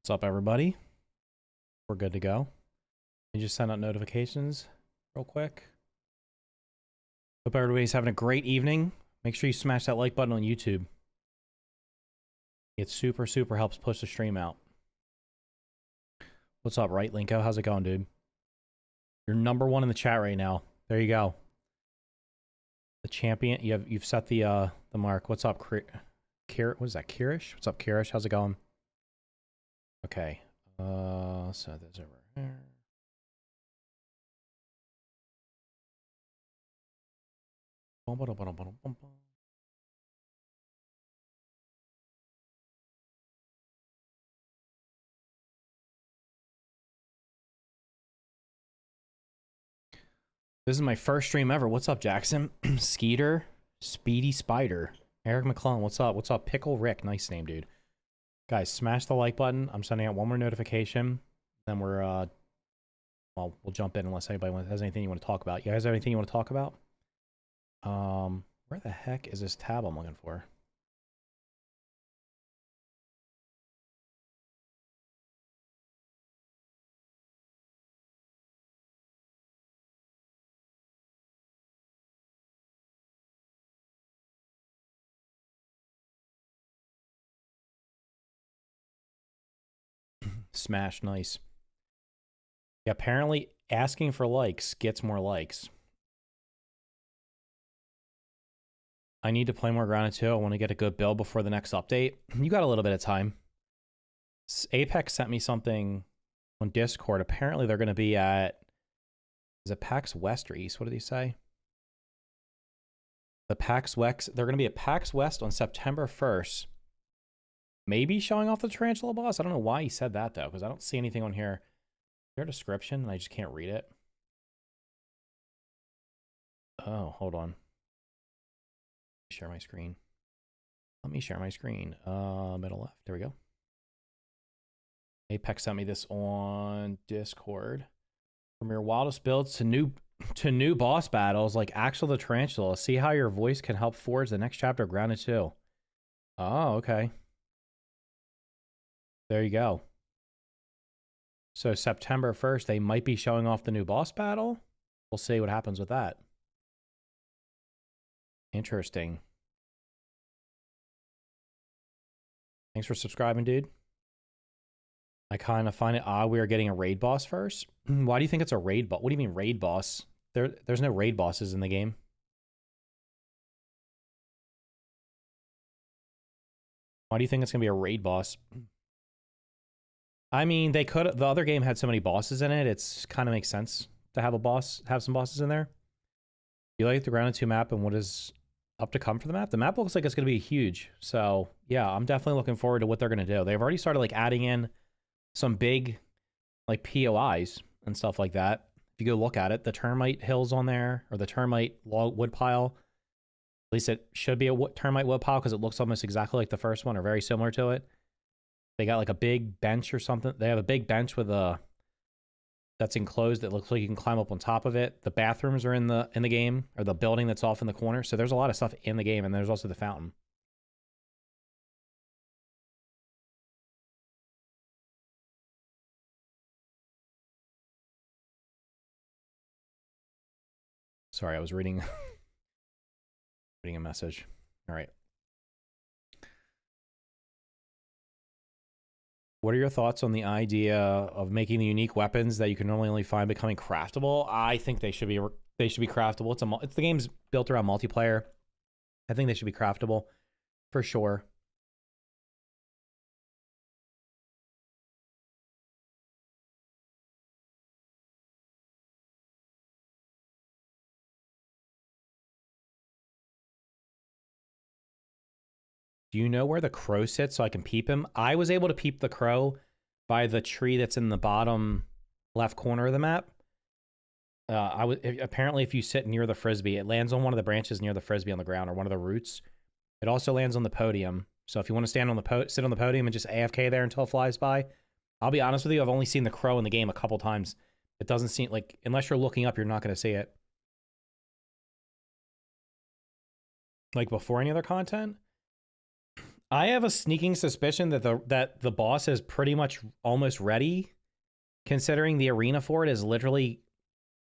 What's up, everybody? We're good to go. Let me just send out notifications real quick. Hope everybody's having a great evening. Make sure you smash that like button on YouTube. It super helps push the stream out. What's up, right, Linko? How's it going, dude? You're #1 in the chat right now. There you go. The champion. You've set the mark. What's up, what is that, Kirish? What's up, Kirish? How's it going? Okay. So there's over here. This is my first stream ever. What's up, Jackson? Skeeter, Speedy Spider, Eric McClellan. What's up? What's up, Pickle Rick? Nice name, dude. Guys, smash the like button. I'm sending out one more notification. Then we're well, we'll jump in unless anybody has anything you want to talk about. You guys have anything you want to talk about? Where the heck is this tab I'm looking for? Smash, nice. Yeah, apparently asking for likes gets more likes. I need to play more Grounded 2. I want to get a good build before the next update. You got a little bit of time. Apex sent me something on Discord. Apparently they're going to be at... Is it PAX West or East? What did he say? The PAX West. They're going to be at PAX West on September 1st. Maybe showing off the Tarantula boss. I don't know why he said that, though, because I don't see anything on here. Is there a description and I just can't read it? Oh, hold on. Share my screen. Let me share my screen. Middle left. There we go. Apex sent me this on Discord. From your wildest builds to new boss battles like Axel the Tarantula. See how your voice can help forge the next chapter of Grounded 2. Oh, okay. There you go. So September 1st, they might be showing off the new boss battle. We'll see what happens with that. Interesting. Thanks for subscribing, dude. I kind of find it odd we are getting a raid boss first. Why do you think it's a raid boss? What do you mean raid boss? There's no raid bosses in the game. Why do you think it's going to be a raid boss? I mean, they could. The other game had so many bosses in it. It's kind of makes sense to have some bosses in there. You like the Grounded 2 map and what is up to come for the map? The map looks like it's going to be huge. So yeah, I'm definitely looking forward to what they're going to do. They've already started like adding in some big like POIs and stuff like that. If you go look at it, the termite hills on there, or the termite wood pile. At least it should be a termite wood pile because it looks almost exactly like the first one or very similar to it. They got like a big bench or something. They have a big bench with a that's enclosed that looks like you can climb up on top of it. The bathrooms are in the game, or the building that's off in the corner. So there's a lot of stuff in the game, and there's also the fountain. Sorry, I was reading a message. All right. What are your thoughts on the idea of making the unique weapons that you can normally only find becoming craftable? I think they should be craftable. It's the game's built around multiplayer. I think they should be craftable for sure. Do you know where the crow sits so I can peep him? I was able to peep the crow by the tree that's in the bottom left corner of the map. Apparently if you sit near the frisbee, it lands on one of the branches near the frisbee on the ground, or one of the roots. It also lands on the podium. So if you want to stand on the sit on the podium and just AFK there until it flies by. I'll be honest with you, I've only seen the crow in the game a couple times. It doesn't seem like, unless you're looking up, you're not going to see it. Like before any other content. I have a sneaking suspicion that the boss is pretty much almost ready, considering the arena for it is literally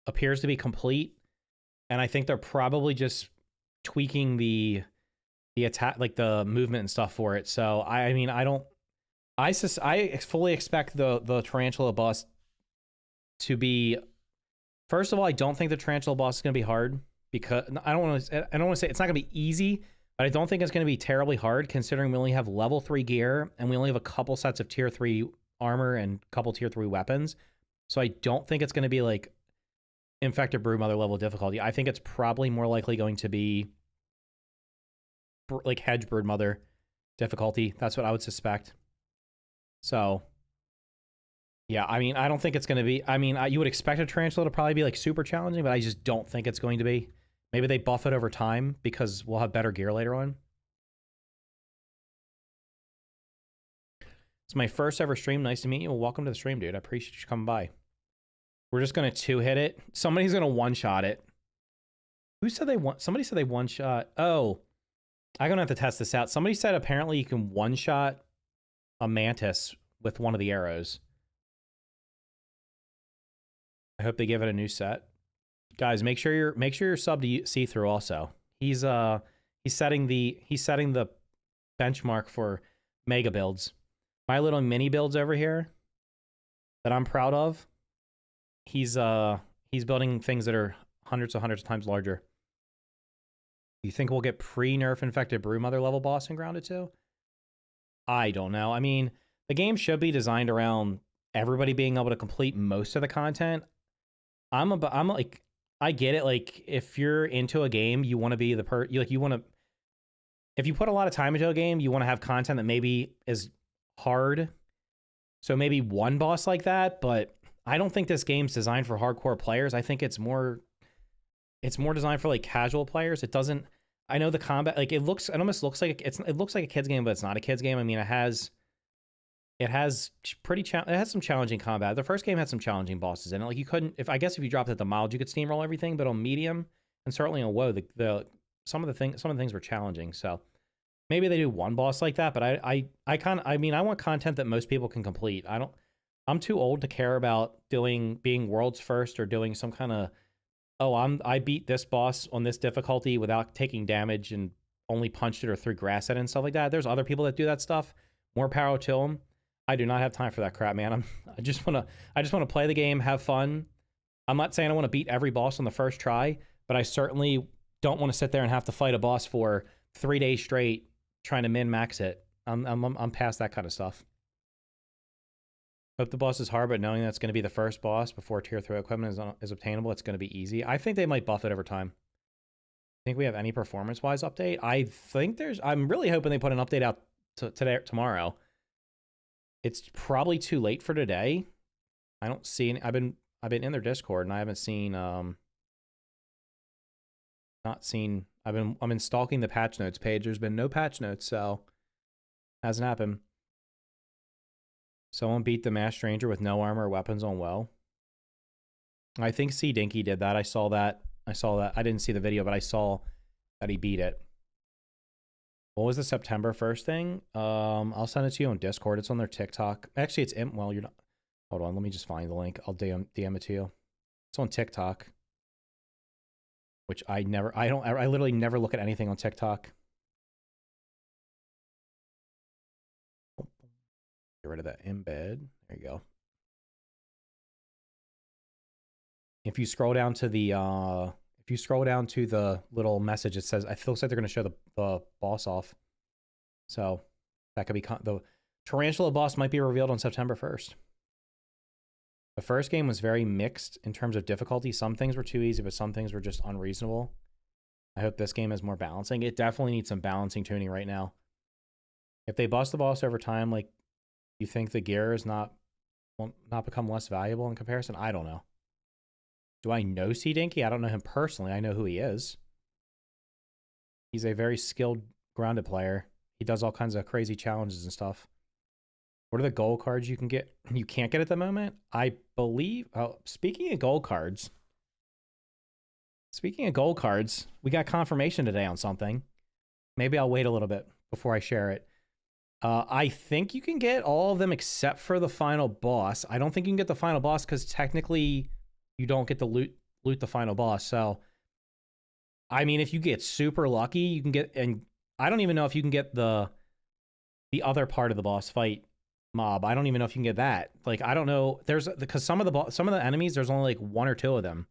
appears to be complete, and I think they're probably just tweaking the attack, like the movement and stuff for it. So I mean, I fully expect the tarantula boss to be. First of all, I don't think the tarantula boss is going to be hard, because I don't want to say it's not going to be easy, but I don't think it's going to be terribly hard, considering we only have level 3 gear and we only have a couple sets of tier 3 armor and a couple tier 3 weapons. So I don't think it's going to be like Infected Broodmother level difficulty. I think it's probably more likely going to be like Hedge Broodmother difficulty. That's what I would suspect. So yeah, I mean, I don't think it's going to be... I mean, you would expect a tarantula to probably be, like, super challenging, but I just don't think it's going to be. Maybe they buff it over time, because we'll have better gear later on. It's my first ever stream. Nice to meet you. Well, welcome to the stream, dude. I appreciate you coming by. We're just going to two-hit it. Somebody's going to one-shot it. Who said they want... Somebody said they one-shot... Oh. I'm going to have to test this out. Somebody said apparently you can one-shot a mantis with one of the arrows. I hope they give it a new set. Guys, make sure you're subbed to see-through also. He's setting the benchmark for mega builds. My little mini builds over here that I'm proud of. He's building things that are hundreds of times larger. You think we'll get pre-nerf infected Broodmother level boss in Grounded 2? I don't know. I mean, the game should be designed around everybody being able to complete most of the content. I'm like, I get it. Like, if you're into a game, you want to be if you put a lot of time into a game, you want to have content that maybe is hard. So maybe one boss like that, but I don't think this game's designed for hardcore players. I think it's more designed for like casual players. It doesn't, I know the combat, like it almost looks like it looks like a kid's game, but it's not a kid's game. I mean, it has some challenging combat. The first game had some challenging bosses in it. Like you couldn't, if you dropped it at the mild, you could steamroll everything, but on medium and certainly on WoW, some of the things were challenging. So maybe they do one boss like that, but I want content that most people can complete. I'm too old to care about being world's first or doing some kind of, I beat this boss on this difficulty without taking damage and only punched it or threw grass at it and stuff like that. There's other people that do that stuff. More power to them. I do not have time for that crap, man. I just want to play the game, have fun. I'm not saying I want to beat every boss on the first try, but I certainly don't want to sit there and have to fight a boss for 3 days straight trying to min-max it. I'm past that kind of stuff. Hope the boss is hard, but knowing that's going to be the first boss before tier 3 equipment is obtainable, it's going to be easy. I think they might buff it over time. Think we have any performance-wise update? I think I'm really hoping they put an update out today or tomorrow. It's probably too late for today. I don't see any. I've been in their Discord and I haven't seen I'm stalking the patch notes page. There's been no patch notes, so hasn't happened. Someone beat the Masked Stranger with no armor or weapons on WoW. I think C Dinky did that. I saw that. I didn't see the video, but I saw that he beat it. What was the September 1st thing? I'll send it to you on Discord. It's on their TikTok. Actually, it's in... Well, you're not... Hold on. Let me just find the link. I'll DM it to you. It's on TikTok. Which I literally never look at anything on TikTok. Get rid of that embed. There you go. If you scroll down to the little message, it says, it looks like they're going to show the boss off. So that could be, the tarantula boss might be revealed on September 1st. The first game was very mixed in terms of difficulty. Some things were too easy, but some things were just unreasonable. I hope this game has more balancing. It definitely needs some balancing tuning right now. If they bust the boss over time, like, you think the gear will not become less valuable in comparison? I don't know. Do I know C Dinky? I don't know him personally. I know who he is. He's a very skilled grounded player. He does all kinds of crazy challenges and stuff. What are the gold cards you can get? You can't get at the moment? I believe... Oh, speaking of gold cards, we got confirmation today on something. Maybe I'll wait a little bit before I share it. I think you can get all of them except for the final boss. I don't think you can get the final boss because technically you don't get to loot the final boss. So, I mean, if you get super lucky, you can get, and I don't even know if you can get the other part of the boss fight mob. I don't even know if you can get that. Like, I don't know. There's because some of the enemies, there's only like 1 or 2 of them.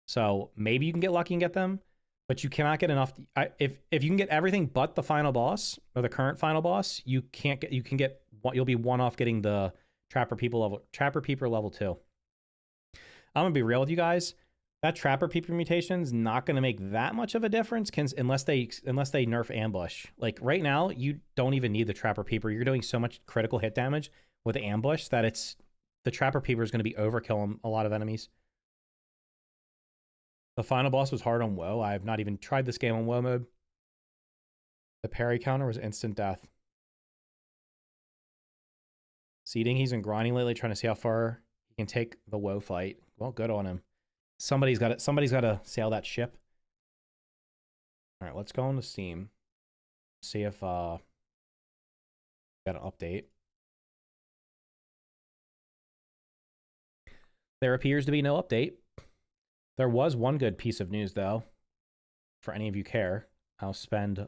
So maybe you can get lucky and get them, but you cannot get enough. If you can get everything but the final boss or the current final boss, you can't get. You can get. You'll be one off getting the Trapper Peeper level 2. I'm gonna be real with you guys. That Trapper Peeper mutation is not gonna make that much of a difference, unless they nerf ambush. Like right now, you don't even need the Trapper Peeper. You're doing so much critical hit damage with ambush that the Trapper Peeper is gonna be overkill on a lot of enemies. The final boss was hard on WoW. I have not even tried this game on WoW mode. The parry counter was instant death. Seeding, he's been grinding lately, trying to see how far he can take the WoW fight. Well, good on him. Somebody's got to sail that ship. All right, let's go into Steam. See if got an update. There appears to be no update. There was one good piece of news, though. For any of you care, I'll spend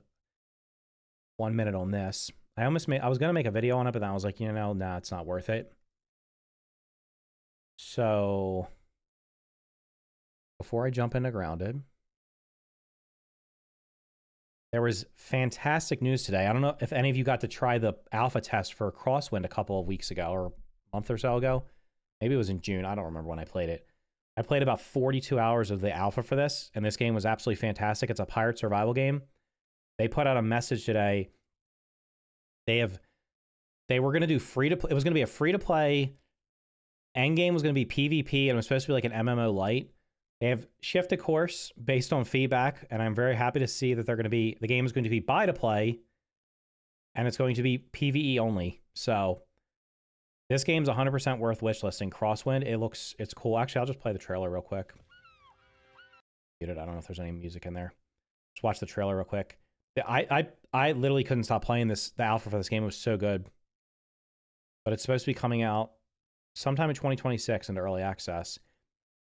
1 minute on this. I was gonna make a video on it, but then I was like, nah, it's not worth it. So before I jump into Grounded, there was fantastic news today. I don't know if any of you got to try the alpha test for Crosswind a couple of weeks ago or a month or so ago. Maybe it was in June. I don't remember when I played it. I played about 42 hours of the alpha for this, and this game was absolutely fantastic. It's a pirate survival game. They put out a message today. They were going to do it was going to be a free-to-play. Endgame was going to be PvP, and it was supposed to be like an MMO light. They have shifted course based on feedback, and I'm very happy to see that the game is going to be buy-to-play, and it's going to be PvE only. So this game's 100% worth wishlisting. Crosswind, it's cool. Actually, I'll just play the trailer real quick. I don't know if there's any music in there. Just watch the trailer real quick. I literally couldn't stop playing the alpha for this game. It was so good. But it's supposed to be coming out sometime in 2026 into early access.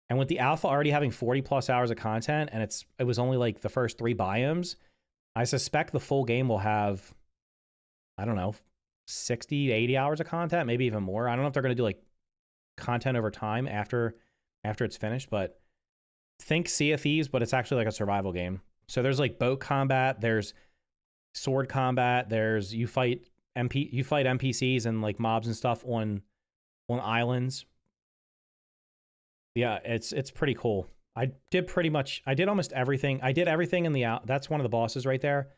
And with the alpha already having 40 plus hours of content, and it was only like the first 3 biomes, I suspect the full game will have, I don't know, 60 to 80 hours of content, maybe even more. I don't know if they're going to do like content over time after it's finished, but think Sea of Thieves, but it's actually like a survival game. So there's like boat combat, there's sword combat, there's you fight NPCs and like mobs and stuff on islands. Yeah, it's pretty cool. I did almost everything. I did everything in that's one of the bosses right there.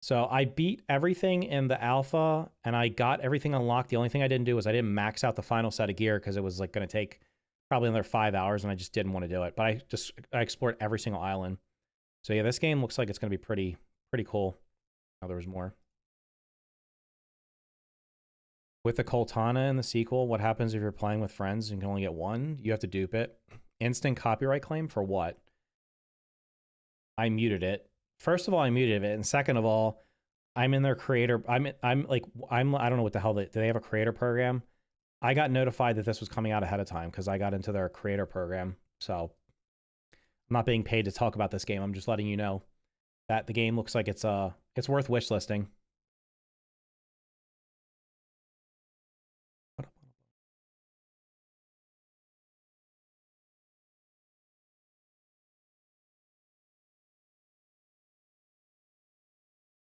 So I beat everything in the alpha, and I got everything unlocked. The only thing I didn't do was I didn't max out the final set of gear because it was like going to take probably another 5 hours, and I just didn't want to do it. But I explored every single island. So yeah, this game looks like it's going to be pretty cool. Oh, there was more. With the Coltana in the sequel, what happens if you're playing with friends and you can only get one? You have to dupe it. Instant copyright claim for what? I muted it. First of all, I muted it, and second of all, I'm in their creator. I don't know what the hell do they have a creator program? I got notified that this was coming out ahead of time because I got into their creator program. So I'm not being paid to talk about this game. I'm just letting you know that the game looks like it's worth wishlisting.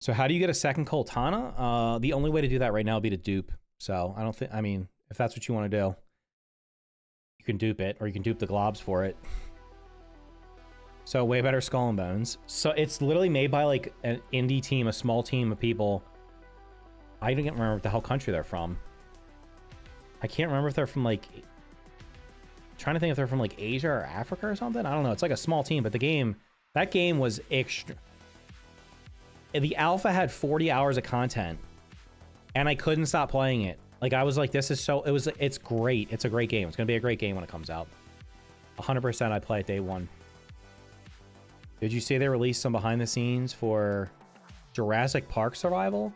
So how do you get a second Coltana? The only way to do that right now would be to dupe. So I mean, if that's what you want to do, you can dupe it, or you can dupe the globs for it. So way better Skull and Bones. So it's literally made by like an indie team, a small team of people. I don't remember what the hell country they're from. I can't remember if they're from like, I'm trying to think if they're from like Asia or Africa or something. I don't know. It's like a small team, but that game was extra. The alpha had 40 hours of content, and I couldn't stop playing it. Like, I was like, it's great. It's a great game. It's going to be a great game when it comes out. 100% I play it day one. Did you see they released some behind the scenes for Jurassic Park Survival?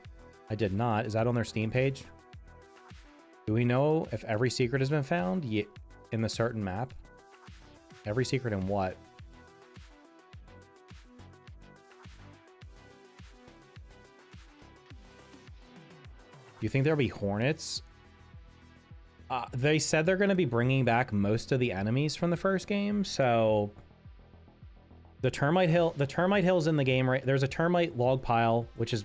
I did not. Is that on their Steam page? Do we know if every secret has been found in the certain map? Every secret in what? Do you think there'll be hornets? They said they're going to be bringing back most of the enemies from the first game, so the termite hill's in the game, right? There's a termite log pile, which is,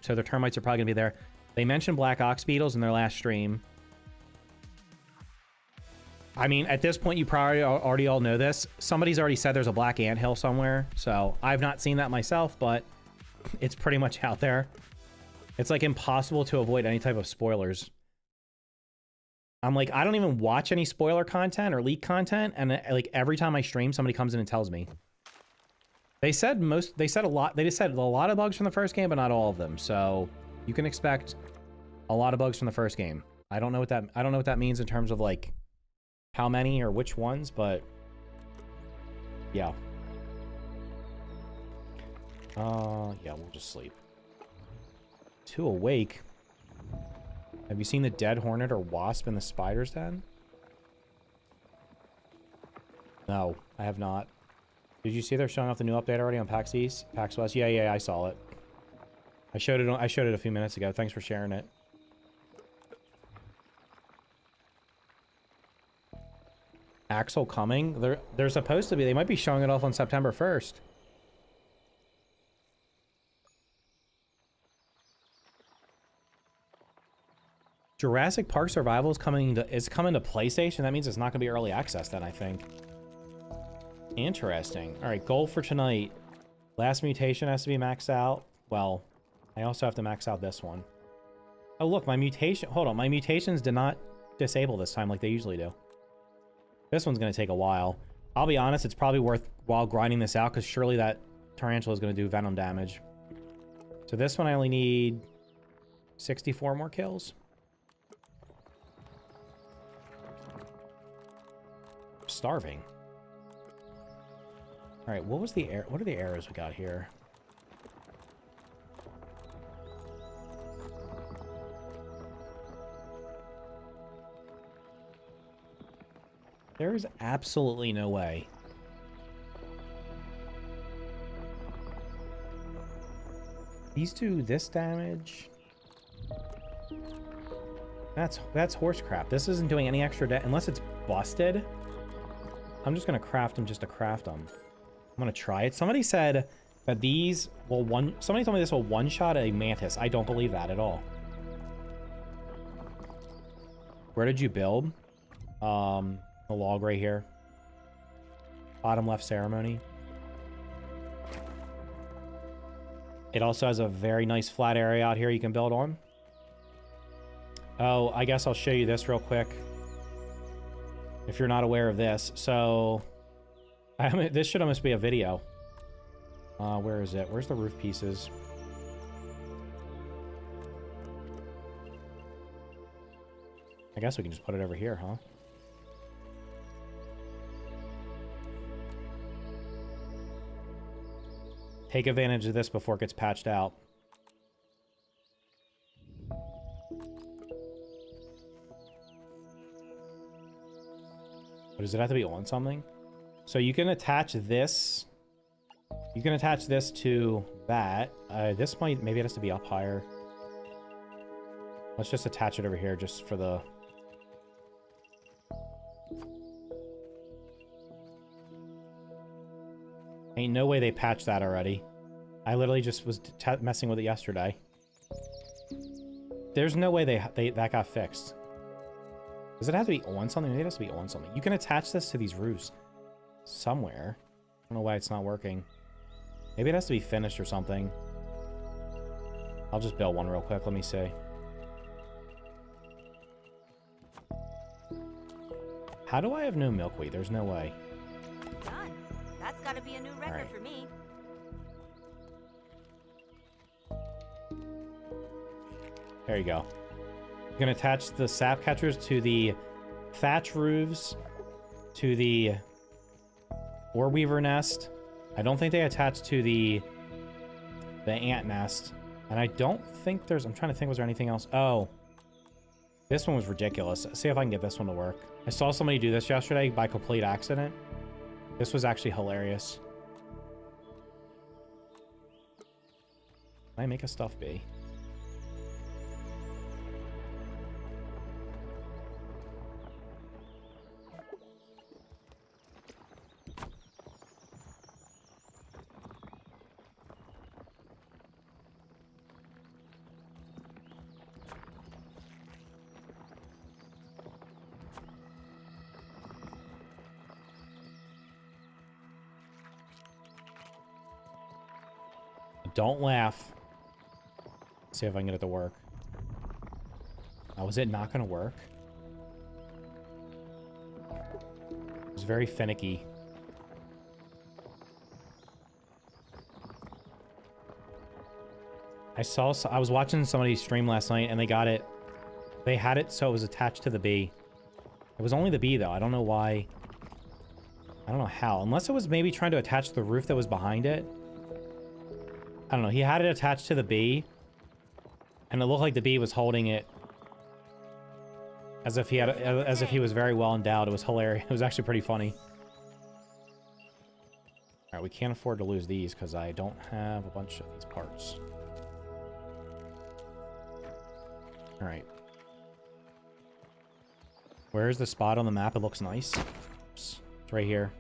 so the termites are probably going to be there. They mentioned black ox beetles in their last stream. I mean, at this point, you probably already all know this. Somebody's already said there's a black anthill somewhere, so I've not seen that myself, but it's pretty much out there. It's like impossible to avoid any type of spoilers. I'm like, I don't even watch any spoiler content or leak content, and like every time I stream, somebody comes in and tells me. They said a lot. They just said a lot of bugs from the first game, but not all of them. So you can expect a lot of bugs from the first game. I don't know what that means in terms of like how many or which ones, but yeah. Yeah, we'll just sleep. 2 awake. Have you seen the dead hornet or wasp in the spider's den? No, I have not. Did you see they're showing off the new update already on PAX East? PAX West? Yeah, I saw it. I showed it a few minutes ago. Thanks for sharing it. Axel coming? They're supposed to be. They might be showing it off on September 1st. Jurassic Park Survival is coming to PlayStation. That means it's not going to be early access then, I think. Interesting. All right, goal for tonight. Last mutation has to be maxed out. Well, I also have to max out this one. Oh, look, my mutation... Hold on, my mutations did not disable this time like they usually do. This one's going to take a while. I'll be honest, it's probably worthwhile grinding this out because surely that tarantula is going to do venom damage. So this one I only need 64 more kills. I'm starving. All right, what are the arrows we got here? There is absolutely no way. These do this damage. That's horse crap. This isn't doing any extra unless it's busted. I'm just gonna craft them just to craft them. I'm gonna try it. Somebody said that these will somebody told me this will one-shot a mantis. I don't believe that at all. Where did you build? The log right here. Bottom left ceremony. It also has a very nice flat area out here you can build on. Oh, I guess I'll show you this real quick. If you're not aware of this. So, this should almost be a video. Where is it? Where's the roof pieces? I guess we can just put it over here, huh? Take advantage of this before it gets patched out. But does it have to be on something? So you can attach this. You can attach this to that. This might, maybe it has to be up higher. Let's just attach it over here just for the... Ain't no way they patched that already. I literally just was messing with it yesterday. There's no way that got fixed. Does it have to be on something? Maybe it has to be on something. You can attach this to these roofs somewhere. I don't know why it's not working. Maybe it has to be finished or something. I'll just build one real quick. Let me see. How do I have no milkweed? There's no way. Done. That's got to be a new record for me. There you go. You can attach the sap catchers to the thatch roofs, to the Orweaver nest. I don't think they attach to the ant nest. And I don't think there's... I'm trying to think, was there anything else? Oh. This one was ridiculous. Let's see if I can get this one to work. I saw somebody do this yesterday by complete accident. This was actually hilarious. Can I make a stuff bee? Don't laugh. See if I can get it to work. Oh, is it not going to work? It's very finicky. I was watching somebody stream last night and they got it. They had it so it was attached to the bee. It was only the bee though. I don't know why. I don't know how. Unless it was maybe trying to attach the roof that was behind it. I don't know. He had it attached to the bee. And it looked like the bee was holding it as if he was very well endowed. It was hilarious. It was actually pretty funny. All right, we can't afford to lose these because I don't have a bunch of these parts. All right. Where's the spot on the map? It looks nice. Oops. It's right here.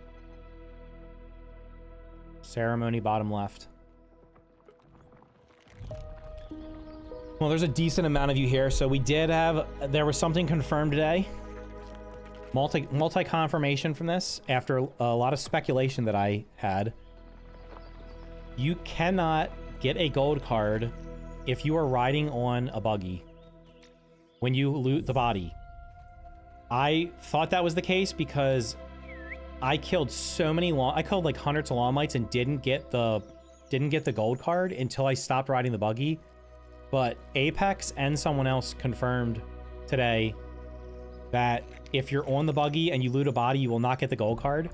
Ceremony, bottom left. Well, there's a decent amount of you here, so we did have... There was something confirmed today. Multi-confirmation from this, after a lot of speculation that I had. You cannot get a gold card if you are riding on a buggy when you loot the body. I thought that was the case because I killed so many I killed like hundreds of Lawmites and didn't get the gold card until I stopped riding the buggy. But Apex and someone else confirmed today that if you're on the buggy and you loot a body, you will not get the gold card.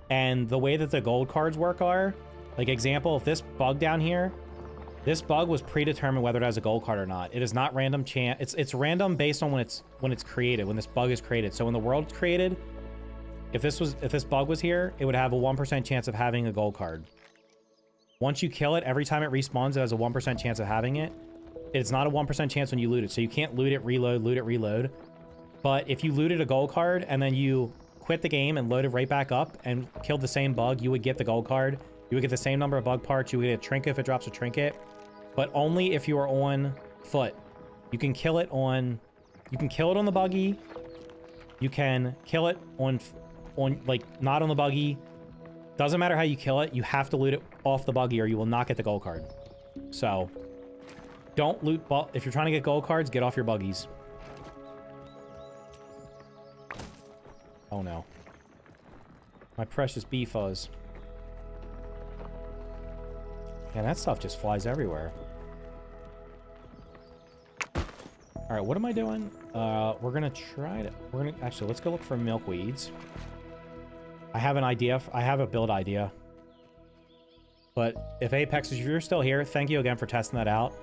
And the way that the gold cards work are, like example, if this bug down here, this bug was predetermined whether it has a gold card or not. It is not random chance. It's random based on when it's created, when this bug is created. So when the world's created, if this bug was here, it would have a 1% chance of having a gold card. Once you kill it, every time it respawns, it has a 1% chance of having it. It's not a 1% chance when you loot it, so you can't loot it, reload. But if you looted a gold card and then you quit the game and loaded right back up and killed the same bug, you would get the gold card. You would get the same number of bug parts. You would get a trinket if it drops a trinket. But only if you are on foot. You can kill it on the buggy. You can kill it on like not on the buggy. Doesn't matter how you kill it, you have to loot it off the buggy or you will not get the gold card. So, don't loot... If you're trying to get gold cards, get off your buggies. Oh no. My precious bee fuzz. Man, that stuff just flies everywhere. Alright, what am I doing? We're gonna try to... Actually, let's go look for milkweeds. I have an idea. I have a build idea. But if Apex, if you're still here, thank you again for testing that out.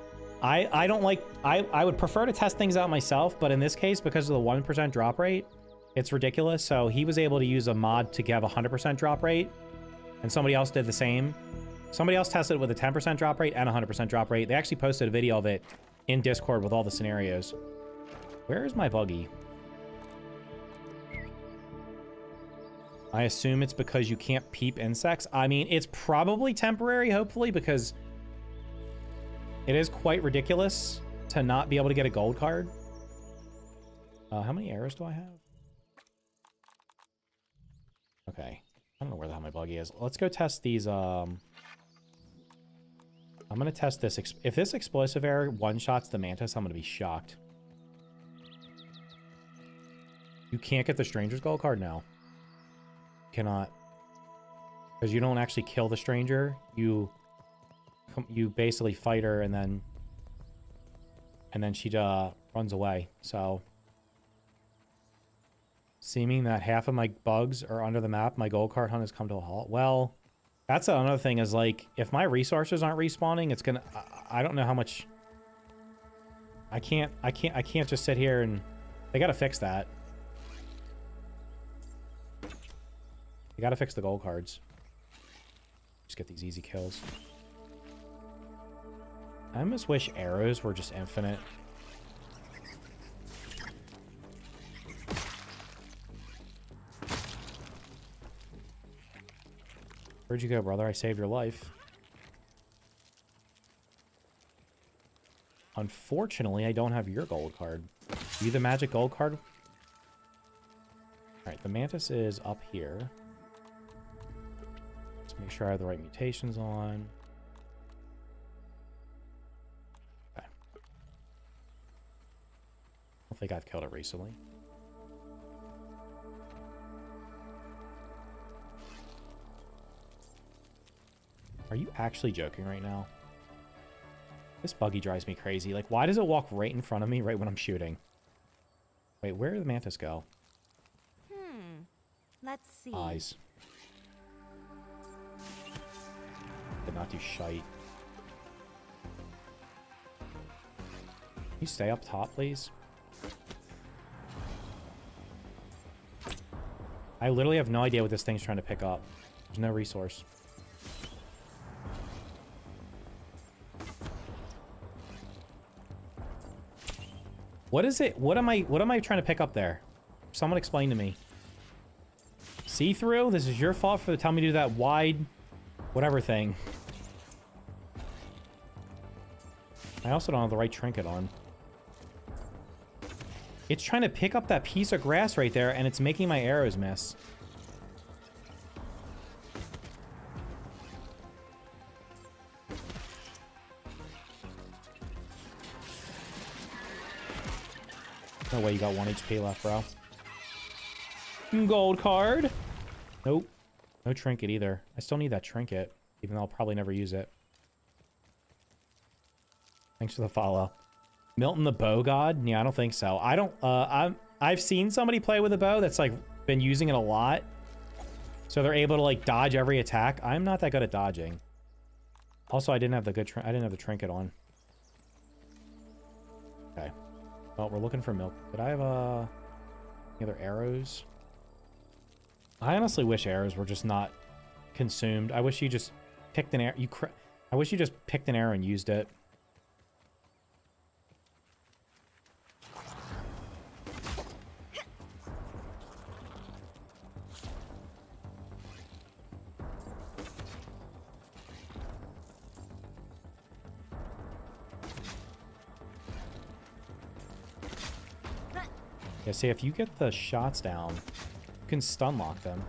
I don't like... I would prefer to test things out myself, but in this case, because of the 1% drop rate, it's ridiculous. So he was able to use a mod to give a 100% drop rate, and somebody else did the same. Somebody else tested it with a 10% drop rate and a 100% drop rate. They actually posted a video of it in Discord with all the scenarios. Where is my buggy? I assume it's because you can't peep insects. I mean, it's probably temporary, hopefully, because it is quite ridiculous to not be able to get a gold card. How many arrows do I have? Okay. I don't know where the hell my buggy is. Let's go test these. I'm going to test this. If this explosive arrow one-shots the mantis, I'm going to be shocked. You can't get the stranger's gold card now. Cannot, because you don't actually kill the stranger. You basically fight her and then she runs away. So seeming that half of my bugs are under the map, my gold card hunt has come to a halt. Well, That's another thing is like, if my resources aren't respawning, it's gonna, I don't know how much. I can't just sit here and, they gotta fix that. They gotta fix the gold cards. Just get these easy kills. I almost wish arrows were just infinite. Where'd you go, brother? I saved your life. Unfortunately, I don't have your gold card. You the magic gold card? Alright, the mantis is up here. Let's make sure I have the right mutations on. Okay. I don't think I've killed it recently. Are you actually joking right now? This buggy drives me crazy. Like, why does it walk right in front of me right when I'm shooting? Wait, where did the mantis go? Let's see. Eyes. Did not do shite. Can you stay up top, please? I literally have no idea what this thing's trying to pick up. There's no resource. What is it? What am I trying to pick up there? Someone explain to me. See-through? This is your fault for telling me to do that wide whatever thing. I also don't have the right trinket on. It's trying to pick up that piece of grass right there, and it's making my arrows miss. No way you got 1 HP left, bro. Gold card. Nope. No trinket either. I still need that trinket, even though I'll probably never use it. Thanks for the follow. Milton the bow god? Yeah, I don't think so. I don't, I've seen somebody play with a bow that's like been using it a lot. So they're able to like dodge every attack. I'm not that good at dodging. Also, I didn't have the trinket on. Okay. Well, we're looking for milk. Did I have any other arrows? I honestly wish arrows were just not consumed. I wish you just picked an arrow. I wish you just picked an arrow and used it. Yeah, see, if you get the shots down, you can stun lock them.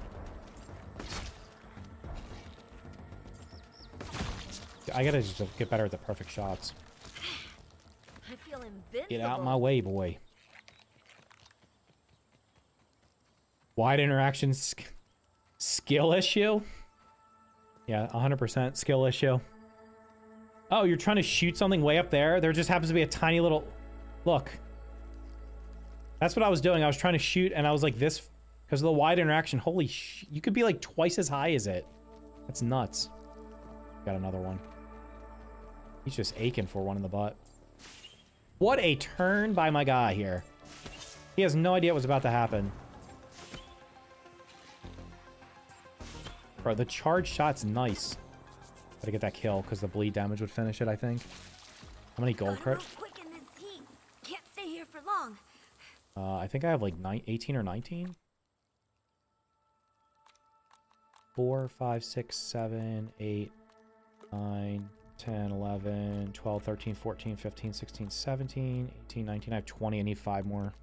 I gotta just get better at the perfect shots. I feel invincible. Get out my way, boy. Wide interaction skill issue? Yeah, 100% skill issue. Oh, you're trying to shoot something way up there? There just happens to be a tiny little... Look. That's what I was doing. I was trying to shoot, and I was like this... Because of the wide interaction. Holy sh... You could be like twice as high as it. That's nuts. Got another one. He's just aching for one in the butt. What a turn by my guy here. He has no idea what was about to happen. Bro, the charge shot's nice. Gotta get that kill, because the bleed damage would finish it, I think. How many gold crit? Quick in this heat. Can't stay here for long. I think I have like 18 or 19. 4, 5, 6, 7, 8, 9, 10, 11, 12, 13, 14, 15, 16, 17, 18, 19. I have 20. I need 5 more.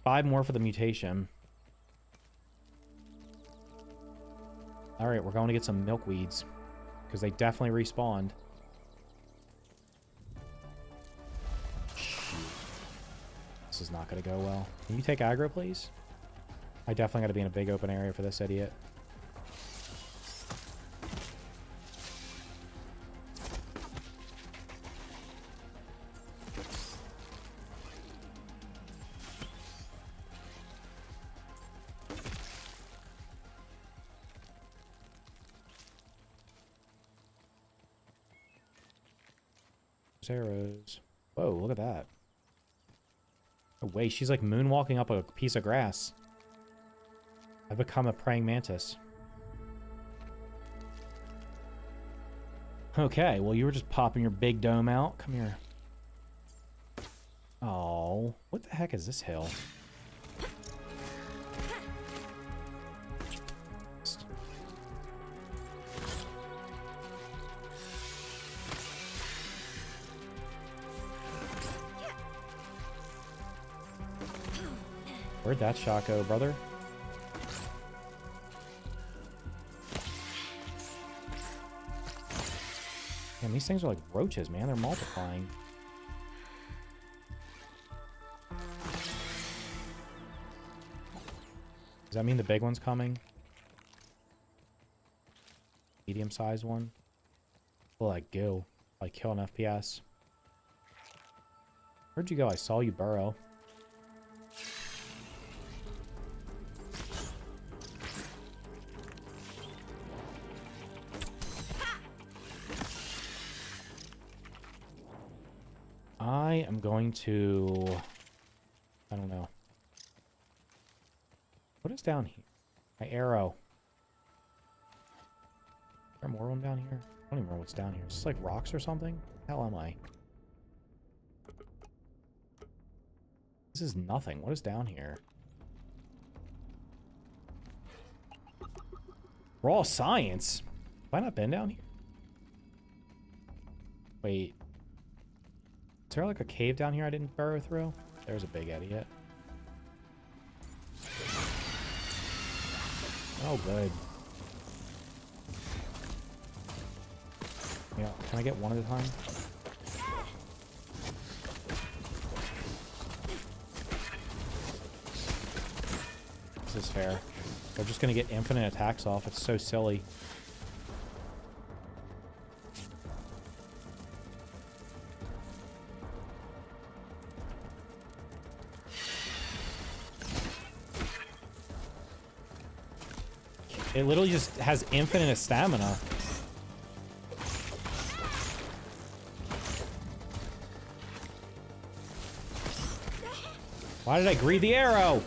5 more for the mutation. Alright, we're going to get some milkweeds. Because they definitely respawned. Shoot. This is not going to go well. Can you take aggro, please? I definitely got to be in a big open area for this idiot. Arrows. Whoa, look at that. Oh, wait, she's like moonwalking up a piece of grass. I've become a praying mantis. Okay, well, you were just popping your big dome out. Come here. Oh, what the heck is this hill? Where'd that shot go, brother? Man, these things are like roaches, man. They're multiplying. Does that mean the big one's coming? Medium-sized one? Well, like goo. Like kill an FPS. Where'd you go? I saw you burrow. I am going to... I don't know. What is down here? My arrow. Is there more of them down here? I don't even know what's down here. Is this like rocks or something? Hell am I? This is nothing. What is down here? Raw science? Have I not been down here? Wait. Is there like a cave down here I didn't burrow through? There's a big idiot. Oh, good. Yeah, can I get one at a time? This is fair. They're just gonna get infinite attacks off. It's so silly. It literally just has infinite stamina. Why did I greed the arrow?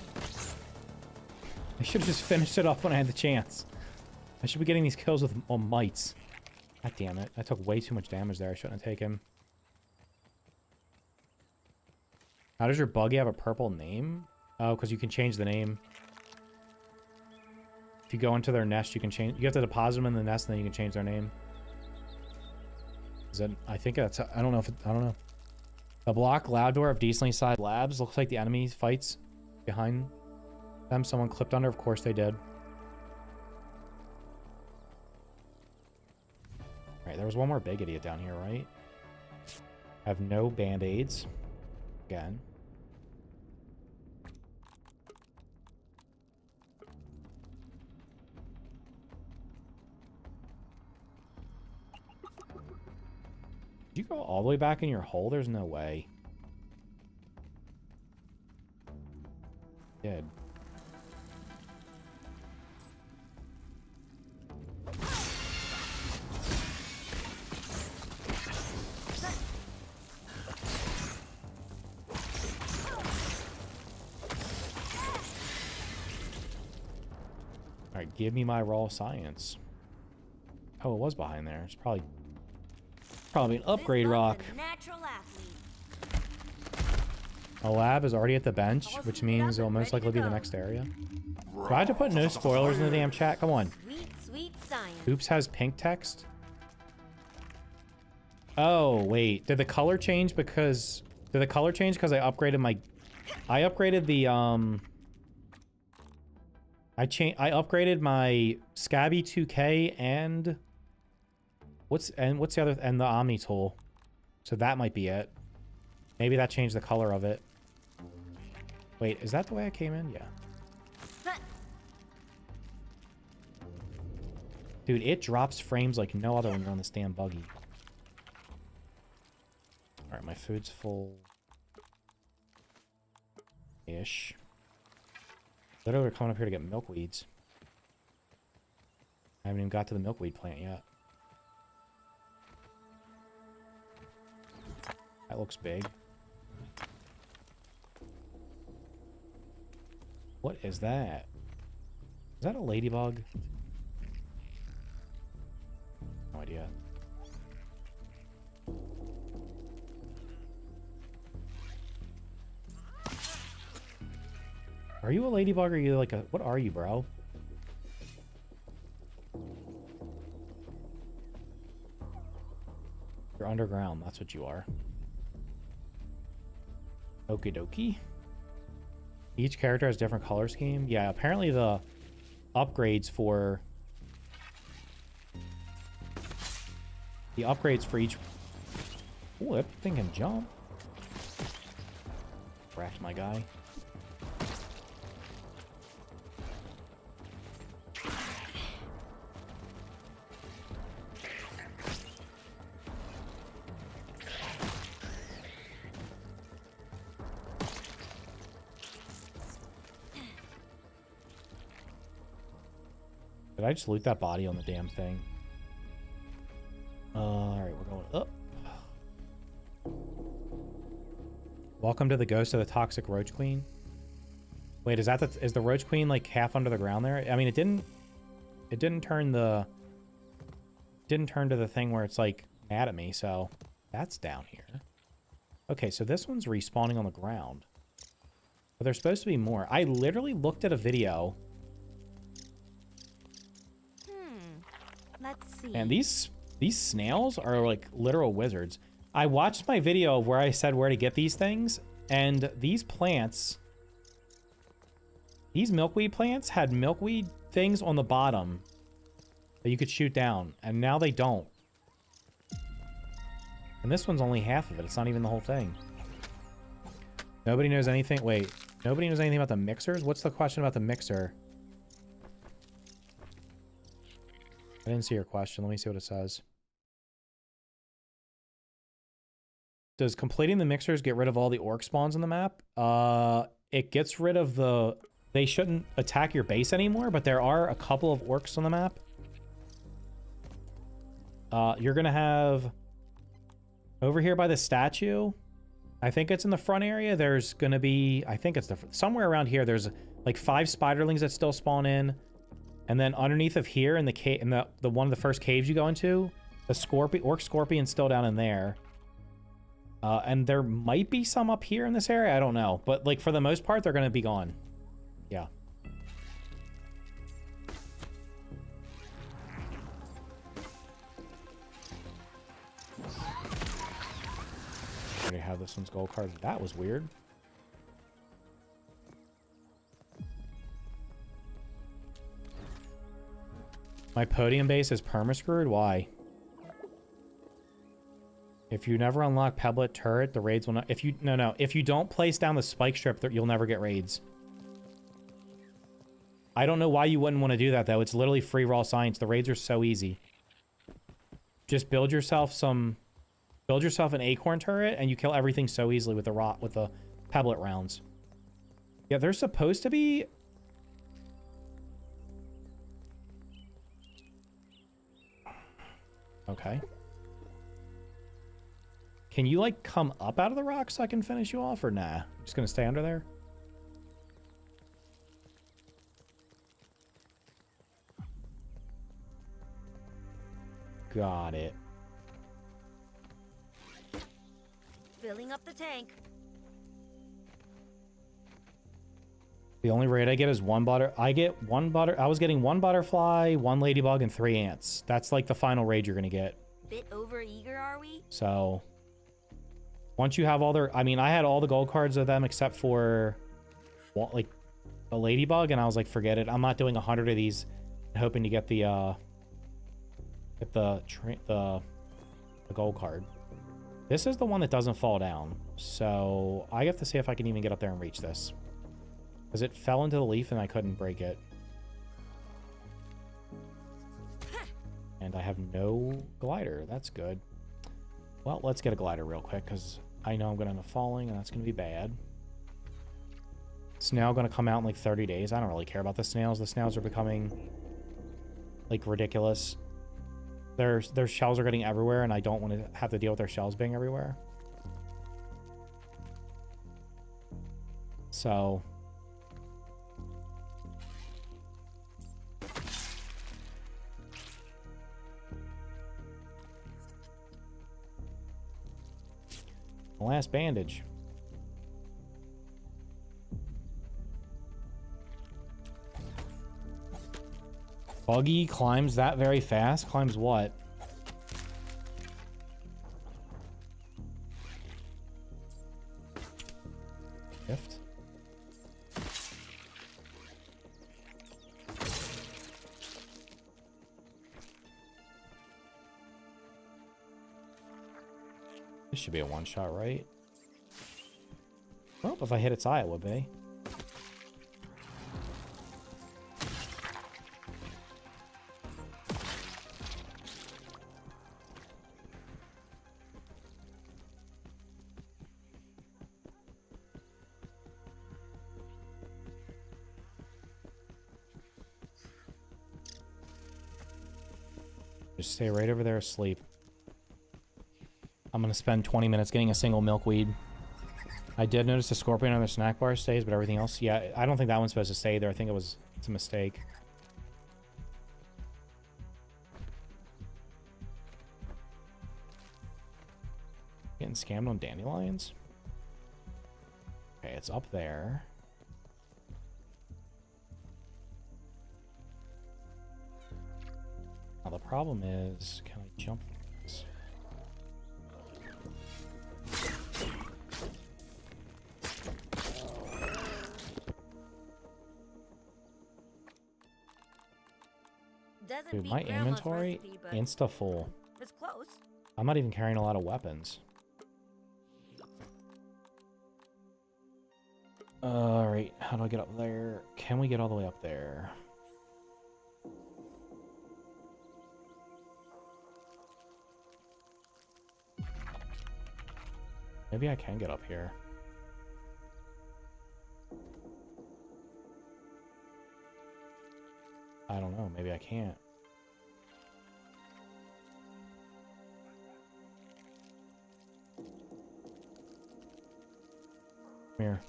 I should have just finished it off when I had the chance. I should be getting these kills with mites. God damn it. I took way too much damage there. I shouldn't have taken. How does your buggy have a purple name? Oh, because you can change the name. If you go into their nest, you can change... You have to deposit them in the nest, and then you can change their name. Is that... I think that's... I don't know if... I don't know. The block loud door of decently sized labs looks like the enemy fights behind them. Someone clipped under. Of course they did. Alright, there was one more big idiot down here, right? I have no band-aids. Again. Did you go all the way back in your hole? There's no way. Did. Alright, give me my raw science. Oh, it was behind there. It's probably an upgrade rock. A lab is already at the bench, which means it'll most likely be the next area. Do I have to put no spoilers in the damn chat? Come on. Sweet science. Oops has pink text. Oh, wait. Did the color change because... Did the color change because I upgraded my... I upgraded the, I upgraded my Scabby 2K and... What's the other... And the Omni tool. So that might be it. Maybe that changed the color of it. Wait, is that the way I came in? Yeah. Dude, it drops frames like no other when you're on this damn buggy. Alright, my food's full. Ish. Literally, we're coming up here to get milkweeds. I haven't even got to the milkweed plant yet. That looks big. What is that? Is that a ladybug? No idea. Are you a ladybug or are you like a... What are you, bro? You're underground. That's what you are. Okie dokie. Each character has a different color scheme. Yeah, apparently the upgrades for... The upgrades for each... Ooh, that thing can jump. Cracked my guy. Did I just loot that body on the damn thing? Alright, we're going up. Welcome to the ghost of the toxic roach queen. Wait, is the roach queen like half under the ground there? I mean, it didn't turn to the thing where it's like mad at me, so that's down here. Okay, so this one's respawning on the ground. But there's supposed to be more. I literally looked at a video. Let's see. And these snails are like literal wizards. I watched my video of where I said where to get these things, and these plants, these milkweed plants had milkweed things on the bottom that you could shoot down, and now they don't. And this one's only half of it. It's not even the whole thing. Nobody knows anything. Wait, nobody knows anything about the mixers? What's the question about the mixer? I didn't see your question. Let me see what it says. Does completing the mixers get rid of all the orc spawns on the map? It gets rid of the... They shouldn't attack your base anymore, but there are a couple of orcs on the map. You're going to have... Over here by the statue, I think it's in the front area, there's going to be... I think it's somewhere around here, there's like 5 spiderlings that still spawn in. And then underneath of here in the cave, in the one of the first caves you go into, the orc scorpion's still down in there. And there might be some up here in this area. I don't know, but like for the most part, they're gonna be gone. Yeah. I already have this one's gold card. That was weird. My podium base is perma-screwed? Why? If you never unlock Pebblet turret, the raids will not... If you... No. If you don't place down the spike strip, you'll never get raids. I don't know why you wouldn't want to do that, though. It's literally free raw science. The raids are so easy. Just build yourself some... Build yourself an acorn turret, and you kill everything so easily with the Pebblet rounds. Yeah, they're supposed to be... Okay. Can you, like, come up out of the rock so I can finish you off, or nah? I'm just gonna stay under there? Got it. Filling up the tank. The only raid I get is one butter. I was getting 1 butterfly, 1 ladybug, and 3 ants. That's like the final raid you're gonna get. Bit over eager, are we? So once you have all their... I mean, I had all the gold cards of them except for, well, like, a ladybug, and I was like, forget it. I'm not doing 100 of these and hoping to get the gold card. This is the one that doesn't fall down. So I have to see if I can even get up there and reach this. Because it fell into the leaf and I couldn't break it. And I have no glider. That's good. Well, let's get a glider real quick because I know I'm going to end up falling and that's going to be bad. Snail going to come out in like 30 days. I don't really care about the snails. The snails are becoming like ridiculous. Their shells are getting everywhere and I don't want to have to deal with their shells being everywhere. So... the last bandage. Buggy climbs that very fast? Climbs what? Gift? This should be a one-shot, right? Well, if I hit its eye, it would be. Just stay right over there asleep. I'm gonna spend 20 minutes getting a single milkweed. I did notice the scorpion on their snack bar stays, but everything else, yeah, I don't think that one's supposed to stay there. I think it's a mistake. Getting scammed on dandelions? Okay, it's up there. Now the problem is, can I jump this? Dude, my inventory insta full. It's close. I'm not even carrying a lot of weapons. Alright, how do I get up there? Can we get all the way up there? Maybe I can get up here. I don't know, maybe I can't. Come here.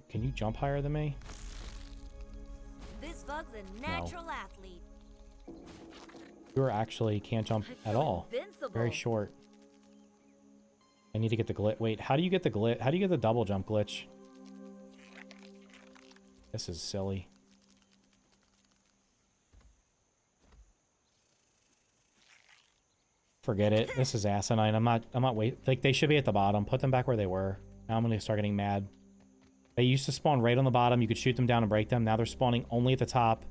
Can you jump higher than me? This bug's a natural athlete. You actually can't jump at all. Invincible. Very short. I need to get the glitch. Wait, how do you get the glitch? How do you get the double jump glitch? This is silly. Forget it. This is asinine. I'm not like, they should be at the bottom. Put them back where they were. Now I'm gonna start getting mad. They used to spawn right on the bottom. You could shoot them down and break them. Now they're spawning only at the top.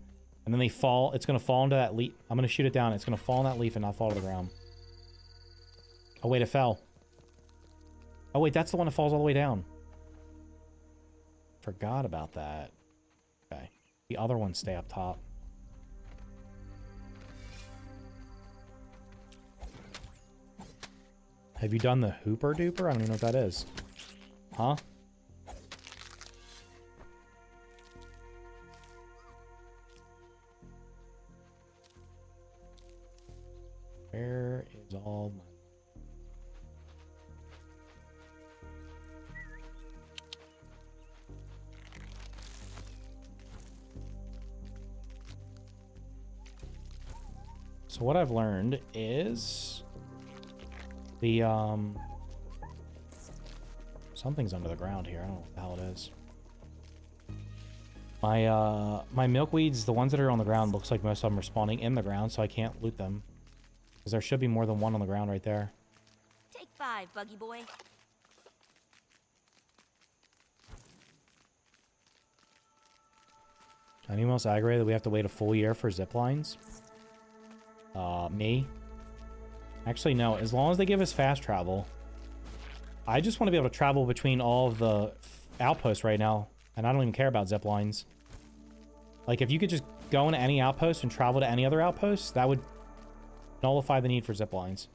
And then they fall. It's gonna fall into that leaf. I'm gonna shoot it down. It's gonna fall in that leaf and not fall to the ground. Oh wait, it fell. Oh wait, that's the one that falls all the way down. Forgot about that. Okay. The other ones stay up top. Have you done the Hooper Duper? I don't even know what that is. Huh? Where is all my... So what I've learned is the something's under the ground here. I don't know what the hell it is. My milkweeds, the ones that are on the ground, looks like most of them are spawning in the ground, so I can't loot them. Because there should be more than one on the ground right there. Take 5, buggy boy. Anyone else aggravated that we have to wait a full year for zip lines? Me? Actually, no. As long as they give us fast travel. I just want to be able to travel between all of the outposts right now. And I don't even care about zip lines. Like, if you could just go into any outpost and travel to any other outpost, that would nullify the need for zip lines.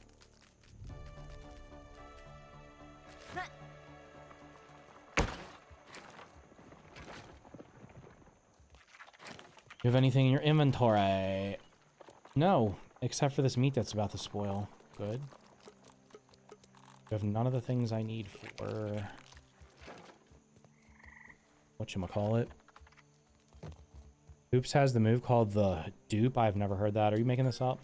You have anything in your inventory? No, except for this meat that's about to spoil. Good. You have none of the things I need for whatchamacallit. Oops has the move called the Dupe. I've never heard that. Are you making this up?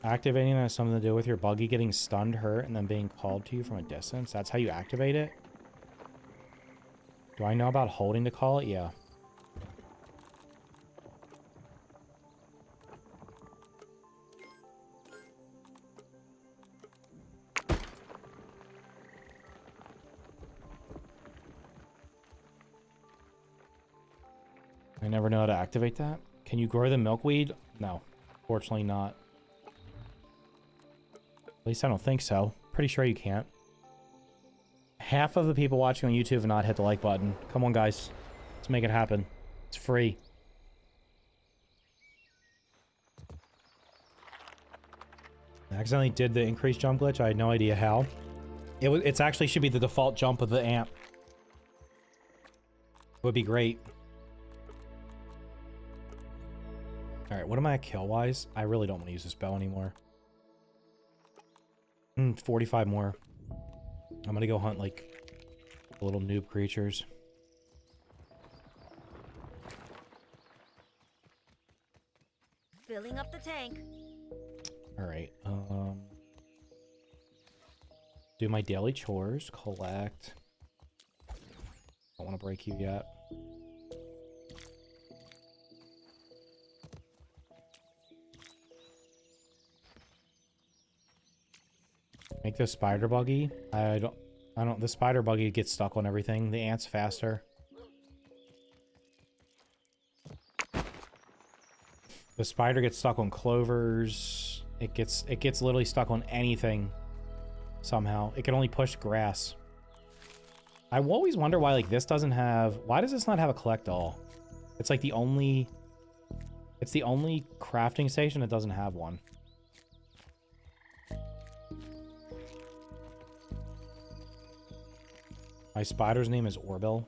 Activating that has something to do with your buggy getting stunned, hurt, and then being called to you from a distance. That's how you activate it? Do I know about holding to call it? Yeah. I never know how to activate that. Can you grow the milkweed? No, fortunately not. At least I don't think so. Pretty sure you can't. Half of the people watching on YouTube have not hit the like button. Come on, guys. Let's make it happen. It's free. I accidentally did the increased jump glitch. I had no idea how. It's actually should be the default jump of the amp. Would be great. Alright, what am I at kill-wise? I really don't want to use this bow anymore. 45 more. I'm gonna go hunt, like, little noob creatures. Filling up the tank. Alright, do my daily chores, collect. Don't want to break you yet. Make the spider buggy. The spider buggy gets stuck on everything. The ant's faster. The spider gets stuck on clovers. It gets literally stuck on anything somehow. It can only push grass. I always wonder why like this doesn't have, why does this not have a collect all? It's like the only crafting station that doesn't have one. My spider's name is Orbill.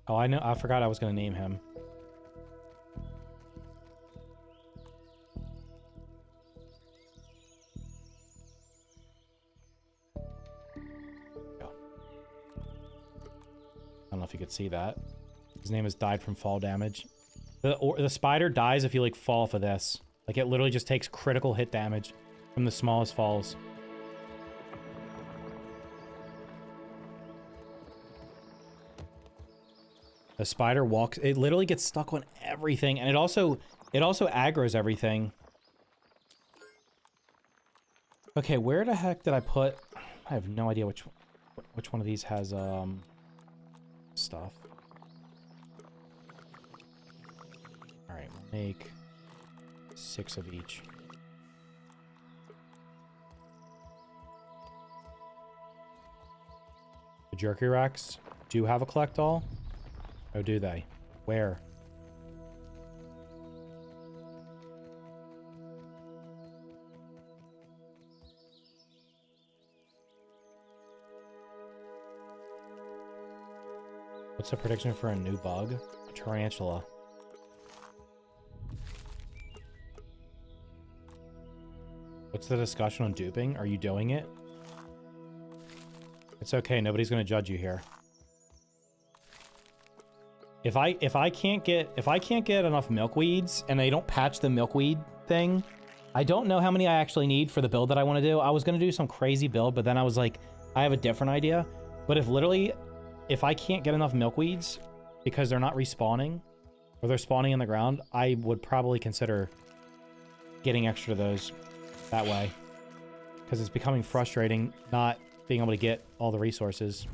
Oh, I know. I forgot I was going to name him. I don't know if you could see that. His name is died from fall damage. The spider dies if you like fall for this. Like it literally just takes critical hit damage from the smallest falls. The spider walks, it literally gets stuck on everything, and it also aggroes everything. Okay, where the heck did I put, I have no idea which one of these has stuff. Alright, we'll make 6 of each. The jerky racks do have a collect all. Oh, do they? Where? What's the prediction for a new bug? A tarantula. What's the discussion on duping? Are you doing it? It's okay, nobody's gonna judge you here. If I can't get enough milkweeds and they don't patch the milkweed thing, I don't know how many I actually need for the build that I want to do. I was gonna do some crazy build, but then I was like, I have a different idea. But if I can't get enough milkweeds because they're not respawning or they're spawning in the ground, I would probably consider getting extra of those that way, because it's becoming frustrating not being able to get all the resources.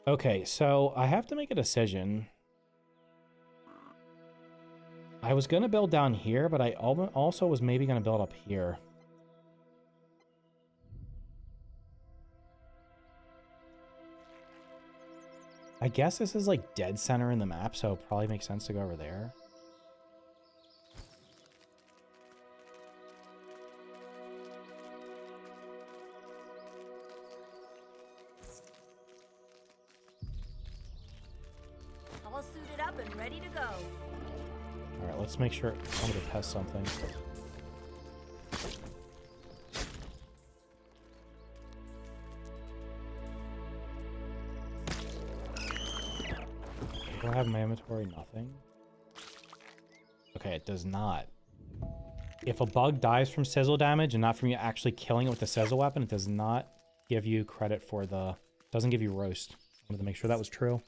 Okay, so I have to make a decision. I was going to build down here, but I also was maybe going to build up here. I guess this is like dead center in the map, so it probably makes sense to go over there. All suited up and ready to go. All right, let's make sure. I'm going to test something. Do I have in my inventory? Nothing. Okay, it does not. If a bug dies from sizzle damage and not from you actually killing it with the sizzle weapon, it does not give you credit for the... Doesn't give you roast. I wanted to make sure that was true.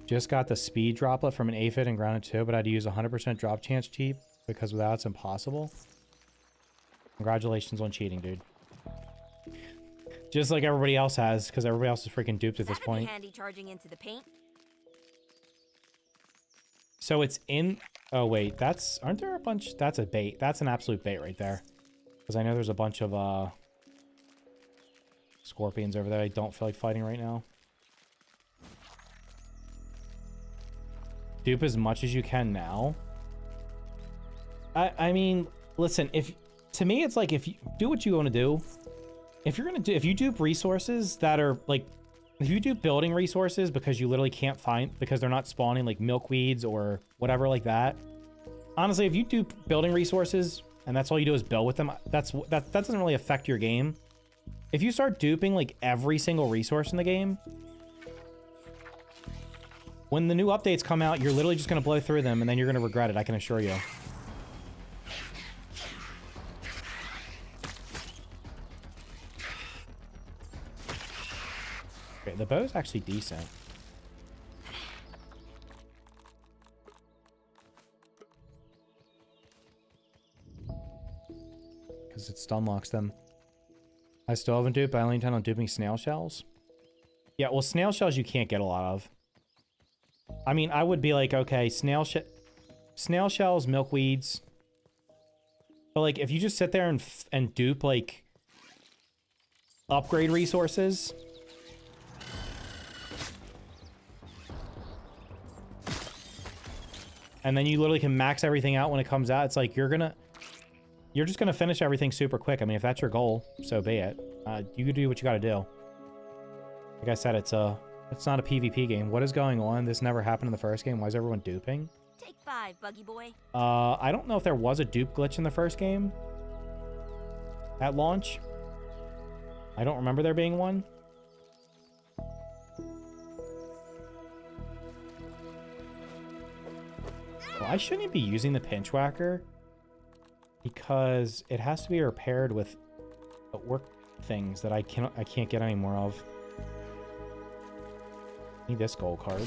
Just got the speed droplet from an aphid and grounded 2, but I had to use 100% drop chance cheat because without it's impossible. Congratulations on cheating, dude. Just like everybody else has, because everybody else is freaking duped at this point. Handy charging into the paint. So it's in... Oh, wait. That's... Aren't there a bunch... That's a bait. That's an absolute bait right there. Because I know there's a bunch of scorpions over there I don't feel like fighting right now. Dupe as much as you can now. I mean, listen, if... To me, it's like, if you do what you want to do, if you're going to do... If you dupe resources that are, like... If you do building resources because you literally can't find, because they're not spawning like milkweeds or whatever like that. Honestly, if you do building resources and that's all you do is build with them, that doesn't really affect your game. If you start duping like every single resource in the game, when the new updates come out, you're literally just going to blow through them and then you're going to regret it, I can assure you. The bow is actually decent. Because it stun locks them. I still haven't duped, but I only intend on duping snail shells. Yeah, well, snail shells you can't get a lot of. I mean, I would be like, okay, snail shells, milkweeds. But like, if you just sit there and dupe like upgrade resources... And then you literally can max everything out when it comes out. It's like you're just gonna finish everything super quick. I mean, if that's your goal, so be it. You can do what you gotta do. Like I said, it's not a PvP game. What is going on? This never happened in the first game. Why is everyone duping? Take 5, buggy boy. I don't know if there was a dupe glitch in the first game at launch. I don't remember there being one. Well, I shouldn't be using the pinch whacker because it has to be repaired with work things that I can't get any more of. Need this gold card.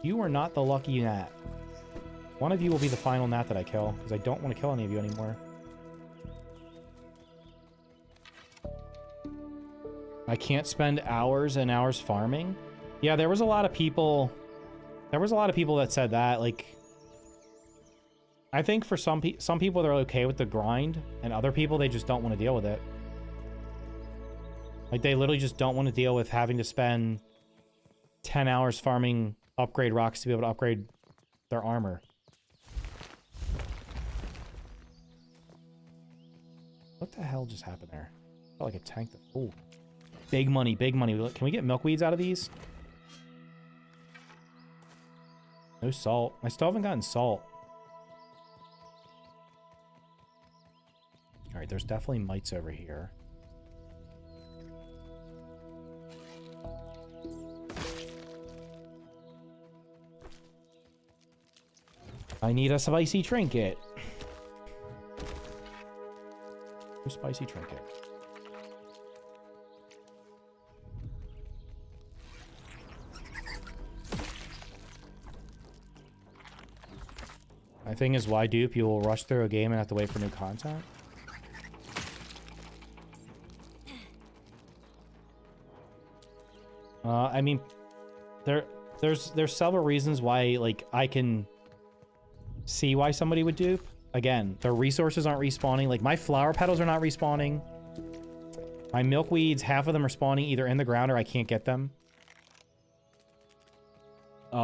You are not the lucky gnat. One of you will be the final gnat that I kill because I don't want to kill any of you anymore. I can't spend hours and hours farming. Yeah, there was a lot of people. There was a lot of people that said that, like, I think for some people they're okay with the grind, and other people, they just don't want to deal with it. Like, they literally just don't want to deal with having to spend 10 hours farming upgrade rocks to be able to upgrade their armor. What the hell just happened there? Felt like a tank. Oh, big money, big money. Can we get milkweeds out of these? No salt. I still haven't gotten salt. Alright, there's definitely mites over here. I need a spicy trinket. No spicy trinket. My thing is, why dupe? You will rush through a game and have to wait for new content. I mean, there's several reasons why, like, I can see why somebody would dupe. Again, their resources aren't respawning. Like, my flower petals are not respawning. My milkweeds, half of them are spawning either in the ground or I can't get them.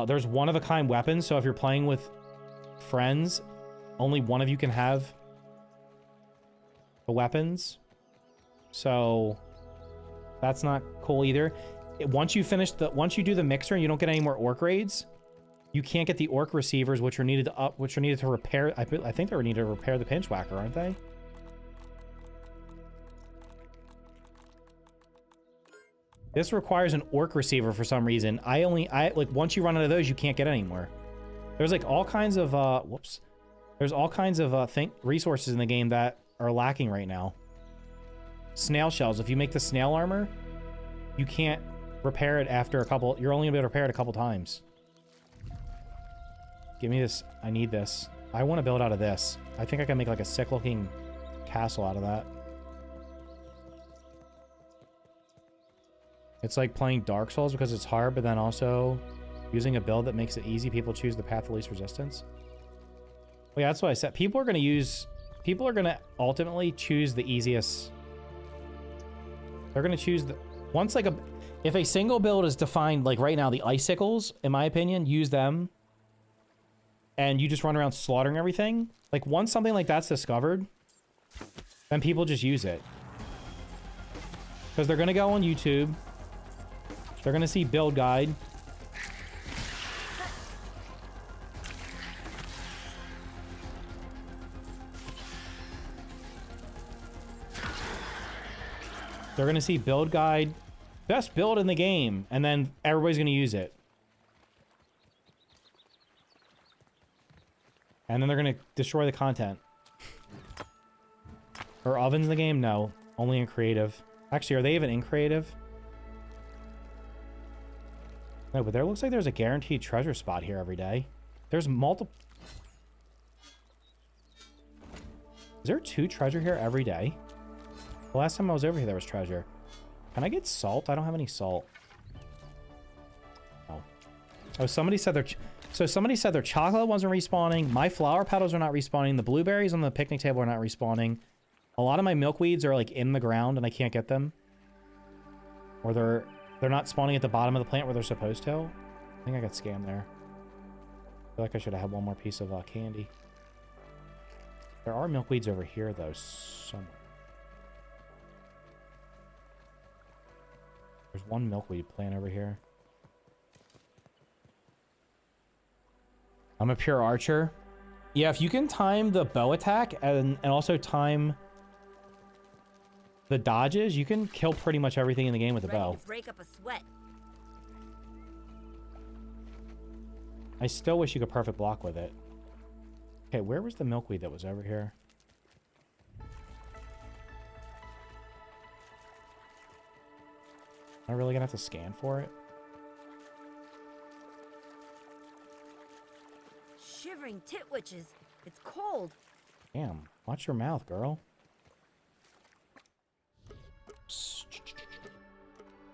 There's one-of-a-kind weapons, so if you're playing with friends, only one of you can have the weapons. So that's not cool either. Once you do the mixer and you don't get any more orc raids, you can't get the orc receivers, which are needed to repair. I think they're needed to repair the pinchwhacker, aren't they? This requires an orc receiver for some reason. Like once you run out of those, you can't get any more. There's like all kinds of there's all kinds of resources in the game that are lacking right now. Snail shells. If you make the snail armor, you can't repair it after a couple. You're only gonna be able to repair it a couple times. Give me this. I need this. I want to build out of this. I think I can make like a sick looking castle out of that. It's like playing Dark Souls because it's hard, but then also using a build that makes it easy. People choose the path of least resistance. Well, yeah, that's what I said. People are going to ultimately choose the easiest. They're going to choose the, once like if a single build is defined, like right now, the icicles, in my opinion, use them. And you just run around slaughtering everything. Like once something like that's discovered, then people just use it. Because they're going to go on YouTube. They're going to see build guide. They're going to see build guide, best build in the game, and then everybody's going to use it. And then they're going to destroy the content. Are ovens in the game? No. Only in creative. Actually, are they even in creative? No, but there looks like there's a guaranteed treasure spot here every day. There's multiple... Is there 2 treasure here every day? The last time I was over here, there was treasure. Can I get salt? I don't have any salt. Oh. Oh, somebody said their... So somebody said their chocolate wasn't respawning. My flower petals are not respawning. The blueberries on the picnic table are not respawning. A lot of my milkweeds are like in the ground and I can't get them. Or they're not spawning at the bottom of the plant where they're supposed to. I think I got scammed there. I feel like I should have had one more piece of candy. There are milkweeds over here though, somewhere. There's one milkweed plant over here. I'm a pure archer. Yeah, if you can time the bow attack and also time the dodges, you can kill pretty much everything in the game with the bow. To break up a sweat. I still wish you could perfect block with it. Okay, where was the milkweed that was over here? Am I really gonna have to scan for it? Shivering titwitches. It's cold. Damn, watch your mouth, girl.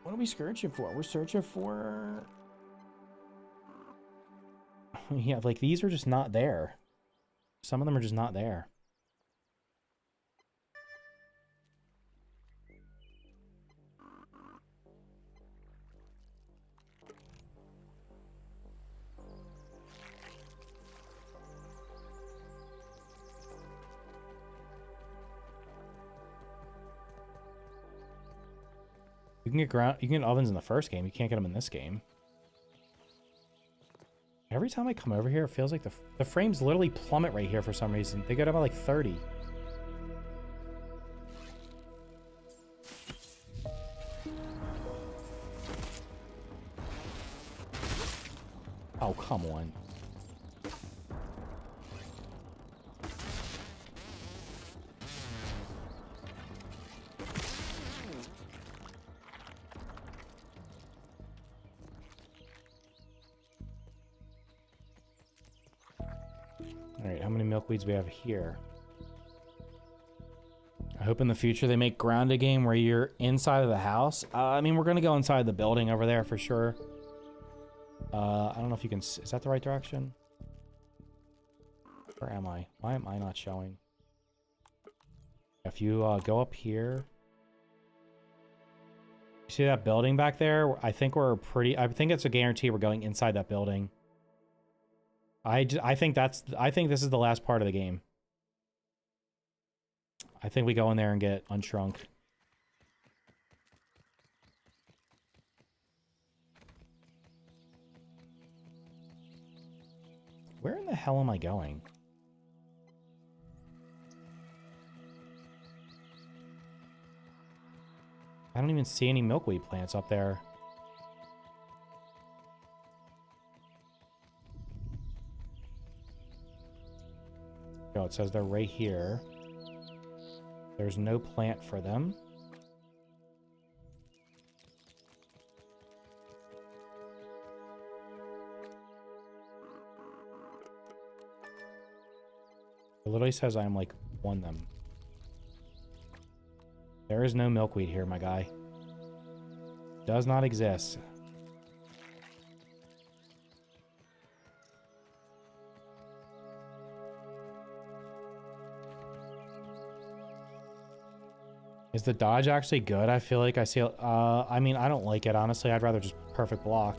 What are we searching for? We're searching for... Yeah, like these are just not there. Some of them are just not there. You can get ovens in the first game. You can't get them in this game. Every time I come over here, it feels like the frames literally plummet right here for some reason. They go down by like 30. Oh, come on. Alright, how many milkweeds we have here? I hope in the future they make grounded game where you're inside of the house. I mean, we're going to go inside the building over there for sure. I don't know if you can... Is that the right direction? Where am I? Why am I not showing? If you go up here... See that building back there? I think I think it's a guarantee we're going inside that building. I think this is the last part of the game. I think we go in there and get unshrunk. Where in the hell am I going? I don't even see any milkweed plants up there. Oh, it says they're right here. There's no plant for them. It literally says I'm like won them. There is no milkweed here, my guy. Does not exist. Is the dodge actually good? I feel like I see... I mean, I don't like it, honestly. I'd rather just perfect block.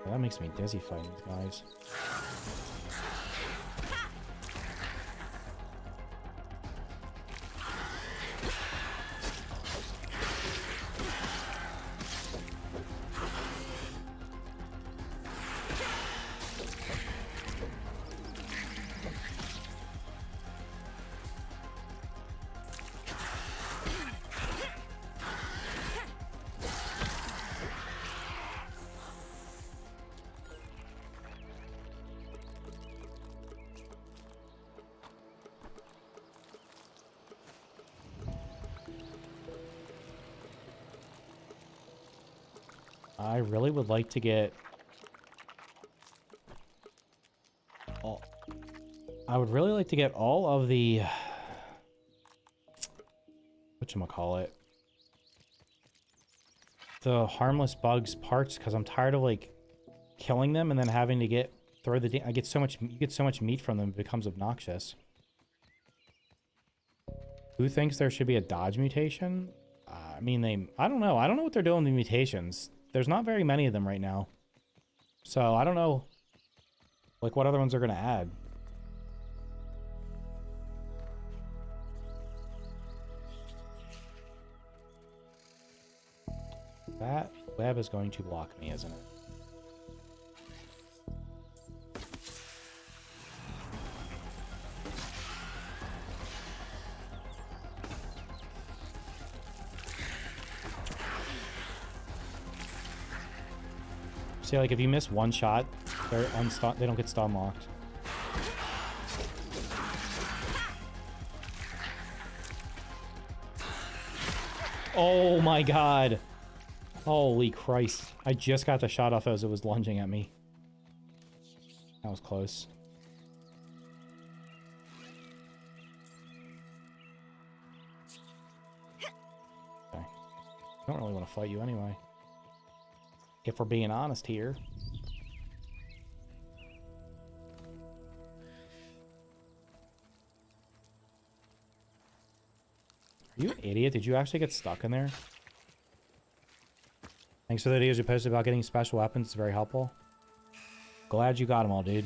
That makes me dizzy fighting these guys. I really would like to get... I would really like to get all of the... whatchamacallit? The harmless bugs parts, because I'm tired of, like, killing them and then having to get... I get so much... You get so much meat from them, it becomes obnoxious. Who thinks there should be a dodge mutation? I mean, I don't know. I don't know what they're doing with the mutations. There's not very many of them right now. So, I don't know, like, what other ones are going to add. That web is going to block me, isn't it? See, like, if you miss one shot, they're they don't get stun locked. Oh my god. Holy Christ. I just got the shot off as it was lunging at me. That was close. Okay. I don't really want to fight you anyway. If we're being honest here. Are you an idiot? Did you actually get stuck in there? Thanks for the videos you posted about getting special weapons. It's very helpful. Glad you got them all, dude.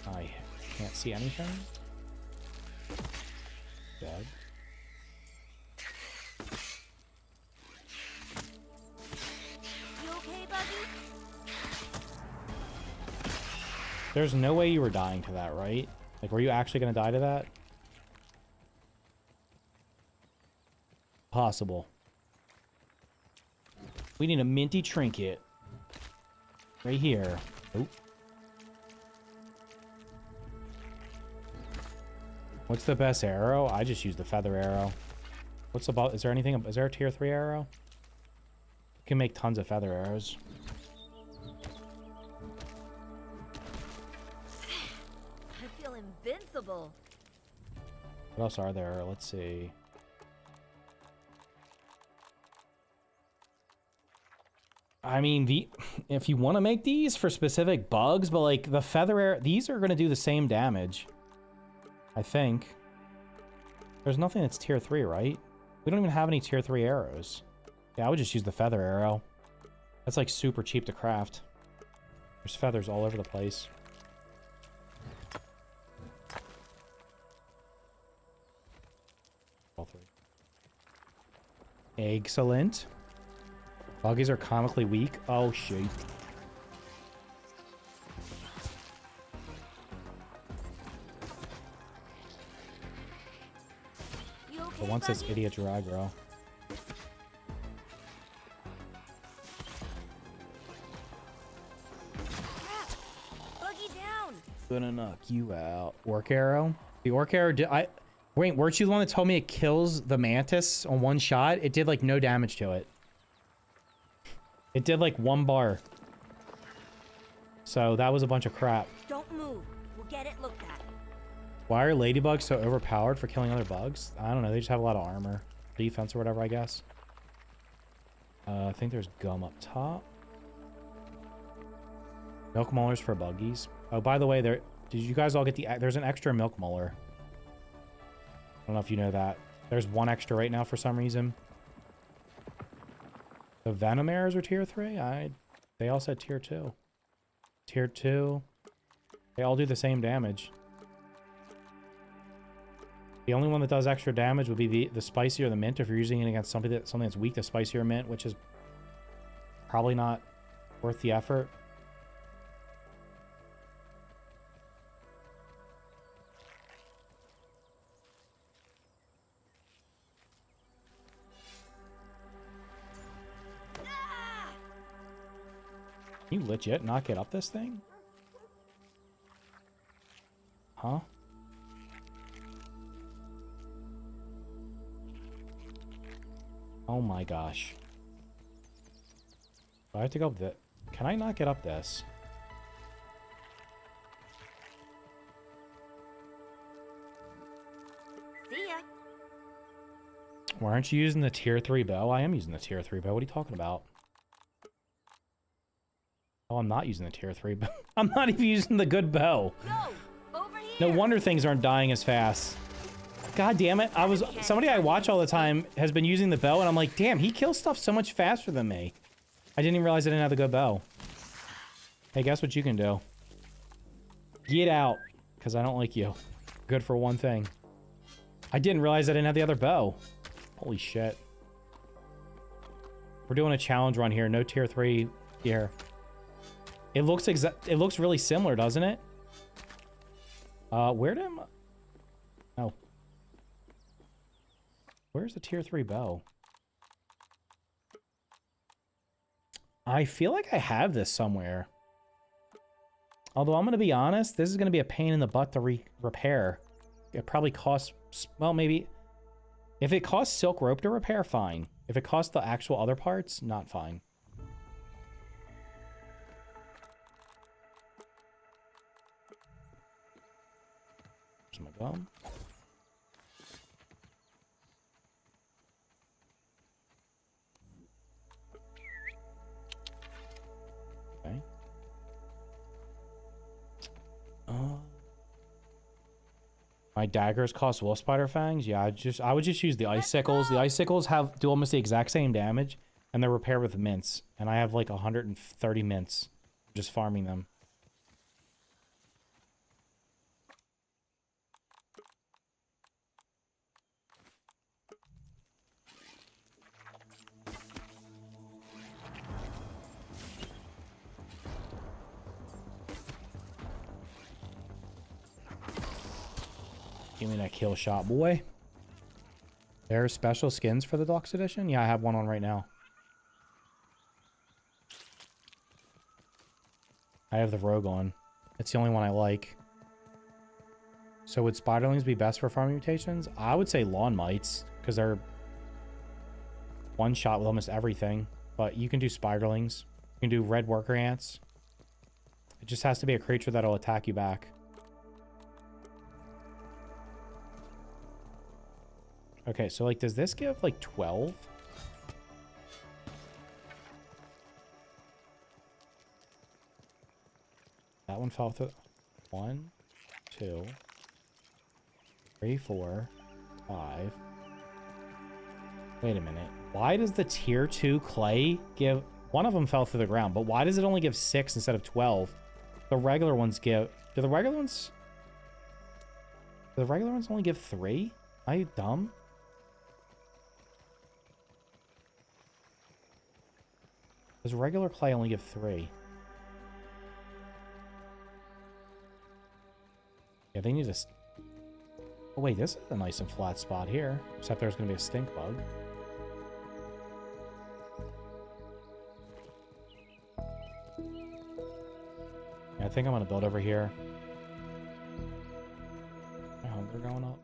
I can't see anything. Dead. There's no way you were dying to that, right? Like, were you actually going to die to that? Possible. We need a minty trinket. Right here. Oh. What's the best arrow? I just use the feather arrow. What's about... Is there anything... Is there a tier 3 arrow? You can make tons of feather arrows. Unbelievable. What else are there? Let's see. I mean, if you want to make these for specific bugs, but like the feather arrow, these are going to do the same damage. I think. There's nothing that's tier 3, right? We don't even have any tier 3 arrows. Yeah, I would just use the feather arrow. That's like super cheap to craft. There's feathers all over the place. All 3. Excellent. Buggies are comically weak. Oh, shit. But once this idiot drag row. Buggy down. Gonna knock you out. Orc arrow? The orc arrow did wait, weren't you the one that told me it kills the mantis on one shot? It did like no damage to it. It did like 1 bar. So that was a bunch of crap. Don't move. We'll get it looked at. Why are ladybugs so overpowered for killing other bugs? I don't know. They just have a lot of armor. Defense or whatever, I guess. I think there's gum up top. Milk mullers for buggies. Oh, by the way, did you guys all get there's an extra milk muller. I don't know if you know that. There's 1 extra right now for some reason. The venom arrows are tier 3? They all said tier 2. Tier 2. They all do the same damage. The only one that does extra damage would be the spicy or the mint if you're using it against something that's weak to spicy or mint, which is probably not worth the effort. Can you legit not get up this thing? Huh? Oh my gosh. Do I have to go up this? Can I not get up this? See ya. Why aren't you using the tier 3 bow? I am using the tier 3 bow. What are you talking about? Oh, I'm not using the tier 3 bow. I'm not even using the good bow. Go over here. No wonder things aren't dying as fast. God damn it. Somebody I watch all the time has been using the bow, and I'm like, damn, he kills stuff so much faster than me. I didn't even realize I didn't have the good bow. Hey, guess what you can do? Get out, because I don't like you. Good for one thing. I didn't realize I didn't have the other bow. Holy shit. We're doing a challenge run here. No tier 3 here. It looks really similar, doesn't it? Where did oh. Where's the tier 3 bow? I feel like I have this somewhere. Although I'm going to be honest, this is going to be a pain in the butt to repair. It probably costs, well, maybe. If it costs silk rope to repair, fine. If it costs the actual other parts, not fine. There's my gum. Okay. My daggers cost wolf spider fangs. Yeah, I would just use the icicles. The icicles do almost the exact same damage, and they're repaired with mints. And I have like 130 mints, just farming them. Give me that kill shot, boy. There's special skins for the Deluxe Edition? Yeah, I have one on right now. I have the Rogue on. It's the only one I like. So would Spiderlings be best for farming mutations? I would say Lawn Mites, because they're one shot with almost everything. But you can do Spiderlings. You can do Red Worker Ants. It just has to be a creature that'll attack you back. Okay, so like, does this give like 12? That one fell through. 1, 2, 3, 4, 5. Wait a minute. Why does the tier 2 clay give... One of them fell through the ground, but why does it only give 6 instead of 12? The regular ones give... Do the regular ones... Do the regular ones only give 3? Are you dumb? Does regular clay only give 3? Yeah, they need to... Oh, wait, this is a nice and flat spot here. Except there's going to be a stink bug. Yeah, I think I'm going to build over here. My hunger going up.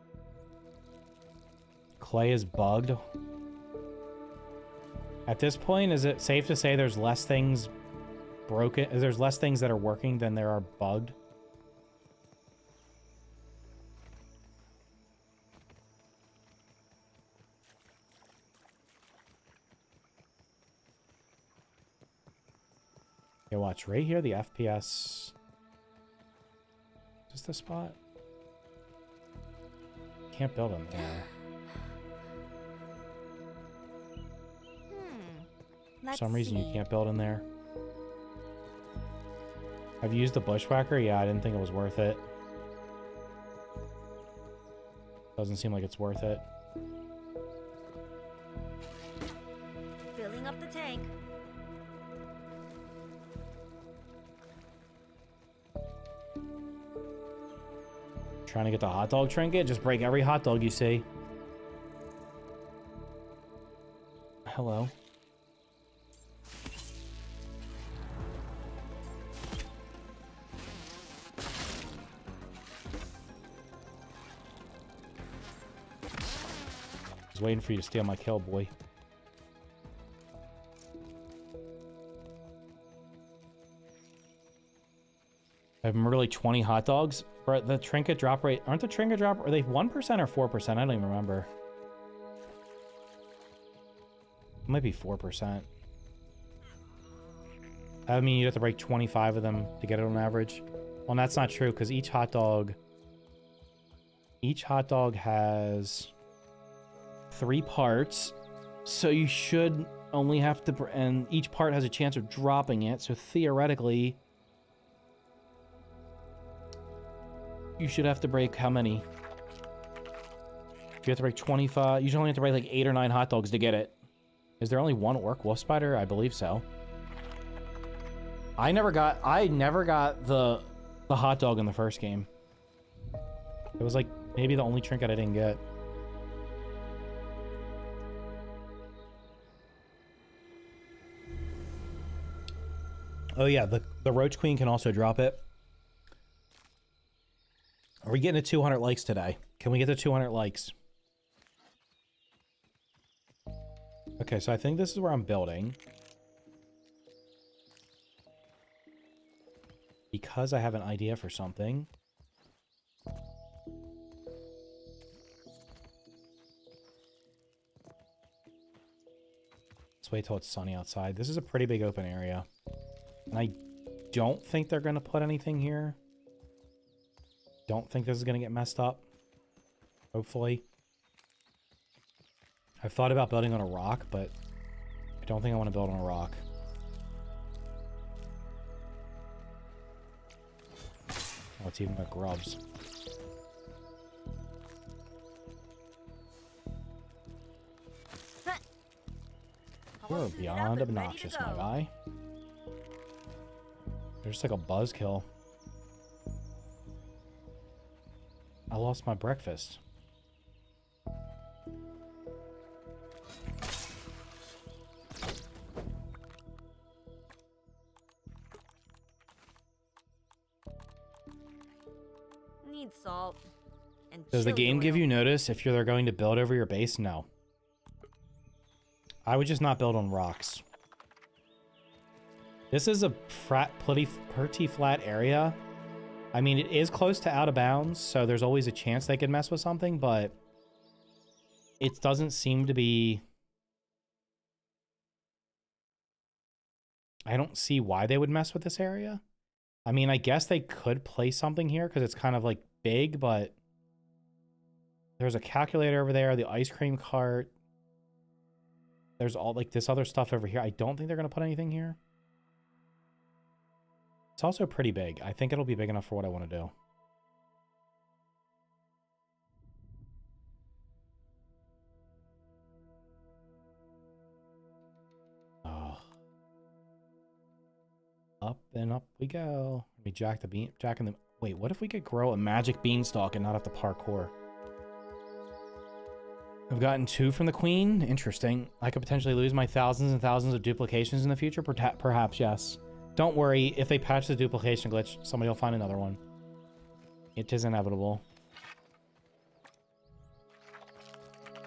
Clay is bugged. At this point, is it safe to say there's less things broken? There's less things that are working than there are bugged? Yeah, watch right here. The FPS. Is this the spot? Can't build in there. For some reason, you can't build in there. I've used the bushwhacker. Yeah, I didn't think it was worth it. Doesn't seem like it's worth it. Filling up the tank. Trying to get the hot dog trinket? Just break every hot dog you see. Hello. I was waiting for you to steal my kill, boy. I have literally 20 hot dogs. But the trinket drop rate, aren't the trinket drop, are they 1% or 4%? I don't even remember. It might be 4%. I mean, you have to break 25 of them to get it on average. Well, that's not true because each hot dog has 3 parts. So you should only have to, and each part has a chance of dropping it. So theoretically, you should have to break how many? You have to break 25. You should only have to break like 8 or 9 hot dogs to get it. Is there only one orc wolf spider? I believe so. I never got the hot dog in the first game. It was like maybe the only trinket I didn't get. Oh yeah, the Roach Queen can also drop it. Are we getting to 200 likes today? Can we get to 200 likes? Okay, so I think this is where I'm building. Because I have an idea for something. Let's wait till it's sunny outside. This is a pretty big open area. And I don't think they're going to put anything here. Don't think this is going to get messed up. Hopefully. I've thought about building on a rock, but I don't think I want to build on a rock. Oh, it's even got grubs. You're beyond obnoxious, my guy. You're just like a buzzkill. I lost my breakfast. Need salt. And Does the chili game give oil. you notice if you're going to build over your base? No. I would just not build on rocks. This is a pretty flat area. I mean, it is close to out of bounds, so there's always a chance they could mess with something, but it doesn't seem to be... I don't see why they would mess with this area. I mean, I guess they could place something here because it's kind of like big, but there's a calculator over there, the ice cream cart. There's all like this other stuff over here. I don't think they're going to put anything here. It's also pretty big. I think it'll be big enough for what I want to do. Oh. Up and up we go. Let me jack in the... Wait, what if we could grow a magic beanstalk and not have to parkour? I've gotten 2 from the queen. Interesting. I could potentially lose my thousands and thousands of duplications in the future. Perhaps, yes. Don't worry. If they patch the duplication glitch, somebody will find another one. It is inevitable.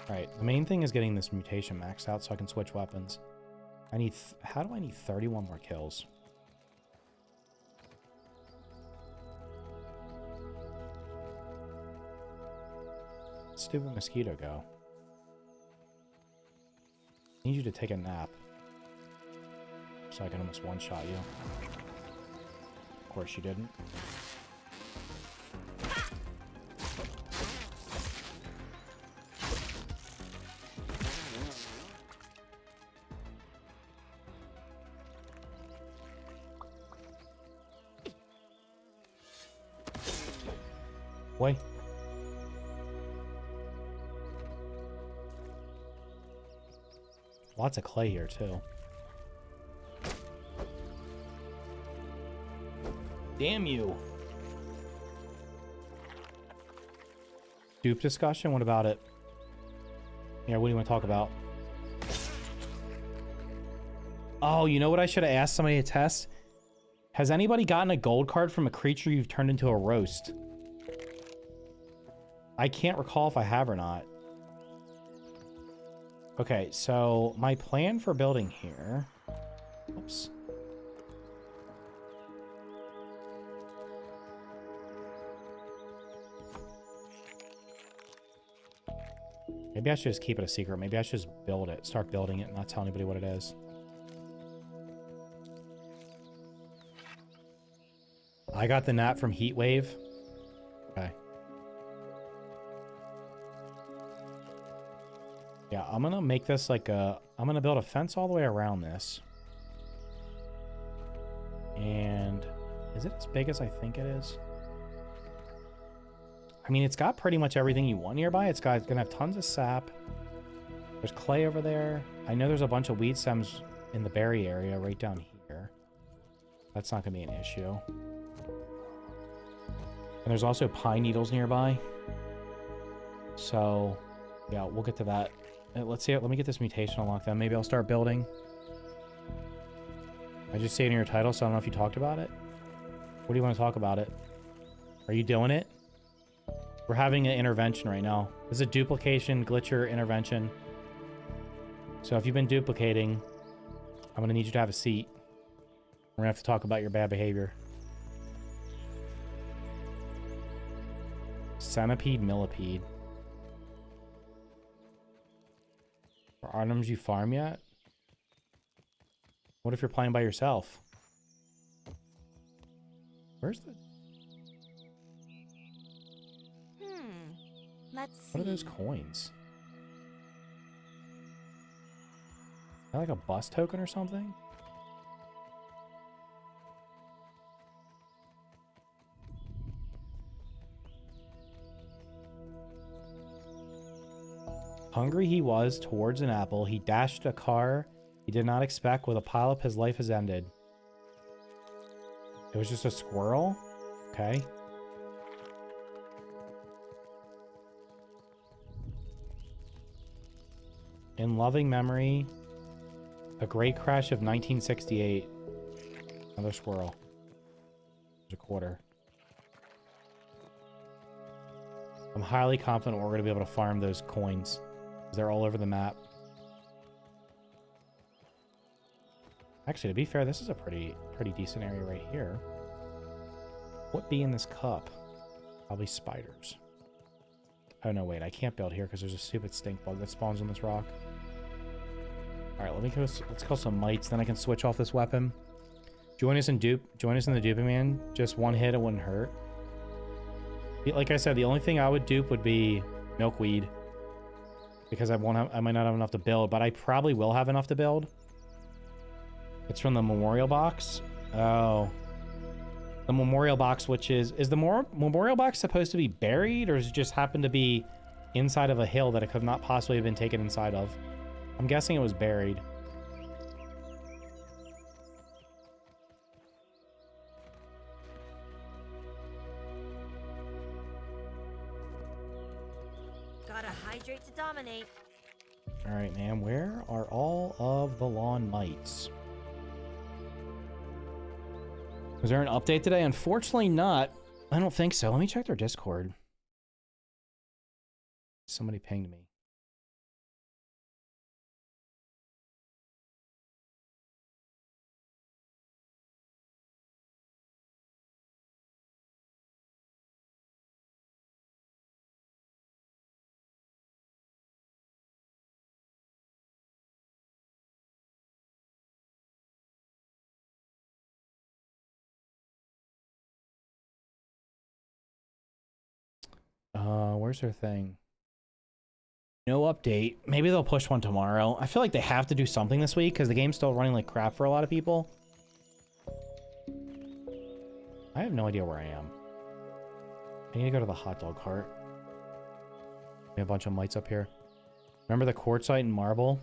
Alright, the main thing is getting this mutation maxed out so I can switch weapons. I need... How do I need 31 more kills? Stupid mosquito go. I need you to take a nap. So I can almost one-shot you. Of course you didn't. Wait. Lots of clay here, too. Damn you. Dupe discussion? What about it? Yeah, what do you want to talk about? Oh, you know what I should have asked somebody to test? Has anybody gotten a gold card from a creature you've turned into a roast? I can't recall if I have or not. Okay, so my plan for building here... Oops. Maybe I should just keep it a secret. Maybe I should just build it. Start building it and not tell anybody what it is. I got the gnat from Heatwave. Okay. Yeah, I'm gonna make this like a... I'm gonna build a fence all the way around this. And... Is it as big as I think it is? I mean, it's got pretty much everything you want nearby. It's gonna have tons of sap. There's clay over there. I know there's a bunch of weed stems in the berry area right down here. That's not gonna be an issue. And there's also pine needles nearby. So, yeah, we'll get to that. Let's see. Let me get this mutation unlocked then. Maybe I'll start building. I just say it in your title, so I don't know if you talked about it. What do you want to talk about it? Are you doing it? We're having an intervention right now. This is a duplication glitcher intervention. So if you've been duplicating, I'm going to need you to have a seat. We're going to have to talk about your bad behavior. Centipede, millipede. Are items you farm yet? What if you're playing by yourself? Where's the... Let's see. What are those coins? Is that like a bus token or something? Hungry he was towards an apple. He dashed a car he did not expect. With a pileup, his life has ended. It was just a squirrel? Okay. In loving memory, a great crash of 1968. Another squirrel. There's a quarter. I'm highly confident we're going to be able to farm those coins. They're all over the map. Actually, to be fair, this is a pretty decent area right here. What be in this cup? Probably spiders. Oh, no, wait. I can't build here because there's a stupid stink bug that spawns on this rock. All right, let's kill some mites. Then I can switch off this weapon. Join us in Dupe. Join us in the Dupe, man. Just one hit, it wouldn't hurt. Like I said, the only thing I would dupe would be milkweed. Because I might not have enough to build, but I probably will have enough to build. It's from the memorial box. Oh. The memorial box, which is the memorial box supposed to be buried, or does it just happen to be inside of a hill that it could not possibly have been taken inside of? I'm guessing it was buried. Gotta hydrate to dominate. All right, man. Where are all of the lawn mites? Was there an update today? Unfortunately not. I don't think so. Let me check their Discord. Somebody pinged me. Where's their thing? No update. Maybe they'll push one tomorrow. I feel like they have to do something this week because the game's still running like crap for a lot of people. I have no idea where I am. I need to go to the hot dog cart. We have a bunch of mites up here. Remember the quartzite and marble?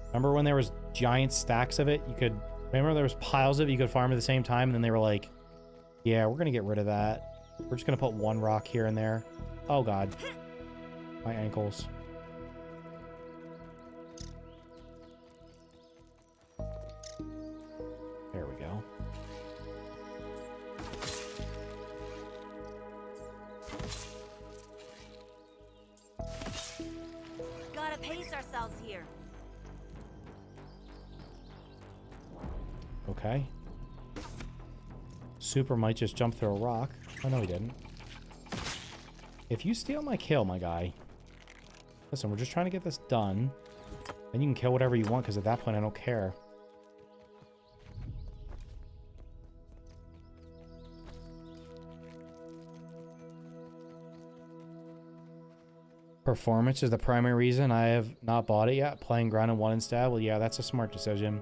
Remember when there was giant stacks of it? Remember there was piles of it you could farm at the same time, and then they were like, yeah, we're gonna get rid of that. We're just gonna put one rock here and there. Oh god. My ankles. There we go. Gotta pace ourselves here. Okay. Super might just jump through a rock. Oh, no, he didn't. If you steal my kill, my guy... Listen, we're just trying to get this done. Then you can kill whatever you want, because at that point, I don't care. Performance is the primary reason I have not bought it yet. Playing Grounded 1 instead? Well, yeah, that's a smart decision.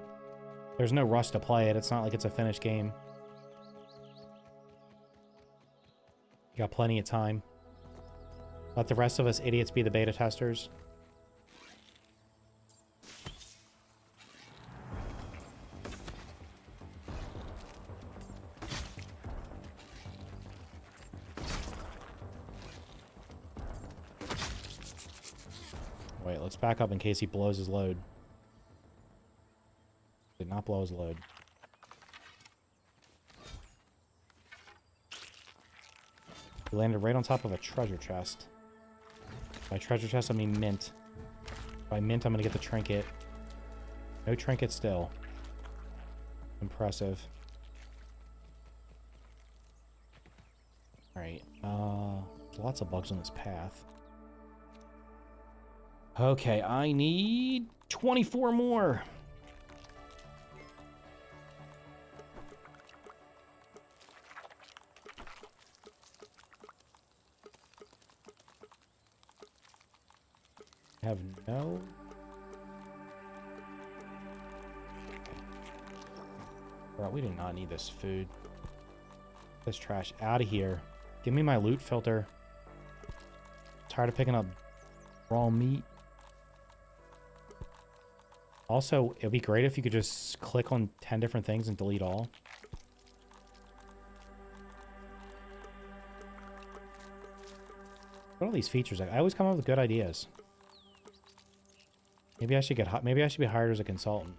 There's no rush to play it. It's not like it's a finished game. You got plenty of time. Let the rest of us idiots be the beta testers. Wait, let's back up in case he blows his load. Did not blow his load. He landed right on top of a treasure chest. By treasure chest, I mean mint. By mint, I'm gonna get the trinket. No trinket still. Impressive. Alright, there's lots of bugs on this path. Okay, I need 24 more. Have no... Bro, we do not need this food. This trash out of here. Give me my loot filter. Tired of picking up raw meat. Also, it'd be great if you could just click on 10 different things and delete all. What are all these features? I always come up with good ideas. Maybe I should be hired as a consultant.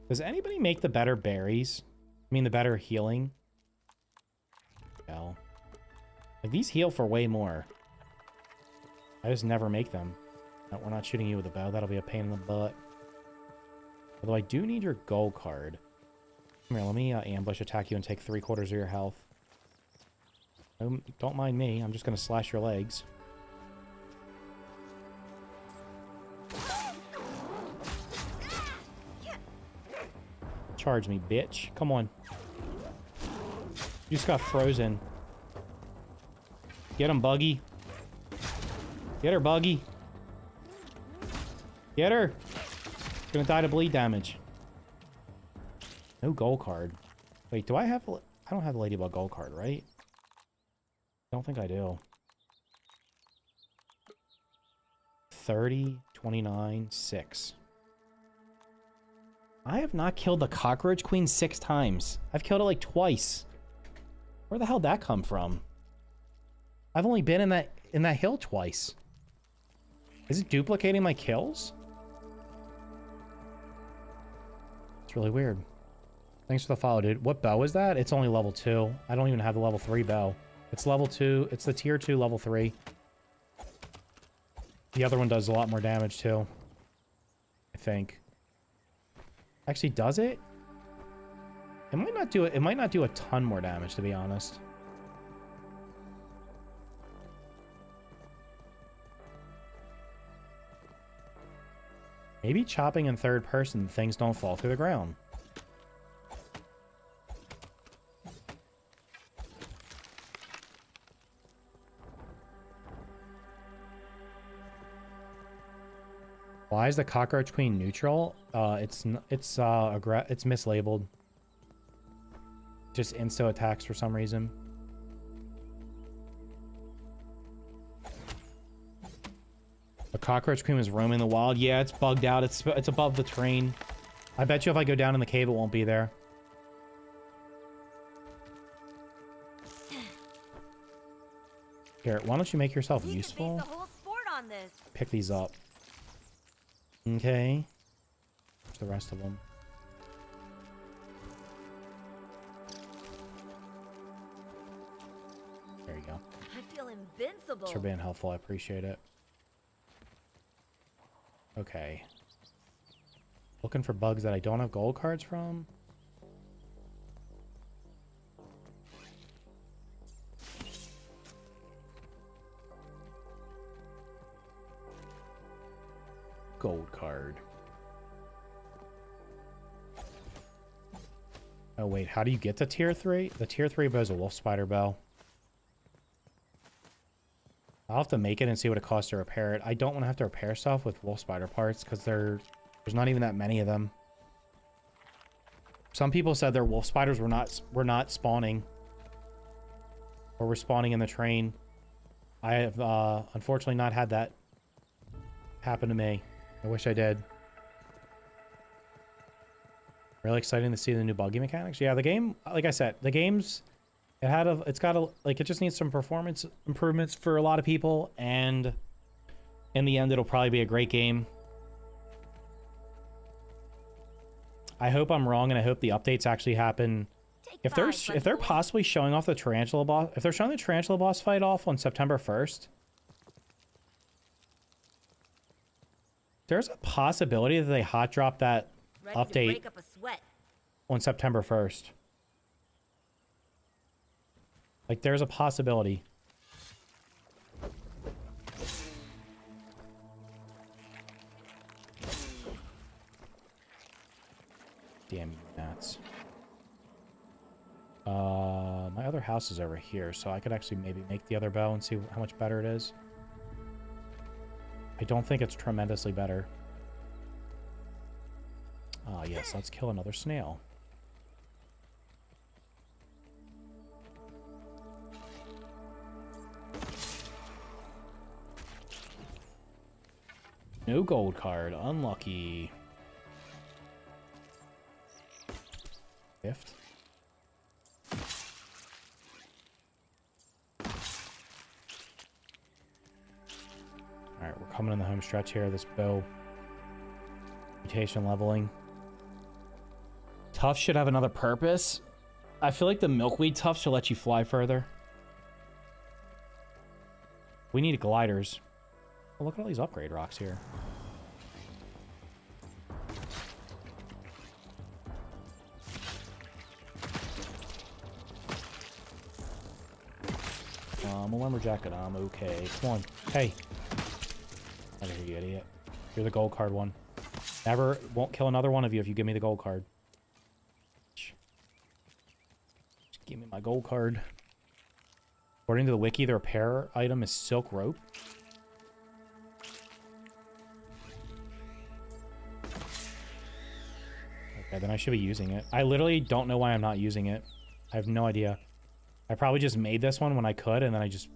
Does anybody make the better berries? I mean, the better healing? No. Like, these heal for way more. I just never make them. No, we're not shooting you with a bow. That'll be a pain in the butt. Although I do need your gold card. Come here, let me ambush attack you and take 3/4 of your health. Don't mind me. I'm just gonna slash your legs. Charge me, bitch. Come on. You just got frozen. Get him, Buggy. Get her, Buggy. Get her. Gonna die to bleed damage. No gold card. Wait, do I have... I don't have a Ladybug gold card, right? I don't think I do. 30, 29, 6. I have not killed the Cockroach Queen 6 times. I've killed it like twice. Where the hell did that come from? I've only been in that hill twice. Is it duplicating my kills? It's really weird. Thanks for the follow, dude. What bow is that? It's only level 2. I don't even have the level 3 bow. It's level 2. It's the tier 2 level 3. The other one does a lot more damage too. I think. Actually, does it? It might not do it. It might not do a ton more damage, to be honest. Maybe chopping in third person, things don't fall through the ground. Why is the Cockroach Queen neutral? It's mislabeled. Just insta attacks for some reason. The Cockroach Queen was roaming the wild. Yeah, it's bugged out. It's above the train. I bet you if I go down in the cave, it won't be there. Here, why don't you make yourself useful? Base a whole sport on this. Pick these up. Okay. Where's the rest of them? There you go. I feel invincible. Thanks for being helpful. I appreciate it. Okay. Looking for bugs that I don't have gold cards from. Gold card. Oh wait, how do you get to tier 3? The tier 3 bow is a wolf spider bow. I'll have to make it and see what it costs to repair it. I don't want to have to repair stuff with wolf spider parts because there's not even that many of them. Some people said their wolf spiders were not spawning, or were spawning in the train. I have unfortunately not had that happen to me. I wish I did. Really exciting to see the new buggy mechanics. Yeah, the game, like I said, the game's it just needs some performance improvements for a lot of people, and in the end it'll probably be a great game. I hope I'm wrong, and I hope the updates actually happen. If they're possibly showing off the tarantula boss, if they're showing the tarantula boss fight off on September 1st, there's a possibility that they hot drop that update on September 1st. Like, there's a possibility. Damn you, gnats. My other house is over here, so I could actually maybe make the other bow and see how much better it is. I don't think it's tremendously better. Ah, yes, let's kill another snail. No gold card. Unlucky. Gift. Alright, we're coming in the home stretch here. This bow. Mutation leveling. Tuff should have another purpose. I feel like the milkweed tuff should let you fly further. We need gliders. Oh, look at all these upgrade rocks here. I'm a lumberjack and I'm okay. Come on. Hey. I think you idiot. You're the gold card one. Never won't kill another one of you if you give me the gold card. Just give me my gold card. According to the wiki, the repair item is silk rope. Okay, then I should be using it. I literally don't know why I'm not using it. I have no idea. I probably just made this one when I could, and then I just...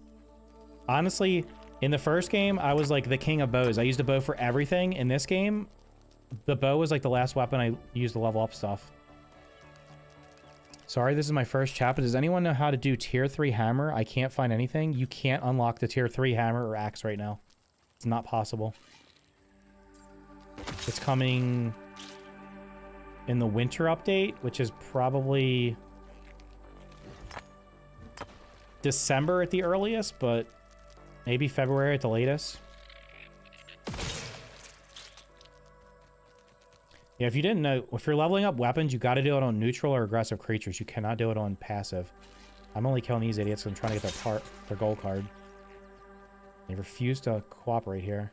Honestly, in the first game, I was like the king of bows. I used a bow for everything. In this game, the bow was like the last weapon I used to level up stuff. Sorry, this is my first chat, but does anyone know how to do tier 3 hammer? I can't find anything. You can't unlock the tier 3 hammer or axe right now. It's not possible. It's coming in the winter update, which is probably December at the earliest, but maybe February at the latest. Yeah, if you didn't know, if you're leveling up weapons, you got to do it on neutral or aggressive creatures. You cannot do it on passive. I'm only killing these idiots because I'm trying to get their gold card. They refuse to cooperate here.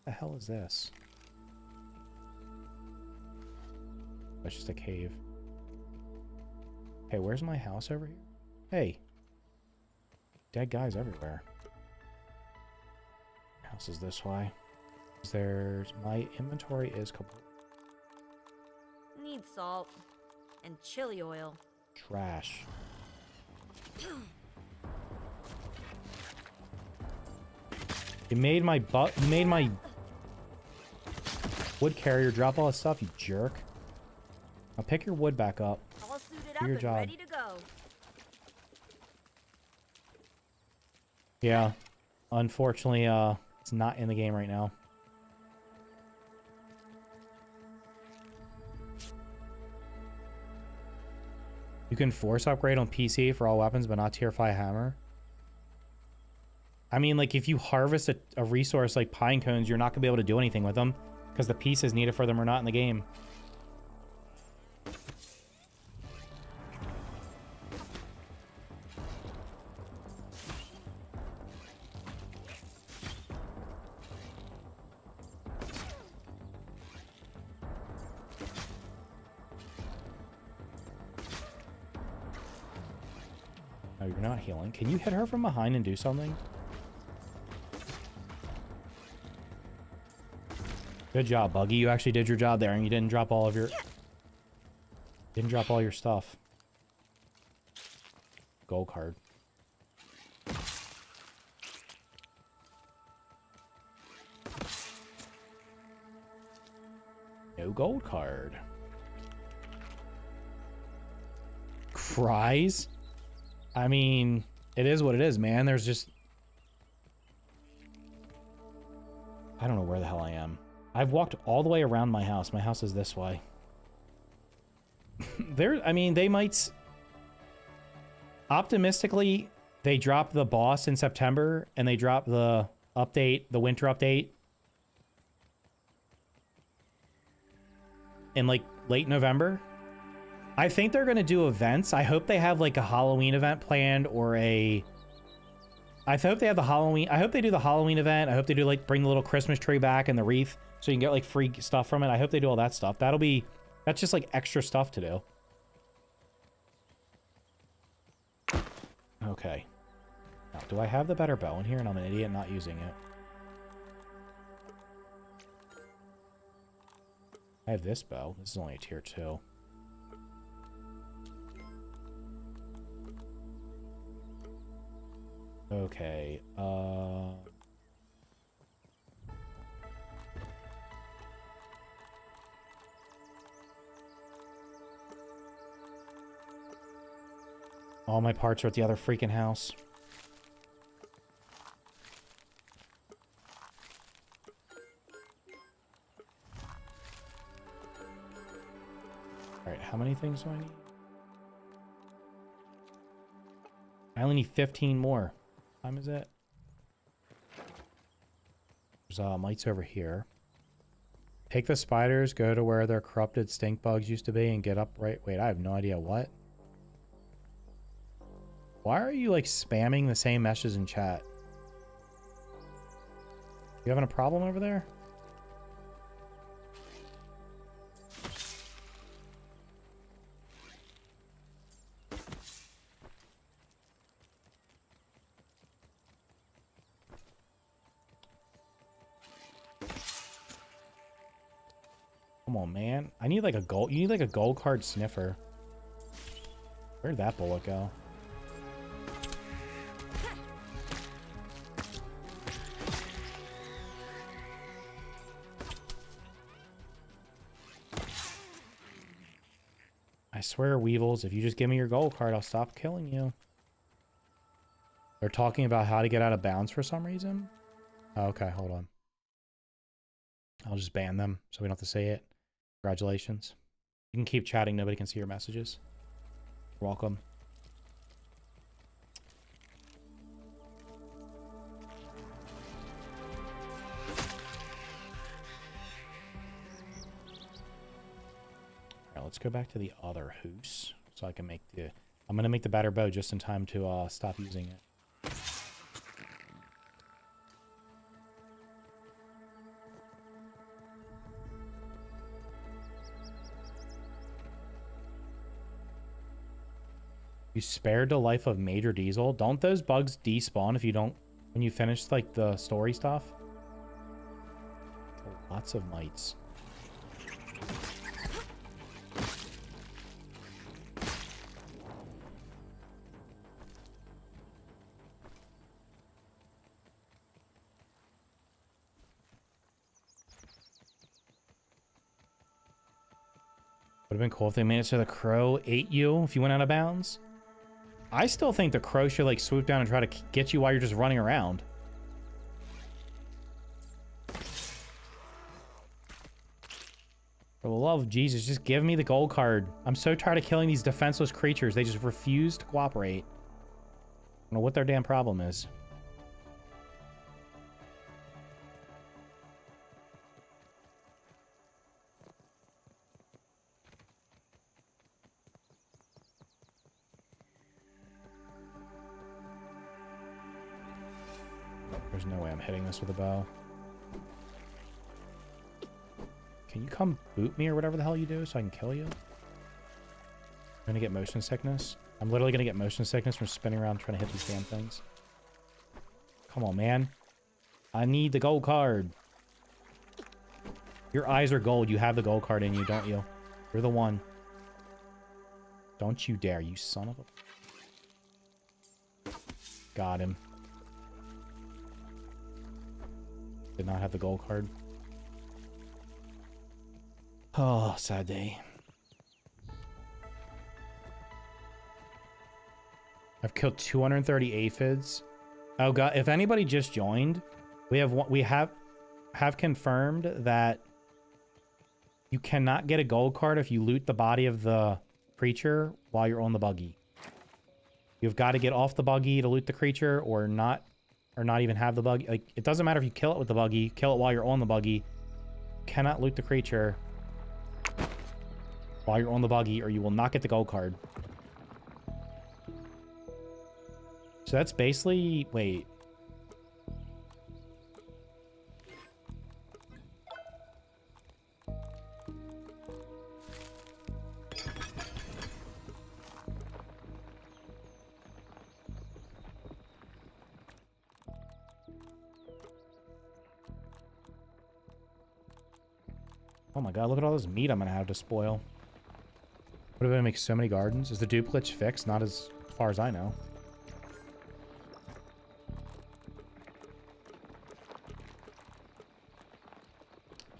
What the hell is this? That's just a cave. Hey, where's my house over here? Hey. Dead guys everywhere. House is this way. My inventory is complete. Need salt and chili oil. Trash. You made my wood carrier drop all that stuff, you jerk. Now pick your wood back up. All suited Do up your and job. ready to go. Yeah. Unfortunately, it's not in the game right now. You can force upgrade on PC for all weapons, but not tier 5 hammer. I mean, like, if you harvest a resource like pine cones, you're not going to be able to do anything with them because the pieces needed for them are not in the game. Oh, you're not healing. Can you hit her from behind and do something? Good job, Buggy. You actually did your job there, and you didn't drop all of your... Didn't drop all your stuff. Gold card. No gold card. Cries? I mean, it is what it is, man. There's just... I don't know where the hell I am. I've walked all the way around my house. My house is this way. I mean, they might... Optimistically, they drop the boss in September, and they drop the update, the winter update, in, like, late November. I think they're going to do events. I hope they have, like, a Halloween event planned, or a... I hope they have the Halloween... I hope they do the Halloween event. I hope they do, like, bring the little Christmas tree back and the wreath, so you can get, like, free stuff from it. I hope they do all that stuff. That'll be... That's just, like, extra stuff to do. Okay. Now, do I have the better bow in here, and I'm an idiot not using it? I have this bow. This is only a tier 2. Okay, all my parts are at the other freaking house. Alright, how many things do I need? I only need 15 more. What time is it? There's mites over here. Take the spiders, go to where their corrupted stink bugs used to be, and get up right... Wait, I have no idea what. Why are you like spamming the same messages in chat? You having a problem over there? Come on, man. I need like a gold. You need like a gold card sniffer. Where'd that bullet go? I swear, Weevils, if you just give me your gold card, I'll stop killing you. They're talking about how to get out of bounds for some reason. Oh, okay, hold on. I'll just ban them so we don't have to say it. Congratulations. You can keep chatting. Nobody can see your messages. You're welcome. Alright, let's go back to the other hoose so I can make the... I'm going to make the batter bow just in time to stop using it. You spared the life of Major Diesel. Don't those bugs despawn if you don't... when you finish, like, the story stuff? Lots of mites. Would have been cool if they made it so the crow ate you if you went out of bounds. I still think the crow should, like, swoop down and try to get you while you're just running around. For the love of Jesus, just give me the gold card. I'm so tired of killing these defenseless creatures. They just refuse to cooperate. I don't know what their damn problem is. There's no way I'm hitting this with a bow. Can you come boot me or whatever the hell you do so I can kill you? I'm gonna get motion sickness. I'm literally gonna get motion sickness from spinning around trying to hit these damn things. Come on, man. I need the gold card. Your eyes are gold. You have the gold card in you, don't you? You're the one. Don't you dare, you son of a... Got him. Did not have the gold card. Oh, sad day. I've killed 230 aphids. Oh god, if anybody just joined, we have confirmed that you cannot get a gold card if you loot the body of the creature while you're on the buggy. You've got to get off the buggy to loot the creature or not even have the buggy. Like, it doesn't matter if you kill it with the buggy, kill it while you're on the buggy. You cannot loot the creature while you're on the buggy or you will not get the gold card. So that's basically... Wait. Oh my god, look at all this meat I'm gonna have to spoil. Would have been to make so many gardens. Is the dupe glitch fixed? Not as far as I know.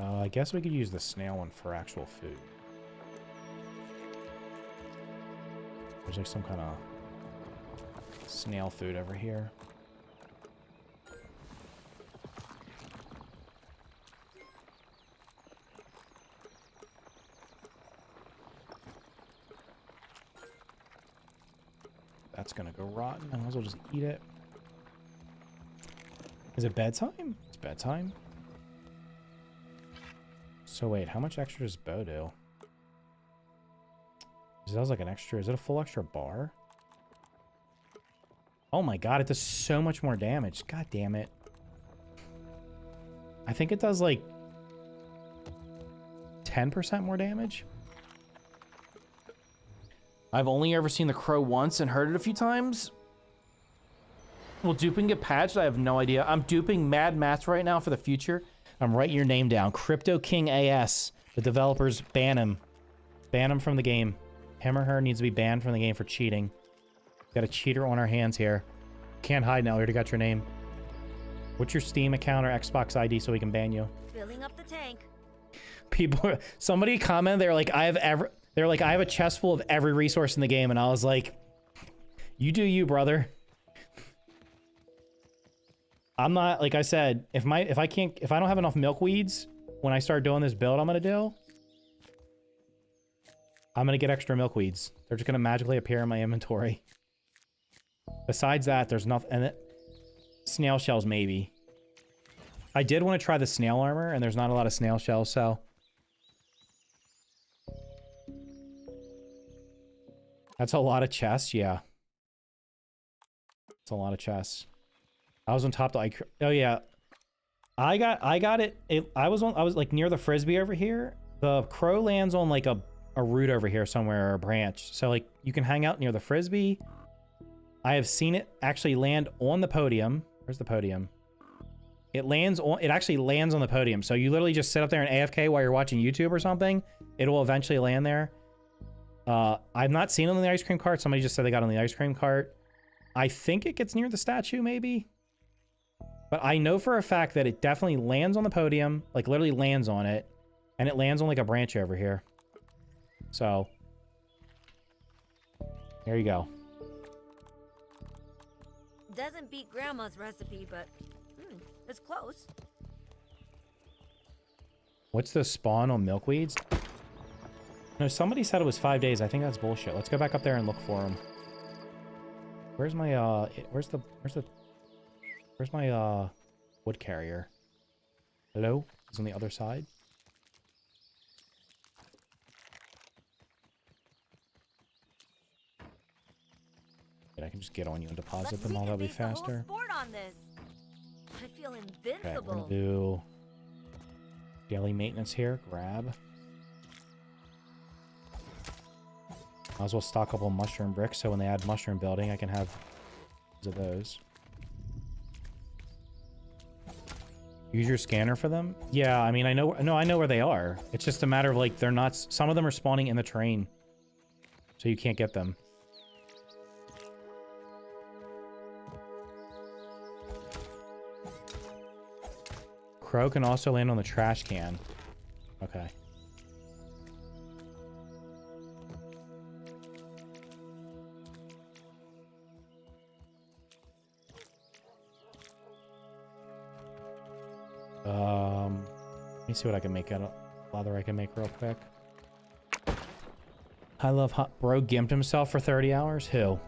I guess we could use the snail one for actual food. There's like some kind of snail food over here. That's gonna go rotten. I might as well just eat it. Is it bedtime? It's bedtime. So wait, how much extra does bow do? That was like an extra. Is it a full extra bar? Oh my god, it does so much more damage. God damn it. I think it does like 10% more damage. I've only ever seen the crow once and heard it a few times. Will duping get patched? I have no idea. I'm duping Mad Mats right now for the future. I'm writing your name down. Crypto King AS. The developers ban him. Ban him from the game. Him or her needs to be banned from the game for cheating. Got a cheater on our hands here. Can't hide now. We already got your name. What's your Steam account or Xbox ID so we can ban you? Filling up the tank. People, somebody commented, they're like, I have a chest full of every resource in the game, and I was like, you do you, brother. I'm not, like I said, if I don't have enough milkweeds when I start doing this build I'm gonna do, I'm gonna get extra milkweeds. They're just gonna magically appear in my inventory. Besides that, there's nothing, and snail shells maybe. I did want to try the snail armor, and there's not a lot of snail shells, so. That's a lot of chests, yeah. It's a lot of chests. I was on top of like, oh yeah. I got it. I was like near the frisbee over here. The crow lands on like a root over here somewhere, or a branch. So like you can hang out near the frisbee. I have seen it actually land on the podium. Where's the podium? It actually lands on the podium. So you literally just sit up there in AFK while you're watching YouTube or something. It will eventually land there. I've not seen it on the ice cream cart. Somebody just said they got on the ice cream cart. I think it gets near the statue, maybe. But I know for a fact that it definitely lands on the podium, like literally lands on it, and it lands on like a branch over here. So, there you go. Doesn't beat Grandma's recipe, but it's close. What's the spawn on milkweeds? No, somebody said it was 5 days. I think that's bullshit. Let's go back up there and look for them. Where's my where's my wood carrier? Hello? It's on the other side. I can just get on you and deposit them all. That'll be faster. On this. I feel invincible. Okay, we're gonna do daily maintenance here. Grab. Might as well stock up on mushroom bricks, so when they add mushroom building, I can have of those. Use your scanner for them? Yeah, I mean, I know where they are. It's just a matter of, like, they're not... Some of them are spawning in the train, so you can't get them. Crow can also land on the trash can. Okay. Let me see what I can make out of leather I can make real quick. I love hot. Bro gimped himself for 30 hours? Who?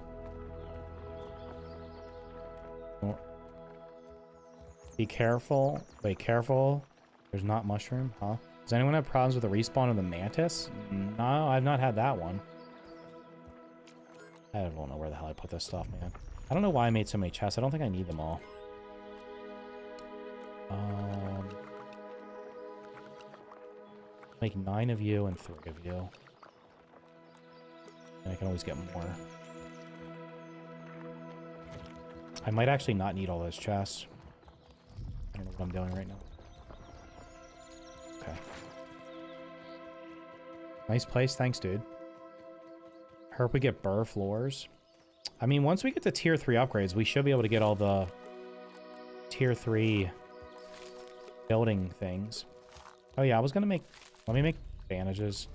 Oh. Be careful. Wait, careful. There's not mushroom, huh? Does anyone have problems with the respawn of the mantis? No, I've not had that one. I don't know where the hell I put this stuff, man. I don't know why I made so many chests. I don't think I need them all. Make 9 of you and 3 of you. And I can always get more. I might actually not need all those chests. I don't know what I'm doing right now. Okay. Nice place. Thanks, dude. Hope we get burr floors. I mean, once we get to tier 3 upgrades, we should be able to get all the tier 3 building things. Oh yeah, I was gonna make... Let me make bandages.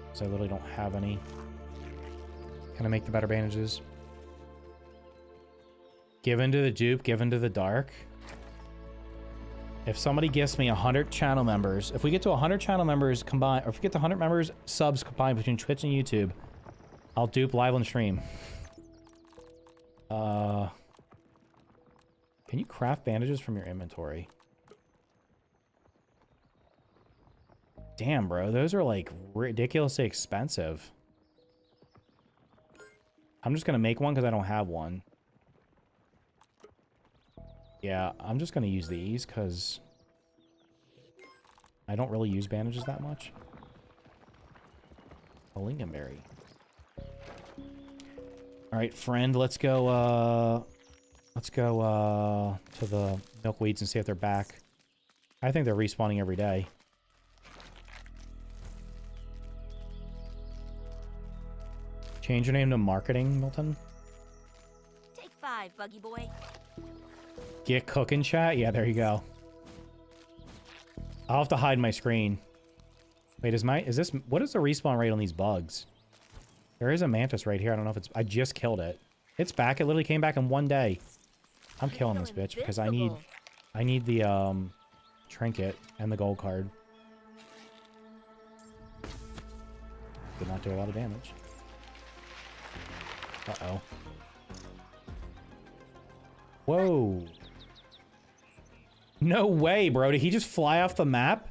Because I literally don't have any. Can I make the better bandages? Give into the dupe, give into the dark. If somebody gifts me 100 channel members, if we get to 100 channel members combined, or if we get to 100 members subs combined between Twitch and YouTube, I'll dupe live on stream. Can you craft bandages from your inventory? Damn, bro. Those are, like, ridiculously expensive. I'm just gonna make one because I don't have one. Yeah, I'm just gonna use these because I don't really use bandages that much. A lingonberry. Alright, friend, let's go to the milkweeds and see if they're back. I think they're respawning every day. Change your name to marketing, Milton. Take 5, buggy boy. Get cooking, chat? Yeah, there you go. I'll have to hide my screen. Wait, what is the respawn rate on these bugs? There is a mantis right here. I don't know if it's, I just killed it. It's back. It literally came back in one day. I'm killing this bitch because I need the, trinket and the gold card. Did not do a lot of damage. Uh-oh. Whoa. No way, bro. Did he just fly off the map?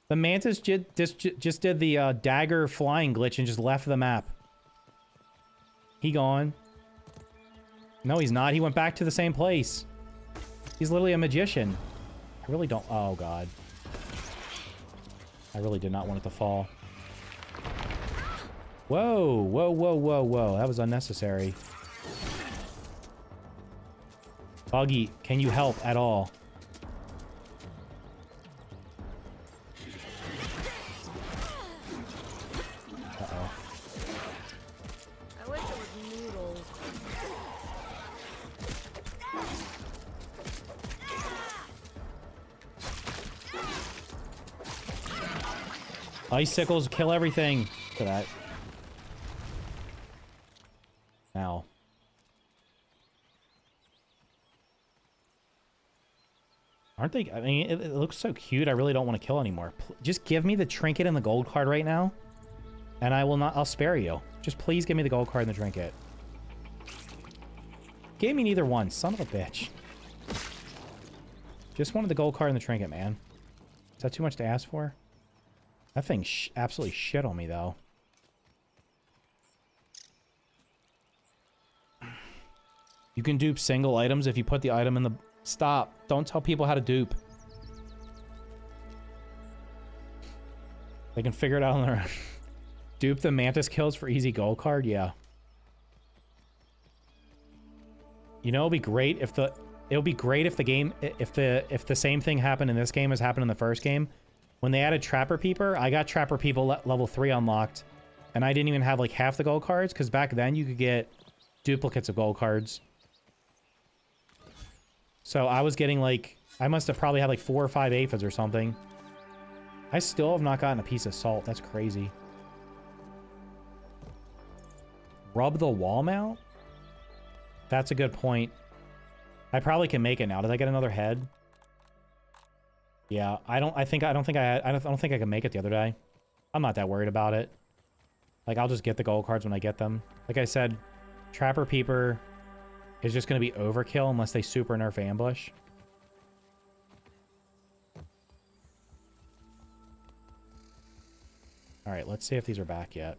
The mantis just did the dagger flying glitch and just left the map. He gone. No, he's not. He went back to the same place. He's literally a magician. I really don't... Oh, God. I really did not want it to fall. Whoa, whoa, whoa, whoa, whoa. That was unnecessary. Buggy, can you help at all? Uh-oh. I wish it was noodles. Icicles kill everything. Look at that. Now. Aren't they? I mean, it looks so cute. I really don't want to kill anymore. Just give me the trinket and the gold card right now. And I will not, I'll spare you. Just please give me the gold card and the trinket. Gave me neither one. Son of a bitch. Just wanted the gold card and the trinket, man. Is that too much to ask for? That thing absolutely shit on me, though. You can dupe single items if you put the item in the... Stop. Don't tell people how to dupe. They can figure it out on their own. Dupe the mantis kills for easy gold card? Yeah. You know, it'd be great if the... It would be great if the game... If the same thing happened in this game as happened in the first game. When they added Trapper Peeper, I got Trapper Peeper level 3 unlocked. And I didn't even have like half the gold cards. Because back then you could get duplicates of gold cards. So I was getting like, I must have probably had like 4 or 5 aphids or something. I still have not gotten a piece of salt. That's crazy. Rub the wall mount? That's a good point. I probably can make it now. Did I get another head? Yeah, I don't think I can make it the other day. I'm not that worried about it. Like, I'll just get the gold cards when I get them. Like I said, Trapper Peeper is just going to be overkill unless they super nerf ambush. Alright, let's see if these are back yet.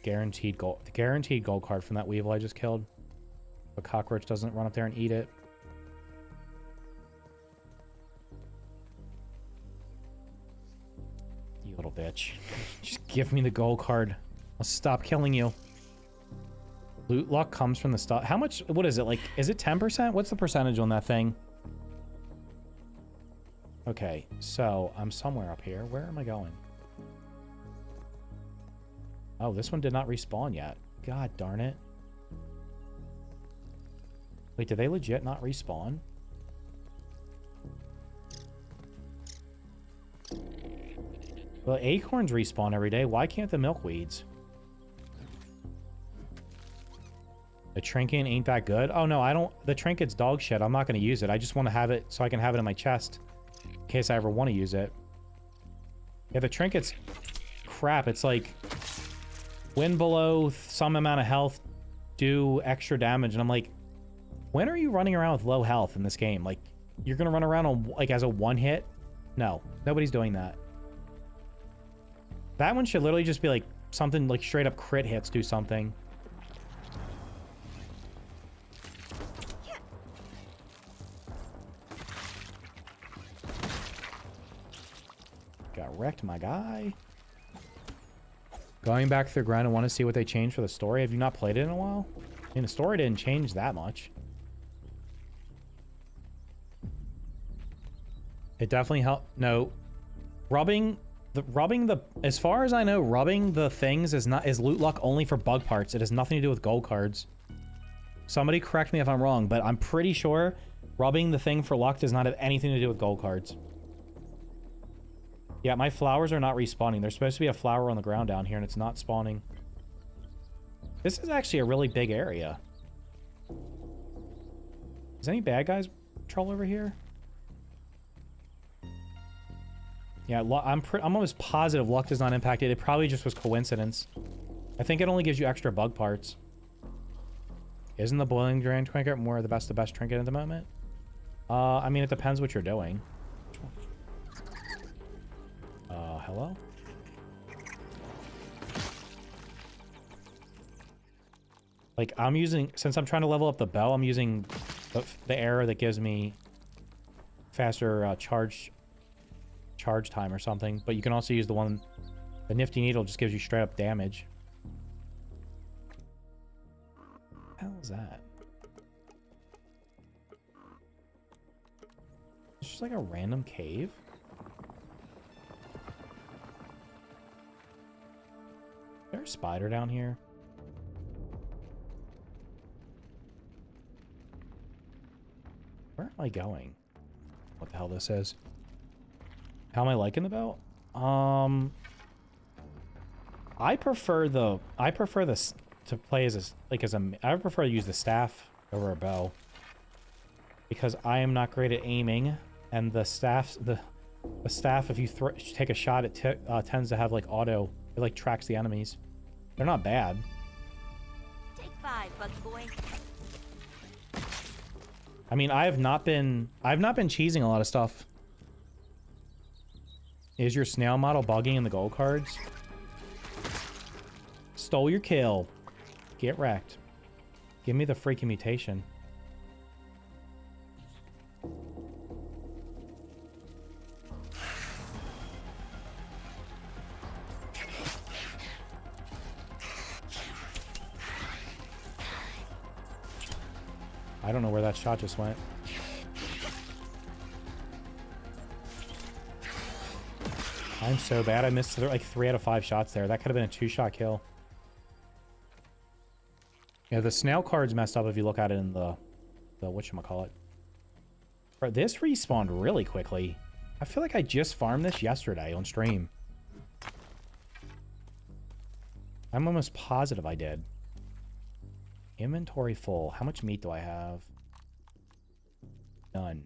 Guaranteed gold. The guaranteed gold card from that weevil I just killed. The cockroach doesn't run up there and eat it. You little bitch. Just give me the gold card. I'll stop killing you. Loot luck comes from the stuff. How much? What is it? Like, is it 10%? What's the percentage on that thing? Okay, so I'm somewhere up here. Where am I going? Oh, this one did not respawn yet. God darn it. Wait, did they legit not respawn? Well, acorns respawn every day. Why can't the milkweeds? The trinket ain't that good? Oh, no, I don't... The trinket's dog shit. I'm not going to use it. I just want to have it so I can have it in my chest. In case I ever want to use it. Yeah, the trinket's crap. It's like... Win below some amount of health, do extra damage. And I'm like, when are you running around with low health in this game? Like, you're going to run around on, like, as a one hit No, nobody's doing that. That one should literally just be like something like straight up crit hits do something. Got wrecked, my guy. Going back through grind, I want to see what they changed for the story. Have you not played it in a while? I mean, the story didn't change that much. It definitely helped. No, rubbing the as far as I know, rubbing the things is loot luck only for bug parts. It has nothing to do with gold cards. Somebody correct me if I'm wrong, but I'm pretty sure rubbing the thing for luck does not have anything to do with gold cards. Yeah, my flowers are not respawning. There's supposed to be a flower on the ground down here, and it's not spawning. This is actually a really big area. Is any bad guys patrol over here? Yeah, I'm almost positive luck does not impact it. It probably just was coincidence. I think it only gives you extra bug parts. Isn't the boiling drain trinket more the best trinket at the moment? I mean, it depends what you're doing. Hello? Like, I'm using... Since I'm trying to level up the bell, I'm using the arrow that gives me faster charge time or something. But you can also use the one... The nifty needle just gives you straight up damage. What the hell is that? It's just like a random cave. Is there a spider down here? Where am I going? What the hell this is? How am I liking the belt? I prefer this to play as I prefer to use the staff over a bow because I am not great at aiming, and the staff if you take a shot it tends to have like auto. It like tracks the enemies. They're not bad. Take 5, Buggy Boy. I mean, I've not been cheesing a lot of stuff. Is your snail model bugging in the gold cards? Stole your kill. Get wrecked. Give me the freaking mutation. I don't know where that shot just went. I'm so bad. I missed like 3 out of 5 shots there. That could have been a 2-shot kill. Yeah, the snail card's messed up if you look at it in the whatchamacallit. Bro, this respawned really quickly. I feel like I just farmed this yesterday on stream. I'm almost positive I did. Inventory full. How much meat do I have? None.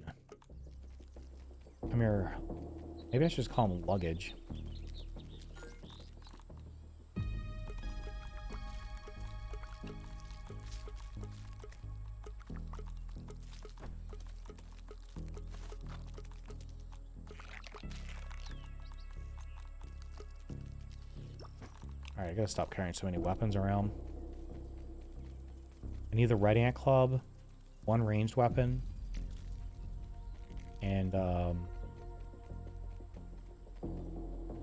Come here. Maybe I should just call them luggage. Alright, I gotta stop carrying so many weapons around. I need the red ant club, 1 ranged weapon, and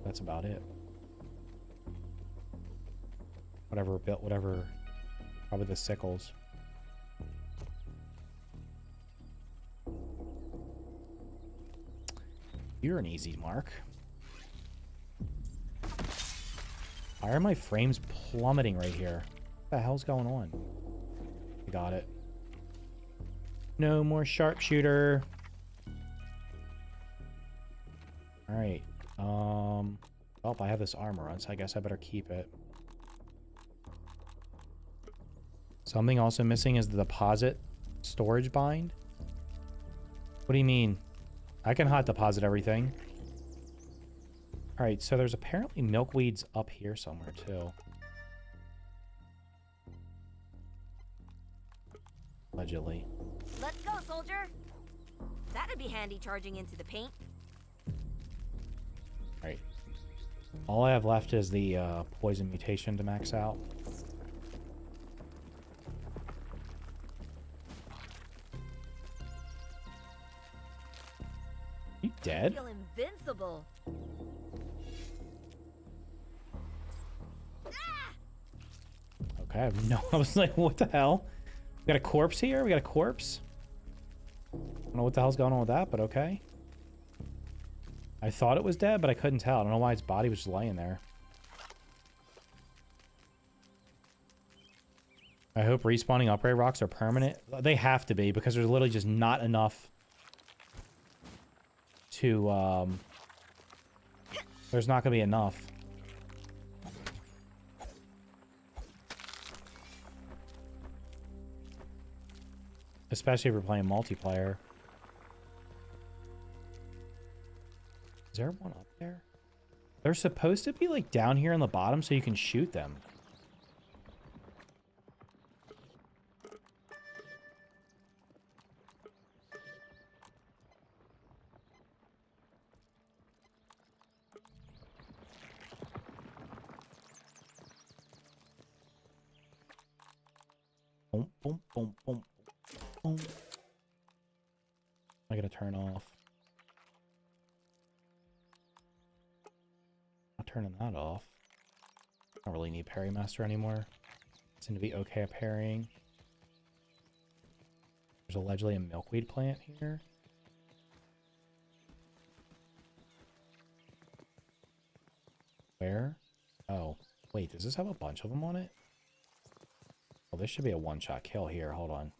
that's about it. Whatever, probably the sickles. You're an easy mark. Why are my frames plummeting right here? What the hell's going on? Got it. No more sharpshooter. Alright. Oh, I have this armor on, so I guess I better keep it. Something also missing is the deposit storage bind. What do you mean? I can hot deposit everything. Alright, so there's apparently milkweeds up here somewhere, too. Allegedly. Let's go, soldier. That'd be handy charging into the paint. All I have left is the poison mutation to max out. You dead? I feel invincible. Okay, I have no. I was like, what the hell? We got a corpse here? We got a corpse? I don't know what the hell's going on with that, but okay. I thought it was dead, but I couldn't tell. I don't know why its body was just laying there. I hope respawning upgrade rocks are permanent. They have to be, because there's literally just not enough to, there's not going to be enough. Especially if we're playing multiplayer. Is there one up there? They're supposed to be, like, down here on the bottom so you can shoot them. Boom, boom, boom, boom, boom. I gotta turn off. Not turning that off. I don't really need Parry Master anymore. Seem to be okay at parrying. There's allegedly a milkweed plant here. Where? Oh, wait, does this have a bunch of them on it? Oh, this should be a one-shot kill here. Hold on.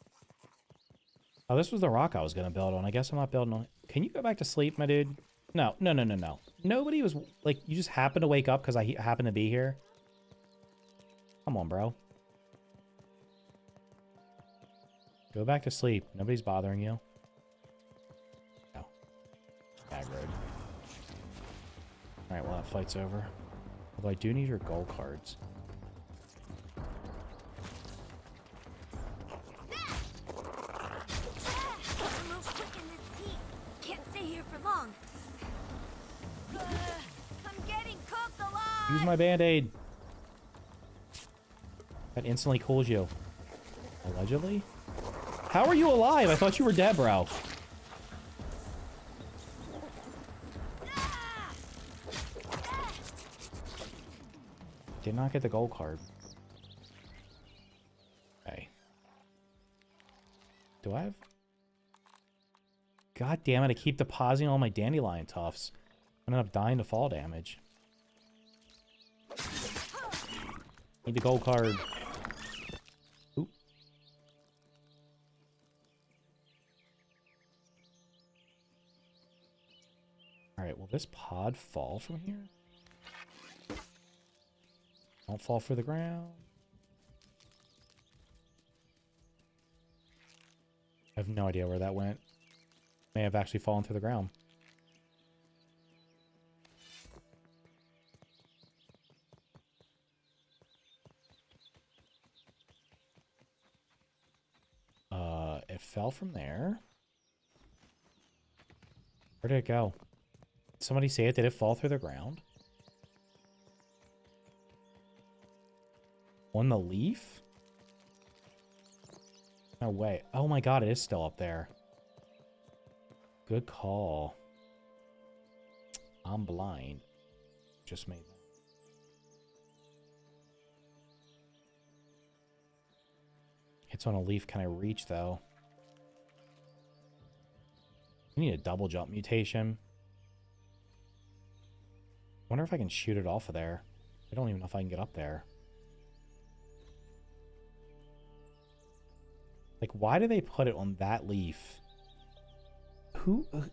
Oh, this was the rock I was going to build on. I guess I'm not building on it. Can you go back to sleep, my dude? No, no, no, no, no. Nobody was, like, you just happened to wake up because I happened to be here? Come on, bro. Go back to sleep. Nobody's bothering you. No. Aggroed. Alright, well, that fight's over. Although I do need your gold cards. Use my band-aid. That instantly cools you. Allegedly? How are you alive? I thought you were dead, bro. Did not get the gold card. Okay. Do I have... God damn it, I keep depositing all my dandelion tufts. I'm gonna end up dying to fall damage. Need the gold card. Oop. Alright, will this pod fall from here? Don't fall for the ground. I have no idea where that went. May have actually fallen through the ground. It fell from there. Where did it go? Did somebody say it? Did it fall through the ground? On the leaf? No way. Oh my god, it is still up there. Good call. I'm blind. Just made that. It's on a leaf. Can I reach, though? I need a double jump mutation. Wonder if I can shoot it off of there. I don't even know if I can get up there. Like, why do they put it on that leaf?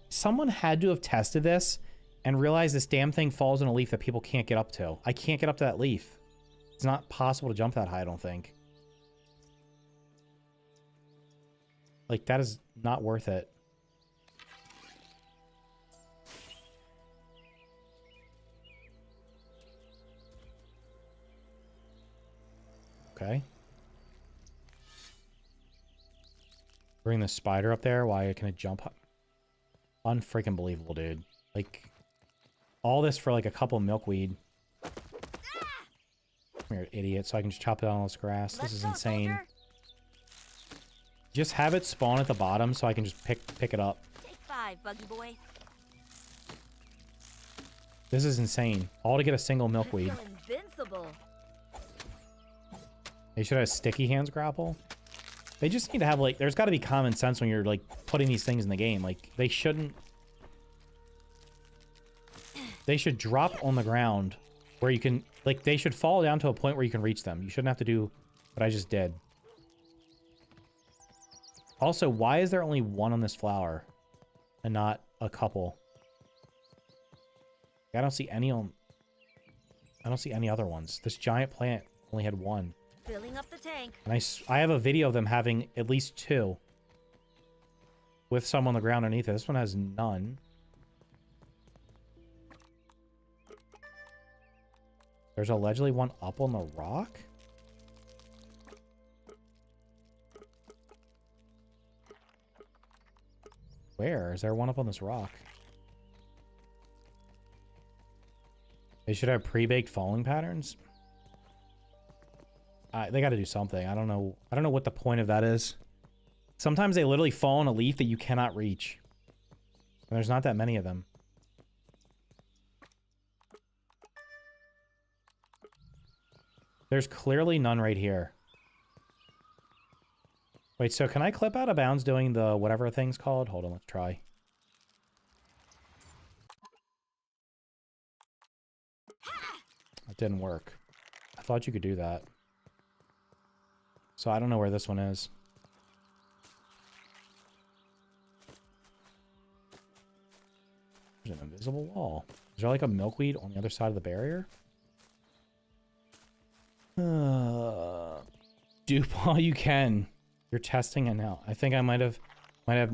Someone had to have tested this and realized this damn thing falls on a leaf that people can't get up to. I can't get up to that leaf. It's not possible to jump that high, I don't think. Like, that is not worth it. Okay. Bring the spider up there. Why can it jump? Unfreaking believable, dude. Like, all this for like a couple of milkweed. Come here, idiot, so I can just chop down all this grass. Let's This is go, insane. soldier. Just have it spawn at the bottom so I can just pick it up. Take 5, buggy boy. This is insane. All to get a single milkweed. I feel invincible. They should have a sticky hands grapple. They just need to have, like, there's got to be common sense when you're, like, putting these things in the game. Like, they shouldn't... They should drop on the ground where you can... Like, they should fall down to a point where you can reach them. You shouldn't have to do what I just did. Also, why is there only one on this flower and not a couple? I don't see any on... I don't see any other ones. This giant plant only had one. Filling up the tank. And I have a video of them having at least 2. With some on the ground underneath it. This one has none. There's allegedly one up on the rock? Where? Is there one up on this rock? They should have pre-baked falling patterns. They got to do something. I don't know what the point of that is. Sometimes they literally fall on a leaf that you cannot reach. And there's not that many of them. There's clearly none right here. Wait, so can I clip out of bounds doing the whatever thing's called? Hold on, let's try. That didn't work. I thought you could do that. So I don't know where this one is. There's an invisible wall. Is there like a milkweed on the other side of the barrier? Dupe all you can. You're testing it now. I think I might have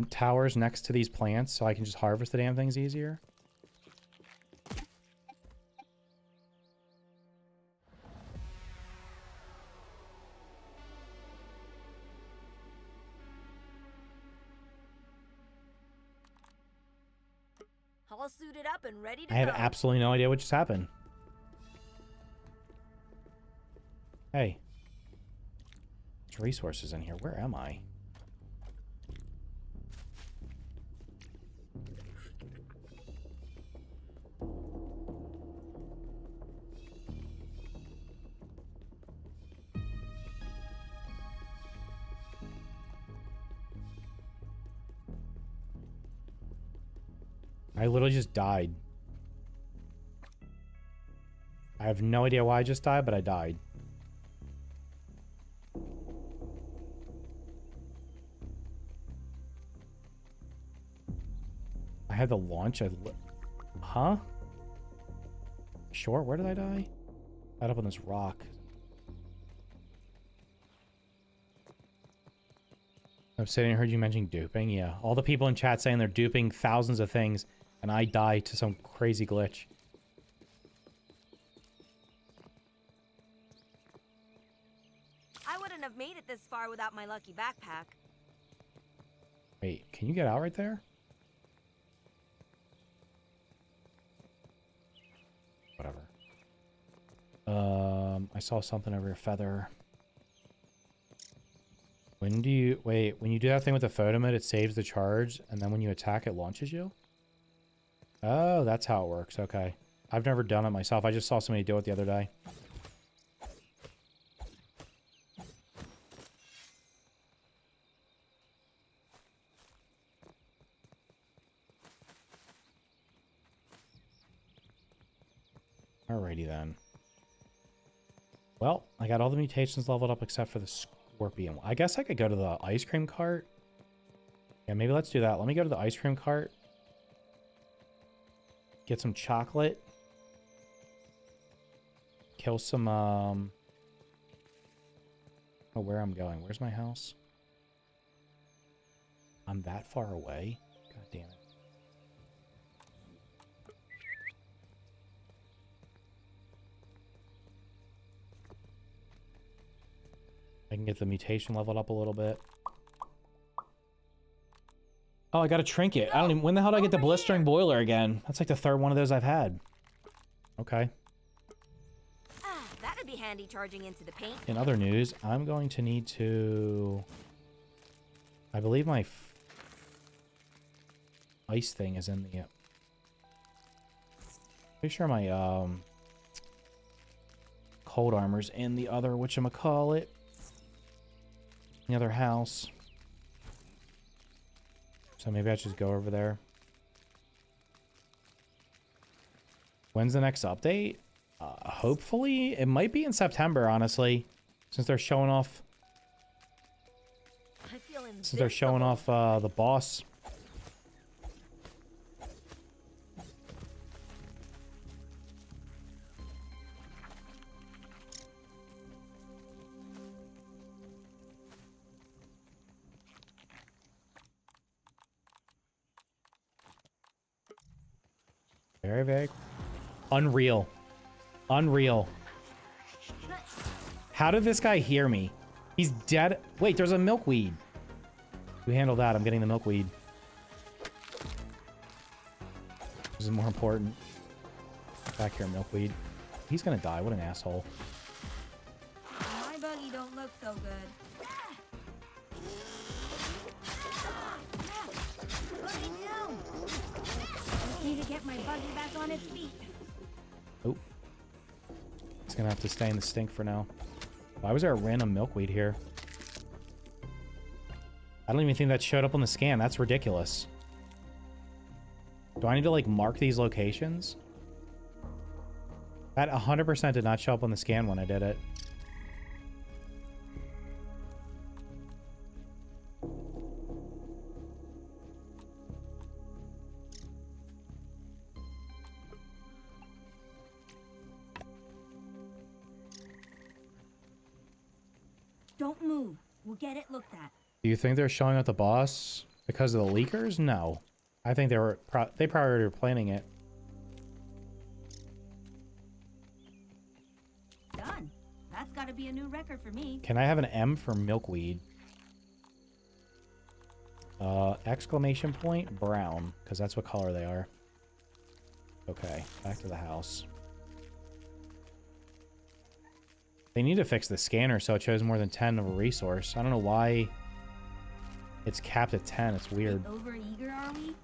towers next to these plants so I can just harvest the damn things easier. All suited up and ready to I have go. absolutely no idea what just happened. Hey. There's resources in here. Where am I? I literally just died. I have no idea why I just died, but I died. I had the launch. Huh? Sure, where did I die? Right up on this rock. I'm sitting and heard you mention duping. Yeah, all the people in chat saying they're duping thousands of things, and I die to some crazy glitch. I wouldn't have made it this far without my lucky backpack. Wait, can you get out right there? Whatever. I saw something over your feather. When do you... Wait, when you do that thing with the photo mode, it saves the charge, and then when you attack, it launches you? Oh, that's how it works. Okay. I've never done it myself. I just saw somebody do it the other day. Alrighty then. Well, I got all the mutations leveled up except for the scorpion. I guess I could go to the ice cream cart. Yeah, maybe let's do that. Let me go to the ice cream cart. Get some chocolate. Kill some, Oh, where I'm going. Where's my house? I'm that far away? God damn it. I can get the mutation leveled up a little bit. Oh, I got a trinket. I don't even... When the hell did I get the blistering boiler again? That's like the third one of those I've had. Okay. Ah, that'd be handy. handy charging into the paint. In other news, I'm going to need to... I believe my ice thing is in the... Pretty sure my cold armor's in the other whatchamacallit. The other house. So maybe I should just go over there. When's the next update? Hopefully. It might be in September, honestly. Since they're showing off... Since they're showing off the boss. Very, very... Unreal. Unreal. How did this guy hear me? He's dead. Wait, there's a milkweed. You handle that. I'm getting the milkweed. This is more important. Back here, milkweed. He's gonna die. What an asshole. My buggy don't look so good. Put me down. I need to get my buggy back on its feet. Oh. He's gonna have to stay in the stink for now. Why was there a random milkweed here? I don't even think that showed up on the scan. That's ridiculous. Do I need to, like, mark these locations? That 100% did not show up on the scan when I did it. Don't move. We'll get it looked at. Do you think they're showing up the boss because of the leakers? No. I think they probably were planning it. Done. That's got to be a new record for me. Can I have an M for milkweed? Exclamation point brown, because that's what color they are. Okay, back to the house. They need to fix the scanner so it shows more than 10 of a resource. I don't know why it's capped at 10. It's weird. Over eager, are we?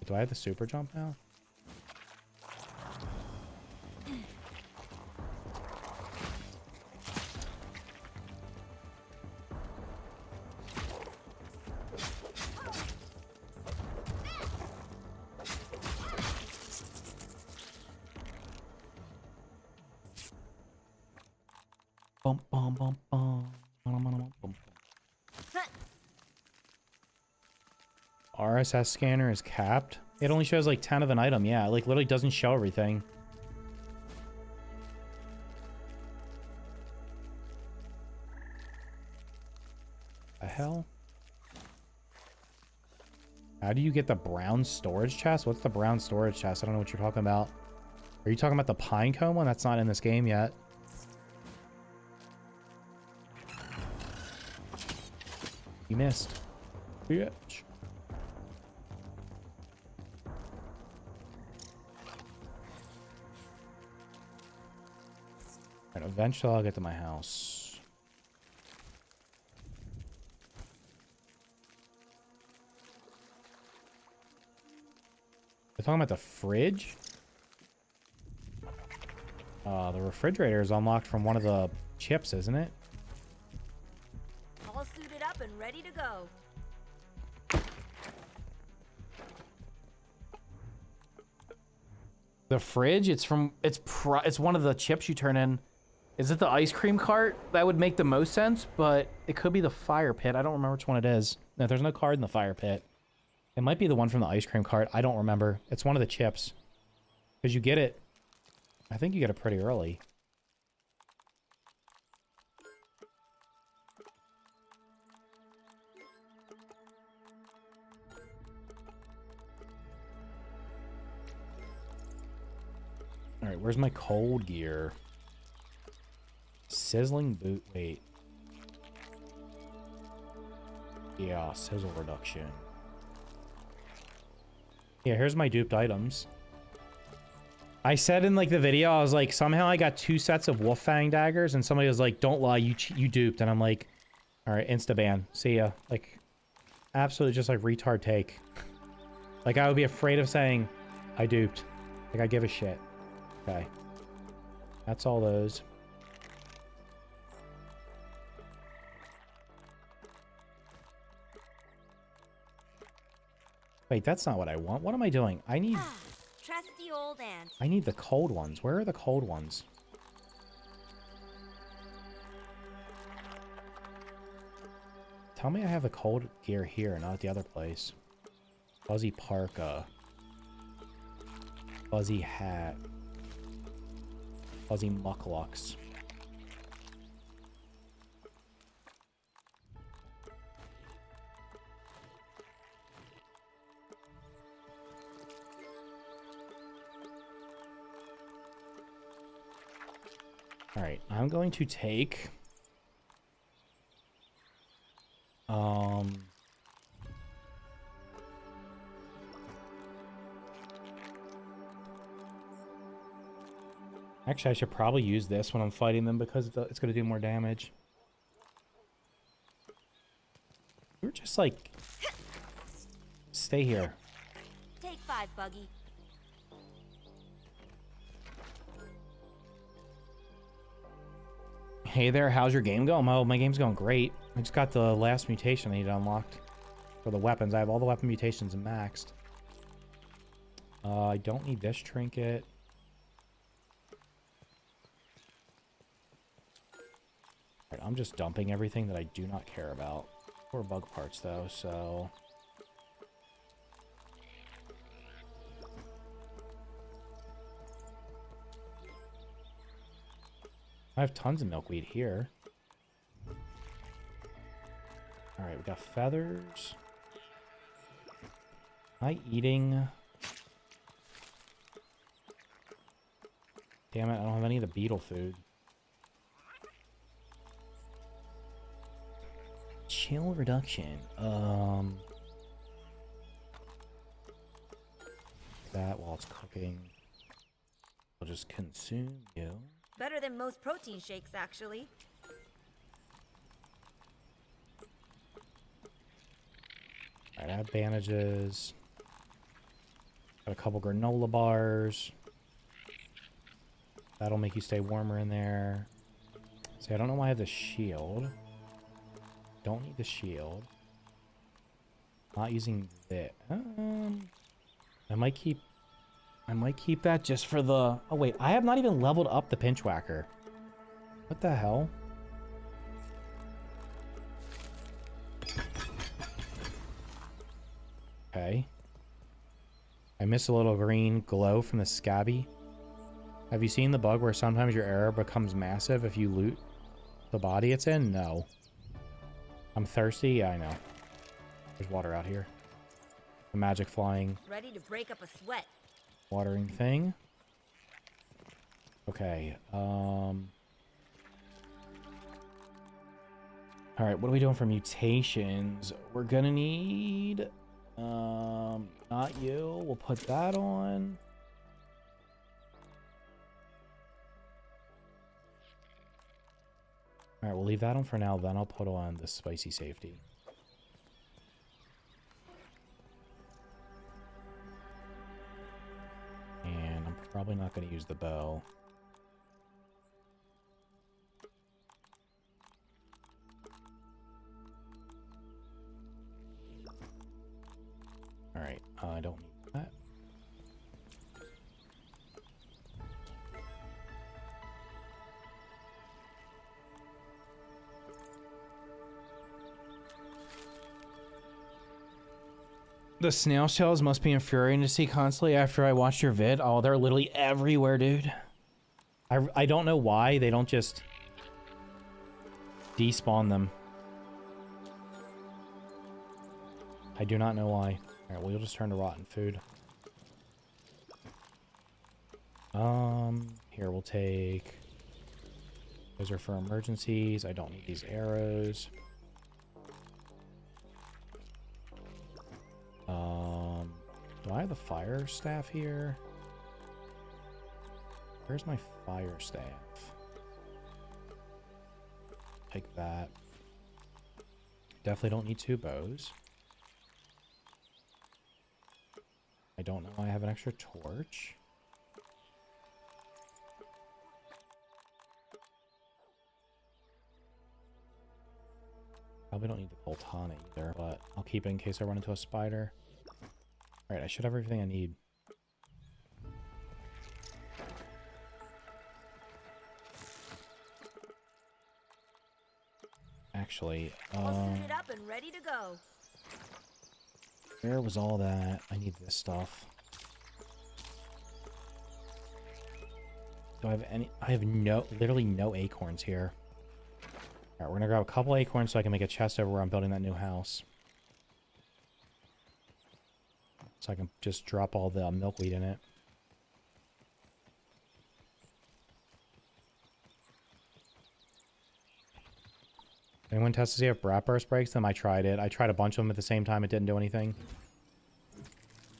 Do I have the super jump now? Bum, bum, bum, bum. Bum, bum, bum. RSS scanner is capped. It only shows like 10 of an item. Yeah, it like literally doesn't show everything. The hell? How do you get the brown storage chest? What's the brown storage chest? I don't know what you're talking about. Are you talking about the pine cone one? That's not in this game yet. You missed. Bitch. And eventually I'll get to my house. They're talking about the fridge? The refrigerator is unlocked from one of the chips, isn't it? All suited up and ready to go. The fridge, it's one of the chips you turn in. Is it the ice cream cart? That would make the most sense, but it could be the fire pit. I don't remember which one it is. No, there's no card in the fire pit. It might be the one from the ice cream cart. I don't remember. It's one of the chips. Because you get it, I think you get it pretty early. Alright, where's my cold gear? Sizzling boot. Wait. Yeah, sizzle reduction. Yeah, here's my duped items. I said in like the video, I was like, somehow I got 2 sets of wolf fang daggers, and somebody was like, "Don't lie, you duped," and I'm like, "All right, insta ban, see ya." Like, absolutely just like retard take. Like I would be afraid of saying, "I duped." Like I give a shit. Okay, that's all those. Wait, that's not what I want. What am I doing? I need... Trusty old ant. I need the cold ones. Where are the cold ones? Tell me I have the cold gear here, not at the other place. Fuzzy parka. Fuzzy hat. Fuzzy mucklucks. Alright, I'm going to take... Actually, I should probably use this when I'm fighting them because it's going to do more damage. We're just like... Stay here. Take 5, Buggy. Hey there, how's your game going? Oh, my game's going great. I just got the last mutation I need unlocked for the weapons. I have all the weapon mutations maxed. I don't need this trinket. Right, I'm just dumping everything that I do not care about. 4 bug parts though, so... I have tons of milkweed here. Alright, we got feathers. Am I eating? Damn it, I don't have any of the beetle food. Chill reduction. That while it's cooking. I'll just consume you. Better than most protein shakes, actually. Alright, I have bandages. Got a couple granola bars. That'll make you stay warmer in there. See, I don't know why I have the shield. Don't need the shield. Not using that. I might keep that just for the... Oh, wait. I have not even leveled up the Pinchwhacker. What the hell? Okay. I miss a little green glow from the Scabby. Have you seen the bug where sometimes your arrow becomes massive if you loot the body it's in? No. I'm thirsty? Yeah, I know. There's water out here. The magic flying... Ready to break up a sweat. Watering thing. Okay, alright, what are we doing for mutations? We're gonna need... not you. We'll put that on. Alright, we'll leave that on for now, then I'll put on the spicy safety. And I'm probably not going to use the bow. Alright, I don't need that. The snail shells must be infuriating to see constantly after I watched your vid. Oh, they're literally everywhere, dude. I don't know why they don't just despawn them. I do not know why. Alright, we'll just turn to rotten food. Here we'll take... Those are for emergencies. I don't need these arrows. Do I have the fire staff here? Where's my fire staff? Take that. Definitely don't need 2 bows. I don't know why I have an extra torch. Probably don't need the Coltana either, but I'll keep it in case I run into a spider. Alright, I should have everything I need. Actually, All suited up and ready to go. where was all that? I need this stuff. Do I have any? I have literally no acorns here. Alright, we're gonna grab a couple acorns so I can make a chest over where I'm building that new house. So I can just drop all the milkweed in it. Anyone test to see if Brat Burst breaks them? I tried it. I tried a bunch of them at the same time. It didn't do anything.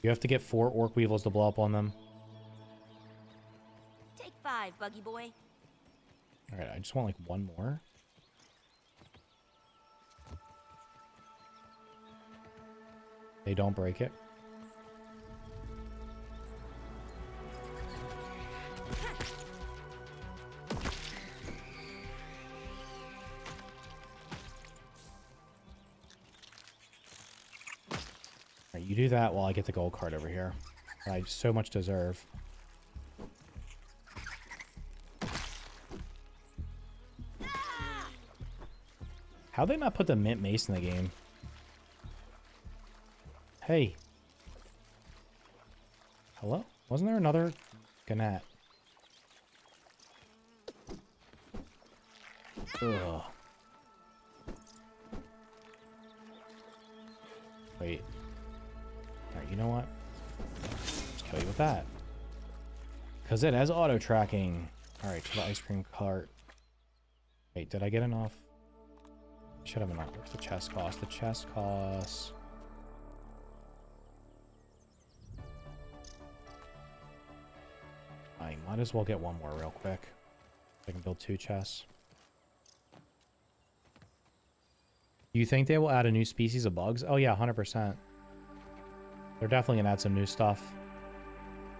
You have to get 4 orc weevils to blow up on them. Take 5, Buggy Boy. Alright, I just want like 1 more. They don't break it. Alright, you do that while I get the gold card over here. I so much deserve. How'd they not put the mint mace in the game? Hey. Hello? Wasn't there another Gnat? Ugh. Wait. Alright, you know what? Just kill you with that. Because it has auto tracking. Alright, to the ice cream cart. Wait, did I get enough? Should have enough. What's the chest cost? The chest costs... I might as well get 1 more real quick. I can build 2 chests. Do you think they will add a new species of bugs? Oh yeah, 100%. They're definitely going to add some new stuff.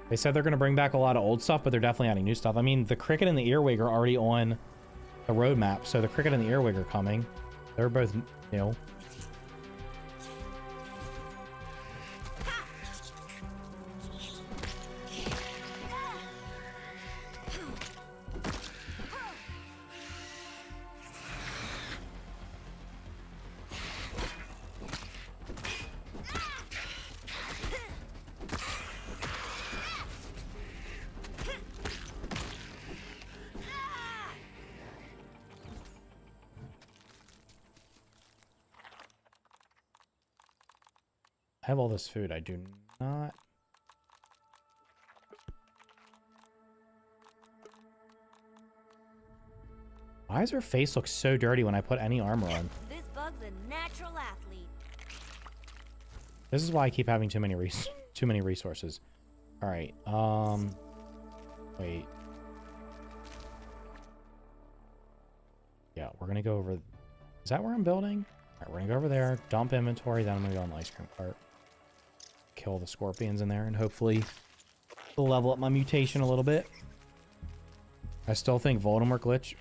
They said they're going to bring back a lot of old stuff, but they're definitely adding new stuff. I mean, the cricket and the earwig are already on the roadmap, so the cricket and the earwig are coming. They're both new. I have all this food. I do not. Why does her face look so dirty when I put any armor on? This bug's a natural athlete. This is why I keep having too many resources. All right. Wait. Yeah, we're gonna go over. Is that where I'm building? All right, we're gonna go over there, dump inventory, then I'm gonna go on the ice cream cart. Kill the scorpions in there, and hopefully level up my mutation a little bit. I still think Voldemort glitch.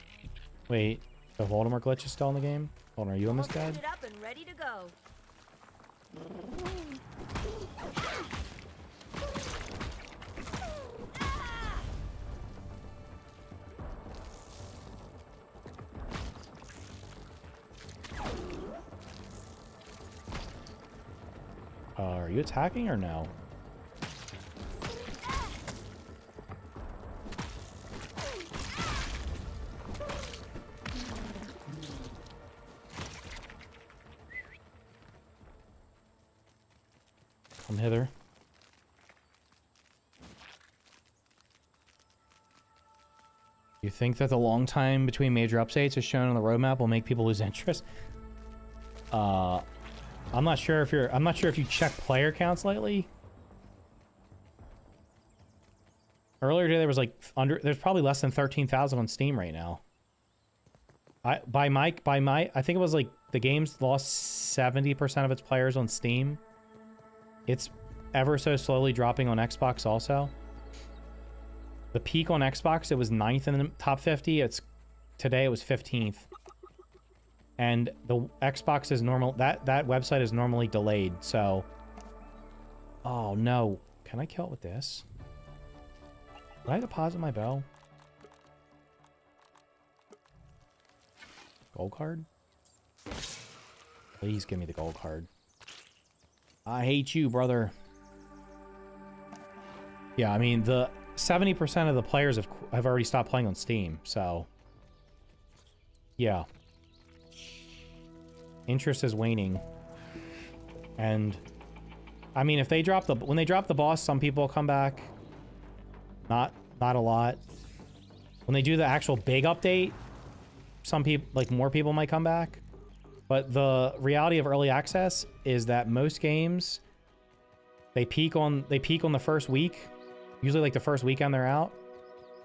Wait, the Voldemort glitch is still in the game? Hold on, are you almost dead? Suited up and ready to go. Are you attacking or no? Come hither. You think that the long time between major updates as shown on the roadmap will make people lose interest? I'm not sure if you check player counts lately. Earlier today there was like there's probably less than 13,000 on Steam right now. I think it was like the game's lost 70% of its players on Steam. It's ever so slowly dropping on Xbox also. The peak on Xbox, it was 9th in the top 50. Today it was 15th. And the Xbox is normal. That website is normally delayed, so. Oh no. Can I kill it with this? Did I deposit my bell? Gold card? Please give me the gold card. I hate you, brother. Yeah, I mean, the 70% of the players have already stopped playing on Steam, so. Yeah. Interest is waning. And I mean, if they drop when they drop the boss, some people come back. Not a lot. When they do the actual big update, some people, like more people might come back. But the reality of early access is that most games they peak on the first week, usually like the first weekend they're out,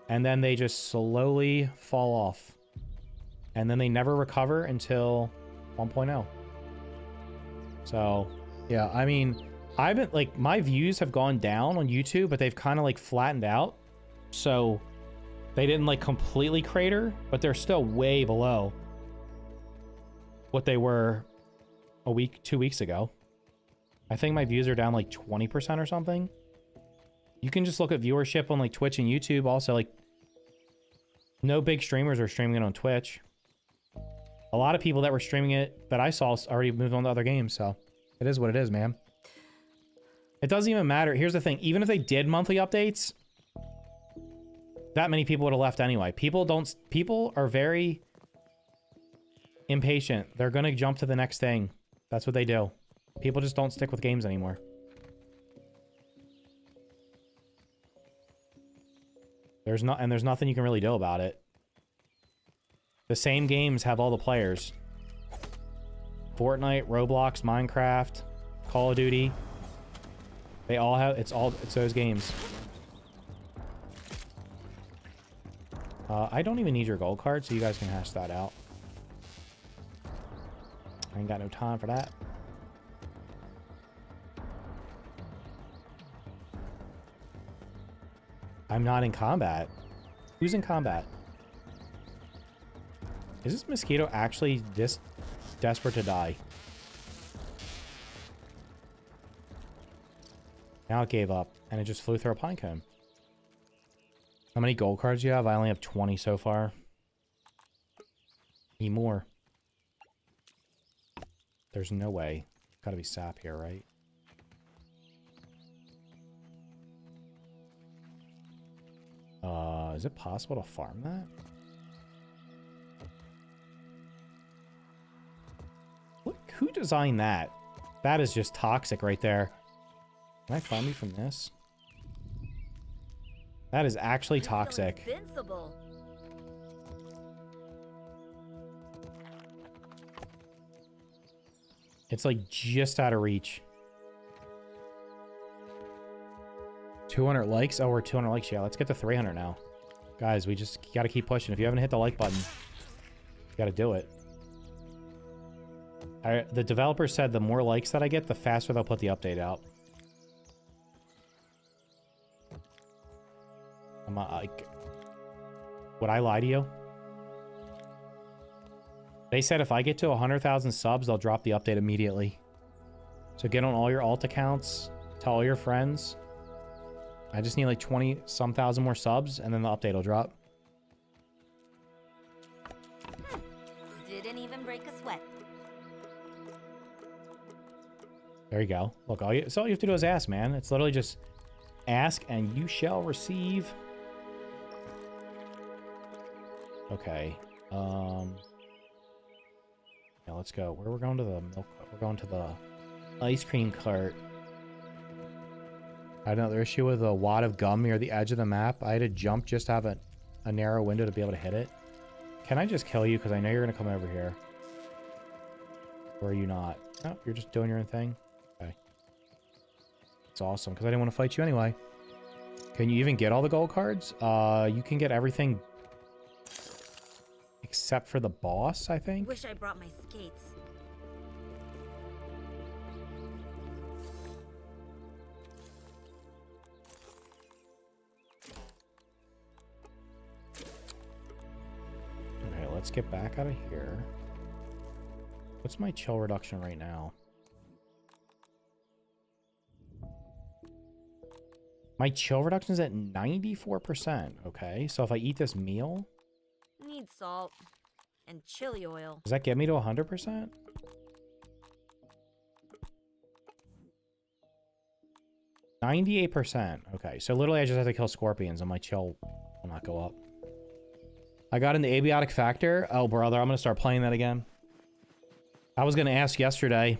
and then they just slowly fall off. And then they never recover until 1.0. So, yeah, I mean, I've been like, my views have gone down on YouTube, but they've kind of like flattened out. So they didn't like completely crater, but they're still way below what they were 2 weeks ago. I think my views are down like 20% or something. You can just look at viewership on like Twitch and YouTube. Also, like, no big streamers are streaming it on Twitch. A lot of people that were streaming it that I saw already moved on to other games, so it is what it is, man. It doesn't even matter. Here's the thing. Even if they did monthly updates, that many people would have left anyway. People are very impatient. They're going to jump to the next thing. That's what they do. People just don't stick with games anymore. There's nothing you can really do about it. The same games have all the players. Fortnite, Roblox, Minecraft, Call of Duty. They all have, it's those games. I don't even need your gold card, so you guys can hash that out. I ain't got no time for that. I'm not in combat. Who's in combat? Is this mosquito actually this desperate to die? Now it gave up, and it just flew through a pine cone. How many gold cards do you have? I only have 20 so far. Need more. There's no way. Gotta be sap here, right? Is it possible to farm that? Look, who designed that? That is just toxic right there. Can I farm you from this? That is actually toxic. Invincible. It's like just out of reach. 200 likes? Oh, we're 200 likes. Yeah, let's get to 300 now. Guys, we just got to keep pushing. If you haven't hit the like button, you got to do it. The developer said the more likes that I get, the faster they'll put the update out. I'm like, would I lie to you? They said if I get to 100,000 subs, they'll drop the update immediately. So get on all your alt accounts, tell all your friends. I just need like 20-some thousand more subs, and then the update will drop. Didn't even break a sweat. There you go. Look, all you have to do is ask, man. It's literally just ask and you shall receive. Okay. Yeah, let's go. Where we're going to the milk. We're going to the ice cream cart. I had another issue with a wad of gum near the edge of the map. I had to jump just to have a narrow window to be able to hit it. Can I just kill you? Because I know you're going to come over here. Or are you not? No, you're just doing your own thing. Okay. It's awesome, because I didn't want to fight you anyway. Can you even get all the gold cards? You can get everything except for the boss, I think. Wish I brought my skates. Okay, let's get back out of here. What's my chill reduction right now? My chill reduction is at 94%. Okay, so if I eat this meal... Need salt. And chili oil. Does that get me to 100%? %. Okay, so literally I just have to kill scorpions and my chill will not go up. I got in the abiotic factor. Oh, brother, I'm going to start playing that again. I was going to ask yesterday.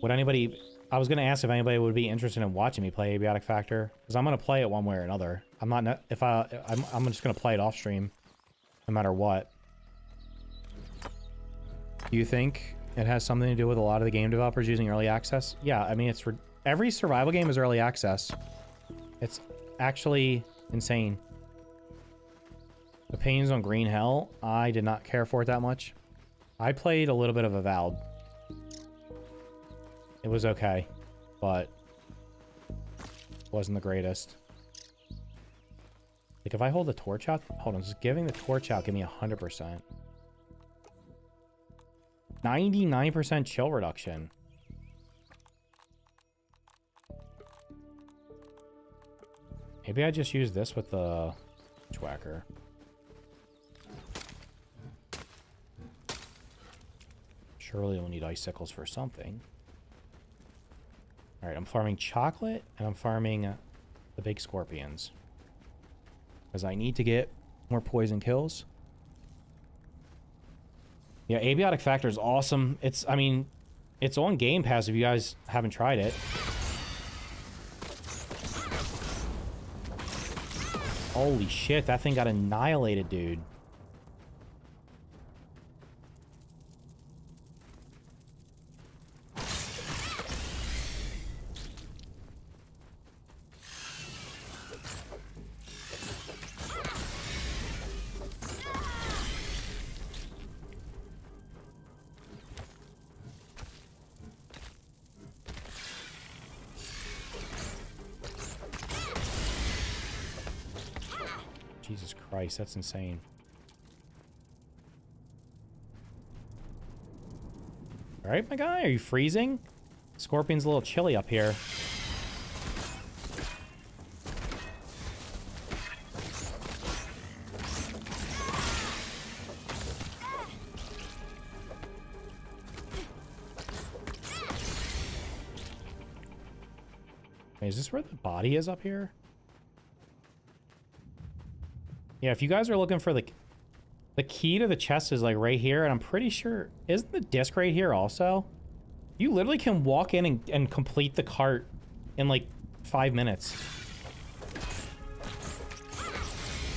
I was going to ask if anybody would be interested in watching me play abiotic factor. Because I'm going to play it one way or another. I'm just going to play it off stream. No matter what. Do you think it has something to do with a lot of the game developers using early access? Yeah, I mean, every survival game is early access. It's actually insane. Opinions on Green Hell? I did not care for it that much. I played a little bit of Avowed. It was okay, but wasn't the greatest. Like, if I hold the torch out... Hold on, just giving the torch out, give me 100%. 99% chill reduction. Maybe I just use this with the Whacker. Surely we'll need icicles for something. Alright, I'm farming chocolate, and I'm farming the big scorpions. Because I need to get more poison kills. Yeah, abiotic factor is awesome. I mean, it's on Game Pass if you guys haven't tried it. Holy shit, that thing got annihilated, dude. Jesus Christ, that's insane. Alright, my guy, are you freezing? Scorpion's a little chilly up here. Wait, is this where the body is up here? Yeah, if you guys are looking for the key to the chest is like right here, and I'm pretty sure, isn't the disc right here also? You literally can walk in and complete the cart in like 5 minutes.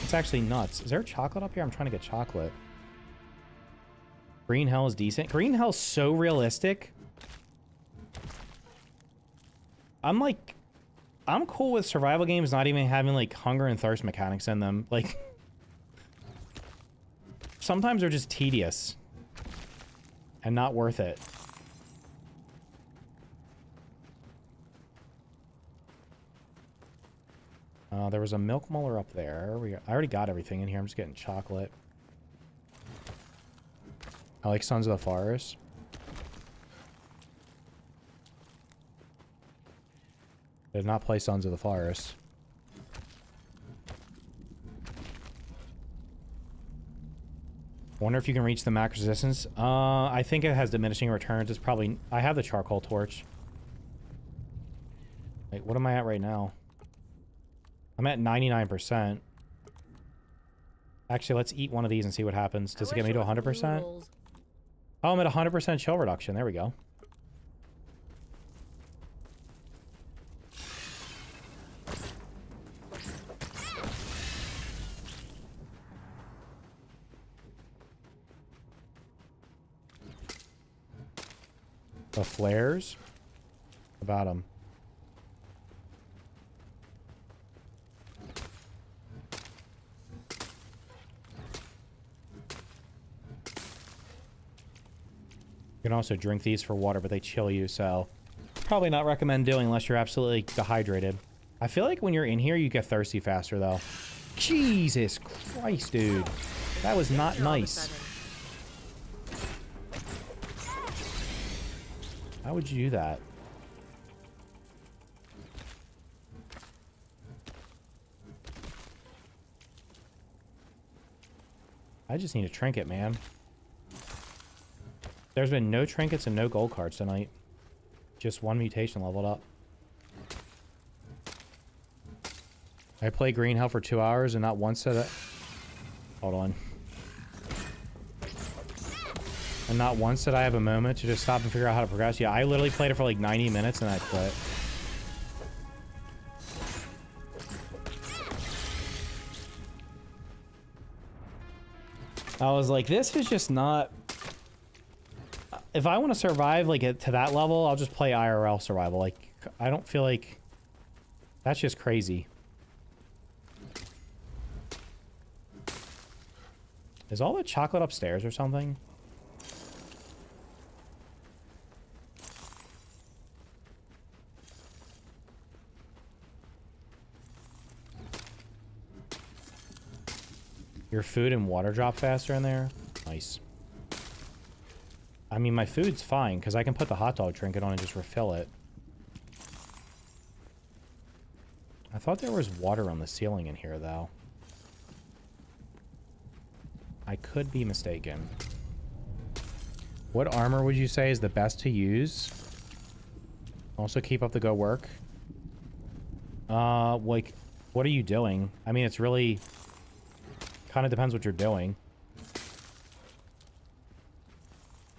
It's actually nuts. Is there chocolate up here? I'm trying to get chocolate. Green Hell is decent. Green Hell's so realistic. I'm cool with survival games not even having like hunger and thirst mechanics in them. Like, sometimes they're just tedious and not worth it. There was a milk molar up there. I already got everything in here. I'm just getting chocolate. I like Sons of the Forest. I did not play Sons of the Forest. Wonder if you can reach the max resistance. I think it has diminishing returns. It's probably... I have the charcoal torch. Wait, what am I at right now? I'm at 99%. Actually, let's eat one of these and see what happens. Does it get me to 100%? Oh, I'm at 100% chill reduction. There we go. The flares? About them. You can also drink these for water, but they chill you, so probably not recommend doing unless you're absolutely dehydrated. I feel like when you're in here, you get thirsty faster, though. Jesus Christ, dude. That was not nice. How would you do that? I just need a trinket, man. There's been no trinkets and no gold cards tonight. Just one mutation leveled up. I play Green Hell for 2 hours and not once did it. Hold on. And not once did I have a moment to just stop and figure out how to progress. Yeah, I literally played it for like 90 minutes and I quit. I was like, this is just not... If I want to survive like to that level, I'll just play IRL survival. Like, I don't feel like... That's just crazy. Is all the chocolate upstairs or something? Your food and water drop faster in there? Nice. I mean, my food's fine, because I can put the hot dog trinket on and just refill it. I thought there was water on the ceiling in here, though. I could be mistaken. What armor would you say is the best to use? Also keep up the good work. Like, what are you doing? I mean, it's really... Kind of depends what you're doing.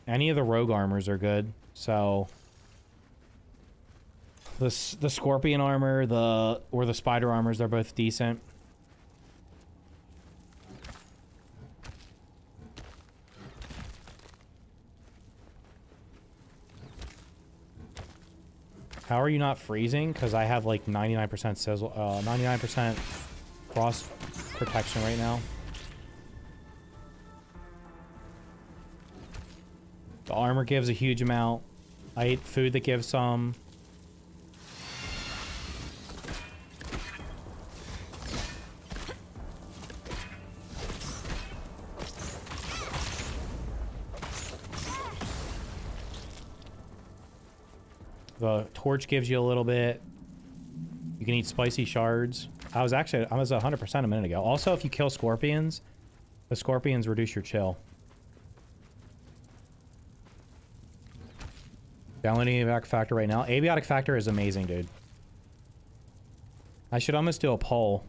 Any of the rogue armors are good, so... The scorpion armor, or the spider armors, they're both decent. How are you not freezing? Because I have like 99% sizzle, 99% frost protection right now. The armor gives a huge amount. I ate food that gives some. The torch gives you a little bit. You can eat spicy shards. I was 100% a minute ago. Also, if you kill scorpions, the scorpions reduce your chill. Downloading Abiotic Factor right now. Abiotic Factor is amazing, dude. I should almost do a poll.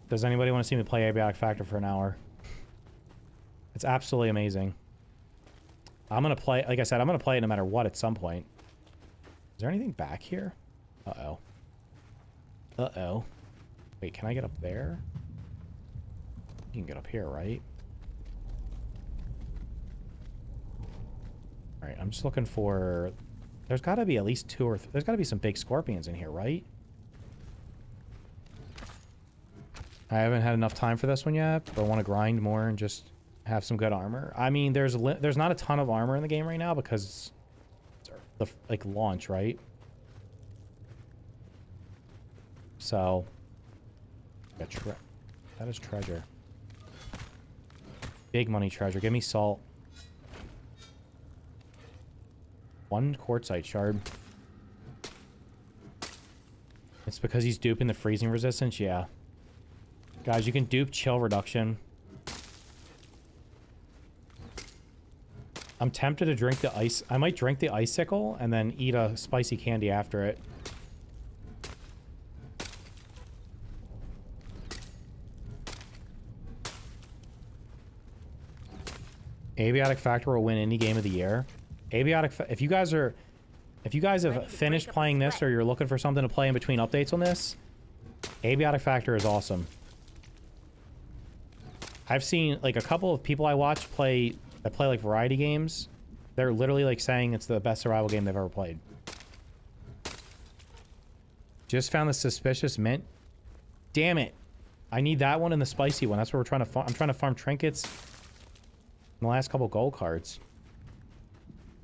Does anybody want to see me play Abiotic Factor for an hour? It's absolutely amazing. I'm going to play, like I said, I'm going to play it no matter what at some point. Is there anything back here? Uh-oh. Uh-oh. Wait, can I get up there? You can get up here, right? Alright, I'm just looking for... There's got to be at least two or... There's got to be some big scorpions in here, right? I haven't had enough time for this one yet, but I want to grind more and just have some good armor. I mean, there's not a ton of armor in the game right now because... the, like, launch, right? So... That is treasure. Big money treasure. Give me salt. One quartzite shard. It's because he's duping the freezing resistance? Yeah. Guys, you can dupe chill reduction. I'm tempted to drink the ice. I might drink the icicle and then eat a spicy candy after it. Abiotic Factor will win any game of the year. If you guys have finished playing this or you're looking for something to play in between updates on this, Abiotic Factor is awesome. I've seen like a couple of people I watch that play like variety games. They're literally like saying it's the best survival game they've ever played. Just found the suspicious mint. Damn it. I need that one and the spicy one. That's what we're trying to farm. I'm trying to farm trinkets and the last couple gold cards.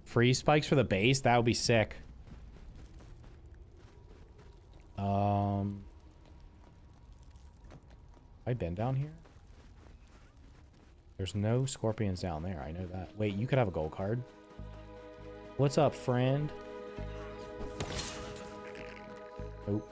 Free spikes for the base? That would be sick. I've been down here. There's no scorpions down there. I know that. Wait, you could have a gold card. What's up, friend? Oh.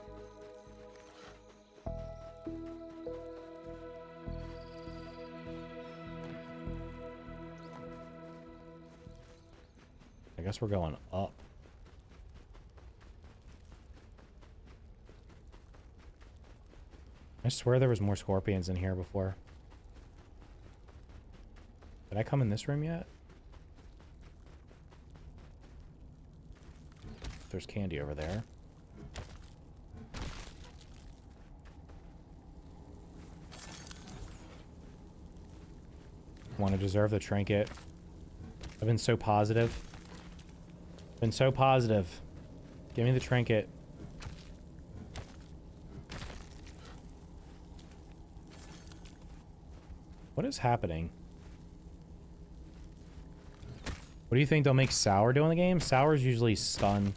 I guess we're going up. I swear there was more scorpions in here before. Did I come in this room yet? There's candy over there. Want to deserve the trinket. I've been so positive. Been so positive. Give me the trinket. What is happening? What do you think they'll make Sour do in the game? Sour's usually stun. I'm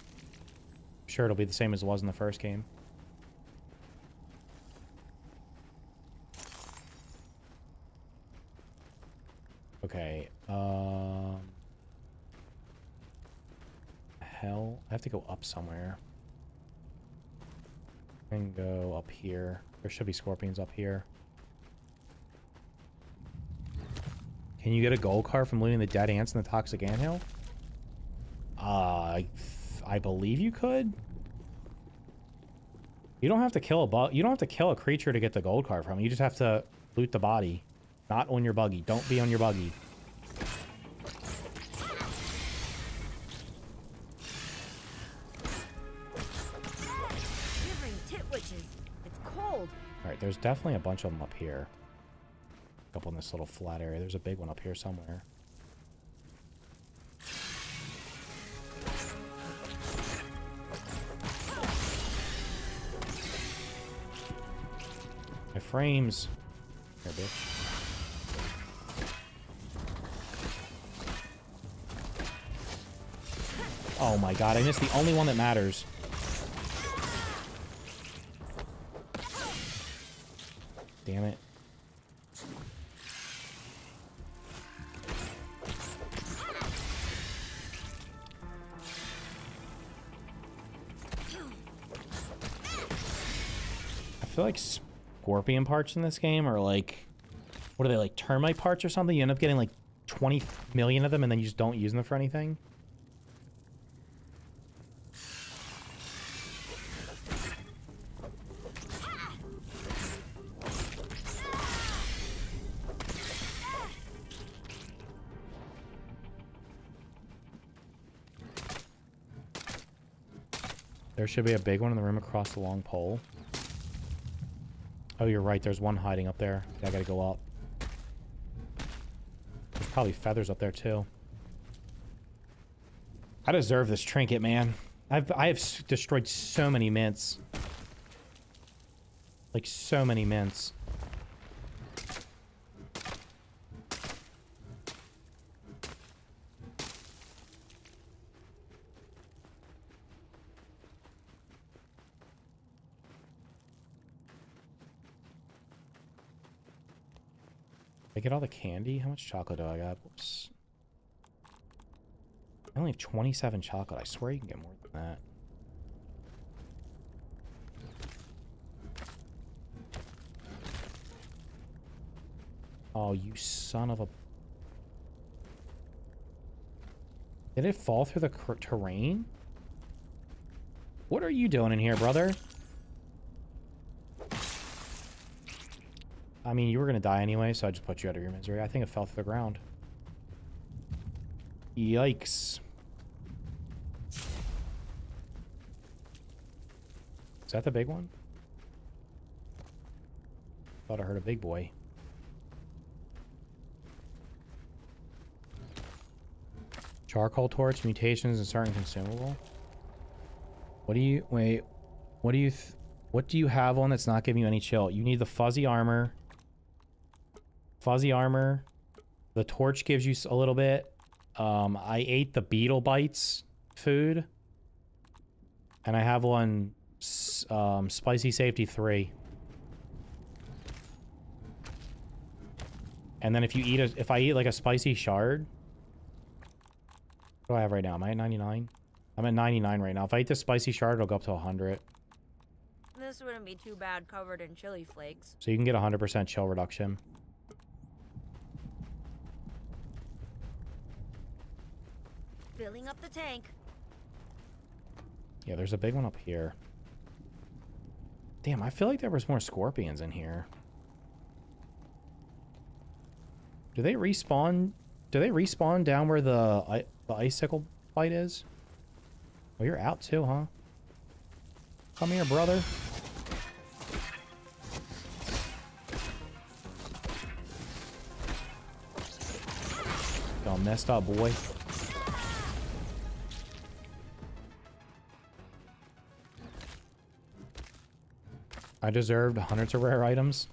sure it'll be the same as it was in the first game. Okay. Hell, I have to go up somewhere. And go up here. There should be scorpions up here. Can you get a gold card from looting the dead ants in the toxic anthill? I believe you could. You don't have to kill you don't have to kill a creature to get the gold card from it. You just have to loot the body. Not on your buggy. Don't be on your buggy. Shivering titwitches. It's cold. Alright, there's definitely a bunch of them up here. Up on this little flat area. There's a big one up here somewhere. My frames. Here, bitch. Oh my god, I missed the only one that matters. Damn it. I feel like scorpion parts in this game are like, what are they, like termite parts or something? You end up getting like 20 million of them and then you just don't use them for anything. There should be a big one in the room across the long pole. Oh, you're right. There's one hiding up there. I gotta go up. There's probably feathers up there, too. I deserve this trinket, man. I have destroyed so many mints. Like, so many mints. I get all the candy? How much chocolate do I got? Whoops. I only have 27 chocolate. I swear you can get more than that. Oh, you son of a... Did it fall through the terrain? What are you doing in here, brother? I mean, you were gonna die anyway, so I just put you out of your misery. I think it fell through the ground. Yikes. Is that the big one? Thought I heard a big boy. Charcoal torch, mutations, and certain consumable. What do you... Wait. What do you... What do you have on that's not giving you any chill? You need the fuzzy armor. Fuzzy armor. The torch gives you a little bit. I ate the beetle bites food. And I have one spicy safety 3. And then if you eat if I eat like a spicy shard, what do I have right now? Am I at 99? I'm at 99 right now. If I eat the spicy shard, it'll go up to 100. This wouldn't be too bad covered in chili flakes. So you can get 100% chill reduction. Filling up the tank. Yeah, there's a big one up here. Damn, I feel like there was more scorpions in here. Do they respawn? Do they respawn down where the icicle bite is? Oh, you're out too, huh? Come here, brother. Y'all messed up, boy. I deserved hundreds of rare items.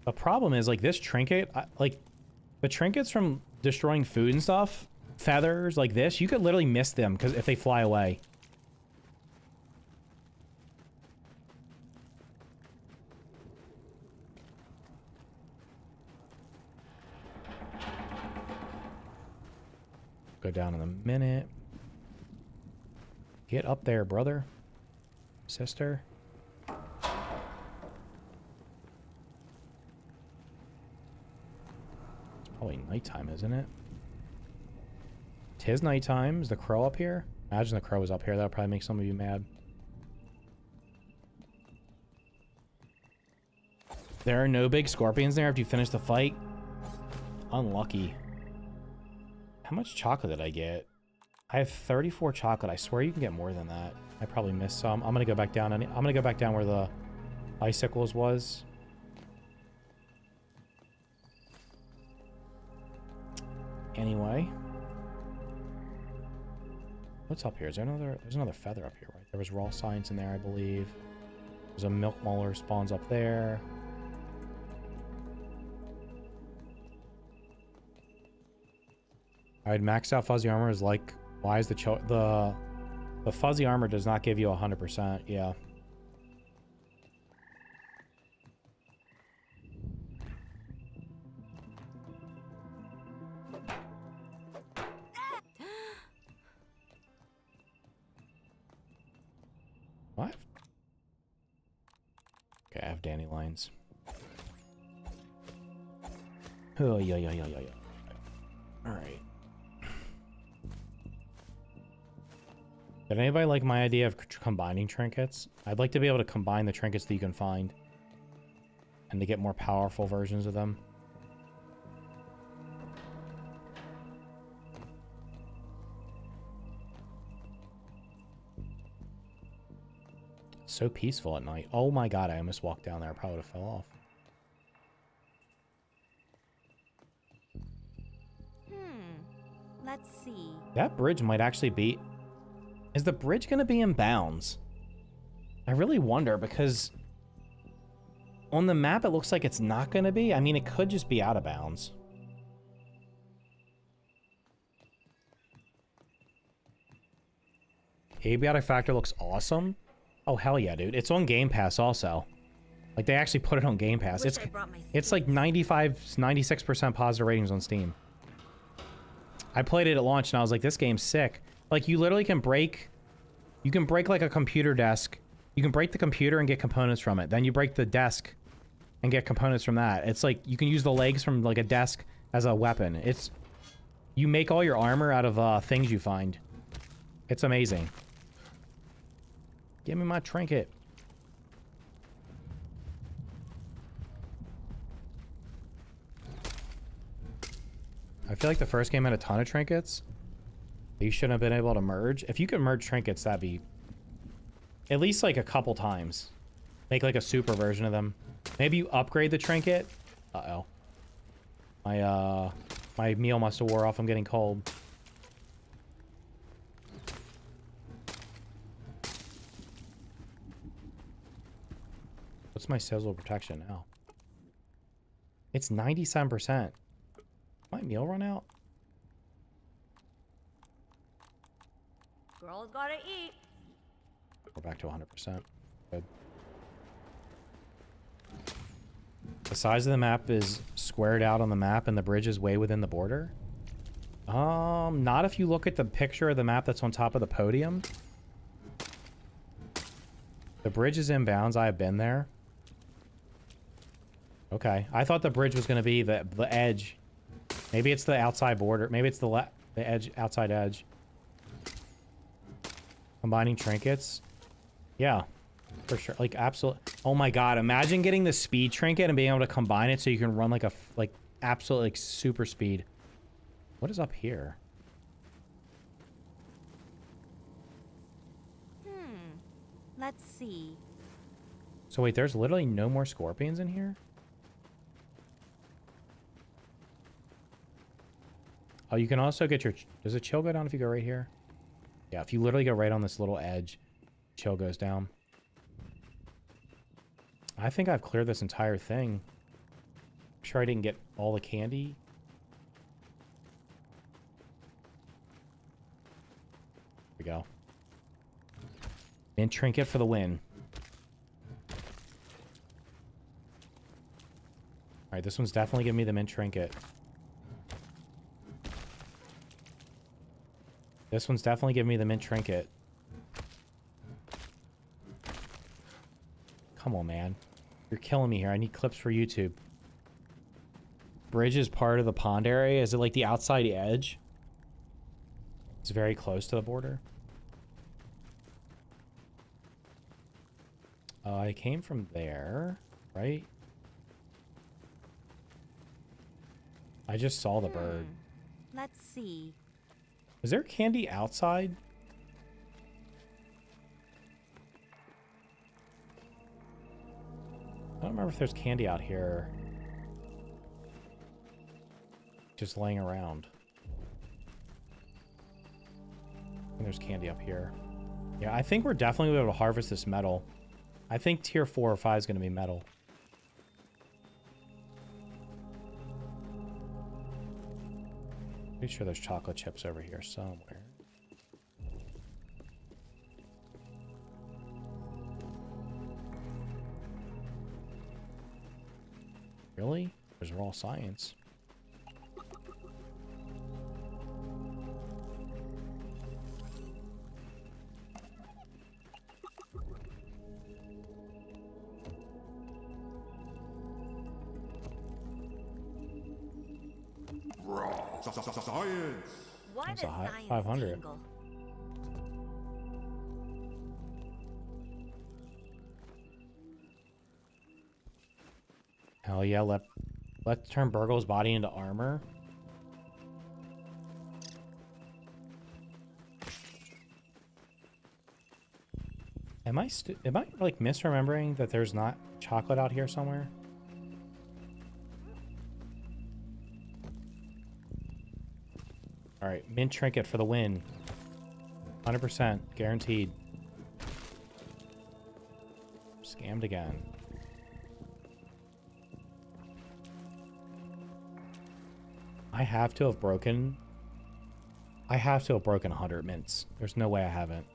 The problem is, like, this trinket, like, the trinkets from destroying food and stuff, feathers like this, you could literally miss them because if they fly away. Go down in a minute. Get up there, brother. Sister. It's probably nighttime, isn't it? 'Tis nighttime. Is the crow up here? Imagine the crow was up here. That'll probably make some of you mad. There are no big scorpions there after you finish the fight. Unlucky. How much chocolate did I get? I have 34 chocolate. I swear you can get more than that. I probably missed some. I'm gonna go back down. I'm gonna go back down where the icicles was. Anyway, what's up here? Is there another? There's another feather up here, right? There was raw science in there, I believe. There's a milk molar spawns up there. Alright, maxed out fuzzy armor is like, why is the fuzzy armor does not give you 100%, yeah. What? Okay, I have dandelions. Oh, yeah. Alright. Did anybody like my idea of combining trinkets? I'd like to be able to combine the trinkets that you can find. And to get more powerful versions of them. So peaceful at night. Oh my god, I almost walked down there. I probably would have fell off. Let's see. That bridge might actually be... Is the bridge going to be in bounds? I really wonder because... On the map, it looks like it's not going to be. I mean, it could just be out of bounds. Abiotic Factor looks awesome. Oh, hell yeah, dude. It's on Game Pass also. Like, they actually put it on Game Pass. It's like 95, 96% positive ratings on Steam. I played it at launch and I was like, this game's sick. Like, you literally can break... You can break, like, a computer desk. You can break the computer and get components from it. Then you break the desk and get components from that. It's like, you can use the legs from, like, a desk as a weapon. It's... You make all your armor out of, things you find. It's amazing. Give me my trinket. I feel like the first game had a ton of trinkets. You shouldn't have been able to merge. If you could merge trinkets, that'd be... At least, like, a couple times. Make, like, a super version of them. Maybe you upgrade the trinket. Uh-oh. My meal must have wore off. I'm getting cold. What's my sizzle protection now? It's 97%. My meal run out? Girls gotta eat. We're back to 100%. Good. The size of the map is squared out on the map and the bridge is way within the border? Not if you look at the picture of the map that's on top of the podium. The bridge is inbounds. I have been there. Okay. I thought the bridge was going to be the edge. Maybe it's the outside border. Maybe it's the edge, outside edge. Combining trinkets. Yeah. For sure. Like, absolutely. Oh my god. Imagine getting the speed trinket and being able to combine it so you can run like a, absolutely, like, super speed. What is up here? Let's see. So wait, there's literally no more scorpions in here? Oh, you can also get your... Does a chill go down if you go right here? Yeah, if you literally go right on this little edge, chill goes down. I think I've cleared this entire thing. I'm sure I didn't get all the candy. Here we go. And trinket for the win. Alright, this one's definitely giving me the mint trinket. This one's definitely giving me the mint trinket. Come on, man. You're killing me here. I need clips for YouTube. Bridge is part of the pond area. Is it like the outside edge? It's very close to the border. I came from there, right? I just saw the bird. Let's see. Is there candy outside? I don't remember if there's candy out here. Just laying around. And there's candy up here. Yeah, I think we're definitely going to be able to harvest this metal. I think tier 4 or 5 is going to be metal. Pretty sure there's chocolate chips over here somewhere. Really? There's raw science. Science. Why That's does a high science 500. tingle? Hell yeah, let's turn Burgle's body into armor. Am I like misremembering that there's not chocolate out here somewhere? All right, mint trinket for the win. 100% guaranteed. Scammed again. I have to have broken 100 mints. There's no way I haven't.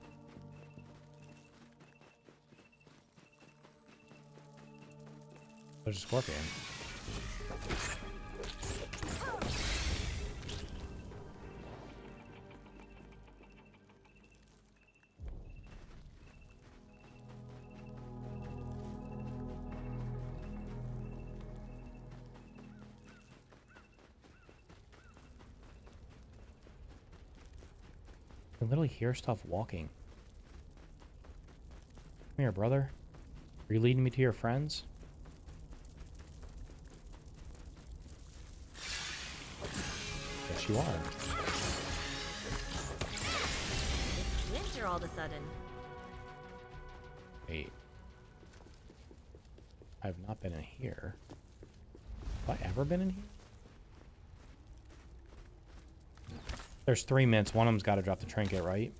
There's a scorpion. I can literally hear stuff walking. Come here, brother. Are you leading me to your friends? Yes, you are. It's winter all of a sudden. Wait. I've not been in here. Have I ever been in here? There's 3 mints. One of them's got to drop the trinket, right?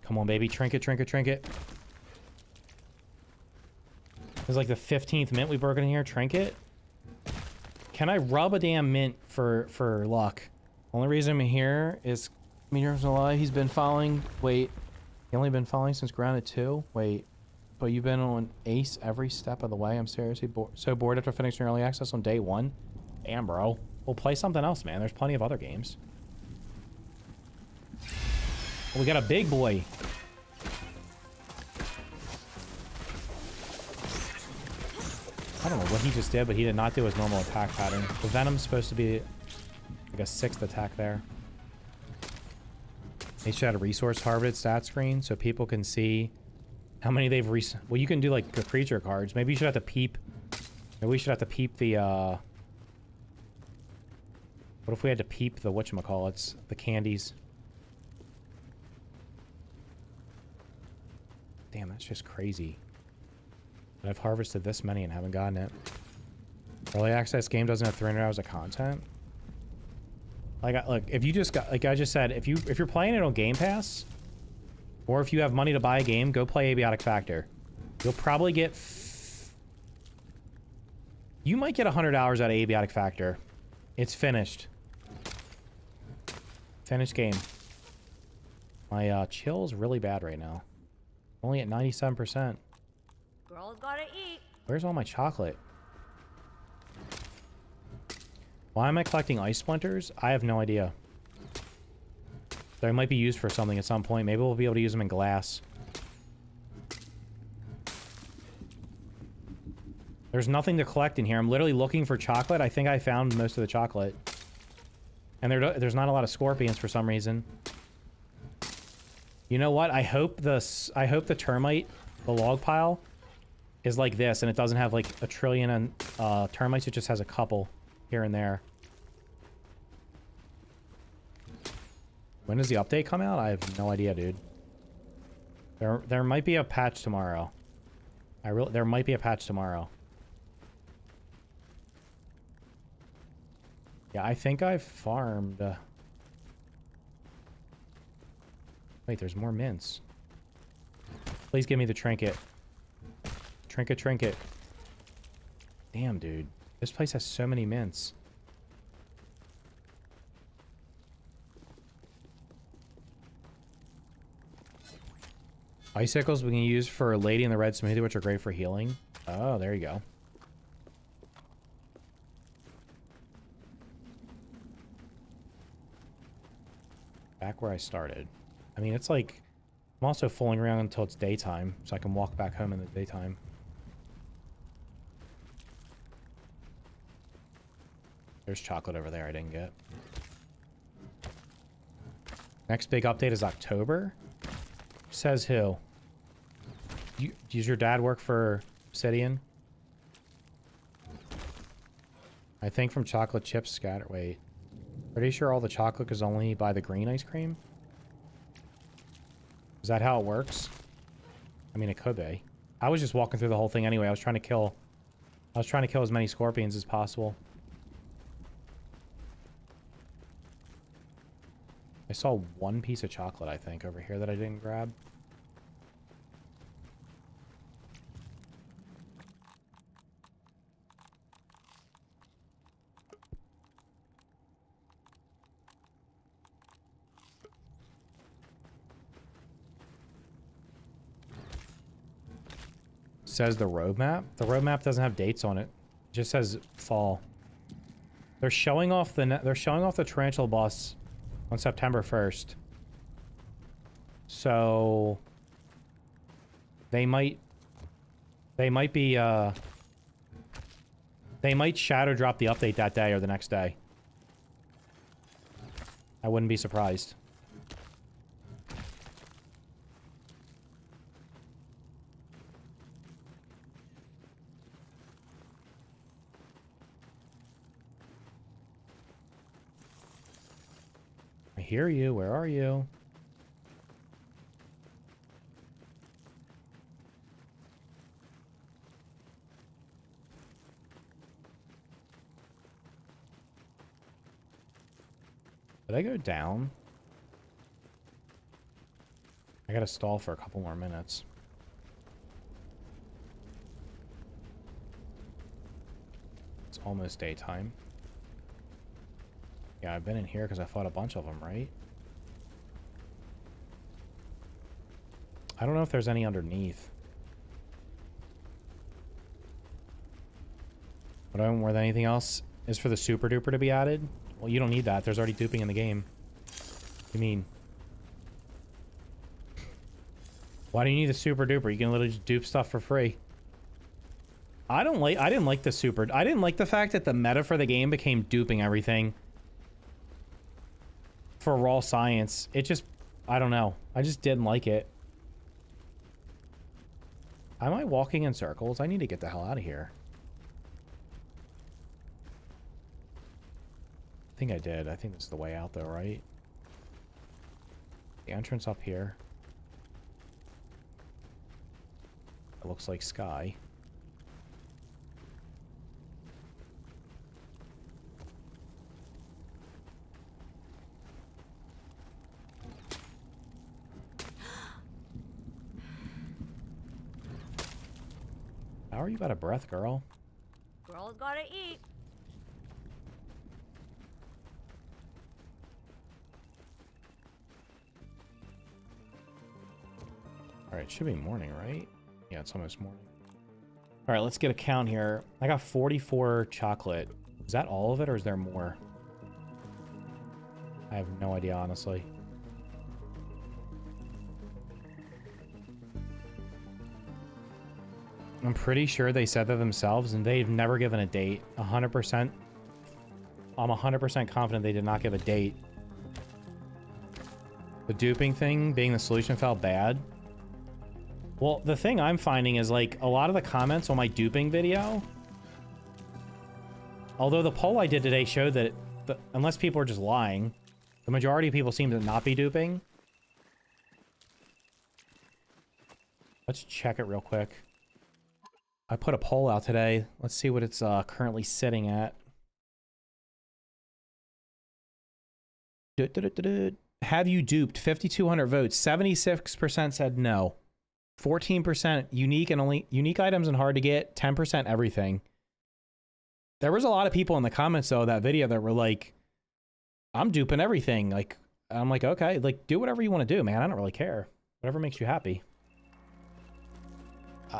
Come on, baby. Trinket, trinket, trinket. It's like the 15th mint we've broken in here. Trinket. Can I rub a damn mint for luck? Only reason I'm here is Mediocre's alive. He's been following. Wait. He only been following since grounded 2? Wait. But you've been on ace every step of the way. I'm seriously so bored after finishing early access on day 1. Damn, bro. We'll play something else, man. There's plenty of other games. Oh, we got a big boy. I don't know what he just did, but he did not do his normal attack pattern. The Venom's supposed to be like a 6th attack there. They should have a resource harvested stat screen so people can see how many they've well, you can do like the creature cards. Maybe you should have to peep. Maybe we should have to peep the what if we had to peep the whatchamacallits, the candies? Damn, that's just crazy. I've harvested this many and haven't gotten it. Early access game doesn't have 300 hours of content. Like, look, if you just got, like I just said, if you're playing it on Game Pass, or if you have money to buy a game, go play Abiotic Factor. You'll probably get, you might get 100 hours out of Abiotic Factor. It's finished. Finished game. My chill's really bad right now. Only at 97%. Girls gotta eat. Where's all my chocolate? Why am I collecting ice splinters? I have no idea. They might be used for something at some point. Maybe we'll be able to use them in glass. There's nothing to collect in here. I'm literally looking for chocolate. I think I found most of the chocolate. And there's not a lot of scorpions for some reason. You know what? I hope the termite, the log pile, is like this, and it doesn't have like a trillion termites. It just has a couple here and there. When does the update come out? I have no idea, dude. There might be a patch tomorrow. There might be a patch tomorrow. Yeah, I think I've farmed. Wait, there's more mints. Please give me the trinket. Trinket, trinket. Damn, dude. This place has so many mints. Icicles we can use for Lady in the Red Smoothie, which are great for healing. Oh, there you go. Back where I started. I mean, it's like... I'm also fooling around until it's daytime, so I can walk back home in the daytime. There's chocolate over there I didn't get. Next big update is October. Says who? Does your dad work for Obsidian? I think from chocolate chips scatter. Wait. Pretty sure all the chocolate is only by the green ice cream? Is that how it works? I mean, it could be. I was just walking through the whole thing anyway. I was trying to kill as many scorpions as possible. I saw one piece of chocolate, I think, over here that I didn't grab. Says the roadmap. The roadmap doesn't have dates on it. It just says fall. They're showing off the tarantula boss on September 1st. So they might shadow drop the update that day or the next day. I wouldn't be surprised. I hear you. Where are you? Did I go down? I gotta stall for a couple more minutes. It's almost daytime. Yeah, I've been in here because I fought a bunch of them, right? I don't know if there's any underneath. But I don't where anything else is for the super duper to be added. Well, you don't need that. There's already duping in the game. What do you mean? Why do you need the super duper? You can literally just dupe stuff for free. I didn't like the super. I didn't like the fact that the meta for the game became duping everything for raw science. It just, I don't know. I just didn't like it. Am I walking in circles? I need to get the hell out of here. I think I did. I think this is the way out though, right? The entrance up here. It looks like sky. How are you out of breath, girl? Girls gotta eat. Alright, it should be morning, right? Yeah, it's almost morning. Alright, let's get a count here. I got 44 chocolate. Is that all of it, or is there more? I have no idea, honestly. I'm pretty sure they said that themselves, and they've never given a date. 100%. I'm 100% confident they did not give a date. The duping thing, being the solution, felt bad. Well, the thing I'm finding is, like, a lot of the comments on my duping video, although the poll I did today showed that, unless people are just lying, the majority of people seem to not be duping. Let's check it real quick. I put a poll out today. Let's see what it's currently sitting at. Have you duped? 5,200 votes. 76% said no. 14% unique and only unique items and hard to get. 10% everything. There was a lot of people in the comments though, that video that were like, I'm duping everything. Like, I'm like, okay, like do whatever you want to do, man. I don't really care. Whatever makes you happy.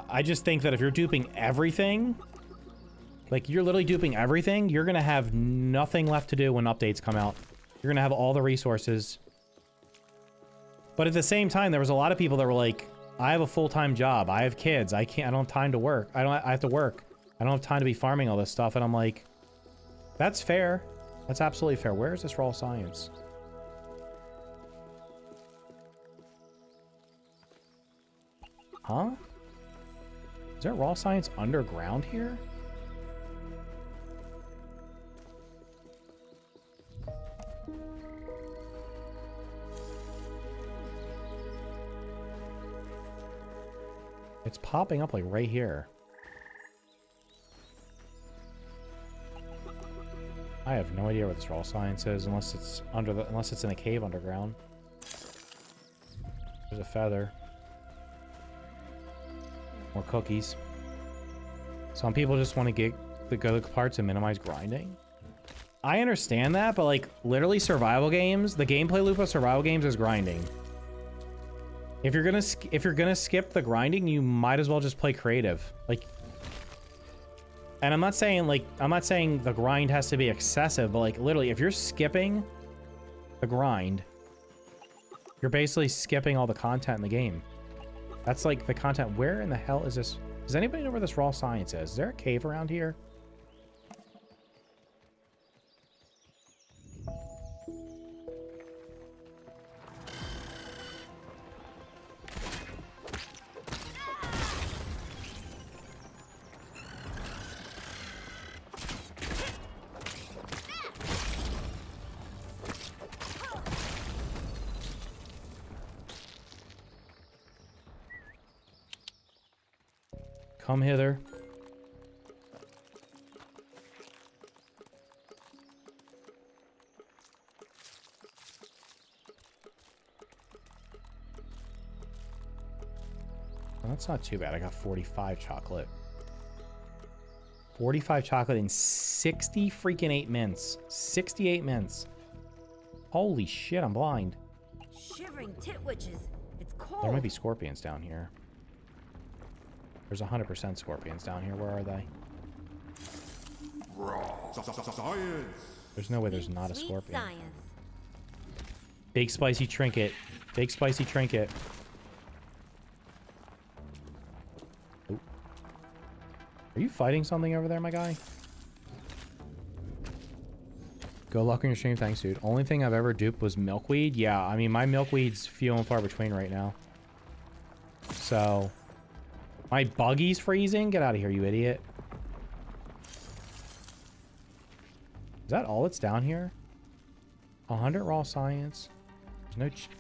I just think that if you're duping everything, like you're literally duping everything, you're going to have nothing left to do when updates come out. You're going to have all the resources. But at the same time, there was a lot of people that were like, I have a full-time job. I have kids. I don't have time to work. I have to work. I don't have time to be farming all this stuff. And I'm like, that's fair. That's absolutely fair. Where is this raw science? Huh? Is there raw science underground here? It's popping up like right here. I have no idea what this raw science is unless it's unless it's in a cave underground. There's a feather. More cookies. Some people just want to get the good parts and minimize grinding. I understand that, but like literally survival games, the gameplay loop of survival games is grinding. If you're gonna skip the grinding, you might as well just play creative. Like, and I'm not saying the grind has to be excessive, but like literally, if you're skipping the grind, you're basically skipping all the content in the game. That's like the content. Where in the hell is this? Does anybody know where this raw science is? Is there a cave around here? Come hither. Well, that's not too bad. I got 45 chocolate. 45 chocolate and 60 freaking 8 mints. 68 mints. Holy shit, I'm blind. Shivering titwitches. It's cold. There might be scorpions down here. There's 100% scorpions down here. Where are they? Science. There's no way there's not a Sweet scorpion. science. Big spicy trinket. Big spicy trinket. Oop. Are you fighting something over there, my guy? Good luck on your stream. Thanks, dude. Only thing I've ever duped was milkweed. Yeah, I mean, my milkweed's few and far between right now. So, my buggy's freezing? Get out of here, you idiot. Is that all that's down here? 100 raw science. There's no...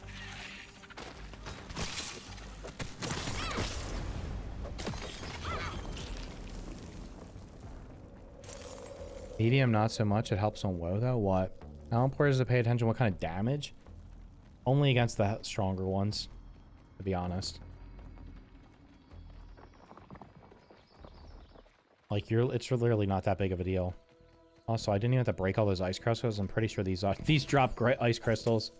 Medium, not so much. It helps on WoW, though. What? How important is to pay attention what kind of damage? Only against the stronger ones, to be honest. Like, it's literally not that big of a deal. Also, I didn't even have to break all those ice crystals. I'm pretty sure these drop great ice crystals.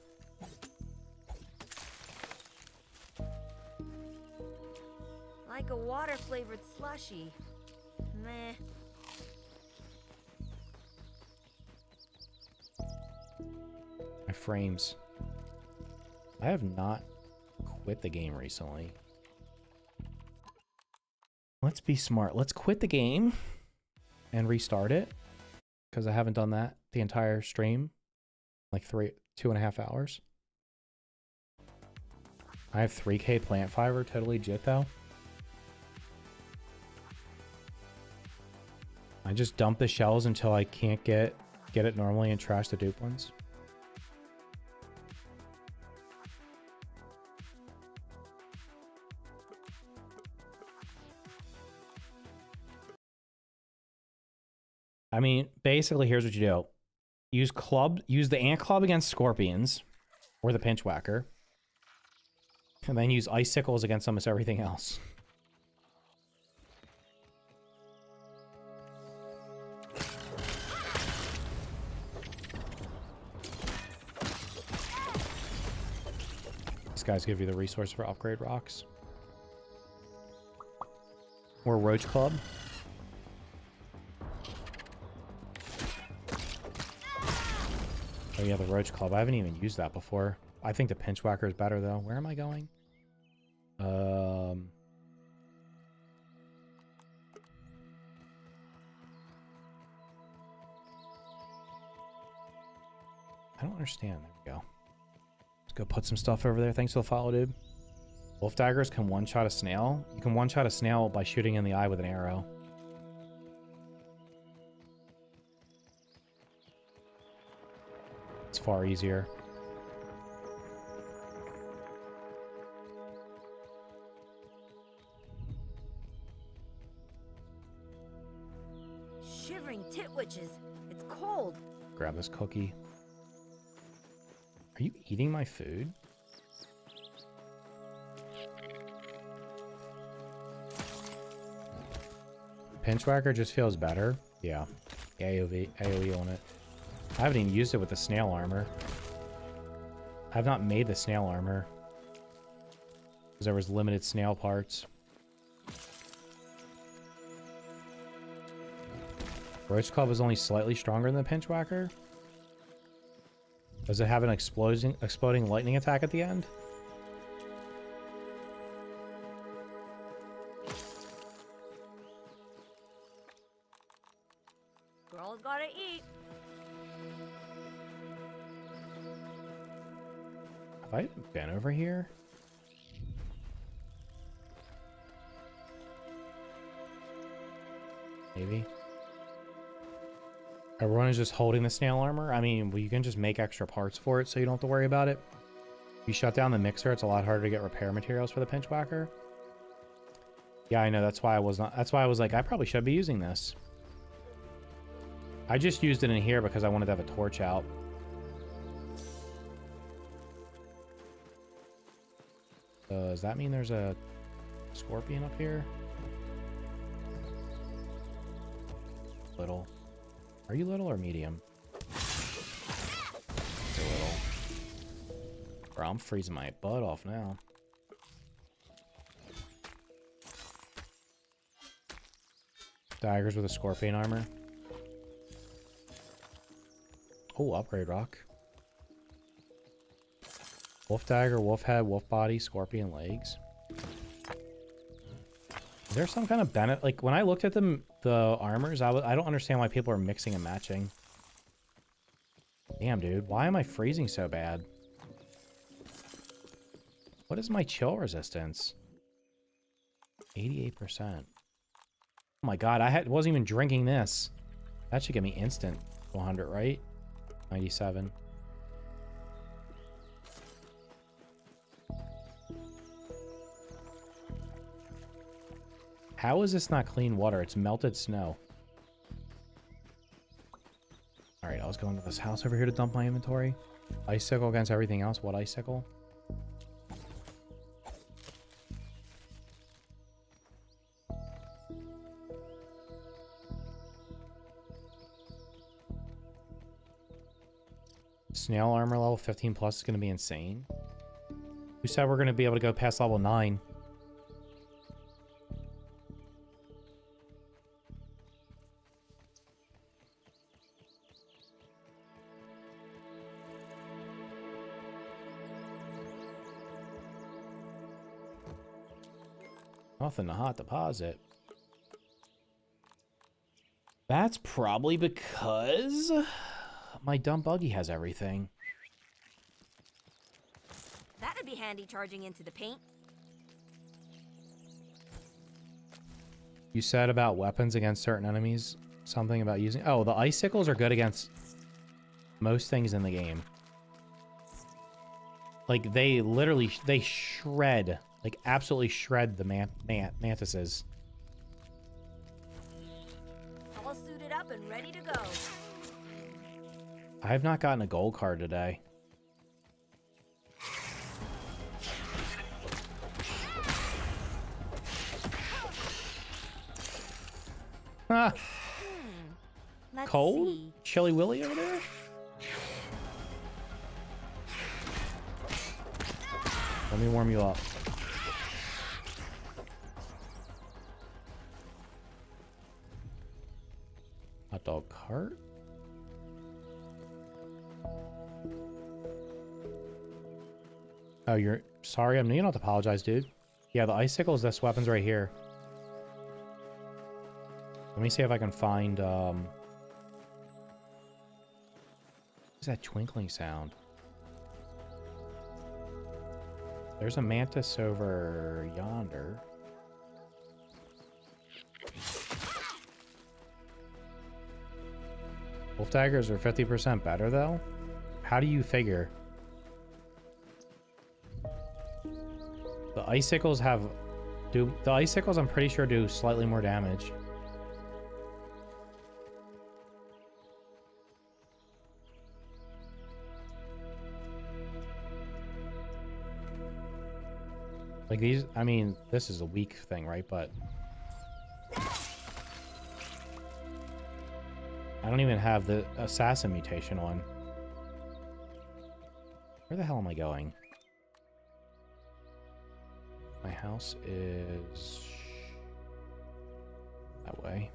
Like a water-flavored slushy. Meh. My frames. I have not quit the game recently. Let's be smart. Let's quit the game and restart it. Because I haven't done that the entire stream. Like 2.5 hours. I have 3K plant fiber. Totally legit though. I just dump the shells until I can't get it normally and trash the dupe ones. I mean, basically, here's what you do. Use the ant club against scorpions, or the pinch whacker, and then use icicles against almost everything else. These guys give you the resource for upgrade rocks. Or roach club. Oh yeah, the roach club. I haven't even used that before. I think the pinch whacker is better though. Where am I going? I don't understand. There we go. Let's go put some stuff over there. Thanks for the follow, dude. Wolf daggers can one-shot a snail. You can one-shot a snail by shooting in the eye with an arrow. It's far easier. Shivering titwitches. It's cold. Grab this cookie. Are you eating my food? Pinch whacker just feels better. Yeah. AoE on it. I haven't even used it with the snail armor. I've not made the snail armor. Because there was limited snail parts. Roach Club is only slightly stronger than the pinch whacker. Does it have an exploding lightning attack at the end? Girls gotta eat. Have I been over here? Maybe. Everyone is just holding the snail armor. I mean, well, you can just make extra parts for it so you don't have to worry about it. If you shut down the mixer, it's a lot harder to get repair materials for the pinch whacker. Yeah, I know. That's why I was not. That's why I was like, I probably should be using this. I just used it in here because I wanted to have a torch out. Does that mean there's a scorpion up here? Little. Are you little or medium? You're little. Bro, I'm freezing my butt off now. Daggers with a scorpion armor. Oh, upgrade rock. Wolf dagger, wolf head, wolf body, scorpion legs. Is there some kind of benefit? Like, when I looked at the armors, I don't understand why people are mixing and matching. Damn, dude. Why am I freezing so bad? What is my chill resistance? 88%. Oh my god, wasn't even drinking this. That should give me instant 100, right? 97. How is this not clean water? It's melted snow. Alright, I was going to this house over here to dump my inventory. Icicle against everything else. What icicle? Snail armor level 15 plus is going to be insane. Who said we're going to be able to go past level 9? Nothing to hot deposit. That's probably because my dumb buggy has everything. That'd be handy charging into the paint. You said about weapons against certain enemies. Something about using... Oh, the icicles are good against most things in the game. Like, they literally... They shred... Like, absolutely shred the mantises. All suited up and ready to go. I have not gotten a gold card today. Ah. Let's Cold? see. Chilly Willy over there? Let me warm you up. Hot dog cart? Oh, you're... Sorry, you don't have to apologize, dude. Yeah, the icicles, this weapon's right here. Let me see if I can find, What's that twinkling sound? There's a mantis over yonder. Wolf daggers are 50% better, though? How do you figure? The icicles have... The icicles, I'm pretty sure, do slightly more damage. Like these... I mean, this is a weak thing, right? But... I don't even have the assassin mutation on. Where the hell am I going? My house is that way.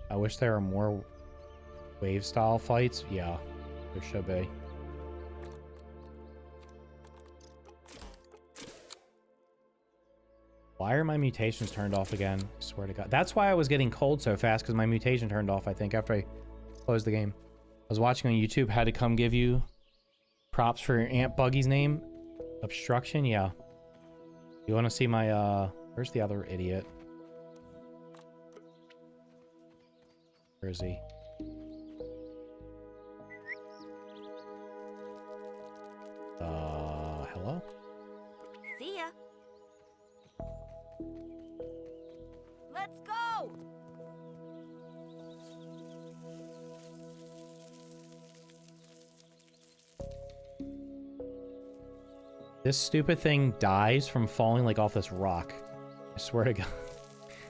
I wish there were more wave style fights. Yeah, there should be. Why are my mutations turned off again? I swear to God. That's why I was getting cold so fast, because my mutation turned off, I think, after I closed the game. I was watching on YouTube, had to come give you props for your Aunt Buggy's name. Obstruction, yeah. You want to see my, where's the other idiot? Where is he? Hello? See ya. Let's go! This stupid thing dies from falling like off this rock. I swear to God.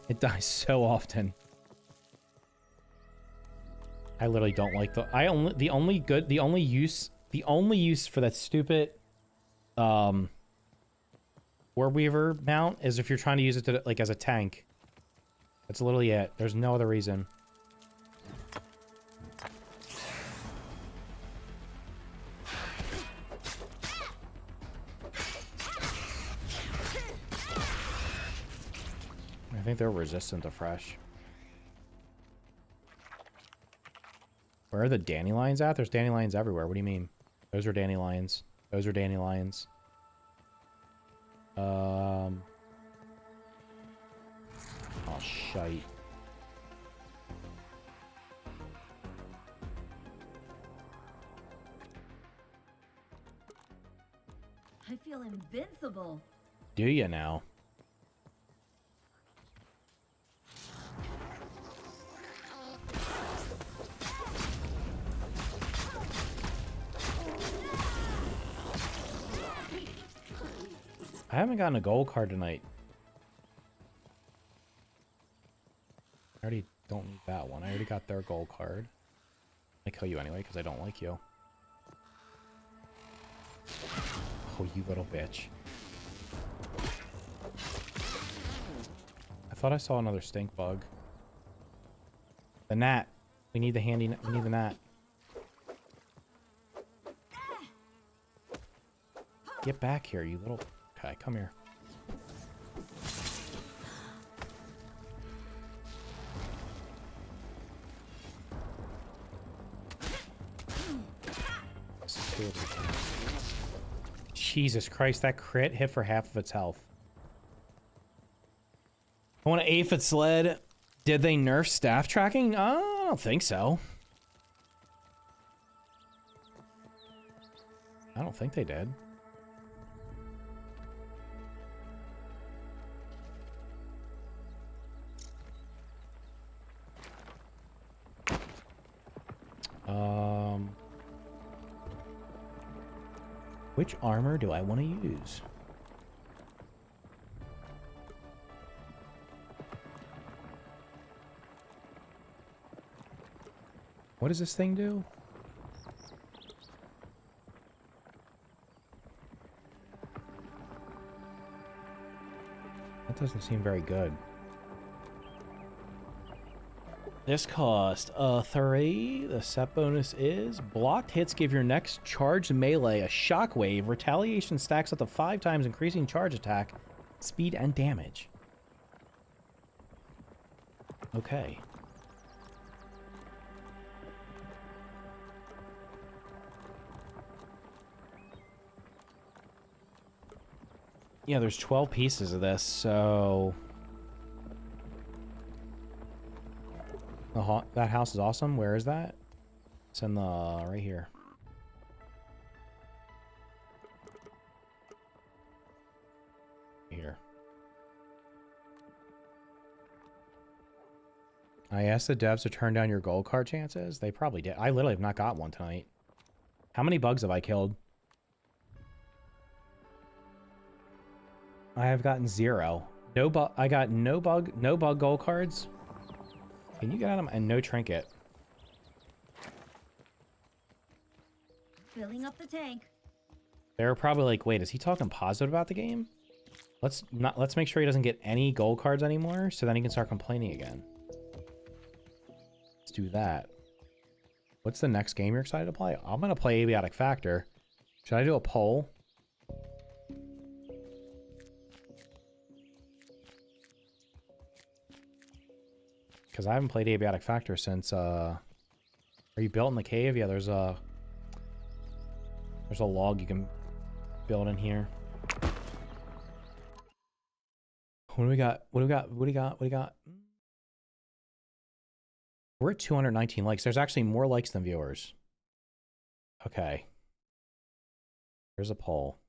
It dies so often. I literally don't like the only use for that stupid War Weaver mount is if you're trying to use it to like as a tank. That's literally it. There's no other reason. I think they're resistant to fresh. Where are the dandelions at? There's dandelions everywhere. What do you mean? Those are dandelions. Those are dandelions. Oh, shite. I feel invincible. Do you now? I haven't gotten a gold card tonight. I already don't need that one. I already got their gold card. I kill you anyway because I don't like you. Oh, you little bitch. I thought I saw another stink bug. The gnat. We need the we need the gnat. Get back here, you little... Okay, come here. Jesus Christ, that crit hit for half of its health. I want to aphid sled. Did they nerf staff tracking? I don't think so. I don't think they did. Which armor do I want to use? What does this thing do? That doesn't seem very good. This cost 3. The set bonus is blocked hits give your next charged melee a shockwave. Retaliation stacks up to 5 times, increasing charge attack, speed, and damage. Okay. Yeah, there's 12 pieces of this, so... That house is awesome. Where is that? It's in the... right here. Here. I asked the devs to turn down your gold card chances. They probably did. I literally have not got one tonight. How many bugs have I killed? I have gotten 0. No bug. I got no bug gold cards. Can you get them? And no trinket. Filling up the tank. They're probably like, wait, is he talking positive about the game? Let's make sure he doesn't get any gold cards anymore, so then he can start complaining again. Let's do that. What's the next game you're excited to play? I'm gonna play Abiotic Factor. Should I do a poll? Because I haven't played Abiotic Factor since, Are you built in the cave? Yeah, there's a log you can build in here. What do we got? What do we got? What do you got? What do you got? We're at 219 likes. There's actually more likes than viewers. Okay. Here's a poll.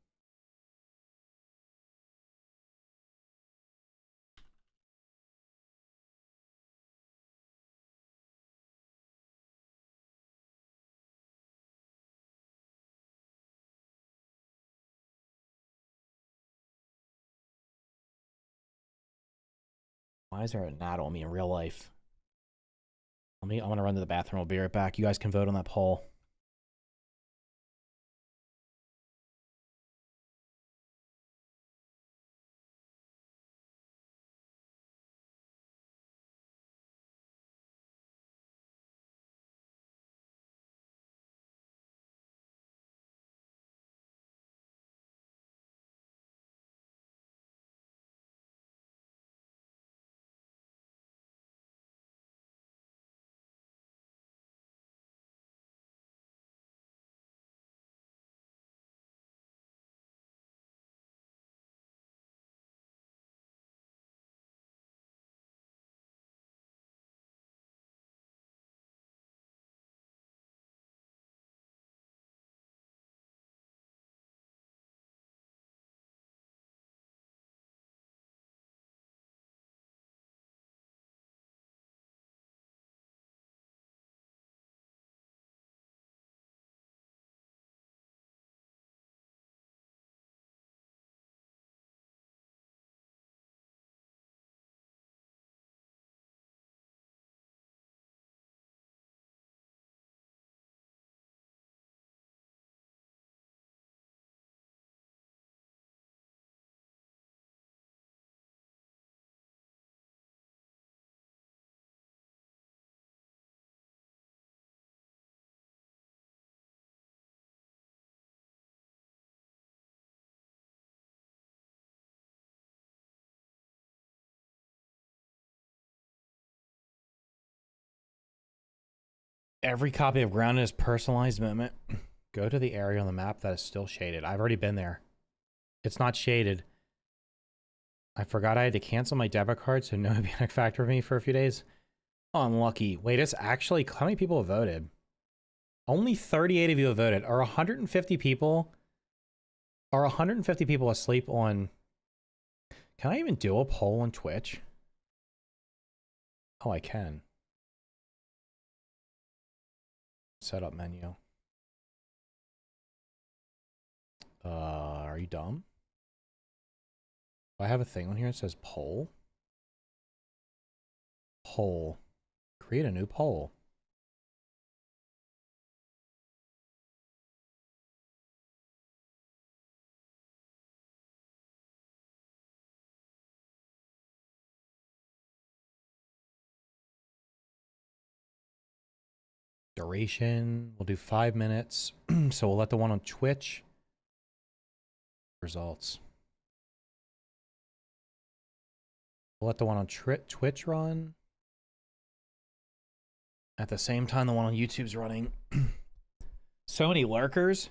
Why is there a gnat on me in real life? I'm gonna run to the bathroom. I'll be right back. You guys can vote on that poll. Every copy of Grounded is personalized movement. Go to the area on the map that is still shaded. I've already been there. It's not shaded. I forgot I had to cancel my debit card, so no panic factor for me for a few days. Unlucky. Wait, it's actually... How many people have voted? Only 38 of you have voted. Are 150 people... Are 150 people asleep on... Can I even do a poll on Twitch? Oh, I can. Setup menu. Are you dumb? Do I have a thing on here that says poll? Poll. Create a new poll. Duration. We'll do 5 minutes. So we'll let the one on Twitch. Results. We'll let the one on Twitch run. At the same time, the one on YouTube's running. So many lurkers.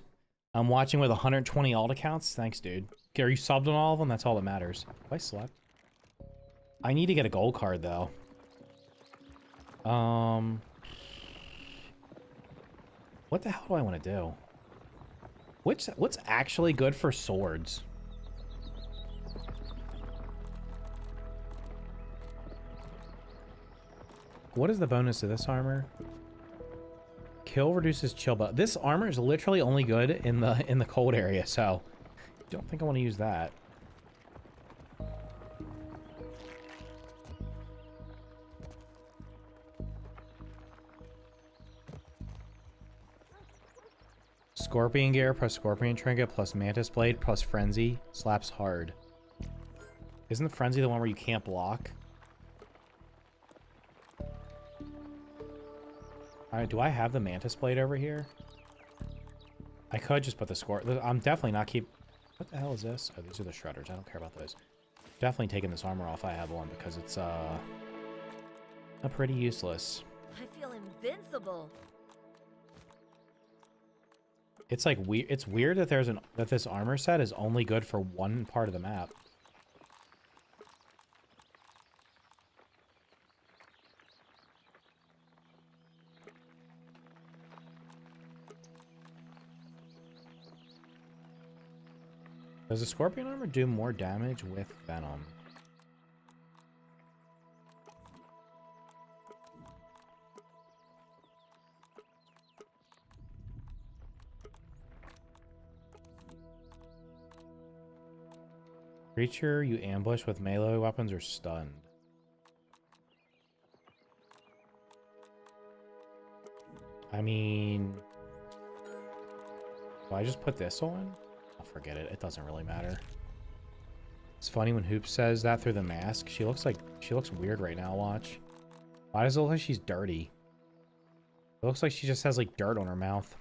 I'm watching with 120 alt accounts. Thanks, dude. Are you subbed on all of them? That's all that matters. Have I slept? I need to get a gold card, though. What the hell do I want to do? What's actually good for swords? What is the bonus of this armor? Kill reduces chill, but this armor is literally only good in the cold area, so I don't think I want to use that. Scorpion gear plus scorpion trinket plus mantis blade plus frenzy slaps hard. Isn't the frenzy the one where you can't block? Alright, do I have the mantis blade over here? I could just put the I'm definitely not What the hell is this? Oh, these are the shredders. I don't care about those. Definitely taking this armor off. I have one because it's pretty useless. I feel invincible. It's like it's weird that that this armor set is only good for one part of the map. Does the scorpion armor do more damage with venom? Creature you ambush with melee weapons are stunned. I mean... Do I just put this on? I'll forget it. It doesn't really matter. It's funny when Hoop says that through the mask. She looks weird right now, watch. Why does it look like she's dirty? It looks like she just has like dirt on her mouth.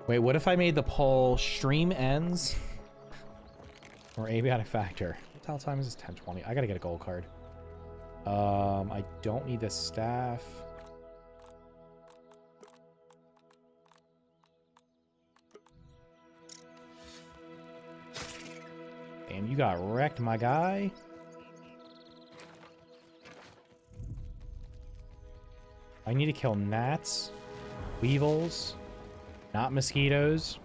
Wait, what if I made the poll stream ends or abiotic factor? What the hell time is this? 10:20. I gotta get a gold card. I don't need the staff. Damn, you got wrecked, my guy. I need to kill gnats, weevils, not mosquitoes.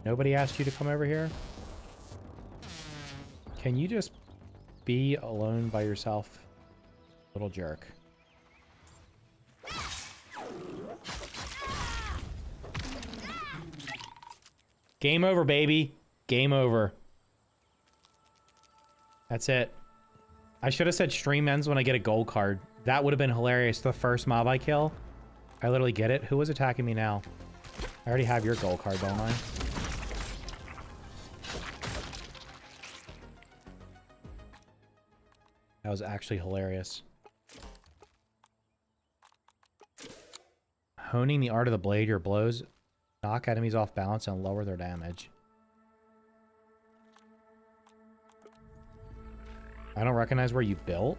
Nobody asked you to come over here? Can you just be alone by yourself? Little jerk. Game over, baby. Game over. That's it. I should have said stream ends when I get a gold card. That would have been hilarious. The first mob I kill. I literally get it. Who was attacking me now? I already have your gold card, don't I? That was actually hilarious. Honing the art of the blade, your blows knock enemies off balance and lower their damage. I don't recognize where you built.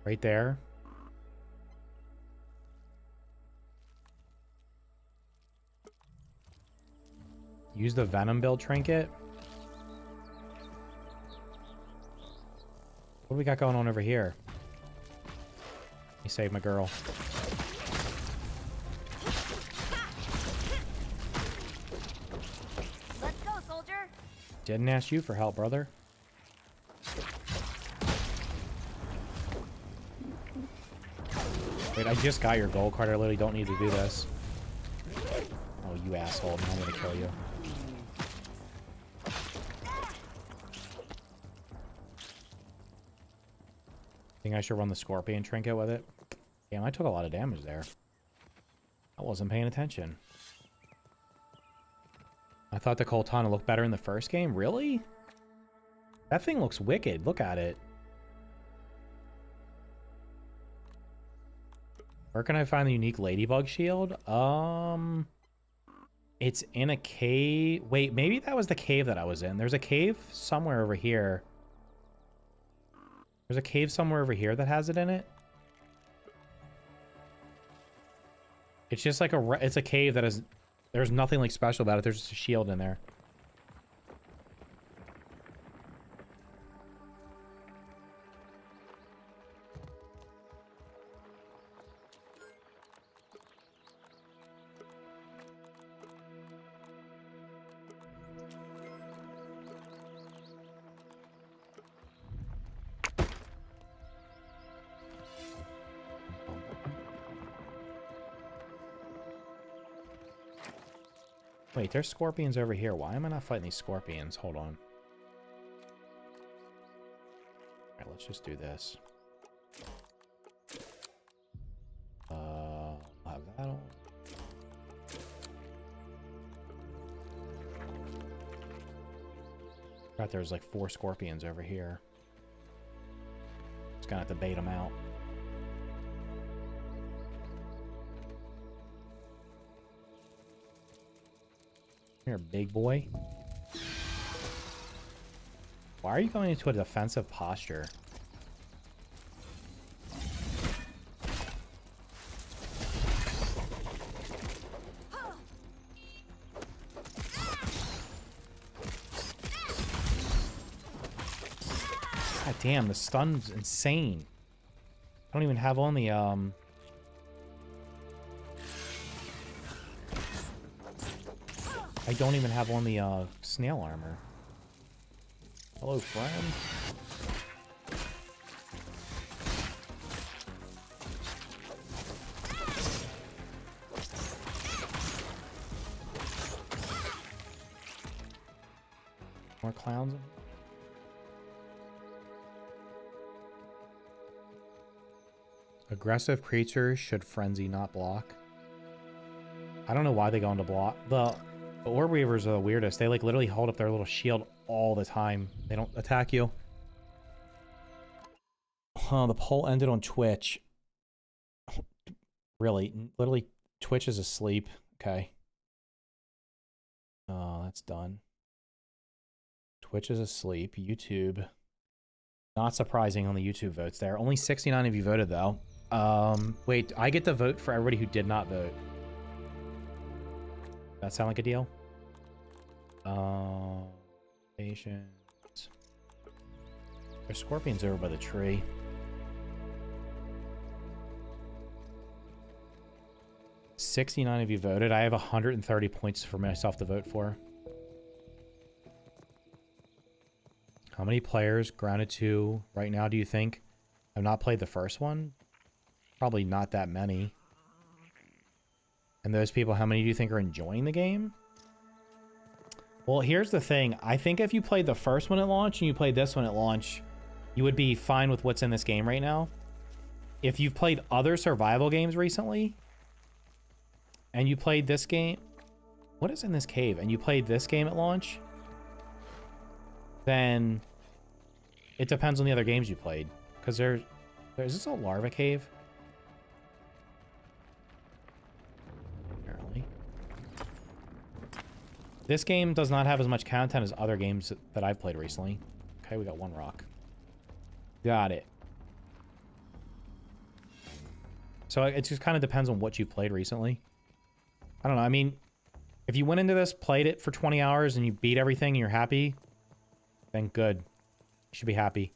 Right there. Use the Venom build trinket. What do we got going on over here? Let me save my girl. Let's go, soldier. Didn't ask you for help, brother. Wait, I just got your gold card. I literally don't need to do this. Oh, you asshole. Now I'm gonna kill you. Think I should run the scorpion trinket with it? Damn, I took a lot of damage there. I wasn't paying attention. I thought the Coltana looked better in the first game. Really? That thing looks wicked. Look at it. Where can I find the unique ladybug shield? It's in a cave. Wait, maybe that was the cave that I was in. There's a cave somewhere over here. There's a cave somewhere over here that has it in it. It's just like it's a cave that is, there's nothing like special about it. There's just a shield in there. Wait, there's scorpions over here. Why am I not fighting these scorpions? Hold on. Alright, let's just do this. I'll have that on. Forgot there's like 4 scorpions over here. Just gonna have to bait them out. Here, big boy. Why are you going into a defensive posture? God damn, the stun's insane. I don't even have on the I don't even have on the snail armor. Hello, friend. More clowns. Aggressive creatures should frenzy, not block. I don't know why they go into block. The Orb Weavers are the weirdest. They like literally hold up their little shield all the time. They don't attack you. Oh, the poll ended on Twitch. Really? Literally, Twitch is asleep. Okay. Oh, that's done. Twitch is asleep. YouTube. Not surprising on the YouTube votes there. Only 69 of you voted, though. Wait, I get to vote for everybody who did not vote. That sound like a deal? Patience. There's scorpions over by the tree. $69 of you voted. I have 130 points for myself to vote for. How many players, Grounded 2, right now do you think have not played the first one? Probably not that many. And those people, how many do you think are enjoying the game? Well, here's the thing. I think if you played the first one at launch and you played this one at launch, you would be fine with what's in this game right now. If you've played other survival games recently, and you played this game... What is in this cave? And you played this game at launch, then it depends on the other games you played. Because is this a larva cave? Apparently. This game does not have as much content as other games that I've played recently. Okay, we got one rock. Got it. So it just kind of depends on what you played recently. I don't know. I mean, if you went into this, played it for 20 hours, and you beat everything and you're happy, then good. You should be happy.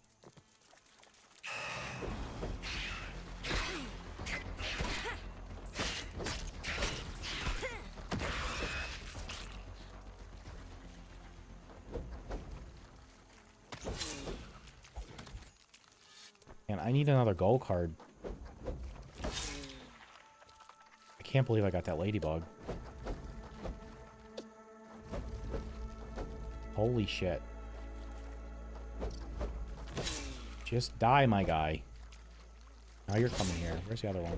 And I need another gold card. I can't believe I got that ladybug. Holy shit. Just die, my guy. Now you're coming here. Where's the other one?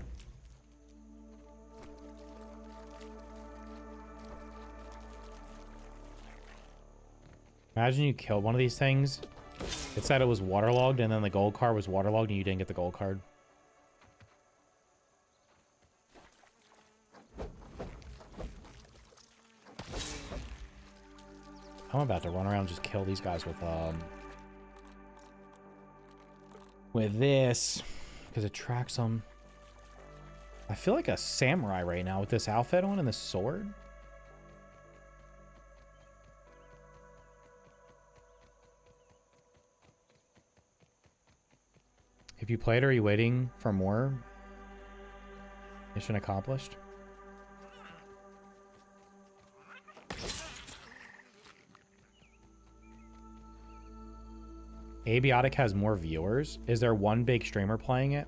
Imagine you killed one of these things. It said it was waterlogged, and then the gold card was waterlogged, and you didn't get the gold card. I'm about to run around and just kill these guys with this, because it tracks them. I feel like a samurai right now with this outfit on and this sword. If you played, are you waiting for more? Mission accomplished. Abiotic has more viewers. Is there one big streamer playing it?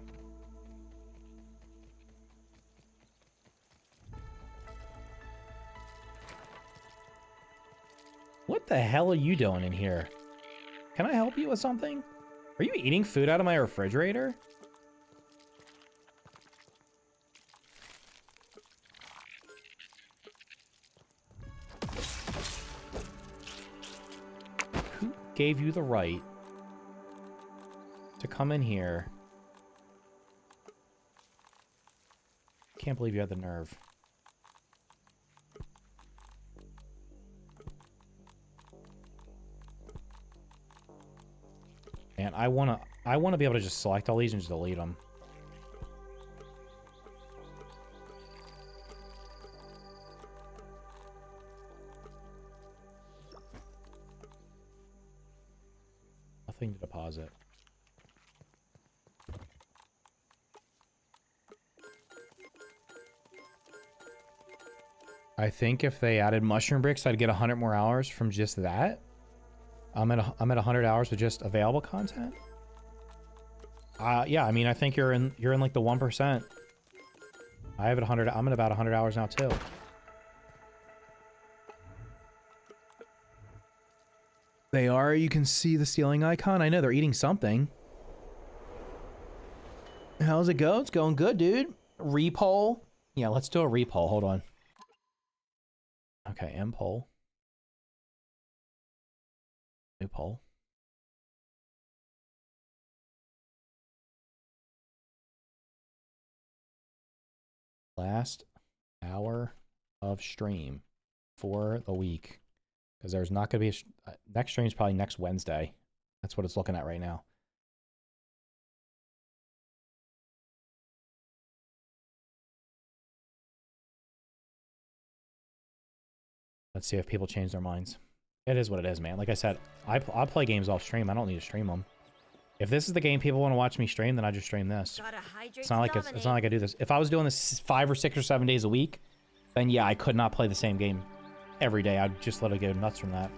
What the hell are you doing in here? Can I help you with something? Are you eating food out of my refrigerator? Who gave you the right to come in here? Can't believe you had the nerve. And I wanna be able to just select all these and just delete them. Nothing to deposit. I think if they added mushroom bricks, I'd get 100 more hours from just that. I'm at 100 hours with just available content. Yeah, I mean, I think you're in like the 1%. I have it 100. I'm at about 100 hours now too. They are. You can see the stealing icon. I know they're eating something. how's it go? It's going good, dude. Repoll. Yeah, let's do a repoll. Hold on. Okay, M poll. New poll. Last hour of stream for the week. Because there's not going to be a... next stream is probably next Wednesday. That's what it's looking at right now. Let's see if people change their minds. It is what it is, man. Like I said, I play games off stream. I don't need to stream them. If this is the game people want to watch me stream, then I just stream this. It's not like it's not like I do this. If I was doing this 5 or 6 or 7 days a week, then yeah, I could not play the same game every day. I'd just let it go nuts from that.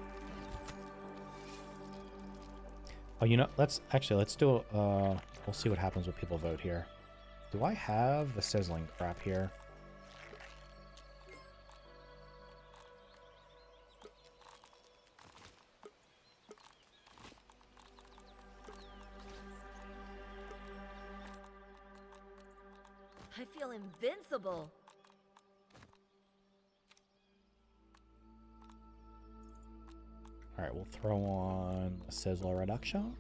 Oh, you know, let's do we'll see what happens when people vote here. Do I have the sizzling crap here? I feel invincible. All right, we'll throw on a sizzler reduction.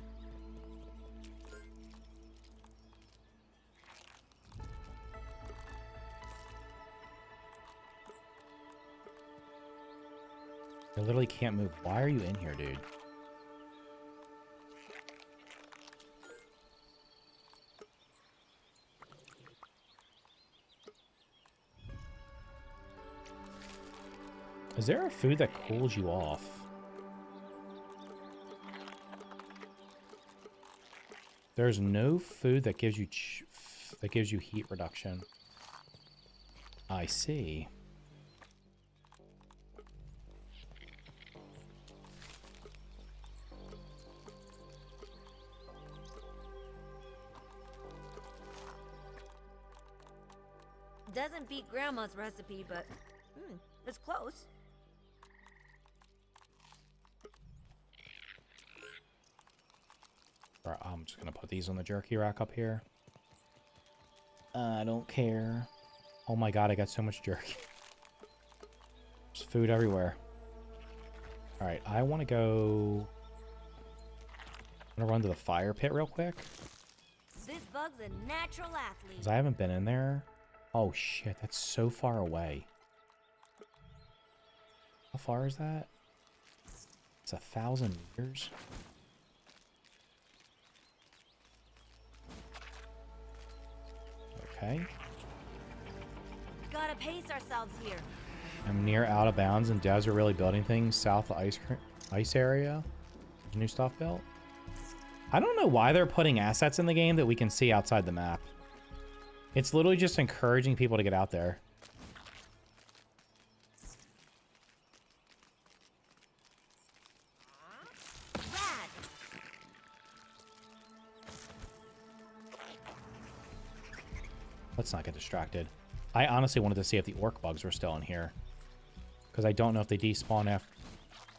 I literally can't move. Why are you in here, dude? Is there a food that cools you off? There's no food that gives you heat reduction. I see. Doesn't beat Grandma's recipe, but it's close. All right, I'm just gonna put these on the jerky rack up here. I don't care. Oh my god, I got so much jerky. There's food everywhere. All right, I want to go... I'm gonna run to the fire pit real quick. This bug's a natural athlete. 'Cause I haven't been in there. Oh shit, that's so far away. How far is that? It's 1,000 meters. Okay. Gotta pace ourselves here. I'm near out of bounds, and devs are really building things south of ice area. New stuff built. I don't know why they're putting assets in the game that we can see outside the map. It's literally just encouraging people to get out there. Rad. Let's not get distracted. I honestly wanted to see if the orc bugs were still in here. Because I don't know if they despawn after...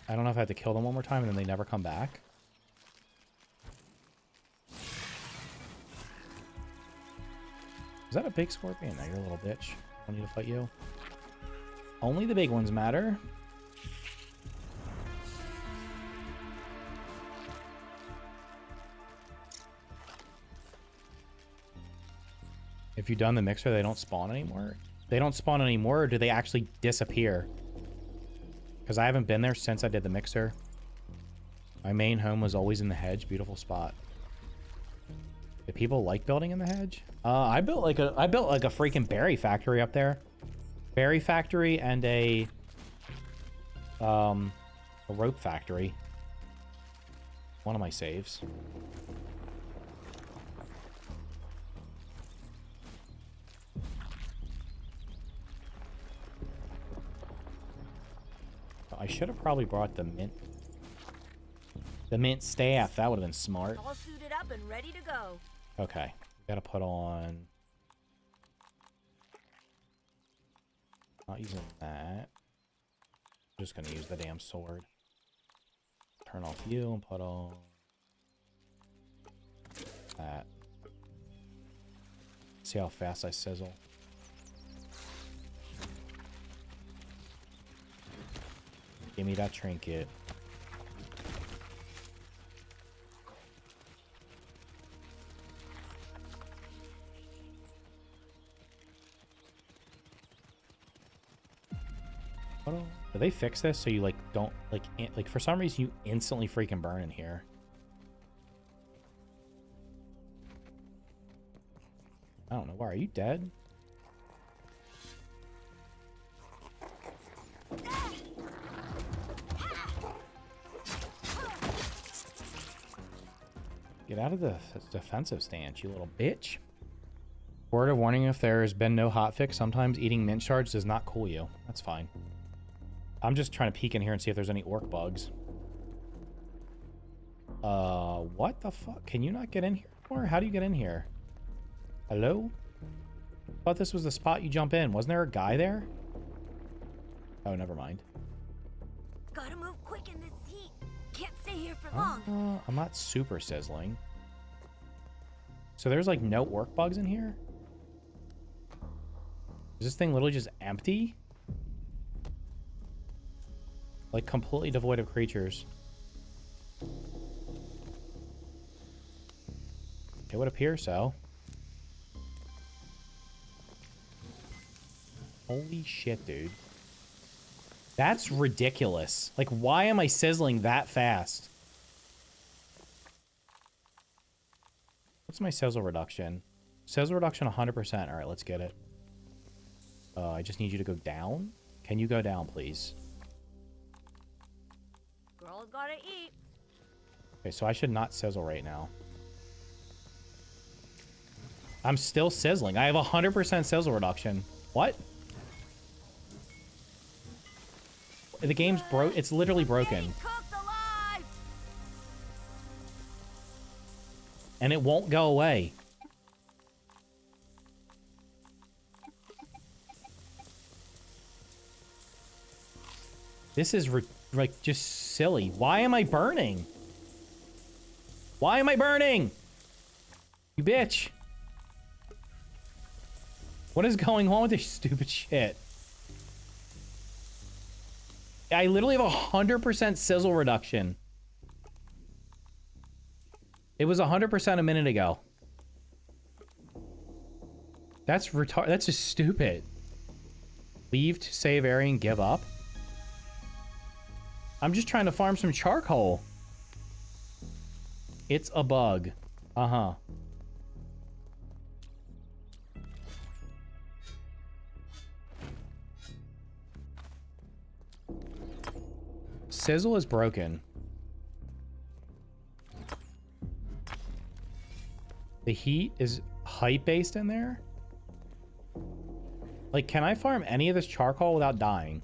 I don't know if I have to kill them one more time and then they never come back. Is that a big scorpion? No, you're a little bitch. I don't need to fight you. Only the big ones matter. If you've done the mixer, they don't spawn anymore? They don't spawn anymore, or do they actually disappear? Because I haven't been there since I did the mixer. My main home was always in the hedge. Beautiful spot. Do people like building in the hedge? I built like a freaking berry factory up there. Berry factory and a rope factory. One of my saves. I should have probably brought the mint staff. That would have been smart. All suited up and ready to go. Okay, gotta put on. Not using that. I'm just gonna use the damn sword. Turn off you and put on that. See how fast I sizzle. Give me that trinket. Do they fix this so you like don't like for some reason you instantly freaking burn in here? I don't know. Why are you dead? Get out of the defensive stance, you little bitch. Word of warning, if there has been no hotfix, sometimes eating mint shards does not cool you. That's fine. I'm just trying to peek in here and see if there's any orc bugs. What the fuck? Can you not get in here? Or how do you get in here? Hello? I thought this was the spot you jump in. Wasn't there a guy there? Oh, never mind. Gotta move quick in this heat. Can't stay here for long. I'm not super sizzling. So there's like no orc bugs in here? Is this thing literally just empty? Like completely devoid of creatures. It would appear so. Holy shit, dude. That's ridiculous. Like, why am I sizzling that fast? What's my sizzle reduction? Sizzle reduction 100%. All right, let's get it. I just need you to go down. Can you go down, please? Girls gotta eat. Okay, so I should not sizzle right now. I'm still sizzling. I have 100% sizzle reduction. What? The game's broke. It's literally broken. Cooked alive. And it won't go away. This is like just silly. Why am I burning? Why am I burning? You bitch. What is going on with this stupid shit? I literally have 100% sizzle reduction. It was 100% a minute ago. That's retarded. That's just stupid. Leave to save area and give up. I'm just trying to farm some charcoal. It's a bug. Uh-huh. Sizzle is broken. The heat is height-based in there? Like, can I farm any of this charcoal without dying?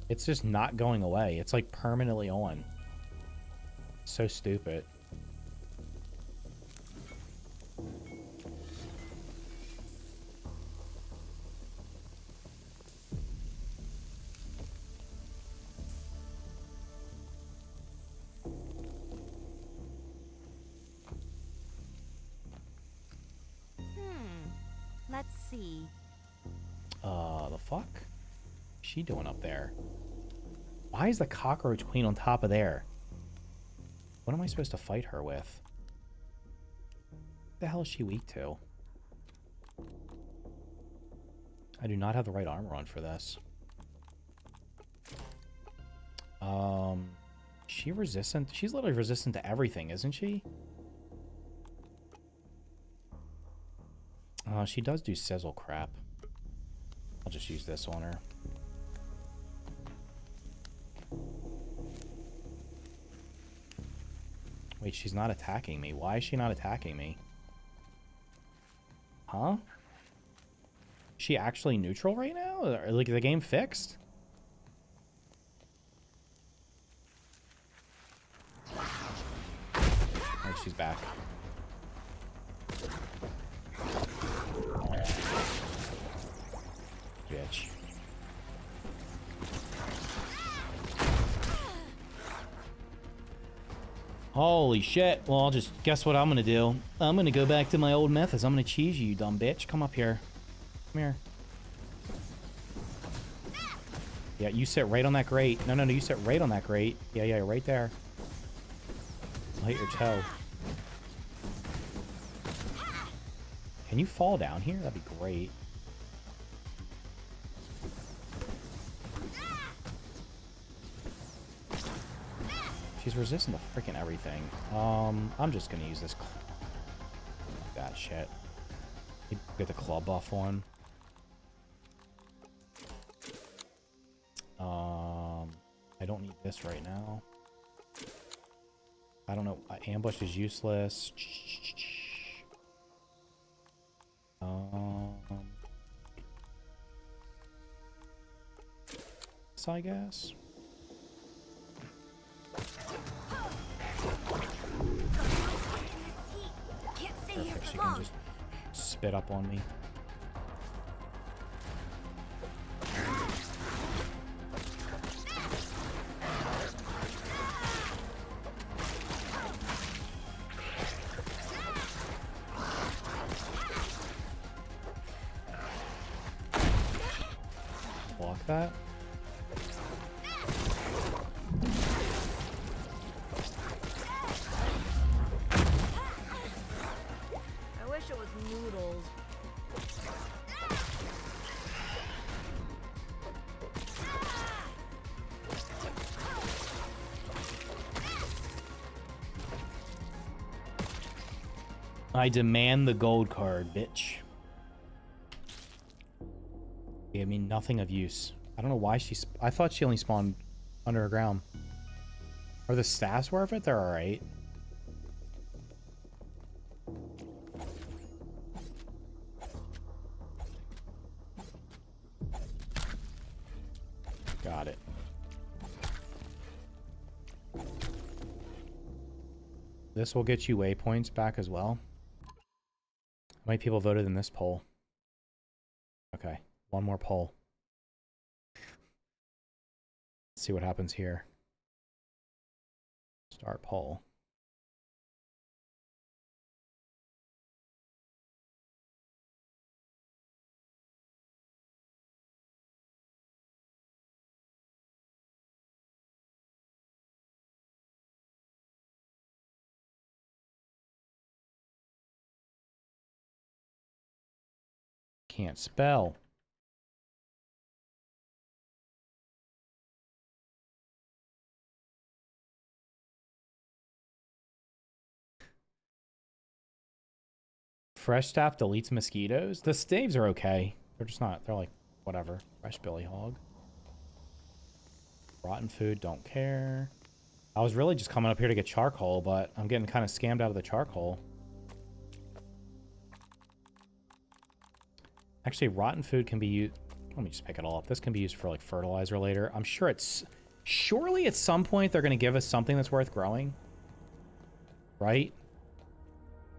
It's just not going away. It's like permanently on. So stupid. Let's see. The fuck? What's she doing up there? Why is the cockroach queen on top of there? What am I supposed to fight her with? What the hell is she weak to? I do not have the right armor on for this. She resistant? She's literally resistant to everything, isn't she? She does do sizzle crap. I'll just use this on her. Wait, she's not attacking me. Why is she not attacking me? Huh? Is she actually neutral right now? Or, like, the game fixed? she's back. Bitch. Holy shit. Well, I'll just guess what I'm gonna do. I'm gonna go back to my old methods. I'm gonna cheese you, you dumb bitch. Come up here. Come here. Yeah, you sit right on that grate. No, you sit right on that grate. Yeah, right there. I'll hit your toe. Can you fall down here? That'd be great. She's resistant to freaking everything. I'm just gonna use this. That shit. Get the club buff on. I don't need this right now. I don't know. Ambush is useless. So I guess. Perfect. She can just spit up on me. Block that. I wish it was noodles. I demand the gold card, bitch. Gave me nothing of use. I don't know why I thought she only spawned underground. Are the staffs worth it? They're alright. Got it. This will get you waypoints back as well. How many people voted in this poll? Okay, one more poll. Let's see what happens here. Start poll. Can't spell. Fresh staff deletes mosquitoes. The staves are okay. They're just not. They're like, whatever. Fresh billy hog. Rotten food, don't care. I was really just coming up here to get charcoal, but I'm getting kind of scammed out of the charcoal. Actually, rotten food can be used... Let me just pick it all up. This can be used for, like, fertilizer later. I'm sure it's... Surely at some point they're going to give us something that's worth growing. Right?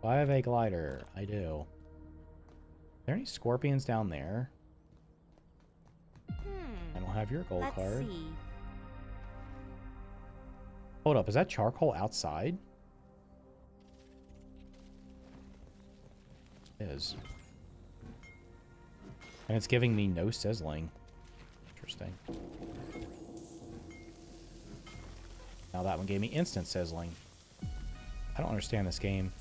Do I have a glider? I do. Are there any scorpions down there? I don't have your gold card. See. Hold up, is that charcoal outside? It is. And it's giving me no sizzling. Interesting. Now that one gave me instant sizzling. I don't understand this game.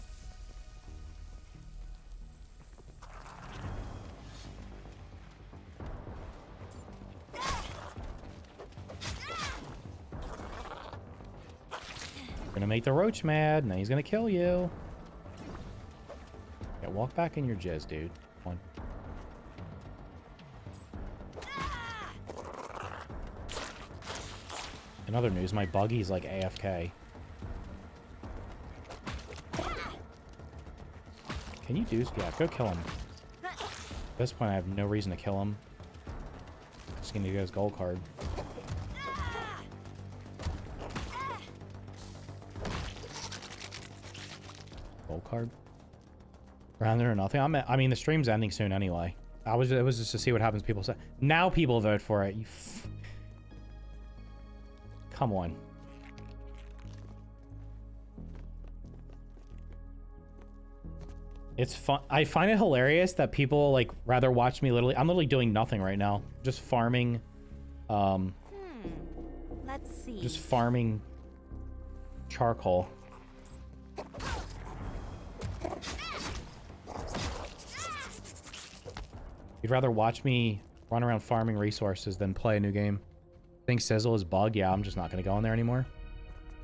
Gonna make the roach mad, now he's gonna kill you. Yeah, walk back in your jizz, dude. Come on. In other news, my buggy's like AFK. Can you do... Yeah, go kill him. At this point, I have no reason to kill him. Just gonna get his gold card. card. Round or nothing. I mean, the stream's ending soon anyway. It was just to see what happens. People say now people vote for it. Come on. It's fun. I find it hilarious that people like rather watch me literally. I'm literally doing nothing right now. Just farming. Let's see. Just farming charcoal. You'd rather watch me run around farming resources than play a new game. Think Sizzle is bugged? Yeah, I'm just not going to go in there anymore.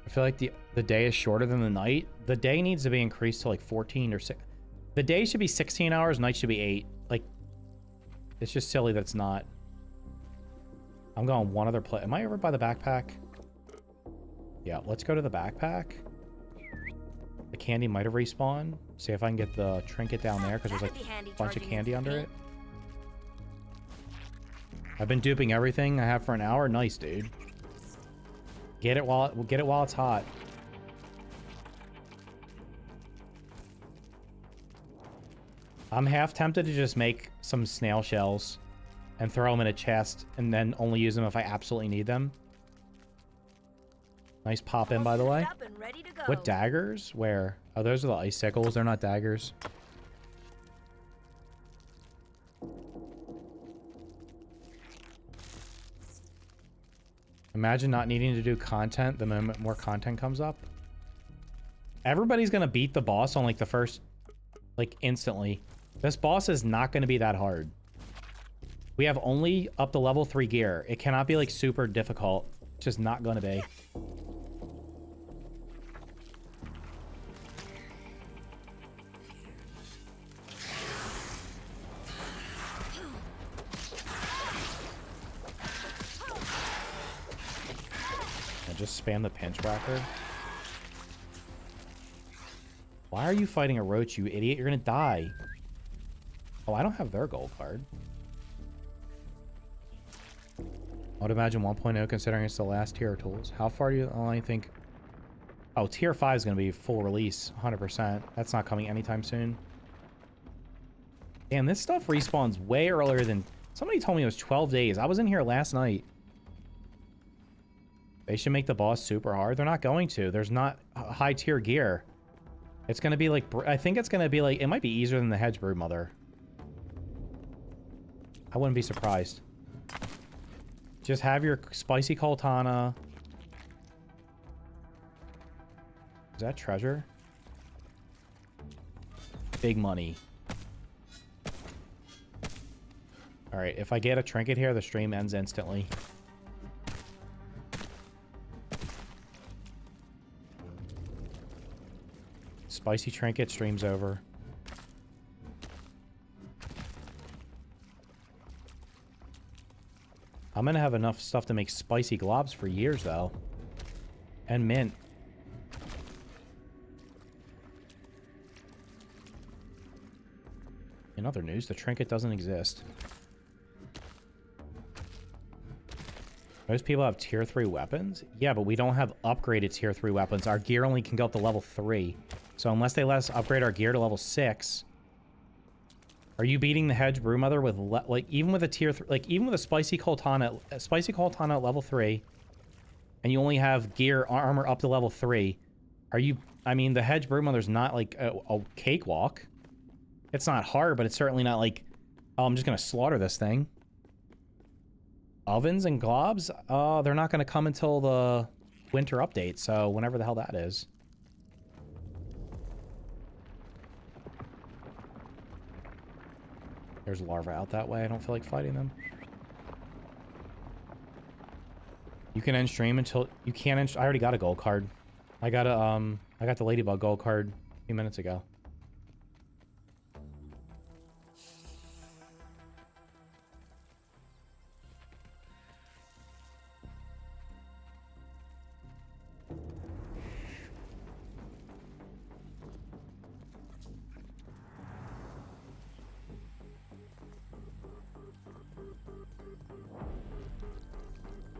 I feel like the day is shorter than the night. The day needs to be increased to like 14 or 6. The day should be 16 hours, night should be 8. Like, it's just silly that it's not. I'm going one other play. Am I over by the backpack? Yeah, let's go to the backpack. The candy might have respawned. See if I can get the trinket down there, because there's like a bunch of candy under it. I've been duping everything I have for an hour. Nice, dude. Get it while it's hot. I'm half tempted to just make some snail shells and throw them in a chest and then only use them if I absolutely need them. Nice pop in, by the way. What daggers? Where? Oh, those are the icicles. They're not daggers. Imagine not needing to do content the moment more content comes up. Everybody's gonna beat the boss on like the first, like instantly. This boss is not gonna be that hard. We have only up to level 3 gear. It cannot be like super difficult. It's just not gonna be. Just spam the pinch whacker. Why are you fighting a roach, you idiot? You're gonna die. Oh, I don't have their gold card. I would imagine 1.0 considering it's the last tier of tools. How far do you only think? Oh, tier 5 is gonna be full release, 100%. That's not coming anytime soon. Damn, this stuff respawns way earlier than... Somebody told me it was 12 days. I was in here last night. They should make the boss super hard. They're not going to. There's not high tier gear. It's going to be like... I think it's going to be like... It might be easier than the Hedge Brood Mother. I wouldn't be surprised. Just have your spicy Coltana. Is that treasure? Big money. Alright, if I get a trinket here, the stream ends instantly. Spicy trinket, stream's over. I'm gonna have enough stuff to make spicy globs for years, though. And mint. In other news, the trinket doesn't exist. Most people have tier 3 weapons? Yeah, but we don't have upgraded tier 3 weapons. Our gear only can go up to level 3. So unless they let us upgrade our gear to level 6... Are you beating the Hedge Brood Mother with, like, even with a tier 3... Like, even with a Spicy Coltana at level 3, and you only have gear, armor up to level 3, are you... I mean, the Hedge Brood Mother's not, like, a cakewalk. It's not hard, but it's certainly not, like, oh, I'm just gonna slaughter this thing. Ovens and globs? They're not gonna come until the winter update, so whenever the hell that is. There's larvae out that way. I don't feel like fighting them. You can end stream until... You can't end... I already got a gold card. I got the Ladybug gold card a few minutes ago.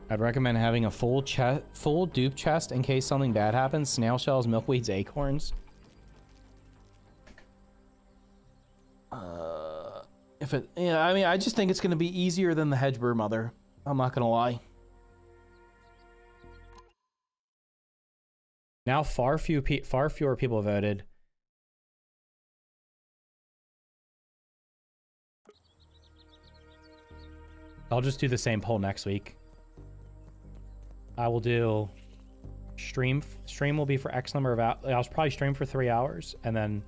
I'd recommend having a full dupe chest in case something bad happens. Snail shells, milkweeds, acorns. if it... Yeah, I mean, I just think it's going to be easier than the Hedgebrew Mother. I'm not going to lie. Now far fewer people voted. I'll just do the same poll next week. I will do stream will be for X number of hours. I'll probably stream for 3 hours and then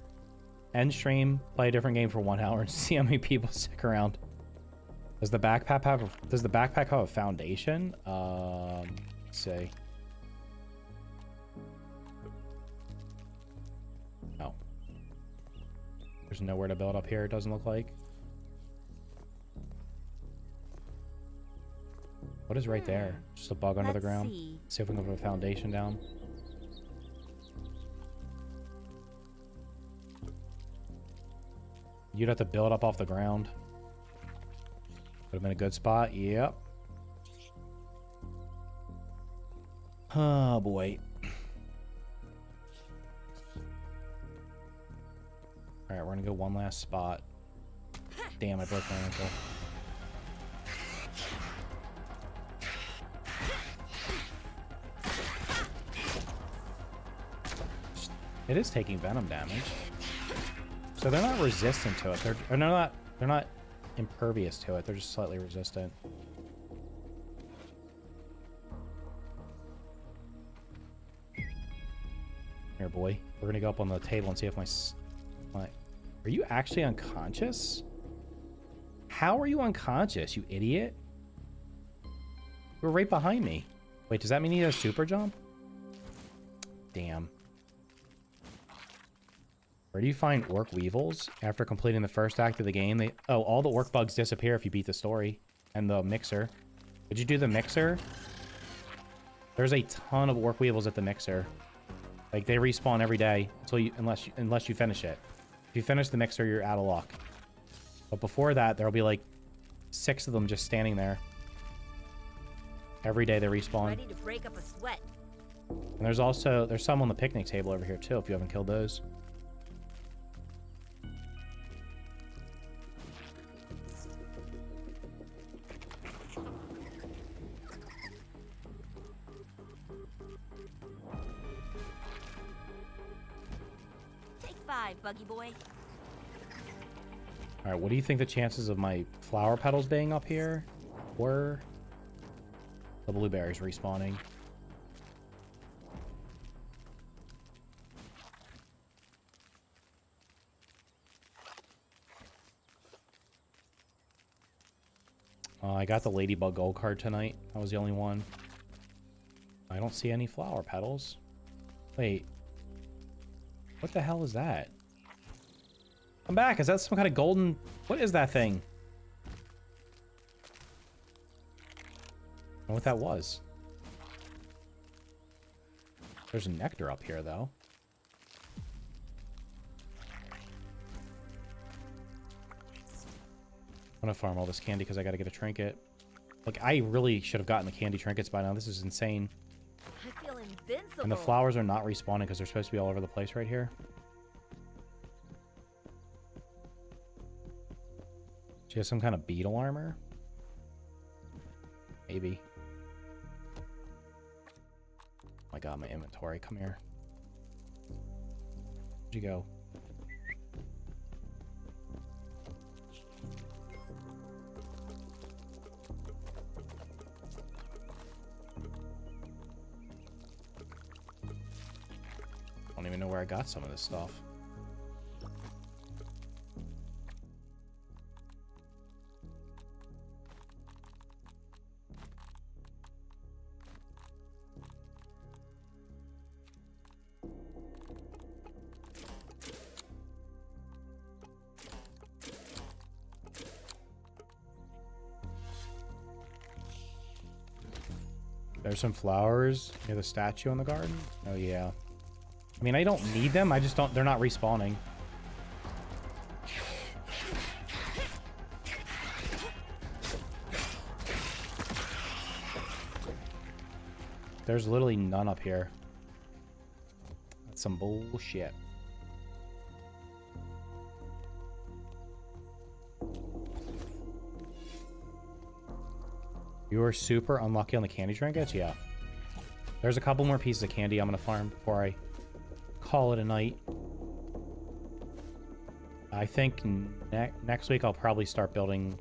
end stream, play a different game for 1 hour and see how many people stick around. Does the backpack have a foundation? Let's see. No. There's nowhere to build up here, it doesn't look like. What is right there? Just a bug under the ground. See if we can put a foundation down. You'd have to build up off the ground. Would have been a good spot. Yep. Oh boy. Alright, we're gonna go one last spot. Damn, I broke my ankle. It is taking venom damage. So they're not resistant to it. They're not impervious to it. They're just slightly resistant. Here, boy. We're gonna go up on the table and see if my... Are you actually unconscious? How are you unconscious, you idiot? You were right behind me. Wait, does that mean he has super jump? Damn. Where do you find orc weevils? After completing the first act of the game, all the orc bugs disappear if you beat the story. And the mixer. Did you do the mixer? There's a ton of orc weevils at the mixer. Like, they respawn every day unless you finish it. If you finish the mixer, you're out of luck. But before that, there'll be like 6 of them just standing there. Every day they respawn. Ready to break up a sweat. And there's some on the picnic table over here too, if you haven't killed those. Take 5, buggy boy. Alright, what do you think the chances of my flower petals being up here were? The blueberries respawning. I got the ladybug gold card tonight. That was the only one. I don't see any flower petals. Wait. What the hell is that? I'm back. Is that some kind of golden... What is that thing? I don't know what that was. There's nectar up here, though. I'm gonna farm all this candy because I gotta get a trinket. Like, I really should have gotten the candy trinkets by now. This is insane. I feel invincible. And the flowers are not respawning because they're supposed to be all over the place right here. She has some kind of beetle armor? Maybe. Oh my god, my inventory. Come here. Where'd you go? I don't even know where I got some of this stuff. There's some flowers near the statue in the garden. Oh yeah. I mean, I don't need them. I just don't... They're not respawning. There's literally none up here. That's some bullshit. You were super unlucky on the candy trinkets? Yeah. There's a couple more pieces of candy I'm going to farm before I call it a night. I think next week I'll probably start building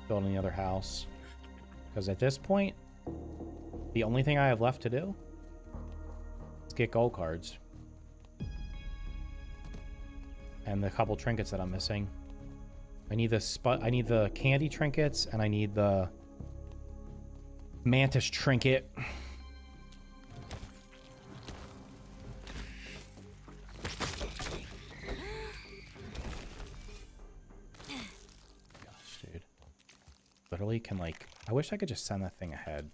the other house. Because at this point, the only thing I have left to do is get gold cards. And the couple trinkets that I'm missing. I need the candy trinkets, and I need the mantis trinket. Gosh, dude. Literally can, like... I wish I could just send that thing ahead.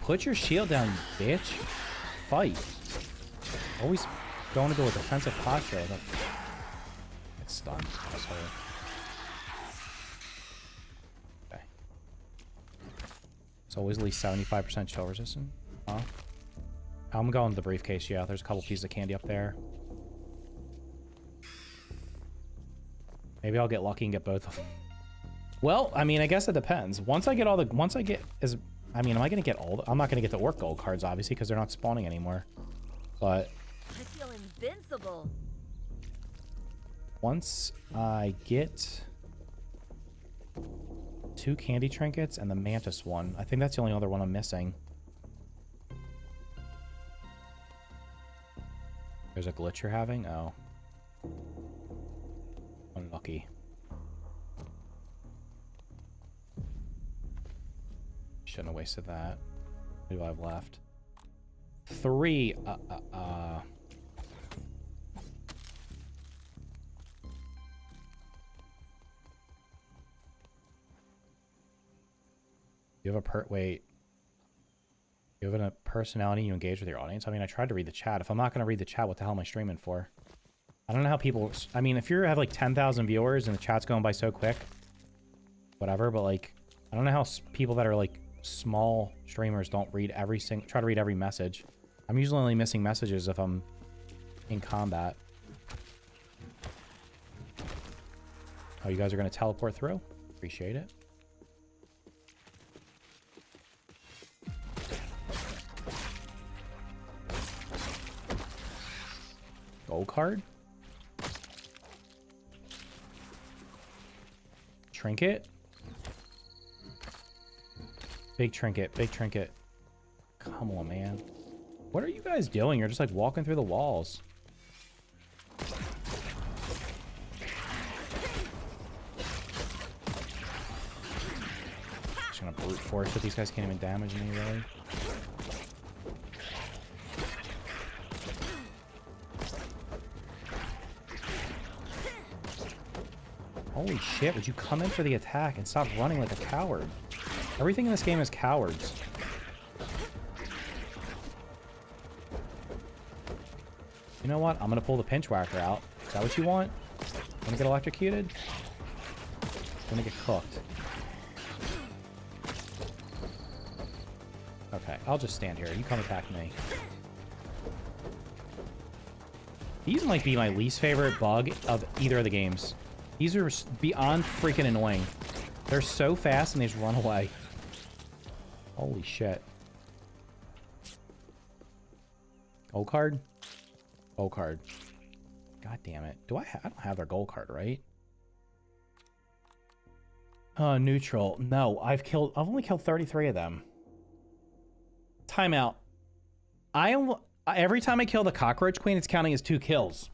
Put your shield down, you bitch. Fight. Always going into a defensive posture. It's stunned. Asshole. Okay. It's always at least 75% chill resistant. Huh? I'm going to the briefcase, yeah. There's a couple pieces of candy up there. Maybe I'll get lucky and get both of them. Well, I mean, I guess it depends. Once I get I mean, am I going to get all I'm not going to get the orc gold cards, obviously, because they're not spawning anymore. But I feel invincible. Once I get 2 candy trinkets and the mantis one, I think that's the only other one I'm missing. There's a glitch you're having? Oh. Unlucky. Shouldn't have wasted that. What do I have left? 3. You have a wait. You have a personality you engage with your audience? I mean, I tried to read the chat. If I'm not going to read the chat, what the hell am I streaming for? I don't know how people... I mean, if you have like 10,000 viewers and the chat's going by so quick, whatever, but like, I don't know how people that are like small streamers don't read try to read every message. I'm usually only missing messages if I'm in combat. Oh, you guys are going to teleport through? Appreciate it. Gold card? Trinket? Big trinket, big trinket. Come on, man. What are you guys doing? You're just like walking through the walls. Just gonna brute force it. These guys can't even damage me, really. Holy shit, would you come in for the attack and stop running like a coward? Everything in this game is cowards. You know what? I'm gonna pull the pinch whacker out. Is that what you want? Wanna get electrocuted? Gonna get cooked. Okay, I'll just stand here. You come attack me. These might be my least favorite bug of either of the games. These are beyond freaking annoying. They're so fast and they just run away. Holy shit. Gold card? Gold card. God damn it. I don't have their gold card, right? Neutral. No, I've only killed 33 of them. Timeout. Every time I kill the cockroach queen, it's counting as 2 kills.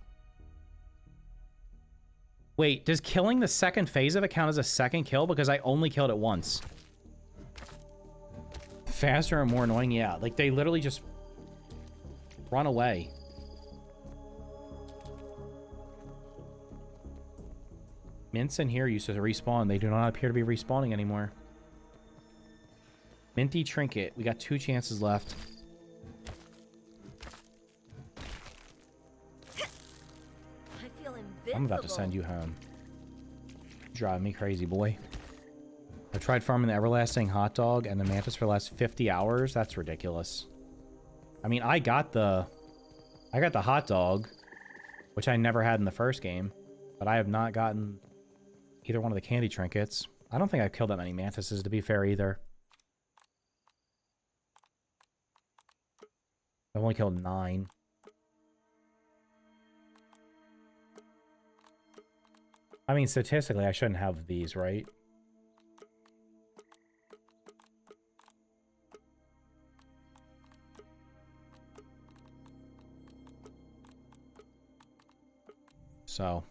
Wait, does killing the second phase of it count as a second kill? Because I only killed it once. Faster and more annoying? Yeah, like they literally just run away. Mints in here used to respawn. They do not appear to be respawning anymore. Minty trinket. We got 2 chances left. I feel invincible. I'm about to send you home. Driving me crazy, boy. I tried farming the everlasting hot dog and the mantis for the last 50 hours. That's ridiculous. I mean, I got the hot dog, which I never had in the first game, but I have not gotten either one of the candy trinkets. I don't think I've killed that many mantises, to be fair, either. I've only killed 9. I mean, statistically, I shouldn't have these, right? So,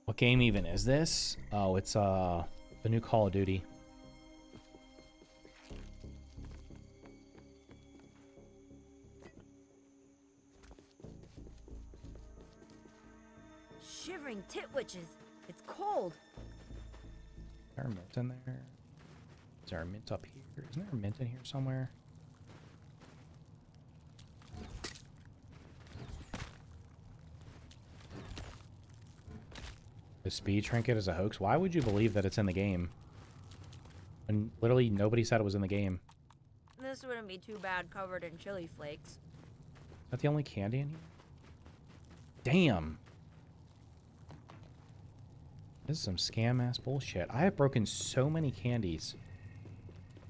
what game even is this? Oh, it's the new Call of Duty. Shivering titwitches. It's cold. Is there a mint in there? Is there a mint up here? Isn't there a mint in here somewhere? The speed trinket is a hoax? Why would you believe that it's in the game? And literally nobody said it was in the game. This wouldn't be too bad covered in chili flakes. Is that the only candy in here? Damn. This is some scam-ass bullshit. I have broken so many candies.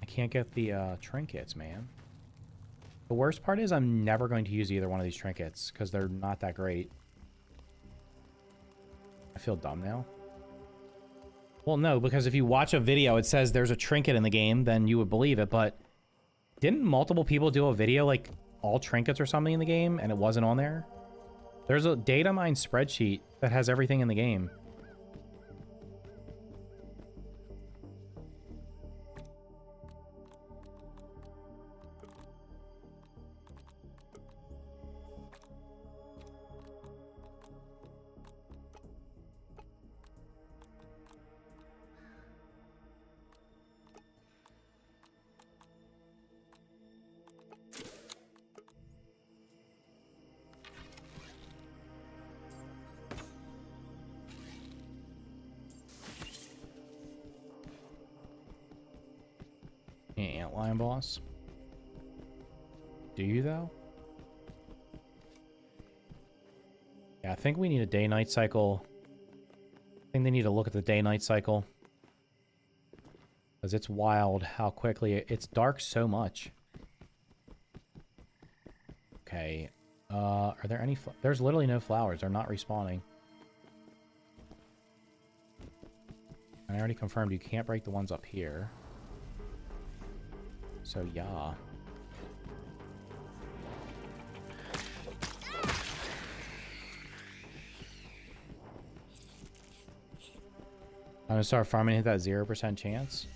I can't get the trinkets, man. The worst part is I'm never going to use either one of these trinkets because they're not that great. I feel dumb now. Well, no, because if you watch a video, it says there's a trinket in the game, then you would believe it, but didn't multiple people do a video, like, all trinkets or something in the game, and it wasn't on there? There's a data mine spreadsheet that has everything in the game. Antlion boss. Do you, though? Yeah, I think we need a day-night cycle. I think they need to look at the day-night cycle. Because it's wild how quickly it's dark so much. Okay. Are there any... There's literally no flowers. They're not respawning. And I already confirmed you can't break the ones up here. So, yeah. I'm gonna start farming at that 0% chance.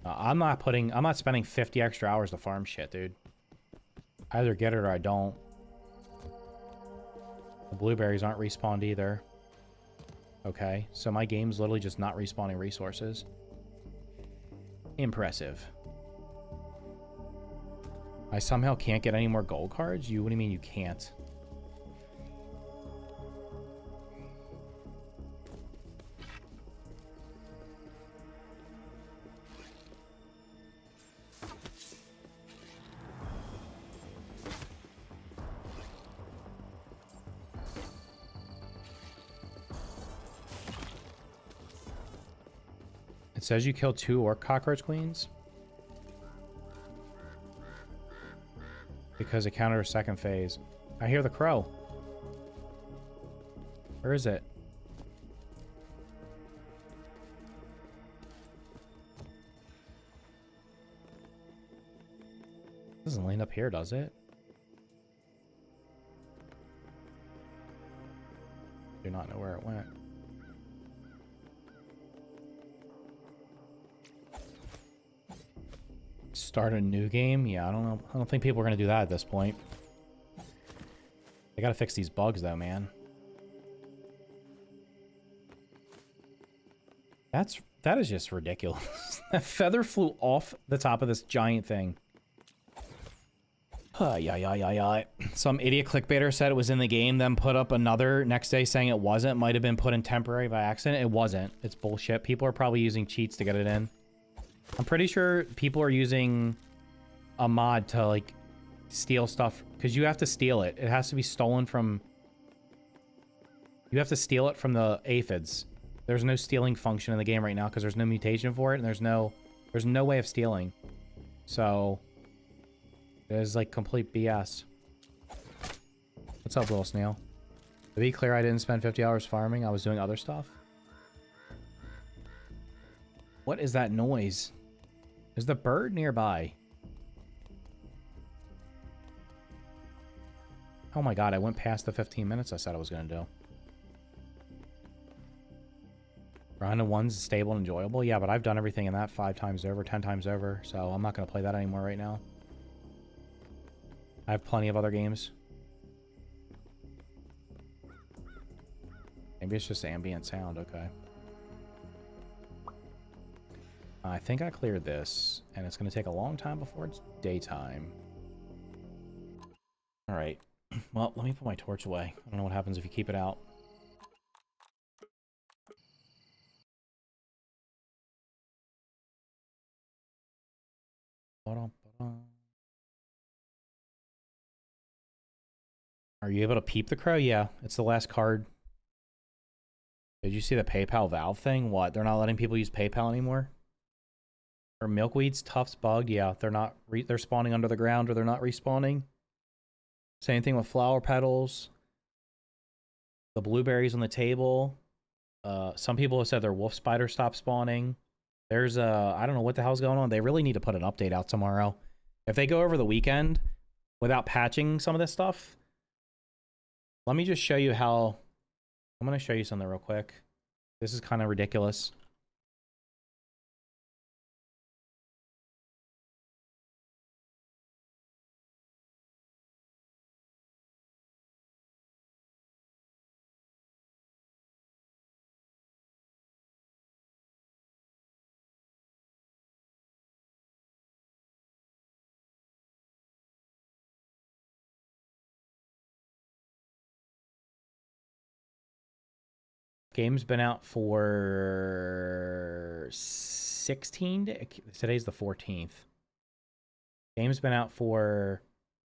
I'm not spending 50 extra hours to farm shit, dude. I either get it or I don't. The blueberries aren't respawned either. Okay, so my game's literally just not respawning resources. Impressive. I somehow can't get any more gold cards? What do you mean you can't? It says you killed 2 orc cockroach queens. Because it counted her second phase. I hear the crow. Where is it? It doesn't land up here, does it? Do not know where it went. Start a new game? Yeah, I don't know. I don't think people are going to do that at this point. They got to fix these bugs, though, man. That is just ridiculous. That feather flew off the top of this giant thing. Yeah. Some idiot clickbaiter said it was in the game, then put up another next day saying it wasn't. Might have been put in temporary by accident. It wasn't. It's bullshit. People are probably using cheats to get it in. I'm pretty sure people are using a mod to, like, steal stuff. Because you have to steal it. It has to be stolen from... You have to steal it from the aphids. There's no stealing function in the game right now because there's no mutation for it, and there's no way of stealing. So, it is, like, complete BS. What's up, little snail? To be clear, I didn't spend 50 hours farming. I was doing other stuff. What is that noise? Is the bird nearby? Oh my god, I went past the 15 minutes I said I was going to do. Grind of 1's stable and enjoyable? Yeah, but I've done everything in that 5 times over, 10 times over, so I'm not going to play that anymore right now. I have plenty of other games. Maybe it's just ambient sound, okay. I think I cleared this, and it's going to take a long time before it's daytime. Alright. Well, let me put my torch away. I don't know what happens if you keep it out. Are you able to peep the crow? Yeah, it's the last card. Did you see the PayPal Valve thing? What? They're not letting people use PayPal anymore? Are milkweeds, tufts bugged? Yeah, they're spawning under the ground or they're not respawning. Same thing with flower petals. The blueberries on the table. Some people have said their wolf spider stopped spawning. There's I don't know what the hell's going on. They really need to put an update out tomorrow. If they go over the weekend without patching some of this stuff, let me just show you how... I'm going to show you something real quick. This is kind of ridiculous. Game's been out for 16 days. Today's the 14th. Game's been out for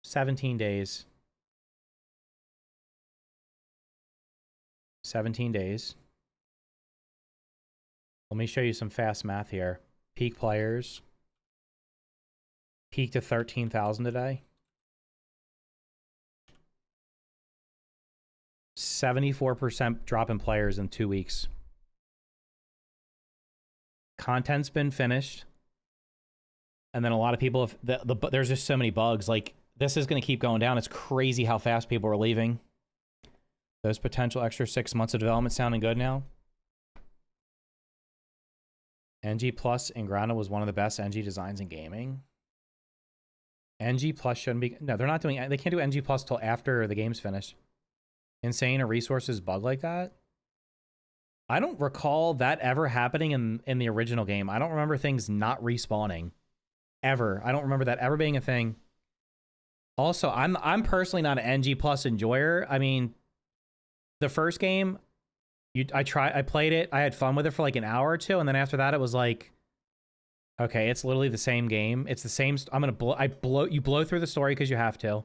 17 days. 17 days. Let me show you some fast math here. Peak players. Peaked to 13,000 today. 74% drop in players in 2 weeks. Content's been finished. And then a lot of people have... there's just so many bugs. Like, this is going to keep going down. It's crazy how fast people are leaving. Those potential extra 6 months of development sounding good now. NG Plus in Grana was one of the best NG designs in gaming. NG Plus shouldn't be... No, they're not doing... They can't do NG Plus till after the game's finished. Insane a resources bug like that? I don't recall that ever happening in the original game. I don't remember things not respawning. Ever. I don't remember that ever being a thing. Also, I'm personally not an NG Plus enjoyer. I mean, the first game, I played it, I had fun with it for like an hour or two, and then after that it was like, okay, it's literally the same game. It's the same... You blow through the story because you have to.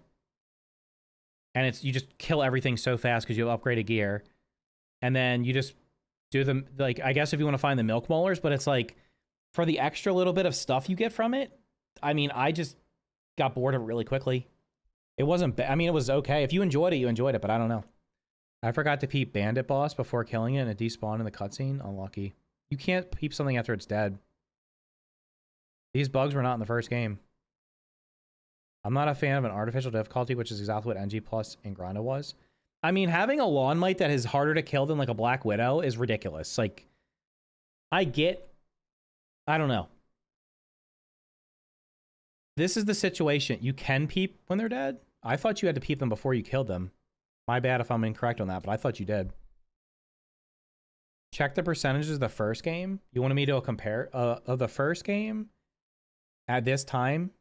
And you just kill everything so fast because you have upgraded gear. And then you just do them, like, I guess if you want to find the milk molars, but it's like, for the extra little bit of stuff you get from it, I mean, I just got bored of it really quickly. It wasn't I mean, it was okay. If you enjoyed it, you enjoyed it, but I don't know. I forgot to peep Bandit Boss before killing it and it despawned in the cutscene. Unlucky. You can't peep something after it's dead. These bugs were not in the first game. I'm not a fan of an artificial difficulty, which is exactly what NG Plus in Grana was. I mean, having a Lawn Mite that is harder to kill than like a Black Widow is ridiculous. Like, I don't know. This is the situation. You can peep when they're dead. I thought you had to peep them before you killed them. My bad if I'm incorrect on that, but I thought you did. Check the percentages of the first game. You wanted me to compare of the first game at this time.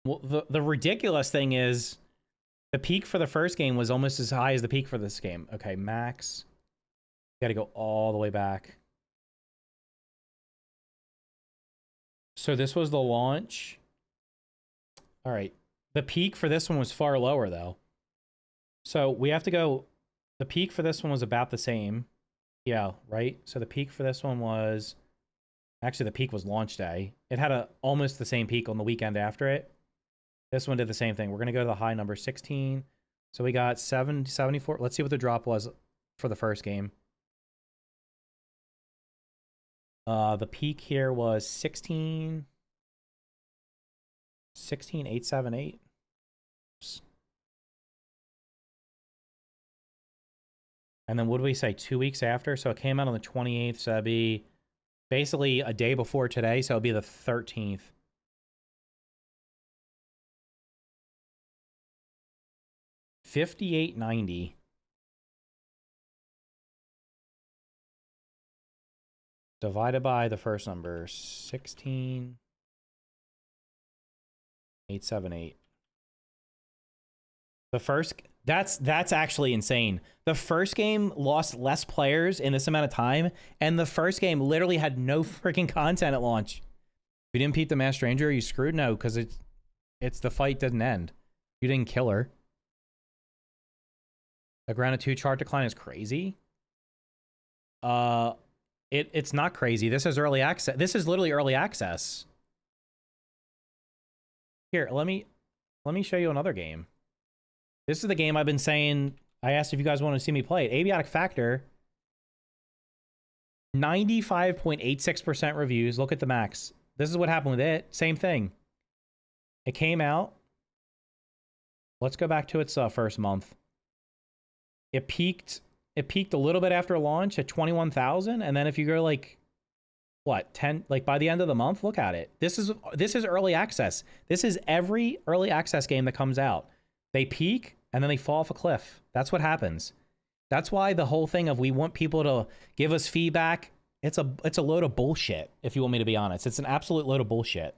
Well, the ridiculous thing is the peak for the first game was almost as high as the peak for this game. Okay, max. Got to go all the way back. So this was the launch. All right. The peak for this one was far lower, though. So we have to go... The peak for this one was about the same. Yeah, right? So the peak for this one was... Actually, the peak was launch day. It had almost the same peak on the weekend after it. This one did the same thing. We're going to go to the high number, 16. So we got 74. Let's see what the drop was for the first game. The peak here was 16,878. And then what did we say? 2 weeks after? So it came out on the 28th. So that'd be basically a day before today. So it'll be the 13th. $58.90. Divided by the first number, 16,878. The first, that's actually insane. The first game lost less players in this amount of time, and the first game literally had no freaking content at launch. If you didn't beat the Masked Stranger, are you screwed? No, because it's the fight doesn't end. You didn't kill her. The ground of 2 chart decline is crazy. It's not crazy. This is early access. This is literally early access. Here, let me show you another game. This is the game I've been saying. I asked if you guys want to see me play it. Abiotic Factor. 95.86% reviews. Look at the max. This is what happened with it. Same thing. It came out. Let's go back to its first month. It peaked a little bit after launch at 21,000, and then if you go like what, 10, like by the end of the month, look at it. This is early access. This is every early access game that comes out. They peak and then they fall off a cliff. That's what happens. That's why the whole thing of we want people to give us feedback, it's a load of bullshit, if you want me to be honest. It's an absolute load of bullshit.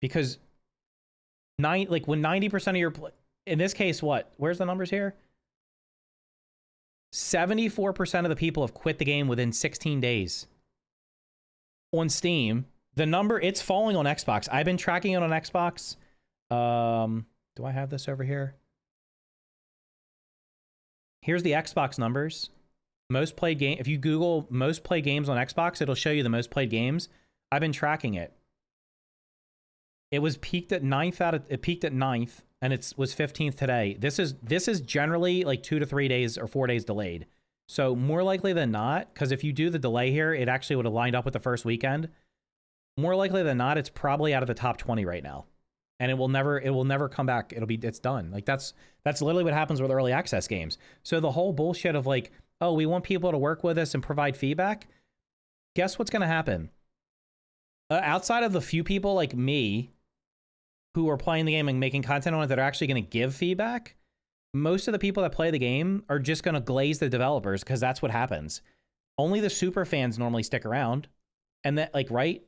Because when 90% of your in this case, what? Where's the numbers here? 74% of the people have quit the game within 16 days. On Steam, the number, it's falling on Xbox. I've been tracking it on Xbox. Do I have this over here? Here's the Xbox numbers. Most played game. If you Google most played games on Xbox, it'll show you the most played games. I've been tracking it. It was peaked at 9th it peaked at 9th. And it was 15th today. This is generally like 2 to 3 days or 4 days delayed. So more likely than not, because if you do the delay here, it actually would have lined up with the first weekend. More likely than not, it's probably out of the top 20 right now. And it will never come back. It's done. Like that's literally what happens with early access games. So the whole bullshit of like, oh, we want people to work with us and provide feedback. Guess what's going to happen? Outside of the few people like me who are playing the game and making content on it that are actually going to give feedback, most of the people that play the game are just going to glaze the developers because that's what happens. Only the super fans normally stick around. And that, like, right?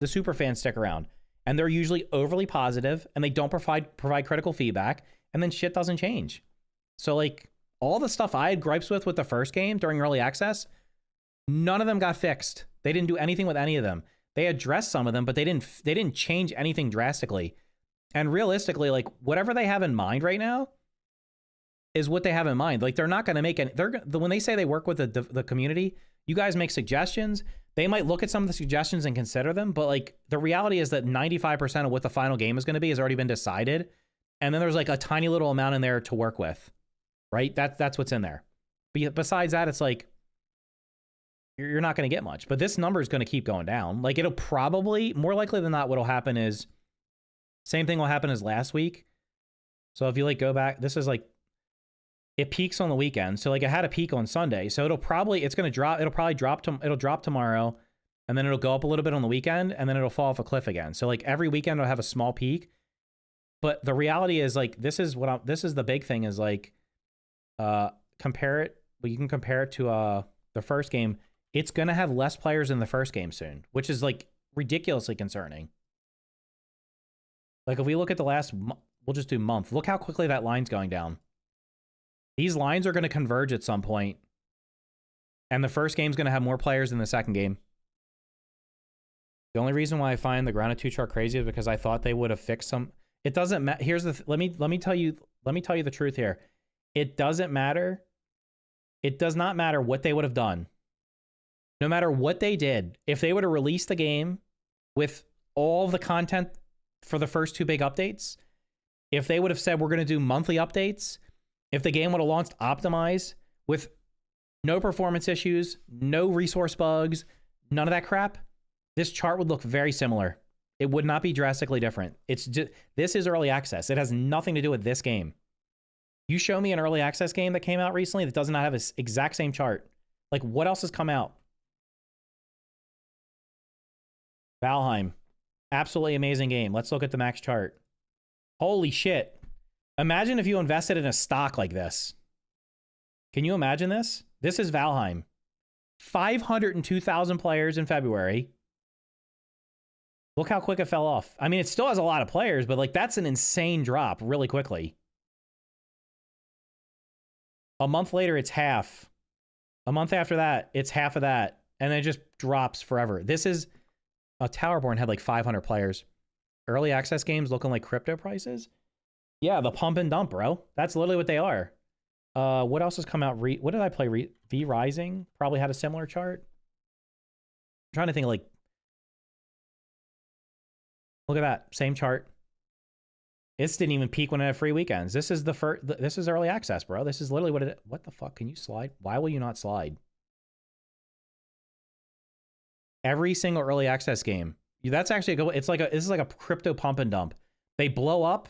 The super fans stick around. And they're usually overly positive and they don't provide critical feedback, and then shit doesn't change. So, like, all the stuff I had gripes with the first game during early access, none of them got fixed. They didn't do anything with any of them. They addressed some of them, but they didn't change anything drastically. And realistically, like, whatever they have in mind right now is what they have in mind. Like, they're not going to make when they say they work with the community, you guys make suggestions. They might look at some of the suggestions and consider them, but like the reality is that 95% of what the final game is going to be has already been decided. And then there's like a tiny little amount in there to work with, right? That's what's in there. But besides that, it's like, you're not going to get much, but this number is going to keep going down. Like, it'll probably, more likely than not, what'll happen is same thing will happen as last week. So if you like go back, this is like, it peaks on the weekend. So like it had a peak on Sunday. So it'll probably drop tomorrow, and then it'll go up a little bit on the weekend, and then it'll fall off a cliff again. So like every weekend it'll have a small peak. But the reality is, like, this is the big thing is like, compare it. Well, you can compare it to the first game. It's going to have less players in the first game soon, which is like ridiculously concerning. Like if we look at the last, we'll just do month. Look how quickly that line's going down. These lines are going to converge at some point. And the first game's going to have more players than the second game. The only reason why I find the grounded 2 chart crazy is because I thought they would have fixed some. It doesn't matter. Here's the let me tell you the truth here. It doesn't matter. It does not matter what they would have done. No matter what they did, if they would have released the game with all the content for the first 2 big updates, if they would have said we're going to do monthly updates, if the game would have launched optimized with no performance issues, no resource bugs, none of that crap, this chart would look very similar. It would not be drastically different. It's just, this is early access. It has nothing to do with this game. You show me an early access game that came out recently that does not have this exact same chart. Like, what else has come out? Valheim. Absolutely amazing game. Let's look at the max chart. Holy shit. Imagine if you invested in a stock like this. Can you imagine this? This is Valheim. 502,000 players in February. Look how quick it fell off. I mean, it still has a lot of players, but like that's an insane drop really quickly. A month later, it's half. A month after that, it's half of that. And then it just drops forever. This is a Towerborn had like 500 players. Early access games looking like crypto prices. Yeah, the pump and dump, bro. That's literally what they are. What else has come out? What did I play? V Rising probably had a similar chart. I'm trying to think of like. Look at that. Same chart. This didn't even peak when it had free weekends. This is the first. This is early access, bro. This is literally what it. What the fuck? Can you slide? Why will you not slide? Every single early access game. That's actually a good. It's like a. This is like a crypto pump and dump. They blow up.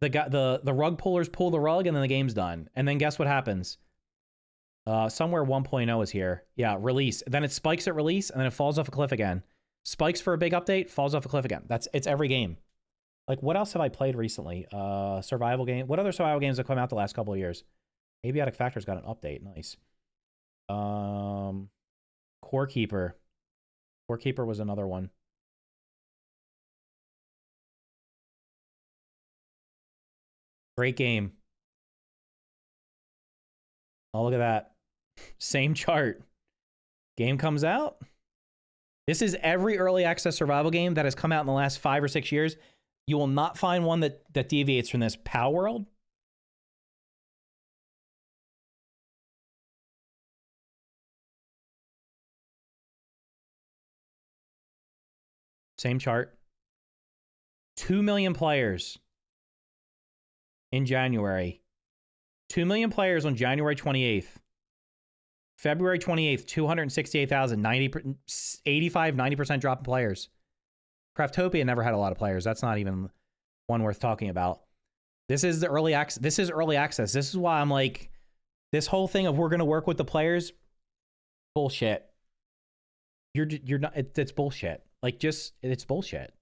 The rug pullers pull the rug, and then the game's done. And then guess what happens? Somewhere 1.0 is here. Yeah, release. Then it spikes at release, and then it falls off a cliff again. Spikes for a big update, falls off a cliff again. It's every game. Like, what else have I played recently? Survival game. What other survival games have come out the last couple of years? Abiotic Factor's got an update. Nice. Core Keeper. Core Keeper was another one. Great game. Oh, look at that. Same chart. Game comes out. This is every early access survival game that has come out in the last 5 or 6 years. You will not find one that deviates from this. Pow World. Same chart. 2 million players in January. 2 million players on January 28th. February 28th, 268,000, 90% drop in players. Craftopia never had a lot of players. That's not even one worth talking about. This is the early access. This is early access. This is why I'm like, this whole thing of we're going to work with the players, bullshit. You're not, it's bullshit. Like just, it's bullshit.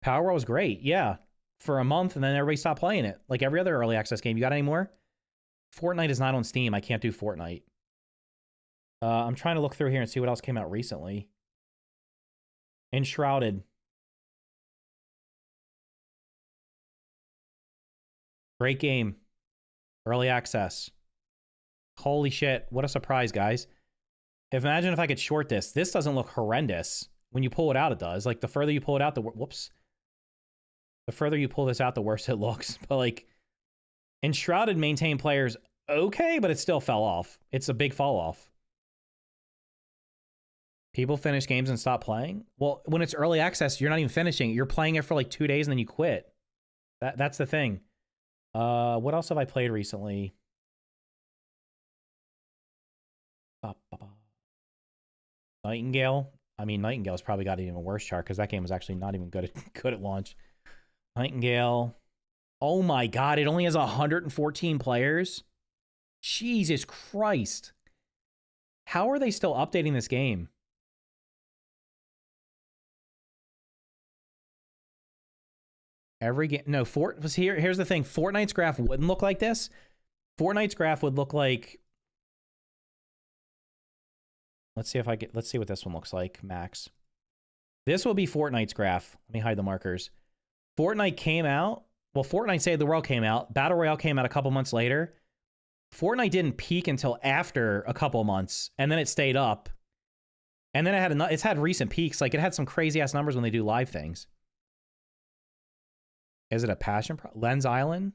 Power World was great. Yeah. For a month and then everybody stopped playing it. Like every other early access game. You got any more? Fortnite is not on Steam. I can't do Fortnite. I'm trying to look through here and see what else came out recently. Enshrouded. Great game. Early access. Holy shit. What a surprise, guys. Imagine if I could short this. This doesn't look horrendous. When you pull it out, it does. Like, the further you pull it out, whoops. The further you pull this out, the worse it looks. But, like, Enshrouded maintained players okay, but it still fell off. It's a big fall off. People finish games and stop playing? Well, when it's early access, you're not even finishing. You're playing it for like 2 days and then you quit. That's the thing. What else have I played recently? Nightingale. I mean, Nightingale's probably got an even worse chart because that game was actually not even good at launch. Nightingale. Oh my god, it only has 114 players? Jesus Christ. How are they still updating this game? Every game, no, here's the thing. Fortnite's graph wouldn't look like this. Fortnite's graph would look like, let's see what this one looks like, max. This will be Fortnite's graph. Let me hide the markers. Fortnite came out. Well, Fortnite Save the World came out. Battle Royale came out a couple months later. Fortnite didn't peak until after a couple months, and then it stayed up. And then it's had recent peaks. Like, it had some crazy ass numbers when they do live things. Is it a passion Lens Island?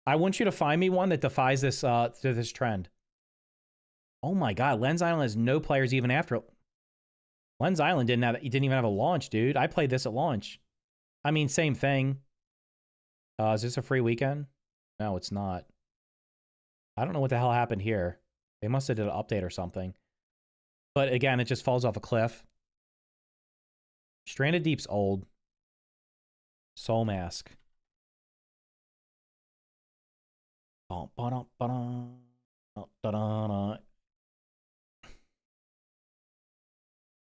I want you to find me one that defies this this trend. Oh my god, Lens Island has no players even after. Lens Island didn't even have a launch, dude. I played this at launch. I mean, same thing. Is this a free weekend? No, it's not. I don't know what the hell happened here. They must have did an update or something. But again, it just falls off a cliff. Stranded Deep's old. Soul Mask.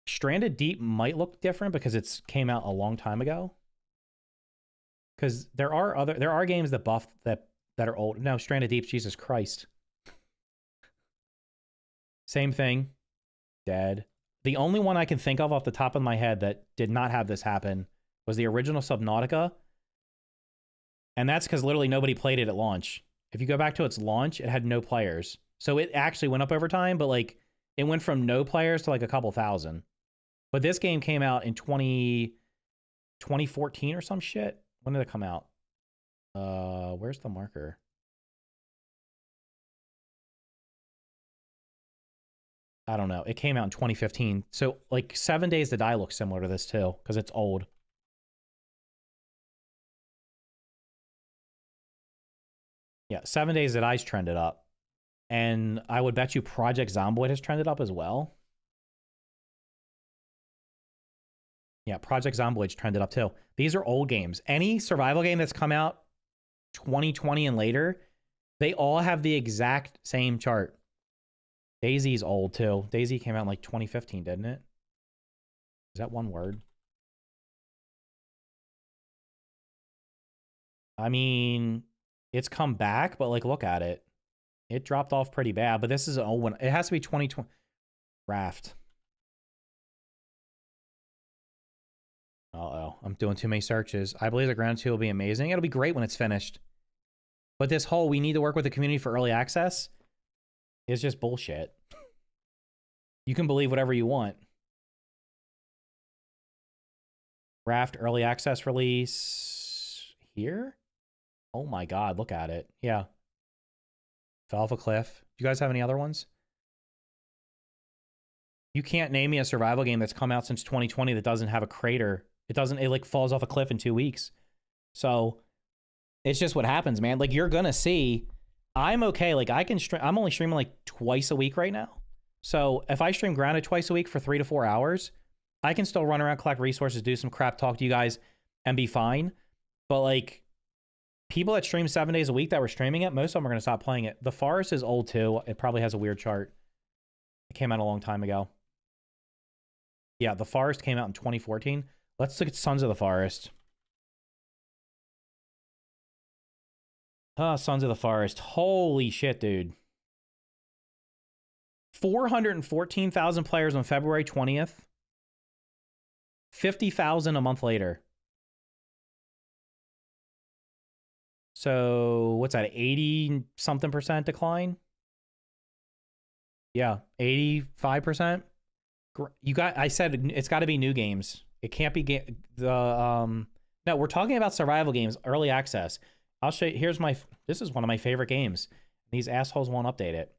Stranded Deep might look different because it's came out a long time ago. Because there are games that buff that are old. No, Stranded Deep, Jesus Christ. Same thing. Dead. The only one I can think of off the top of my head that did not have this happen was the original Subnautica. And that's because literally nobody played it at launch. If you go back to its launch, it had no players. So it actually went up over time, but like it went from no players to like a couple thousand. But this game came out in 2014 or some shit. When did it come out? Where's the marker? I don't know. It came out in 2015. So like 7 Days to Die looks similar to this too, because it's old. Yeah, 7 Days to Die's trended up. And I would bet you Project Zomboid has trended up as well. Yeah, Project Zomboid's trended up too. These are old games. Any survival game that's come out 2020 and later, they all have the exact same chart. DayZ's old too. DayZ came out in like 2015, didn't it? Is that one word? I mean, it's come back, but like, look at it. It dropped off pretty bad, but this is an old one. It has to be 2020. Raft. Uh-oh, I'm doing too many searches. I believe the Ground 2 will be amazing. It'll be great when it's finished. But this whole, we need to work with the community for early access is just bullshit. You can believe whatever you want. Raft early access release here? Oh my god, look at it. Yeah. Fell off a cliff. Do you guys have any other ones? You can't name me a survival game that's come out since 2020 that doesn't have a crater. It like falls off a cliff in 2 weeks. So it's just what happens, man. Like, you're gonna see, I'm okay. Like, I can stream, I'm only streaming like twice a week right now. So if I stream Grounded twice a week for 3 to 4 hours, I can still run around, collect resources, do some crap, talk to you guys, and be fine. But like, people that stream 7 days a week that were streaming it, most of them are gonna stop playing it. The Forest is old too. It probably has a weird chart. It came out a long time ago. Yeah, The Forest came out in 2014. Let's look at Sons of the Forest. Sons of the Forest. Holy shit, dude. 414,000 players on February 20th. 50,000 a month later. So, what's that? 80-something% decline? Yeah, 85%. I said it's got to be new games. It can't be no, we're talking about survival games, early access. I'll show you. This is one of my favorite games. These assholes won't update it.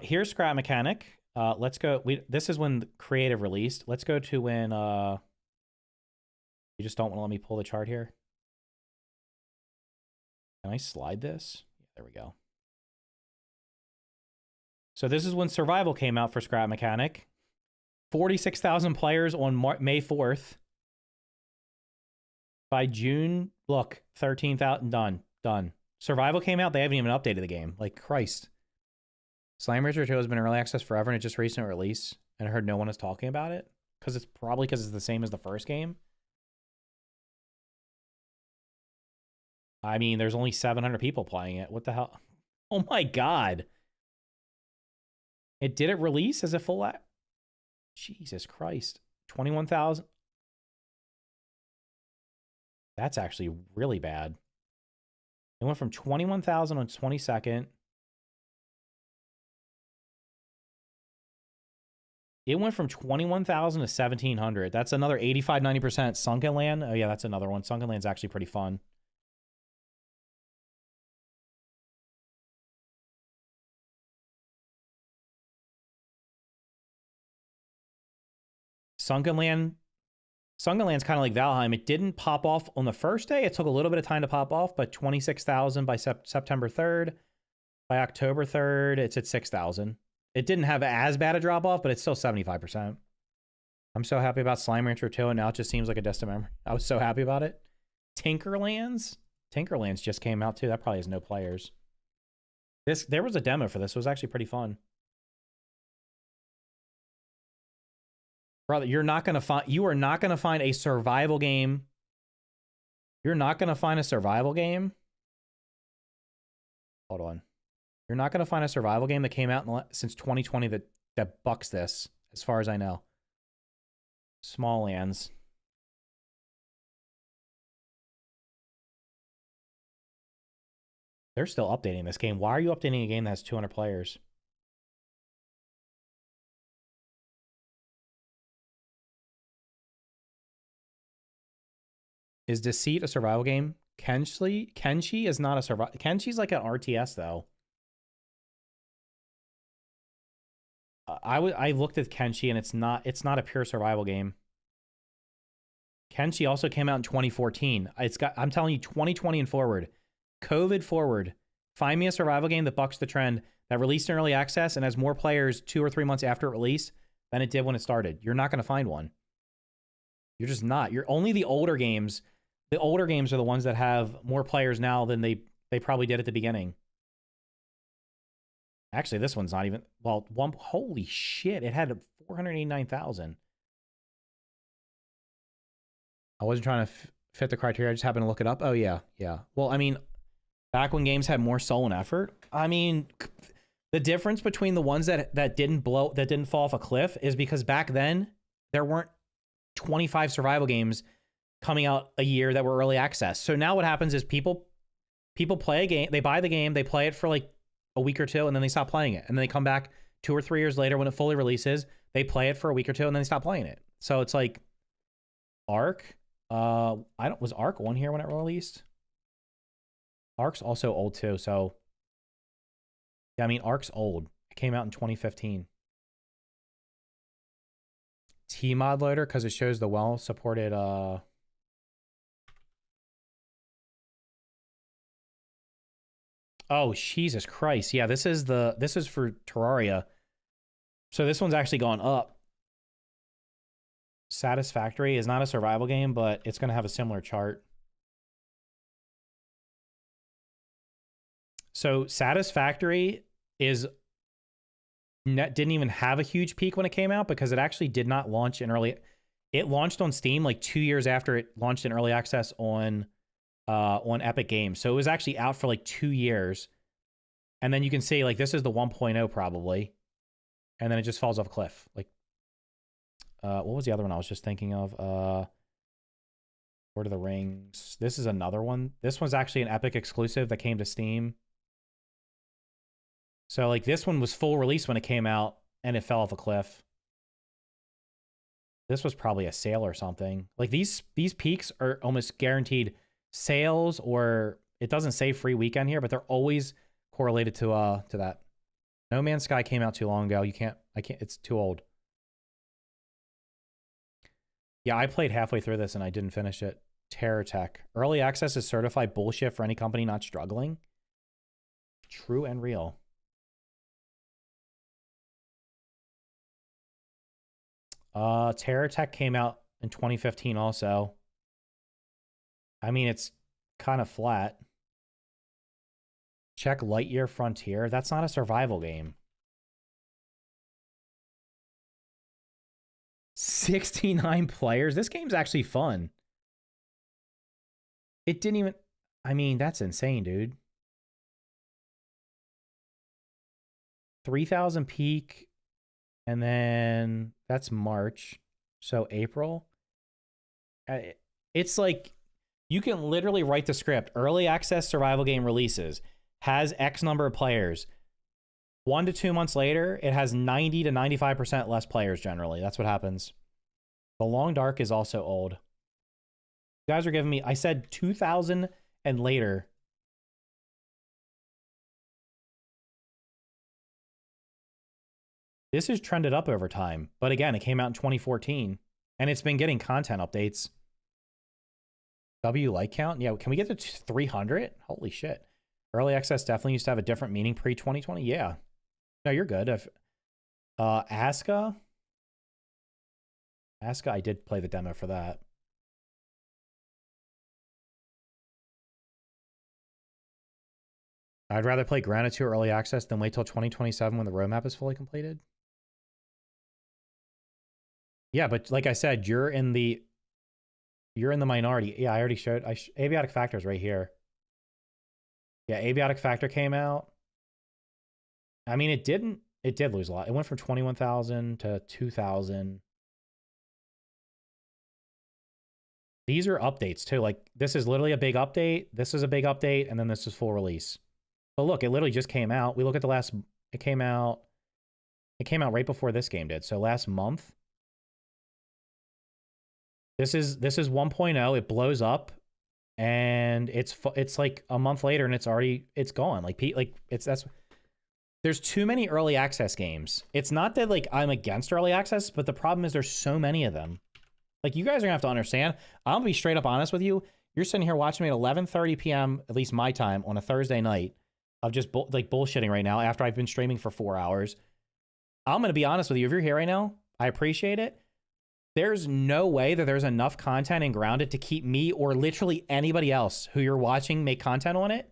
Here's Scrap Mechanic. Let's go. This is when Creative released. Let's go to when you just don't want to let me pull the chart here. Can I slide this? There we go. So this is when Survival came out for Scrap Mechanic. 46,000 players on May 4th. By June, look, 13,000, done. Survival came out, they haven't even updated the game. Like, Christ. Slime Rancher 2 has been in early access forever, and it just recently released, and I heard no one is talking about it. Because it's the same as the first game. I mean, there's only 700 people playing it. What the hell? Oh my god. Did it release as a full act? Jesus Christ. 21,000. That's actually really bad. It went from 21,000 on 22nd. It went from 21,000 to 1,700. That's another 85, 90%. Sunken Land. Oh, yeah, that's another one. Sunken Land's actually pretty fun. Sunken Land's kind of like Valheim. It didn't pop off on the first day. It took a little bit of time to pop off, but 26,000 by September 3rd. By October 3rd, it's at 6,000. It didn't have as bad a drop off, but it's still 75%. I'm so happy about Slime Rancher 2, and now it just seems like a distant memory. I was so happy about it. Tinkerlands just came out too. That probably has no players. There was a demo for this. It was actually pretty fun. Brother, you are not gonna find a survival game. You're not gonna find a survival game. Hold on. You're not gonna find a survival game that came out since 2020 that bucks this, as far as I know. Small lands. They're still updating this game. Why are you updating a game that has 200 players? Is Deceit a survival game? Kenshi is not a survival. Kenshi's like an RTS though. I looked at Kenshi and it's not a pure survival game. Kenshi also came out in 2014. I'm telling you, 2020 and forward, COVID forward. Find me a survival game that bucks the trend, that released in early access and has more players 2 or 3 months after release than it did when it started. You're not going to find one. You're just not. You're only the older games. The older games are the ones that have more players now than they probably did at the beginning. Actually, this one's not even, well, holy shit, it had 489,000. I wasn't trying to fit the criteria. I just happened to look it up. Oh, yeah. Yeah. Well, I mean, back when games had more soul and effort, I mean, the difference between the ones that didn't fall off a cliff is because back then there weren't 25 survival games coming out a year that were early access. So now what happens is people play a game, they buy the game, they play it for like a week or two, and then they stop playing it. And then they come back 2 or 3 years later when it fully releases, they play it for a week or two, and then they stop playing it. So it's like Ark. Was Ark on here when it released? Ark's also old too, so yeah, I mean Ark's old. It came out in 2015. Tmod loader because it shows the well supported Oh, Jesus Christ. Yeah, this is for Terraria. So this one's actually gone up. Satisfactory is not a survival game, but it's going to have a similar chart. So Satisfactory didn't even have a huge peak when it came out because it actually did not launch in early. It launched on Steam like 2 years after it launched in early access on Epic Games. So it was actually out for like 2 years. And then you can see like this is the 1.0 probably. And then it just falls off a cliff. Like what was the other one I was just thinking of? Lord of the Rings. This is another one. This one's actually an Epic exclusive that came to Steam. So like this one was full release when it came out and it fell off a cliff. This was probably a sale or something. Like these peaks are almost guaranteed sales, or it doesn't say free weekend here, but they're always correlated to that. No Man's Sky came out too long ago. I can't, it's too old. Yeah, I played halfway through this and I didn't finish it. Terror Tech. Early access is certified bullshit for any company not struggling. True and real. Terror Tech came out in 2015 also. I mean, it's kind of flat. Check Lightyear Frontier. That's not a survival game. 69 players. This game's actually fun. It didn't even... I mean, that's insane, dude. 3,000 peak. And then that's March. So April. It's like you can literally write the script. Early access survival game releases, has X number of players. 1 to 2 months later, it has 90 to 95% less players generally. That's what happens. The Long Dark is also old. You guys are giving me, I said 2000 and later. This has trended up over time. But again, it came out in 2014 and it's been getting content updates. W like count? Yeah, can we get to 300? Holy shit. Early access definitely used to have a different meaning pre-2020. Yeah. No, you're good. If Aska, I did play the demo for that. I'd rather play Grounded 2 early access than wait till 2027 when the roadmap is fully completed. Yeah, but like I said, you're in the minority. Yeah, I already showed. Abiotic Factor's right here. Yeah, Abiotic Factor came out. I mean, it did lose a lot. It went from 21,000 to 2,000. These are updates too. Like this is literally a big update. This is a big update, and then this is full release. But look, it literally just came out. We look at the last. It came out right before this game did. So last month. This is 1.0. It blows up, and it's like a month later, and it's gone. There's too many early access games. It's not that like I'm against early access, but the problem is there's so many of them. Like you guys are gonna have to understand. I'm gonna be straight up honest with you. You're sitting here watching me at 11:30 p.m. at least my time on a Thursday night of just bullshitting right now after I've been streaming for 4 hours. I'm gonna be honest with you. If you're here right now, I appreciate it. There's no way that there's enough content in Grounded to keep me or literally anybody else who you're watching make content on it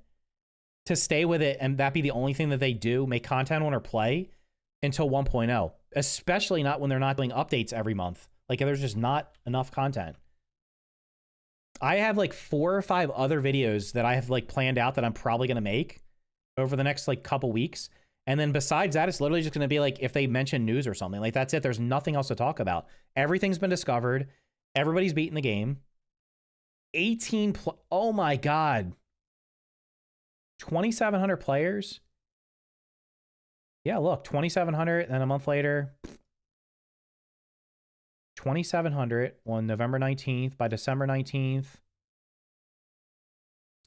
to stay with it and that be the only thing that they do, make content on or play until 1.0, especially not when they're not doing updates every month. Like there's just not enough content. I have like 4 or 5 other videos that I have like planned out that I'm probably going to make over the next like couple weeks. And then besides that, it's literally just going to be like if they mention news or something. Like that's it. There's nothing else to talk about. Everything's been discovered. Everybody's beaten the game. 18 oh my God. 2,700 players. Yeah, look, 2,700. Then a month later, 2,700 on November 19th. By December 19th,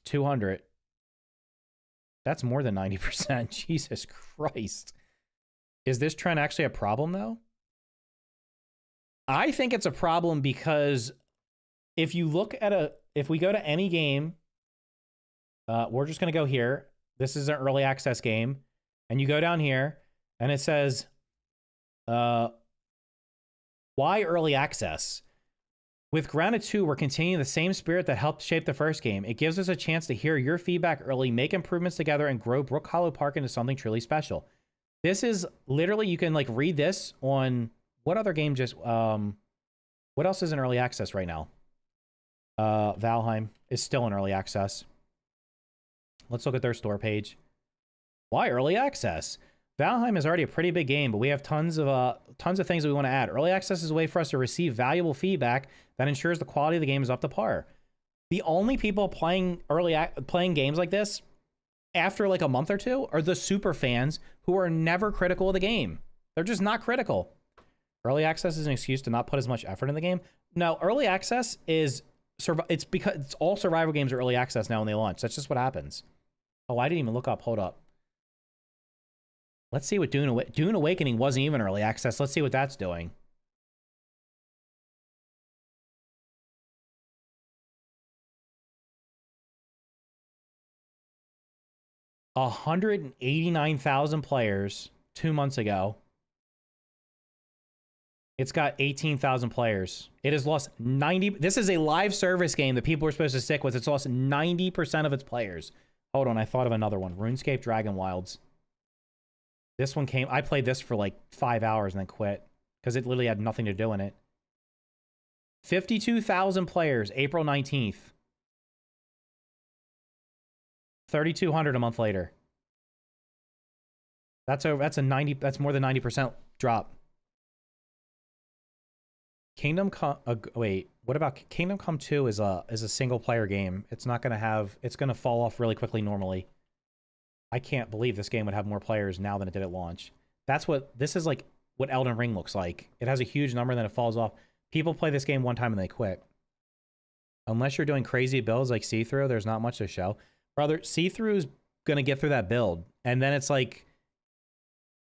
200. That's more than 90%. Jesus Christ. Is this trend actually a problem, though? I think it's a problem because if you look at if we go to any game, we're just going to go here. This is an early access game. And you go down here, and it says, why early access? With Grounded 2, we're continuing the same spirit that helped shape the first game. It gives us a chance to hear your feedback early, make improvements together, and grow Brook Hollow Park into something truly special. This is literally, you can like read this on what other game just, what else is in early access right now? Valheim is still in early access. Let's look at their store page. Why early access? Valheim is already a pretty big game, but we have tons of things that we want to add. Early access is a way for us to receive valuable feedback that ensures the quality of the game is up to par. The only people playing games like this after like a month or two are the super fans who are never critical of the game. They're just not critical. Early access is an excuse to not put as much effort in the game. No, early access is it's because it's all survival games are early access now when they launch. That's just what happens. Oh, I didn't even look up. Hold up. Let's see what Dune Awakening wasn't even early access. Let's see what that's doing. $189,000 players 2 months ago. It's got 18,000 players. It has lost 90. This is a live service game that people are supposed to stick with. It's lost 90% of its players. Hold on, I thought of another one. RuneScape Dragon Wilds. This one came, I played this for like 5 hours and then quit because it literally had nothing to do in it. 52,000 players, April 19th. 3,200 a month later. That's more than 90% drop. Kingdom Come. Wait, what about Kingdom Come 2? Is a single player game. It's not gonna have. It's gonna fall off really quickly normally. I can't believe this game would have more players now than it did at launch. That's what this is like. What Elden Ring looks like. It has a huge number, then it falls off. People play this game one time and they quit. Unless you're doing crazy builds like See-Through, there's not much to show. Brother, See-Through is gonna get through that build, and then it's like,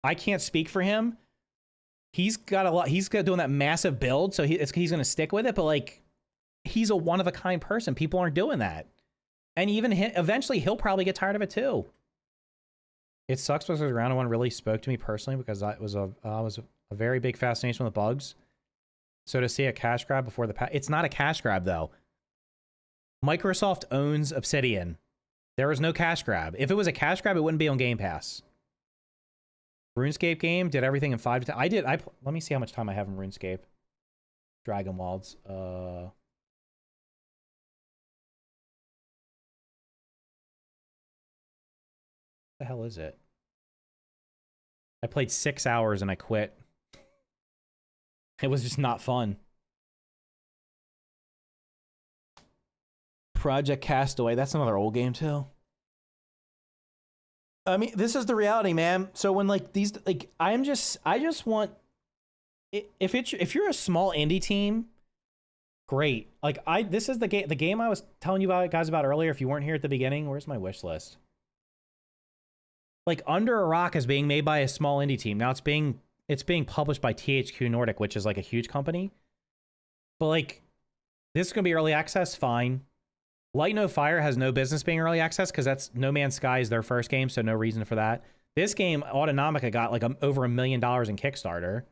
I can't speak for him. He's got a lot. He's got doing that massive build, so he's gonna stick with it. But like, he's a one of a kind person. People aren't doing that, and even eventually he'll probably get tired of it too. It sucks because round one really spoke to me personally because I was a very big fascination with the bugs. So to see a cash grab before the it's not a cash grab though. Microsoft owns Obsidian. There is no cash grab. If it was a cash grab, it wouldn't be on Game Pass. RuneScape game did everything in 5 to 10. Let me see how much time I have in RuneScape. Dragon Wilds. What the hell is it? I played 6 hours and I quit. It was just not fun. Project Castaway. That's another old game too. I mean, this is the reality, man. So when like these, like I just want, if you're a small indie team, great. Like this is the game I was telling you guys about earlier. If you weren't here at the beginning, where's my wish list? Like Under a Rock is being made by a small indie team. Now it's being published by THQ Nordic, which is like a huge company. But like, this is gonna be early access, fine. Light No Fire has no business being early access because that's No Man's Sky is their first game, so no reason for that. This game, Autonomica, got like over $1 million in Kickstarter.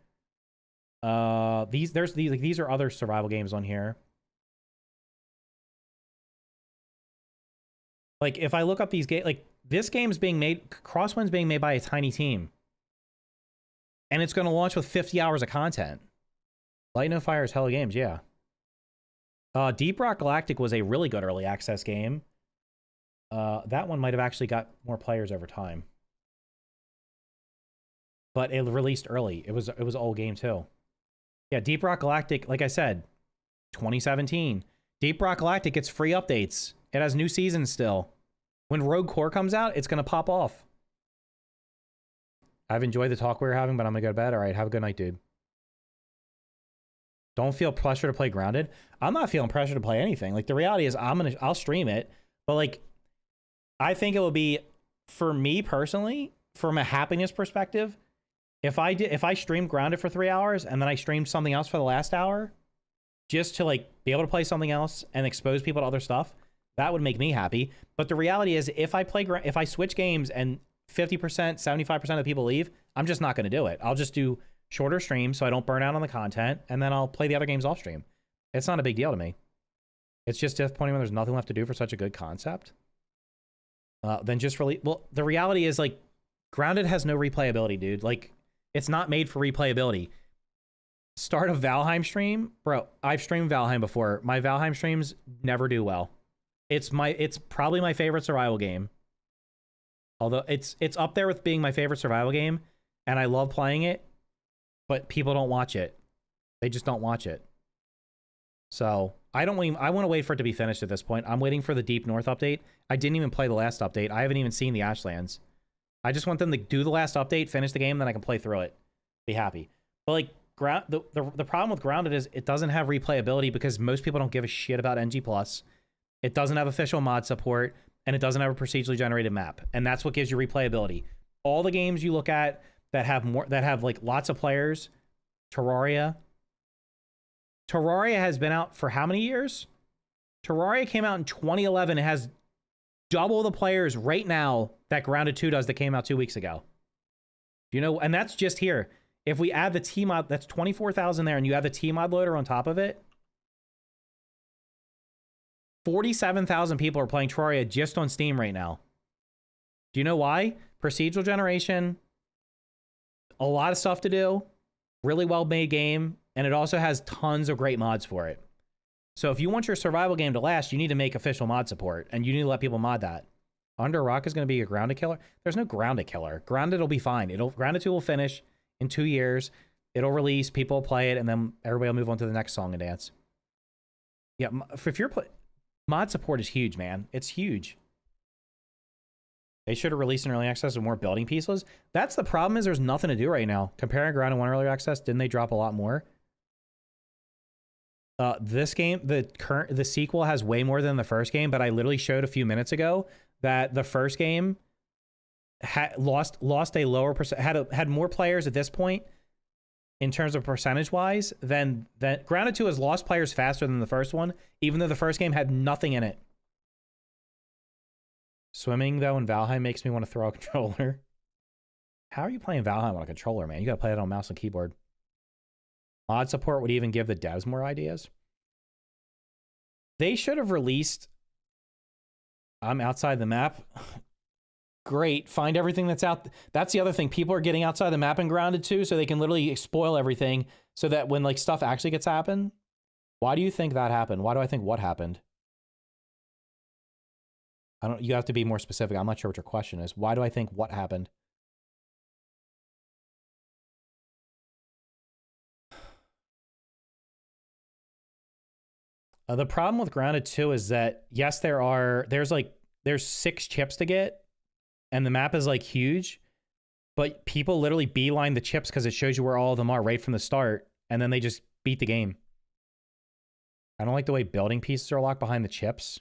These are other survival games on here. Like if I look up these games, like this game's being made, Crosswind's being made by a tiny team, and it's going to launch with 50 hours of content. Light No Fire is hella games, yeah. Deep Rock Galactic was a really good early access game. That one might have actually got more players over time. But it released early. It was an old game too. Yeah, Deep Rock Galactic, like I said, 2017. Deep Rock Galactic gets free updates. It has new seasons still. When Rogue Core comes out, it's going to pop off. I've enjoyed the talk we were having, but I'm going to go to bed. All right, have a good night, dude. Don't feel pressure to play Grounded. I'm not feeling pressure to play anything. Like the reality is I'll stream it, but like I think it would be, for me personally, from a happiness perspective, if I streamed Grounded for 3 hours and then I streamed something else for the last hour, just to like be able to play something else and expose people to other stuff, that would make me happy. But the reality is if I switch games and 50%, 75% of the people leave, I'm just not going to do it. I'll just do shorter streams so I don't burn out on the content, and then I'll play the other games off stream. It's not a big deal to me. It's just disappointing when there's nothing left to do for such a good concept. Then just really, well, the reality is like Grounded has no replayability, dude. Like it's not made for replayability. Start a Valheim stream, bro. I've streamed Valheim before. My Valheim streams never do well. It's probably my favorite survival game. Although it's up there with being my favorite survival game, and I love playing it. But people don't watch it. They just don't watch it. So I want to wait for it to be finished at this point. I'm waiting for the Deep North update. I didn't even play the last update. I haven't even seen the Ashlands. I just want them to do the last update, finish the game, then I can play through it. Be happy. But like the problem with Grounded is it doesn't have replayability because most people don't give a shit about NG+. It doesn't have official mod support, and it doesn't have a procedurally generated map. And that's what gives you replayability. All the games you look at that have like lots of players, Terraria has been out for how many years? Terraria came out in 2011. It has double the players right now that Grounded 2 does that came out 2 weeks ago. You know, and that's just here. If we add the T-Mod, that's 24,000 there, and you add the T-Mod loader on top of it, 47,000 people are playing Terraria just on Steam right now. Do you know why? Procedural generation, a lot of stuff to do, really well made game, and it also has tons of great mods for it. So if you want your survival game to last, you need to make official mod support, and you need to let people mod that. Under a Rock is going to be a Grounded killer? There's no Grounded killer. Grounded will be fine. Grounded 2 will finish in 2 years. It'll release, people will play it, and then everybody will move on to the next song and dance. Yeah, if you're mod support is huge, man. It's huge. They should have released an early access with more building pieces. That's the problem, is there's nothing to do right now. Comparing Ground and 1 early access, didn't they drop a lot more? This game, the sequel has way more than the first game, but I literally showed a few minutes ago that the first game lost a lower had more players at this point in terms of percentage wise than Grounded 2 has lost players faster than the first one, even though the first game had nothing in it. Swimming though in Valheim makes me want to throw a controller. How are you playing Valheim on a controller, man? You gotta play it on mouse and keyboard. Mod support would even give the devs more ideas. They should have released... I'm outside the map. Great. Find everything that's out. That's the other thing. People are getting outside the map and Grounded too, so they can literally spoil everything so that when like stuff actually gets happen. Why do you think that happened? Why do I think what happened? You have to be more specific. I'm not sure what your question is. Why do I think what happened? The problem with Grounded 2 is that, yes, there's 6 chips to get, and the map is like huge, but people literally beeline the chips because it shows you where all of them are right from the start, and then they just beat the game. I don't like the way building pieces are locked behind the chips.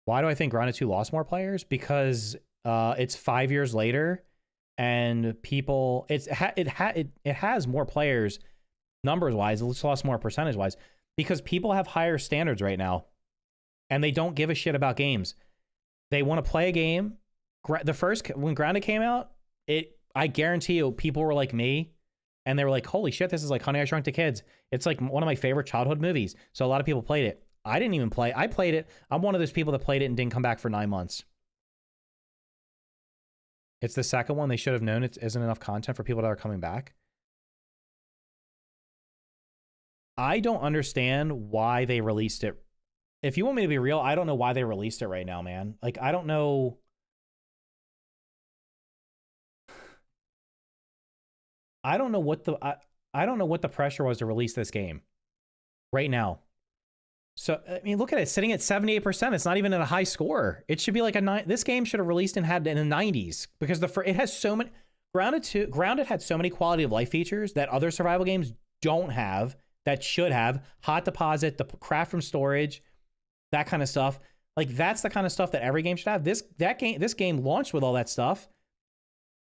Why do I think Grounded 2 lost more players? Because it's 5 years later, and people, it has more players numbers wise. It's lost more percentage wise. Because people have higher standards right now, and they don't give a shit about games. They want to play a game. When Grounded came out, I guarantee you, people were like me, and they were like, "Holy shit, this is like Honey, I Shrunk the Kids." It's like one of my favorite childhood movies. So a lot of people played it. I didn't even play. I played it. I'm one of those people that played it and didn't come back for 9 months. It's the second one. They should have known it isn't enough content for people that are coming back. I don't understand why they released it. If you want me to be real, I don't know why they released it right now, man. Like, I don't know. I don't know what the pressure was to release this game right now. So, I mean, look at it, sitting at 78%. It's not even at a high score. It should be like a 9. This game should have released and had in the 90s because it has so many. Grounded had so many quality of life features that other survival games don't have. That should have. Hot deposit, the craft from storage, that kind of stuff. Like, that's the kind of stuff that every game should have. This game launched with all that stuff,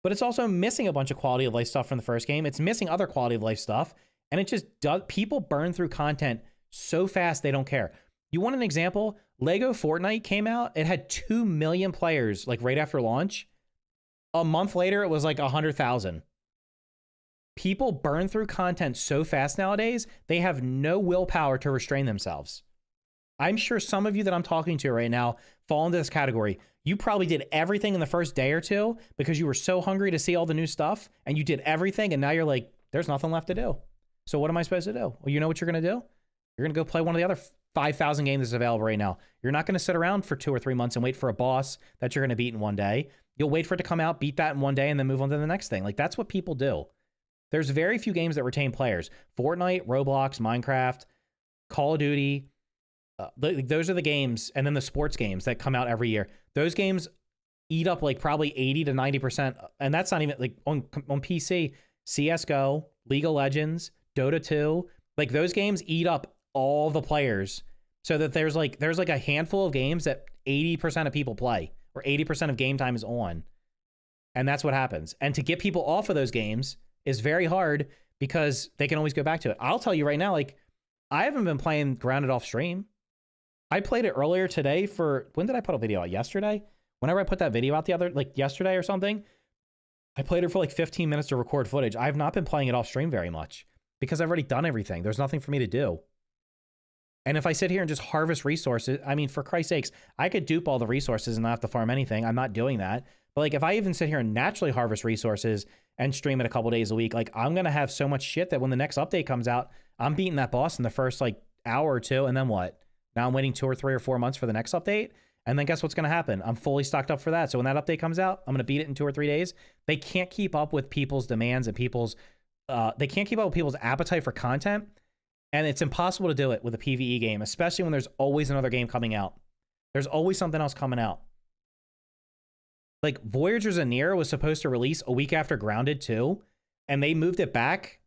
but it's also missing a bunch of quality of life stuff from the first game. It's missing other quality of life stuff, and it just does. People burn through content so fast they don't care. You want an example? Lego Fortnite came out. It had 2 million players like right after launch. A month later, it was like 100,000. People burn through content so fast nowadays, they have no willpower to restrain themselves. I'm sure some of you that I'm talking to right now fall into this category. You probably did everything in the first day or two because you were so hungry to see all the new stuff, and you did everything, and now you're like, there's nothing left to do. So what am I supposed to do? Well, you know what you're going to do? You're going to go play one of the other 5,000 games that's available right now. You're not going to sit around for 2 or 3 months and wait for a boss that you're going to beat in one day. You'll wait for it to come out, beat that in one day, and then move on to the next thing. Like, that's what people do. There's very few games that retain players. Fortnite, Roblox, Minecraft, Call of Duty. Those are the games, and then the sports games that come out every year. Those games eat up like probably 80 to 90%, and that's not even like on PC. CS:GO, League of Legends, Dota 2, like those games eat up all the players, so that there's like a handful of games that 80% of people play, or 80% of game time is on, and that's what happens. And to get people off of those games is very hard because they can always go back to it. I'll tell you right now, like, I haven't been playing Grounded off stream. I played it earlier today when did I put a video out? Yesterday? Whenever I put that video out yesterday or something, I played it for like 15 minutes to record footage. I have not been playing it off stream very much because I've already done everything. There's nothing for me to do. And if I sit here and just harvest resources, I mean, for Christ's sakes, I could dupe all the resources and not have to farm anything. I'm not doing that. But like, if I even sit here and naturally harvest resources and stream it a couple days a week, like, I'm going to have so much shit that when the next update comes out, I'm beating that boss in the first like hour or two. And then what? Now I'm waiting 2 or 3 or 4 months for the next update. And then guess what's going to happen? I'm fully stocked up for that. So when that update comes out, I'm going to beat it in 2 or 3 days. They can't keep up with people's demands and people's they can't keep up with people's appetite for content, and it's impossible to do it with a PvE game, especially when there's always another game coming out. There's always something else coming out. Like Voyager's Anir was supposed to release a week after Grounded 2, and they moved it back.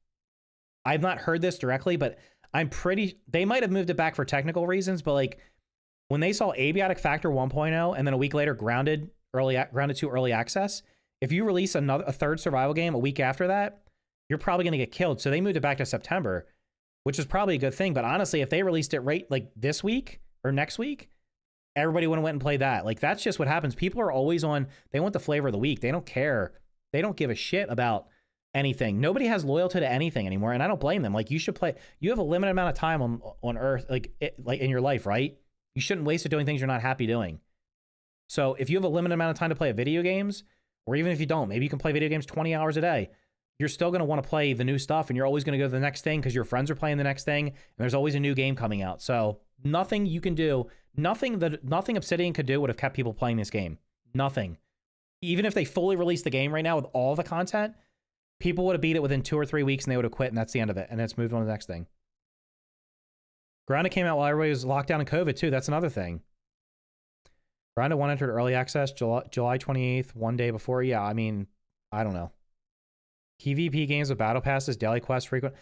I've not heard this directly, but they might have moved it back for technical reasons, but like when they saw Abiotic Factor 1.0 and then a week later Grounded 2 early access, if you release a third survival game a week after that, you're probably going to get killed. So they moved it back to September, which is probably a good thing. But honestly, if they released it right like this week or next week, everybody would have went and played that. Like that's just what happens. People are always on, they want the flavor of the week. They don't care. They don't give a shit about anything. Nobody has loyalty to anything anymore, and I don't blame them. Like you should play. You have a limited amount of time on Earth, like in your life, right? You shouldn't waste it doing things you're not happy doing. So if you have a limited amount of time to play video games, or even if you don't, maybe you can play video games 20 hours a day. You're still going to want to play the new stuff, and you're always going to go to the next thing because your friends are playing the next thing, and there's always a new game coming out. So nothing you can do, nothing Obsidian could do would have kept people playing this game. Nothing. Even if they fully released the game right now with all the content, people would have beat it within 2 or 3 weeks and they would have quit, and that's the end of it. And it's moved on to the next thing. Grounded came out while everybody was locked down in COVID too. That's another thing. Grounded 1 entered early access July 28th, one day before. Yeah, I mean, I don't know. PvP games with battle passes, daily quests, frequent.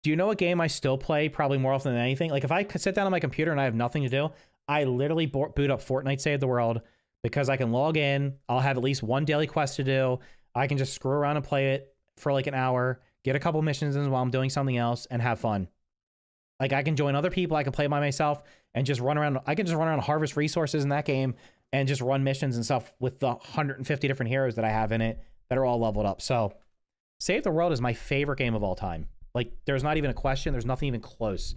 Do you know what game I still play probably more often than anything? Like if I sit down on my computer and I have nothing to do, I literally boot up Fortnite Save the World because I can log in. I'll have at least one daily quest to do. I can just screw around and play it for like an hour, get a couple missions in while I'm doing something else, and have fun. Like I can join other people, I can play by myself and just run around. I can just run around and harvest resources in that game and just run missions and stuff with the 150 different heroes that I have in it that are all leveled up. So Save the World is my favorite game of all time. Like there's not even a question. There's nothing even close.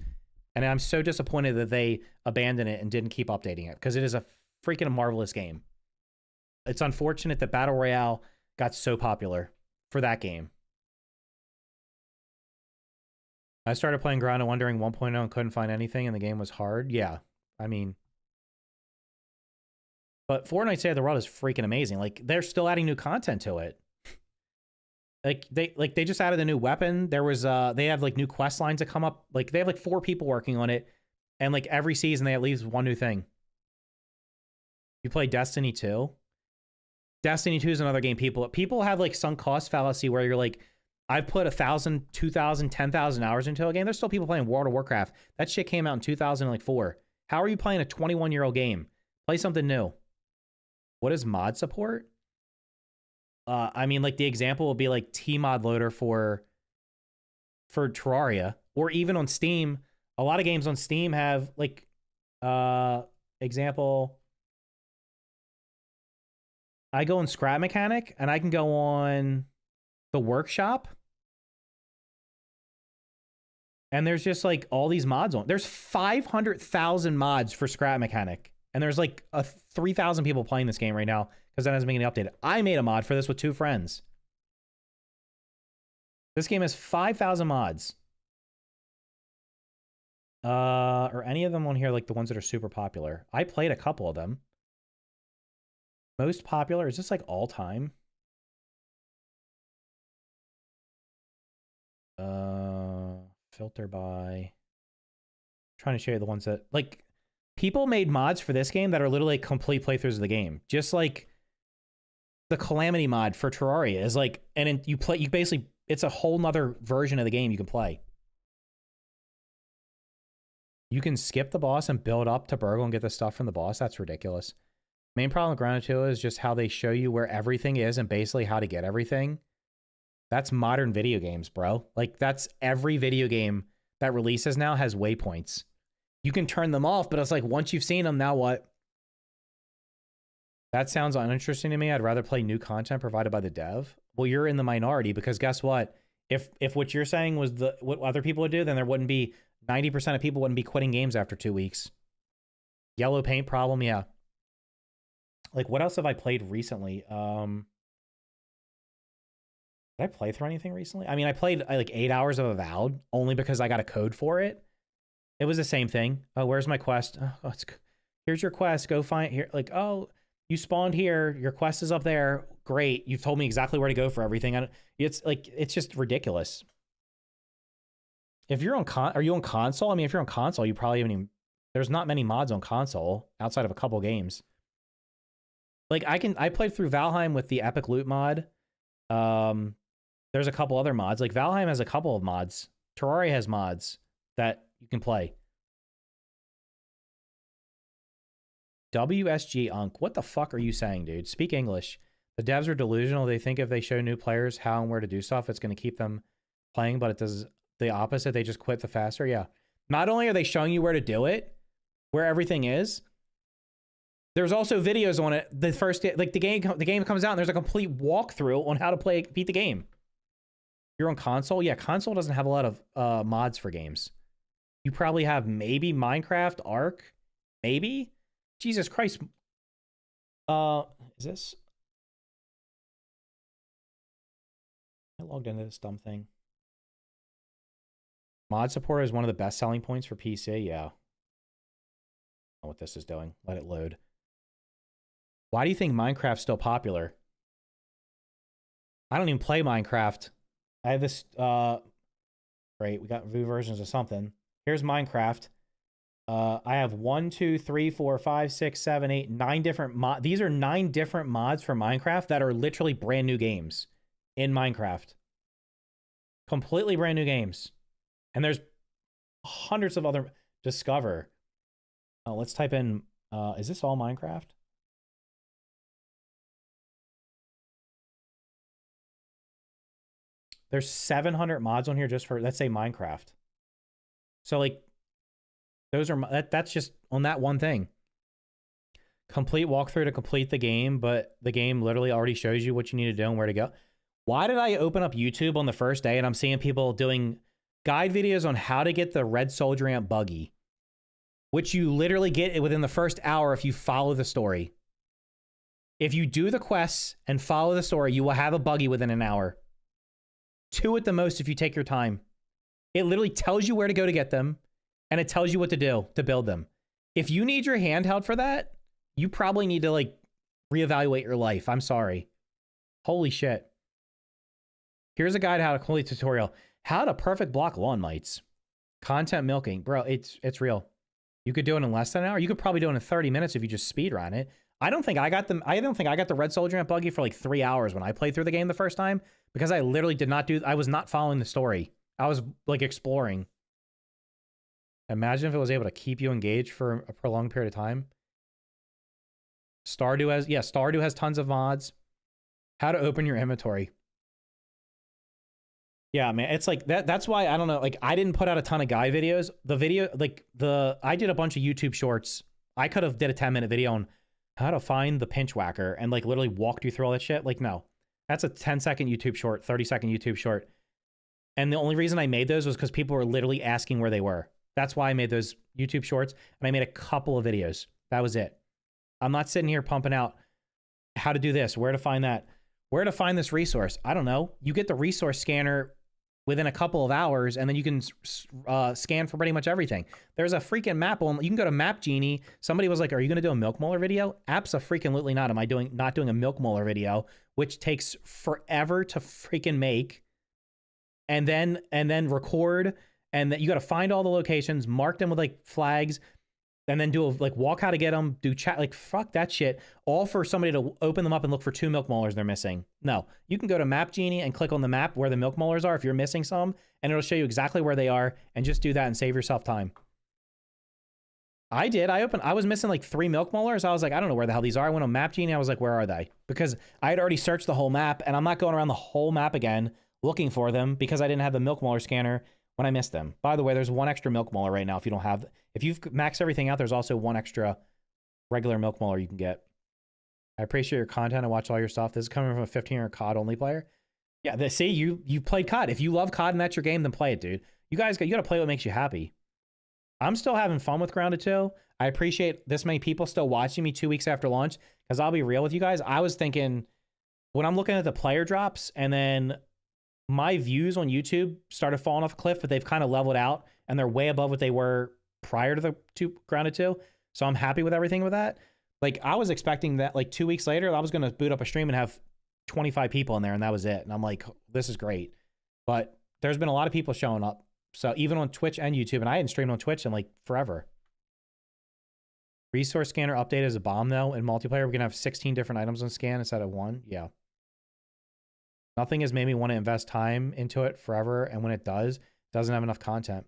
And I'm so disappointed that they abandoned it and didn't keep updating it because it is a freaking marvelous game. It's unfortunate that Battle Royale got so popular for that game. I started playing Grounded 1 during 1.0 and couldn't find anything, and the game was hard. Yeah, I mean, but Fortnite Save the World is freaking amazing. Like they're still adding new content to it. They just added a new weapon. There was they have like new quest lines that come up. Like they have like 4 people working on it, and like every season they at least one new thing. You play Destiny 2? Destiny 2 is another game people have like sunk cost fallacy where you're like, I've put 1,000, 2,000, 10,000 hours into a game. There's still people playing World of Warcraft. That shit came out in 2004. How are you playing a 21-year-old game? Play something new. What is mod support? I mean, like the example will be like T-Mod Loader for Terraria, or even on Steam. A lot of games on Steam have like, example. I go in Scrap Mechanic and I can go on the Workshop. And there's just like all these mods on. There's 500,000 mods for Scrap Mechanic. And there's like 3,000 people playing this game right now because that hasn't been updated. I made a mod for this with 2 friends. This game has 5,000 mods. Are any of them on here like the ones that are super popular? I played a couple of them. Most popular, is this like all time? Filter by. Trying to show you the ones that like people made mods for this game that are literally complete playthroughs of the game. Just like the Calamity mod for Terraria is like, and you basically, it's a whole nother version of the game you can play. You can skip the boss and build up to Burgle and get the stuff from the boss. That's ridiculous. Main problem with Grounded 2 is just how they show you where everything is and basically how to get everything. That's modern video games, bro. Like that's every video game that releases now has waypoints. You can turn them off, but it's like once you've seen them, now what? That sounds uninteresting to me. I'd rather play new content provided by the dev. Well, you're in the minority because guess what? If what you're saying was what other people would do, then there wouldn't be 90% of people wouldn't be quitting games after 2 weeks. Yellow paint problem, yeah. Like what else have I played recently? Did I play through anything recently? I mean, I played like 8 hours of Avowed only because I got a code for it. It was the same thing. Oh, where's my quest? Oh, here's your quest. Go find here. Like, oh, You spawned here. Your quest is up there. Great. You've told me exactly where to go for everything. It's like, it's just ridiculous. If you're on are you on console? I mean, if you're on console, you probably haven't even, there's not many mods on console outside of a couple games. Like I played through Valheim with the Epic Loot mod. There's a couple other mods. Like Valheim has a couple of mods. Terraria has mods that you can play. WSG Unk. What the fuck are you saying, dude? Speak English. The devs are delusional. They think if they show new players how and where to do stuff, it's going to keep them playing, but it does the opposite. They just quit the faster. Yeah. Not only are they showing you where to do it, where everything is, there's also videos on it. The first day, like the game comes out and there's a complete walkthrough on how to beat the game. You're on console? Yeah, console doesn't have a lot of mods for games. You probably have maybe Minecraft, Ark, maybe? Jesus Christ. Is this? I logged into this dumb thing. Mod support is one of the best selling points for PC. Yeah. I don't know what this is doing. Let it load. Why do you think Minecraft's still popular? I don't even play Minecraft. I have this, great, we got review versions of something. Here's Minecraft. I have 1, 2, 3, 4, 5, 6, 7, 8, 9 different mods. These are 9 different mods for Minecraft that are literally brand new games in Minecraft. Completely brand new games. And there's hundreds of other. Discover. Let's type in, is this all Minecraft? There's 700 mods on here just for, let's say, Minecraft. So, like, those are, that's just on that one thing. Complete walkthrough to complete the game, but the game literally already shows you what you need to do and where to go. Why did I open up YouTube on the first day and I'm seeing people doing guide videos on how to get the red soldier ant buggy, which you literally get within the first hour if you follow the story. If you do the quests and follow the story, you will have a buggy within an hour. 2 at the most if you take your time. It literally tells you where to go to get them, and it tells you what to do to build them. If you need your hand held for that, you probably need to, like, reevaluate your life. I'm sorry. Holy shit. Here's a guide how to complete tutorial. How to perfect block lawn mites. Content milking. Bro, it's real. You could do it in less than an hour. You could probably do it in 30 minutes if you just speed run it. I don't think I got the red soldier ant buggy for like 3 hours when I played through the game the first time, because I literally I was not following the story. I was like exploring. Imagine if it was able to keep you engaged for a prolonged period of time. Stardew has tons of mods. How to open your inventory. Yeah, man, it's like that's why I don't know, like I didn't put out a ton of guide videos. I did a bunch of YouTube shorts. I could have did a 10-minute video on how to find the pinch whacker and like literally walked you through all that shit. Like, no. That's a 10-second YouTube short, 30-second YouTube short. And the only reason I made those was because people were literally asking where they were. That's why I made those YouTube shorts, and I made a couple of videos. That was it. I'm not sitting here pumping out how to do this, where to find that, where to find this resource. I don't know. You get the resource scanner within a couple of hours, and then you can scan for pretty much everything. There's a freaking map on. You can go to Map Genie. Somebody was like, "Are you going to do a milk molar video?" Abso-freaking-lutely not. Am I not doing a milk molar video, which takes forever to freaking make, and then record, and then you got to find all the locations, mark them with like flags, and then do a like walk how to get them, do chat, like fuck that shit, all for somebody to open them up and look for 2 milk molars they're missing. No, you can go to Map Genie and click on the map where the milk molars are if you're missing some, and it'll show you exactly where they are, and just do that and save yourself time. I did. I was missing like 3 milk molars. I was like, I don't know where the hell these are. I went on Map Genie. I was like, where are they? Because I had already searched the whole map, and I'm not going around the whole map again looking for them because I didn't have the milk molar scanner when I missed them. By the way, there's 1 extra milk molar right now. If you don't have, if you've maxed everything out, there's also 1 extra regular milk molar you can get. I appreciate your content. I watch all your stuff. This is coming from a 15-year COD only player. Yeah, see, you played COD. If you love COD and that's your game, then play it, dude. You got to play what makes you happy. I'm still having fun with Grounded 2. I appreciate this many people still watching me 2 weeks after launch, because I'll be real with you guys. I was thinking, when I'm looking at the player drops, and then my views on YouTube started falling off a cliff, but they've kind of leveled out, and they're way above what they were prior to the Grounded 2. So I'm happy with everything with that. Like, I was expecting that, like, 2 weeks later, I was going to boot up a stream and have 25 people in there, and that was it. And I'm like, this is great. But there's been a lot of people showing up. So even on Twitch and YouTube, and I hadn't streamed on Twitch in, like, forever. Resource scanner update is a bomb, though. In multiplayer, we're going to have 16 different items on scan instead of 1. Yeah. Nothing has made me want to invest time into it forever, and when it does, it doesn't have enough content.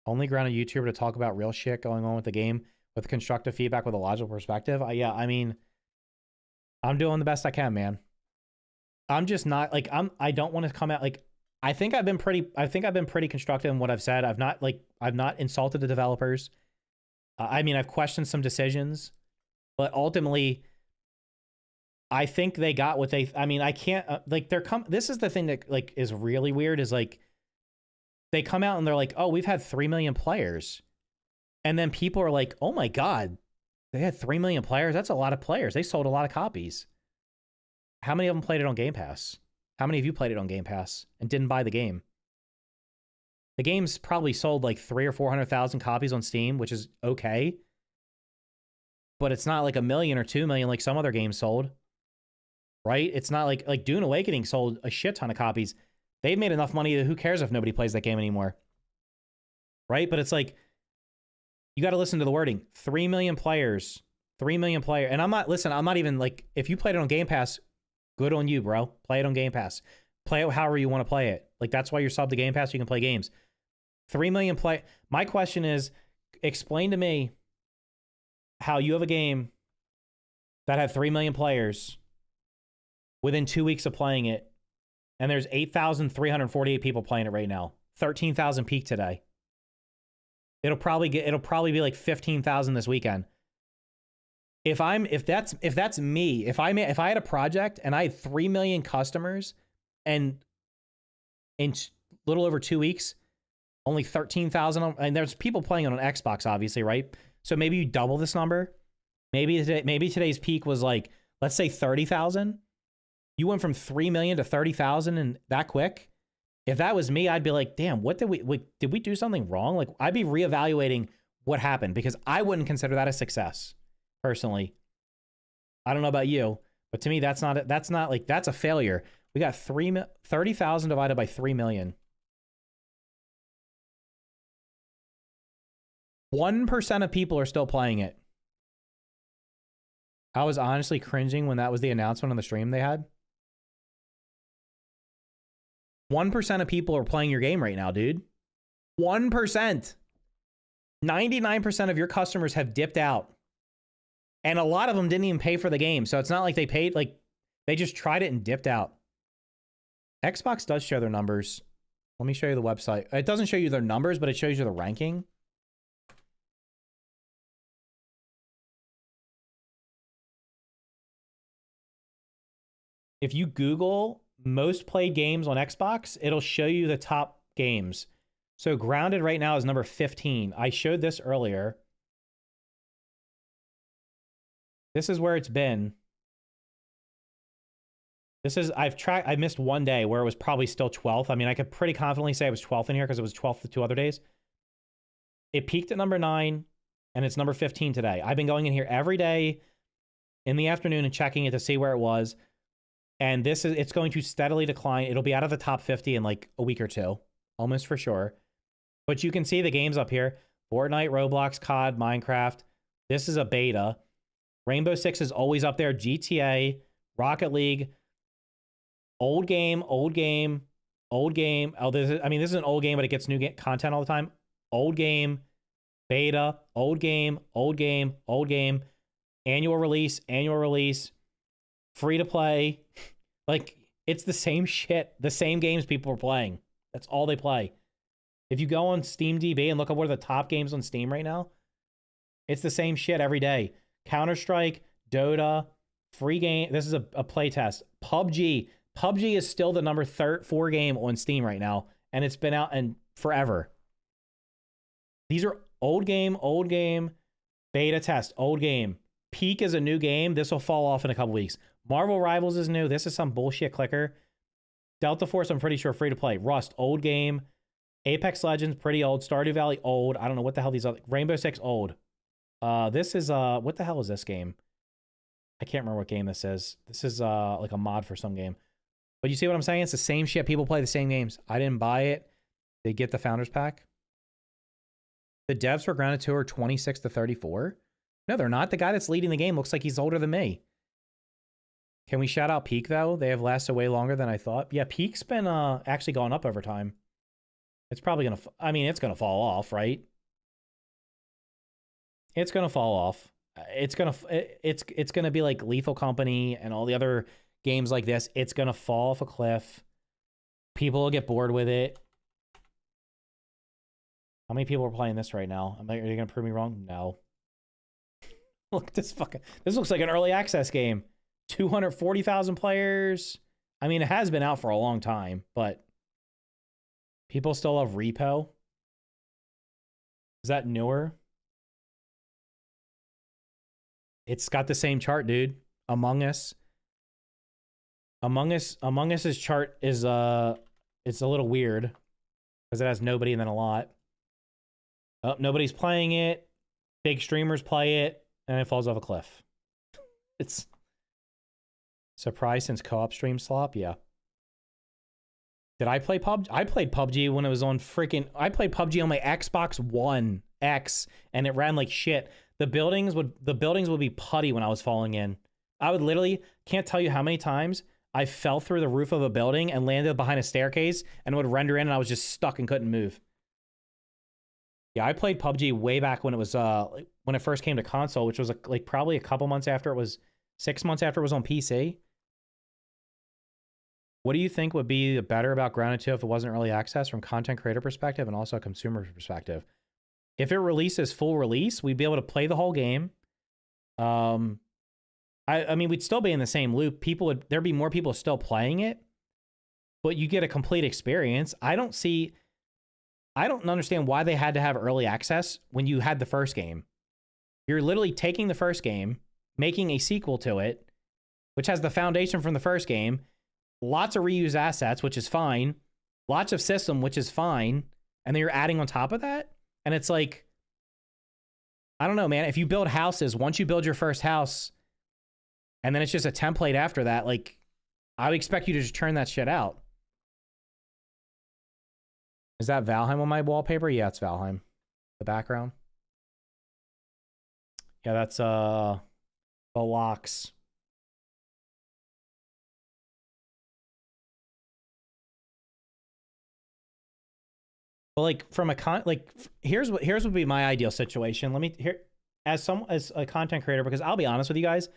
Only ground a YouTuber to talk about real shit going on with the game with constructive feedback with a logical perspective. Yeah, I mean, I'm doing the best I can, man. I'm just not like I don't want to come out like I think I've been pretty constructive in what I've said. I've not insulted the developers. I mean, I've questioned some decisions, but ultimately I think they got what they I mean, I can't like this is the thing that like is really weird is like they come out and they're like, "Oh, we've had 3 million players." And then people are like, "Oh my god, they had 3 million players? That's a lot of players. They sold a lot of copies." How many of them played it on Game Pass? How many of you played it on Game Pass and didn't buy the game? The game's probably sold like 300,000 or 400,000 copies on Steam, which is okay. But it's not like 1 million or 2 million like some other games sold. Right? It's not like Dune Awakening sold a shit ton of copies. They've made enough money that who cares if nobody plays that game anymore. Right? But it's like, you got to listen to the wording. 3 million players. 3 million players. And I'm not even like, if you played it on Game Pass, good on you, bro. Play it on Game Pass. Play it however you want to play it. Like, that's why you're subbed to Game Pass so you can play games. 3 million play. My question is, explain to me how you have a game that had 3 million players within 2 weeks of playing it, and there's 8,348 people playing it right now. 13,000 peak today. It'll probably be like 15,000 this weekend. If that's me, if I had a project and I had 3 million customers and in little over 2 weeks, only 13,000, and there's people playing it on Xbox, obviously, right? So maybe you double this number. Maybe today's peak was like, let's say 30,000. You went from 3 million to 30,000 and that quick. If that was me, I'd be like, damn, did we do something wrong? Like, I'd be reevaluating what happened because I wouldn't consider that a success, personally. I don't know about you, but to me, that's a failure. We got 30,000 divided by 3 million. 1% of people are still playing it. I was honestly cringing when that was the announcement on the stream they had. 1% of people are playing your game right now, dude. 1%. 99% of your customers have dipped out. And a lot of them didn't even pay for the game. So it's not like they paid, like, they just tried it and dipped out. Xbox does show their numbers. Let me show you the website. It doesn't show you their numbers, but it shows you the ranking. If you Google most played games on Xbox, it'll show you the top games. So Grounded right now is number 15. I showed this earlier. This is where it's been. I missed one day where it was probably still 12th. I mean, I could pretty confidently say it was 12th in here because it was 12th the 2 other days. It peaked at number 9 and it's number 15 today. I've been going in here every day in the afternoon and checking it to see where it was. And it's going to steadily decline. It'll be out of the top 50 in like a week or two, almost for sure. But you can see the games up here. Fortnite, Roblox, COD, Minecraft. This is a beta. Rainbow Six is always up there. GTA, Rocket League. Old game, old game, old game. Oh, this is an old game, but it gets new content all the time. Old game, beta, old game, old game, old game. Annual release, free to play. Like, it's the same shit, the same games people are playing. That's all they play. If you go on SteamDB and look up what are the top games on Steam right now, it's the same shit every day. Counter-Strike, Dota, free game. This is a play test. PUBG. PUBG is still the number 4 game on Steam right now, and it's been out and forever. These are old game, beta test, old game. Peak is a new game. This will fall off in a couple weeks. Marvel Rivals is new. This is some bullshit clicker. Delta Force, I'm pretty sure, free to play. Rust, old game. Apex Legends, pretty old. Stardew Valley, old. I don't know what the hell these other. Rainbow Six, old. This is, what the hell is this game? I can't remember what game this is. This is like a mod for some game. But you see what I'm saying? It's the same shit. People play the same games. I didn't buy it. They get the Founders Pack. The devs for Grounded 2 are 26 to 34. No, they're not. The guy that's leading the game looks like he's older than me. Can we shout out Peak, though? They have lasted way longer than I thought. Yeah, Peak's been actually gone up over time. It's probably going to... I mean, it's going to fall off, right? It's going to fall off. It's going to be like Lethal Company and all the other games like this. It's going to fall off a cliff. People will get bored with it. How many people are playing this right now? Are you going to prove me wrong? No. Look, this looks like an early access game. 240,000 players. I mean, it has been out for a long time, but people still love Repo. Is that newer? It's got the same chart, dude. Among Us. Among Us's chart is it's a little weird because it has nobody and then a lot. Oh, nobody's playing it. Big streamers play it, and it falls off a cliff. It's surprise since co-op stream slop, yeah. Did I play PUBG? I played PUBG when it was on freaking... I played PUBG on my Xbox One X, and it ran like shit. The buildings would be putty when I was falling in. I would literally... Can't tell you how many times I fell through the roof of a building and landed behind a staircase, and it would render in, and I was just stuck and couldn't move. Yeah, I played PUBG way back when it was... when it first came to console, which was like probably a couple months after it was... 6 months after it was on PC. What do you think would be better about Grounded 2 if it wasn't early access from content creator perspective and also a consumer perspective? If it releases full release, we'd be able to play the whole game. I mean, we'd still be in the same loop. There'd be more people still playing it, but you get a complete experience. I don't understand why they had to have early access when you had the first game. You're literally taking the first game, making a sequel to it, which has the foundation from the first game, lots of reused assets, which is fine, lots of system, which is fine, and then you're adding on top of that? And it's like, I don't know, man. If you build houses, once you build your first house, and then it's just a template after that, like, I would expect you to just turn that shit out. Is that Valheim on my wallpaper? Yeah, it's Valheim. The background. Yeah, that's the locks. Well, like from a here's what would be my ideal situation. Let me as a content creator, because I'll be honest with you guys,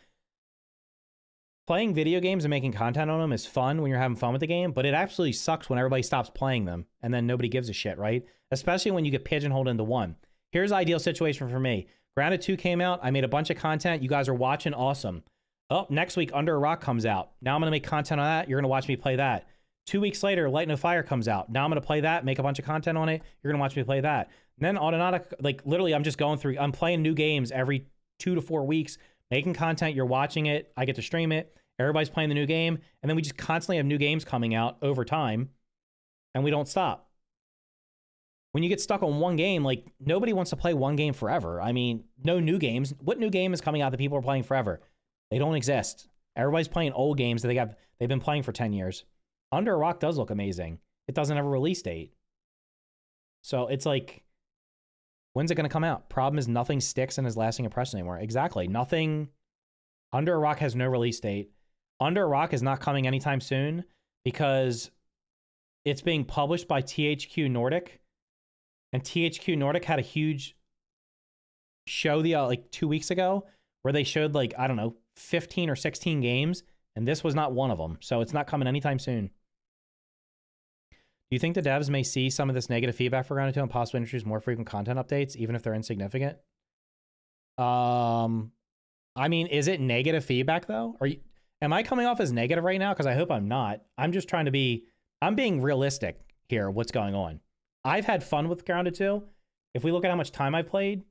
playing video games and making content on them is fun when you're having fun with the game, but it absolutely sucks when everybody stops playing them and then nobody gives a shit, right? Especially when you get pigeonholed into one. Here's the ideal situation for me. Grounded 2 came out. I made a bunch of content. You guys are watching. Awesome. Oh, next week, Under a Rock comes out. Now I'm going to make content on that. You're going to watch me play that. 2 weeks later, Light No Fire comes out. Now I'm going to play that, make a bunch of content on it. You're going to watch me play that. And then automatic, like literally, I'm just going through, I'm playing new games every 2 to 4 weeks, making content. You're watching it. I get to stream it. Everybody's playing the new game. And then we just constantly have new games coming out over time. And we don't stop. When you get stuck on one game, like nobody wants to play one game forever. I mean, no new games. What new game is coming out that people are playing forever? They don't exist. Everybody's playing old games that they've been playing for 10 years. Under a Rock does look amazing. It doesn't have a release date. So it's like, when's it going to come out? Problem is nothing sticks and is lasting impression anymore. Exactly. Nothing. Under a Rock has no release date. Under a Rock is not coming anytime soon because it's being published by THQ Nordic. And THQ Nordic had a huge show like 2 weeks ago where they showed like, I don't know, 15 or 16 games. And this was not one of them. So it's not coming anytime soon. Do you think the devs may see some of this negative feedback for Grounded 2 and possibly introduce more frequent content updates, even if they're insignificant? I mean, is it negative feedback though? Am I coming off as negative right now? Because I hope I'm not. I'm just trying to be, I'm being realistic here. What's going on? I've had fun with Grounded 2. If we look at how much time I played,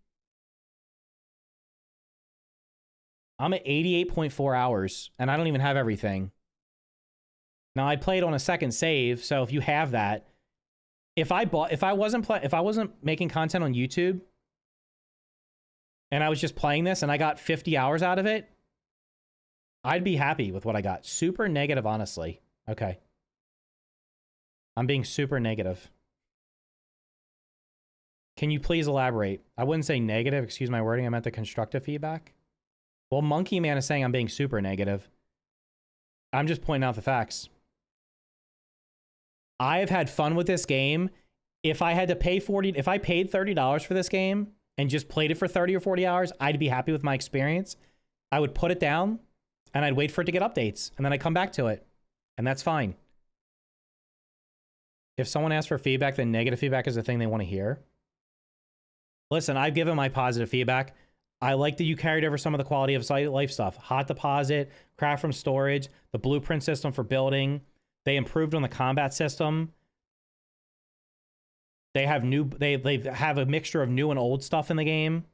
I'm at 88.4 hours, and I don't even have everything. Now I played on a second save, so if you have that, if I wasn't making content on YouTube, and I was just playing this, and I got 50 hours out of it, I'd be happy with what I got. Super negative, honestly. Okay. I'm being super negative. Can you please elaborate? I wouldn't say negative, excuse my wording. I meant the constructive feedback. Well, Monkey Man is saying I'm being super negative. I'm just pointing out the facts. I have had fun with this game. If I had to pay if I paid $30 for this game and just played it for 30 or 40 hours, I'd be happy with my experience. I would put it down and I'd wait for it to get updates and then I'd come back to it. And that's fine. If someone asks for feedback, then negative feedback is the thing they want to hear. Listen, I've given my positive feedback. I like that you carried over some of the quality of life stuff. Hot deposit, craft from storage, the blueprint system for building. They improved on the combat system. They have they have a mixture of new and old stuff in the game.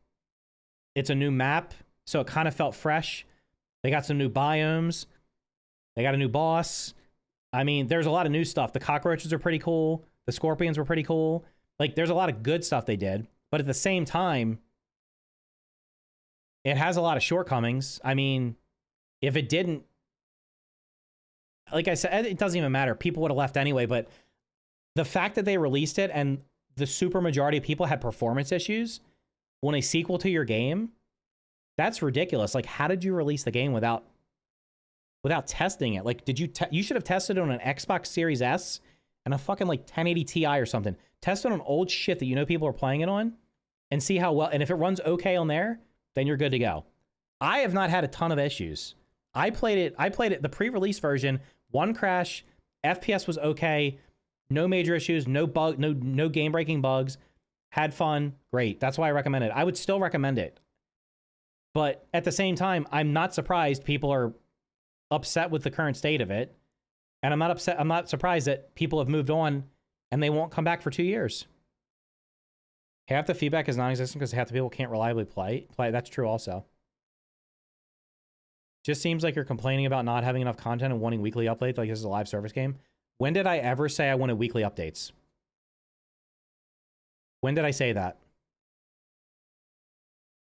It's a new map, so it kind of felt fresh. They got some new biomes. They got a new boss. I mean, there's a lot of new stuff. The cockroaches are pretty cool. The scorpions were pretty cool. Like, there's a lot of good stuff they did. But at the same time, it has a lot of shortcomings. I mean, if it didn't, like I said, it doesn't even matter. People would have left anyway, but the fact that they released it and the super majority of people had performance issues on a sequel to your game, that's ridiculous. Like, how did you release the game without testing it? Like, did you you should have tested it on an Xbox Series S and a fucking like 1080 Ti or something. Test it on old shit that you know people are playing it on and see how well, and if it runs okay on there, then you're good to go. I have not had a ton of issues. I played it, the pre-release version, one crash, FPS was okay, no major issues, no game-breaking bugs, had fun, great. That's why I recommend it. I would still recommend it. But at the same time, I'm not surprised people are upset with the current state of it. And I'm not surprised that people have moved on and they won't come back for 2 years. Half the feedback is non-existent because half the people can't reliably play. That's true also. Just seems like you're complaining about not having enough content and wanting weekly updates like this is a live service game. When did I ever say I wanted weekly updates? When did I say that?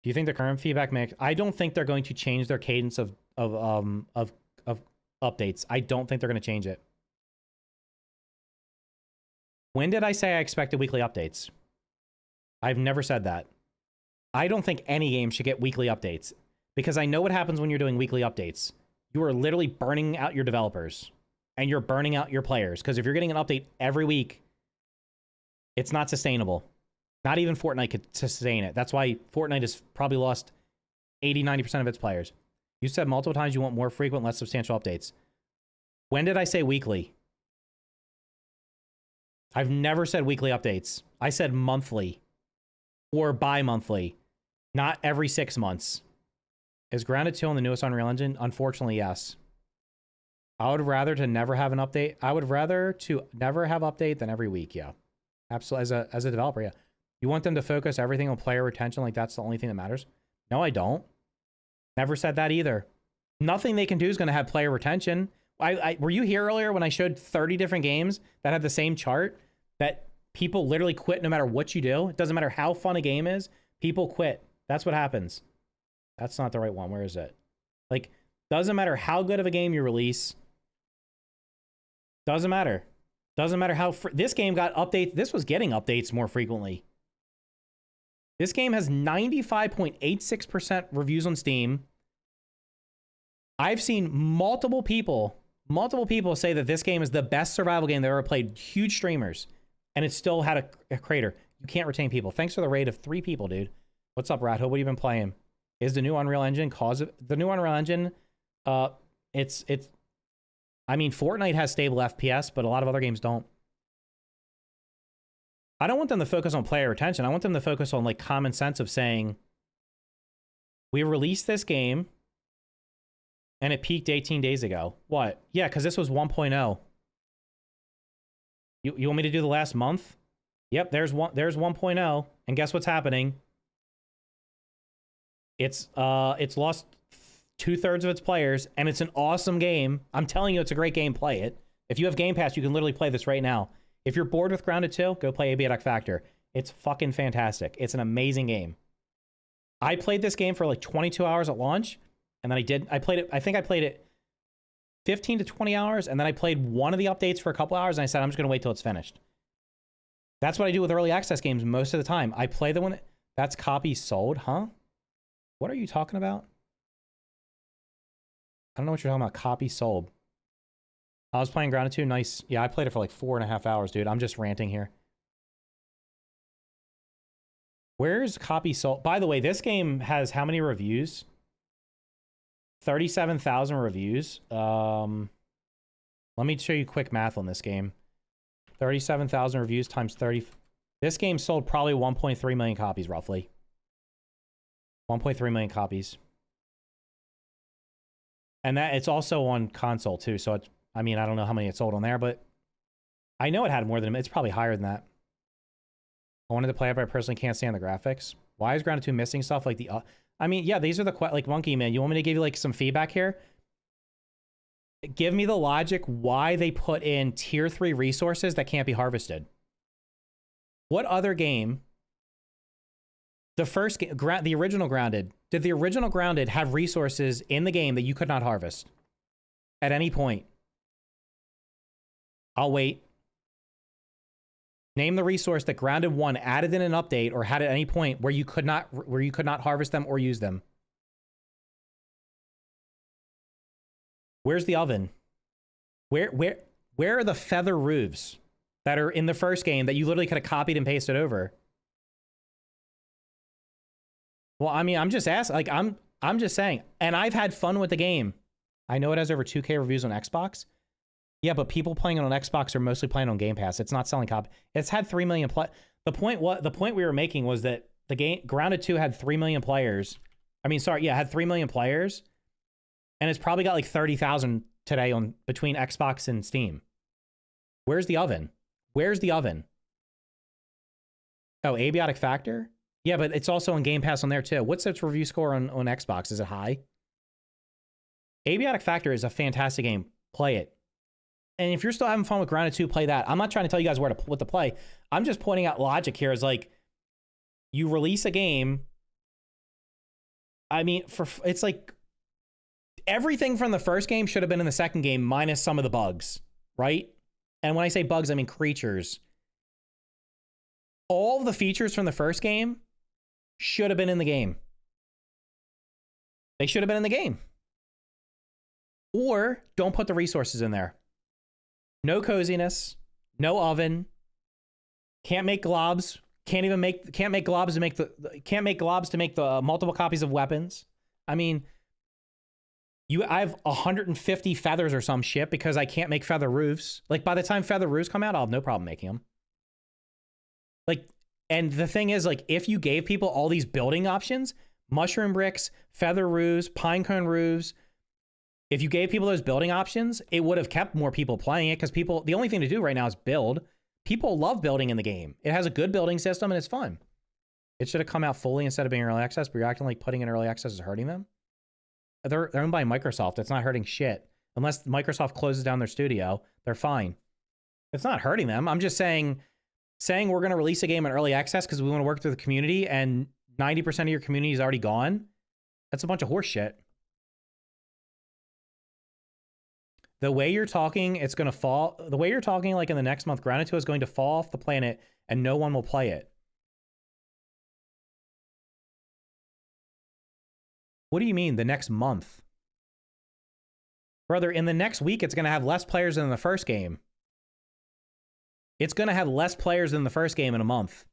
Do you think the current feedback makes... I don't think they're going to change their cadence of updates. I don't think they're going to change it. When did I say I expected weekly updates? I've never said that. I don't think any game should get weekly updates because I know what happens when you're doing weekly updates. You are literally burning out your developers and you're burning out your players because if you're getting an update every week, it's not sustainable. Not even Fortnite could sustain it. That's why Fortnite has probably lost 80-90% of its players. You said multiple times you want more frequent, less substantial updates. When did I say weekly? I've never said weekly updates. I said monthly or bi-monthly, not every 6 months. Is Grounded 2 on the newest Unreal Engine? Unfortunately, yes. I would rather to never have an update. I would rather to never have update than every week, yeah. Absolutely, as a developer, yeah. You want them to focus everything on player retention like that's the only thing that matters? No, I don't. Never said that either. Nothing they can do is going to have player retention. Were you here earlier when I showed 30 different games that had the same chart that people literally quit no matter what you do? It doesn't matter how fun a game is. People quit. That's what happens. That's not the right one. Where is it? Like, doesn't matter how good of a game you release. Doesn't matter. Doesn't matter how... This game got updates. This was getting updates more frequently. This game has 95.86% reviews on Steam. I've seen multiple people say that this game is the best survival game they've ever played. Huge streamers. And it still had a crater. You can't retain people. Thanks for the raid of 3 people, dude. What's up, Rat? What have you been playing? Is the new Unreal Engine cause of... The new Unreal Engine, it's... I mean, Fortnite has stable FPS, but a lot of other games don't. I don't want them to focus on player retention. I want them to focus on, like, common sense of saying, we released this game, and it peaked 18 days ago. What? Yeah, because this was 1.0. You want me to do the last month? Yep, there's 1.0, and guess what's happening? It's lost 2/3 of its players, and it's an awesome game. I'm telling you, it's a great game. Play it. If you have Game Pass, you can literally play this right now. If you're bored with Grounded 2, go play Abiatic Factor. It's fucking fantastic. It's an amazing game. I played this game for like 22 hours at launch, And then I played it, I think I played it 15 to 20 hours, and then I played one of the updates for a couple hours, and I said, I'm just going to wait till it's finished. That's what I do with early access games most of the time. I play the one that's copy sold, huh? What are you talking about? I don't know what you're talking about. Copy sold. I was playing Grounded 2. Nice. Yeah, I played it for like 4.5 hours, dude. I'm just ranting here. Where's copy sold? By the way, this game has how many reviews? 37,000 reviews. Let me show you quick math on this game. 37,000 reviews times 30. This game sold probably 1.3 million copies, roughly. 1.3 million copies. And that it's also on console too. So it's, I mean, I don't know how many it sold on there, but I know it had more than, it's probably higher than that. I wanted to play it, but I personally can't stand the graphics. Why is Grounded 2 missing stuff like the, I mean, yeah, these are the, like, Monkey Man, you want me to give you like some feedback here? Give me the logic why they put in tier 3 resources that can't be harvested. What other game, the first game, the original Grounded, did the original Grounded have resources in the game that you could not harvest at any point? I'll wait. Name the resource that Grounded 1 added in an update or had at any point where you could not harvest them or use them. Where's the oven? Where are the feather roofs that are in the first game that you literally could have copied and pasted over? Well, I mean, I'm just asking, like, I'm just saying, and I've had fun with the game. I know it has over 2K reviews on Xbox. Yeah, but people playing it on Xbox are mostly playing on Game Pass. It's not selling copy. It's had 3 million play. The point we were making was that the game Grounded 2 had 3 million players. I mean, sorry, yeah, had 3 million players. And it's probably got like 30,000 today on between Xbox and Steam. Where's the oven? Where's the oven? Oh, Abiotic Factor? Yeah, but it's also on Game Pass on there too. What's its review score on Xbox? Is it high? Abiotic Factor is a fantastic game. Play it. And if you're still having fun with Grounded 2, play that. I'm not trying to tell you guys what to play. I'm just pointing out logic here is like, you release a game. I mean, it's like, everything from the first game should have been in the second game minus some of the bugs, right? And when I say bugs, I mean creatures. All of the features from the first game should have been in the game. They should have been in the game. Or don't put the resources in there. No coziness, no oven, can't make globs, can't make globs to make the multiple copies of weapons. I mean, I have 150 feathers or some shit because I can't make feather roofs. Like, by the time feather roofs come out, I'll have no problem making them. Like, and the thing is, like, if you gave people all these building options, mushroom bricks, feather roofs, pinecone roofs, if you gave people those building options, it would have kept more people playing it because the only thing to do right now is build. People love building in the game. It has a good building system and it's fun. It should have come out fully instead of being early access, but you're acting like putting in early access is hurting them. They're owned by Microsoft. It's not hurting shit. Unless Microsoft closes down their studio, they're fine. It's not hurting them. I'm just saying we're going to release a game in early access because we want to work through the community and 90% of your community is already gone. That's a bunch of horse shit. The way you're talking, it's going to fall. The way you're talking, like in the next month, Grounded 2 is going to fall off the planet and no one will play it. What do you mean, the next month? Brother, in the next week, it's going to have less players than the first game. It's going to have less players than the first game in a month.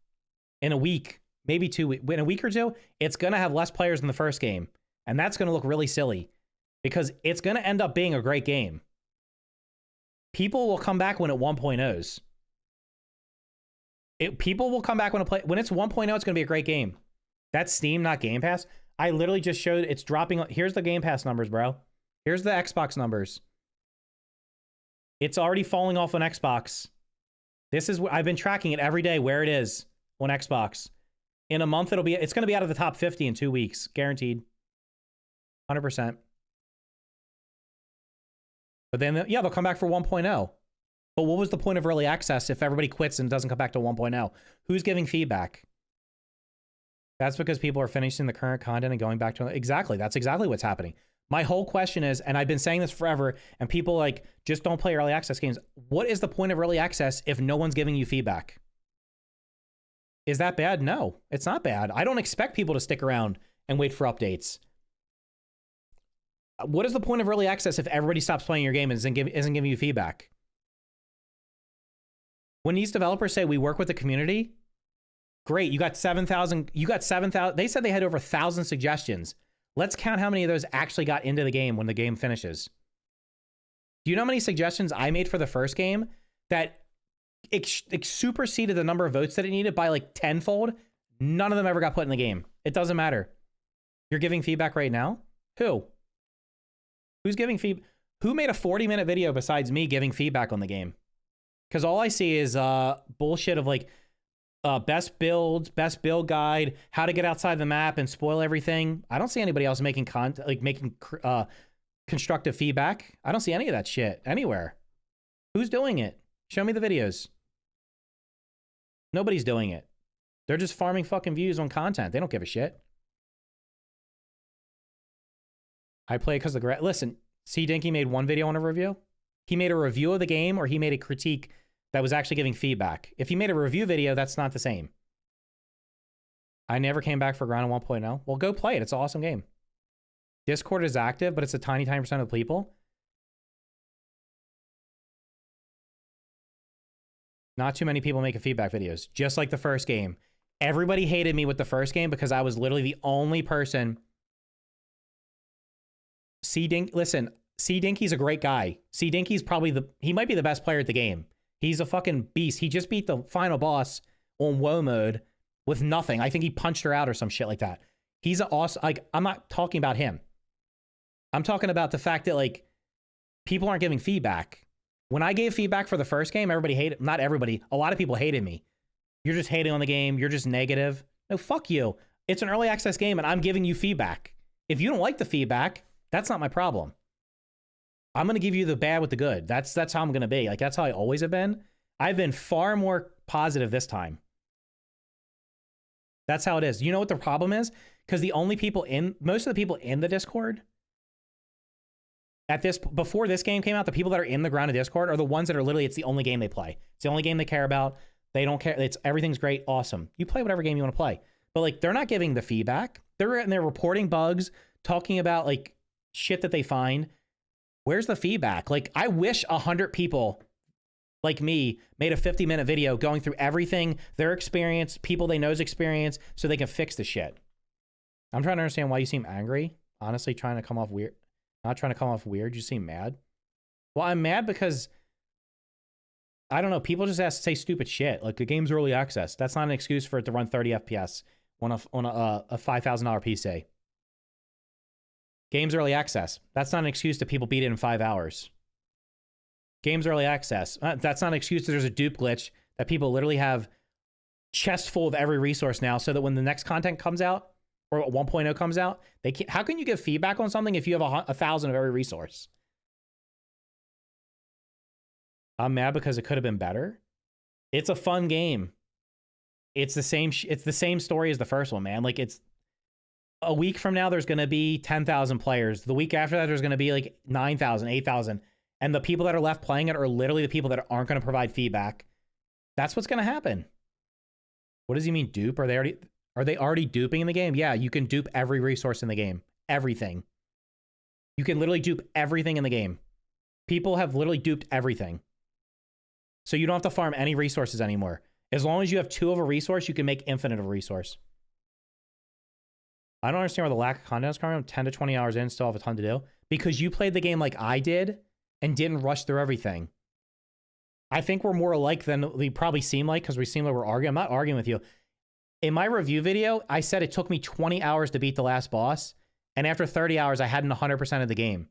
In a week, maybe 2 weeks. In a week or two, it's going to have less players than the first game. And that's going to look really silly. Because it's going to end up being a great game. People will come back when it 1.0s. People will come back when it's 1.0, it's going to be a great game. That's Steam, not Game Pass. I literally just showed it's dropping. Here's the Game Pass numbers, bro. Here's the Xbox numbers. It's already falling off on Xbox. This is what I've been tracking it every day where it is on Xbox. In a month, it's going to be out of the top 50 in 2 weeks. Guaranteed. 100%. But then, yeah, they'll come back for 1.0. But what was the point of early access if everybody quits and doesn't come back to 1.0? Who's giving feedback? That's because people are finishing the current content and going back to... Exactly. That's exactly what's happening. My whole question is, and I've been saying this forever, and people like, just don't play early access games. What is the point of early access if no one's giving you feedback? Is that bad? No, it's not bad. I don't expect people to stick around and wait for updates. What is the point of early access if everybody stops playing your game and isn't giving you feedback? When these developers say we work with the community, great. You got 7,000. You got 7,000. They said they had over 1,000 suggestions. Let's count how many of those actually got into the game when the game finishes. Do you know how many suggestions I made for the first game that it superseded the number of votes that it needed by like tenfold? None of them ever got put in the game. It doesn't matter. You're giving feedback right now? Who? Who's giving feedback? Who made a 40-minute video besides me giving feedback on the game? Because all I see is bullshit of like best builds, best build guide, how to get outside the map and spoil everything. I don't see anybody else making content, like making constructive feedback. I don't see any of that shit anywhere. Who's doing it? Show me the videos. Nobody's doing it. They're just farming fucking views on content. They don't give a shit. I play because the listen, C Dinky made one video on a review. He made a review of the game, or he made a critique that was actually giving feedback. If he made a review video, that's not the same. I never came back for Grounded 1.0. Well, go play it. It's an awesome game. Discord is active, but it's a tiny percent of the people. Not too many people making feedback videos, just like the first game. Everybody hated me with the first game because I was literally the only person. Listen, C Dinky's a great guy. C Dinky's probably he might be the best player at the game. He's a fucking beast. He just beat the final boss on WoW mode with nothing. I think he punched her out or some shit like that. He's an awesome, like, I'm not talking about him. I'm talking about the fact that, like, people aren't giving feedback. When I gave feedback for the first game, everybody hated, not everybody, a lot of people hated me. You're just hating on the game. You're just negative. No, fuck you. It's an early access game and I'm giving you feedback. If you don't like the feedback, that's not my problem. I'm going to give you the bad with the good. That's how I'm going to be. Like, that's how I always have been. I've been far more positive this time. That's how it is. You know what the problem is? Because most of the people in the Discord before this game came out, the people that are in the Grounded Discord are the ones that are literally, it's the only game they play. It's the only game they care about. They don't care. Everything's great. Awesome. You play whatever game you want to play. But like, they're not giving the feedback. They're reporting bugs, talking about like shit that they find. Where's the feedback? Like, I wish 100 people like me made a 50-minute video going through everything, their experience, people they know's experience, so they can fix the shit. I'm trying to understand why you seem angry. Honestly, trying to come off weird. Not trying to come off weird. You seem mad. Well, I'm mad because, I don't know, people just say stupid shit. Like, the game's early access. That's not an excuse for it to run 30 FPS on a $5,000 PC. Game's early access. That's not an excuse that people beat it in 5 hours. Game's early access. That's not an excuse that there's a dupe glitch that people literally have chest full of every resource now, so that when the next content comes out or 1.0 comes out, they can't. How can you give feedback on something if you have 1,000 of every resource? I'm mad because it could have been better. It's a fun game. It's the same. It's the same story as the first one, man. Like, it's a week from now, there's going to be 10,000 players. The week after that, there's going to be like 9,000, 8,000. And the people that are left playing it are literally the people that aren't going to provide feedback. That's what's going to happen. What does he mean, dupe? Are they already duping in the game? Yeah, you can dupe every resource in the game. Everything. You can literally dupe everything in the game. People have literally duped everything. So you don't have to farm any resources anymore. As long as you have 2 of a resource, you can make infinite of a resource. I don't understand where the lack of content is coming from. 10 to 20 hours in, still have a ton to do. Because you played the game like I did and didn't rush through everything. I think we're more alike than we probably seem like, because we seem like we're arguing. I'm not arguing with you. In my review video, I said it took me 20 hours to beat the last boss. And after 30 hours, I hadn't 100% of the game.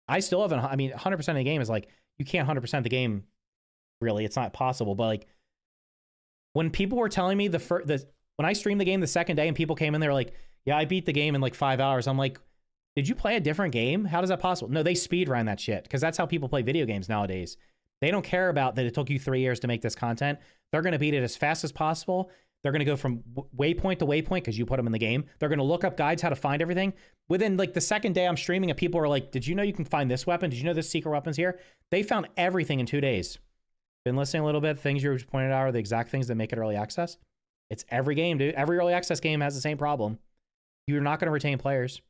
I still haven't, 100% of the game is like, you can't 100% the game, really. It's not possible. But like, when people were telling me when I streamed the game the second day and people came in, they were like, yeah, I beat the game in like 5 hours. I'm like, did you play a different game? How is that possible? No, they speedrun that shit, because that's how people play video games nowadays. They don't care about that it took you 3 years to make this content. They're going to beat it as fast as possible. They're going to go from waypoint to waypoint because you put them in the game. They're going to look up guides how to find everything. Within like the second day I'm streaming and people are like, did you know you can find this weapon? Did you know this secret weapon's here? They found everything in 2 days. Been listening a little bit. Things you pointed out are the exact things that make it early access. It's every game, dude. Every early access game has the same problem. You're not going to retain players.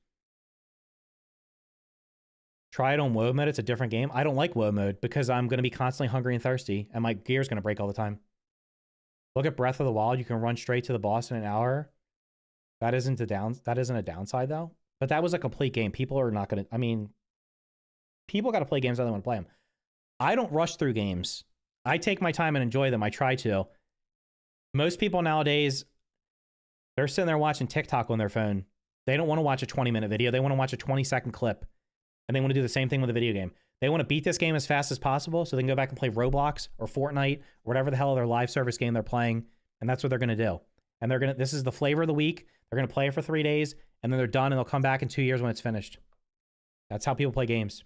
Try it on WoW mode. It's a different game. I don't like WoW mode because I'm going to be constantly hungry and thirsty and my gear's going to break all the time. Look at Breath of the Wild. You can run straight to the boss in an hour. That isn't a downside though. But that was a complete game. People are not going to, I mean, people got to play games how they want to play them. I don't rush through games. I take my time and enjoy them. I try to. Most people nowadays, they're sitting there watching TikTok on their phone. They don't want to watch a 20-minute video. They want to watch a 20-second clip. And they want to do the same thing with a video game. They want to beat this game as fast as possible so they can go back and play Roblox or Fortnite or whatever the hell their live service game they're playing. And that's what they're going to do. And this is the flavor of the week. They're going to play it for 3 days and then they're done and they'll come back in 2 years when it's finished. That's how people play games.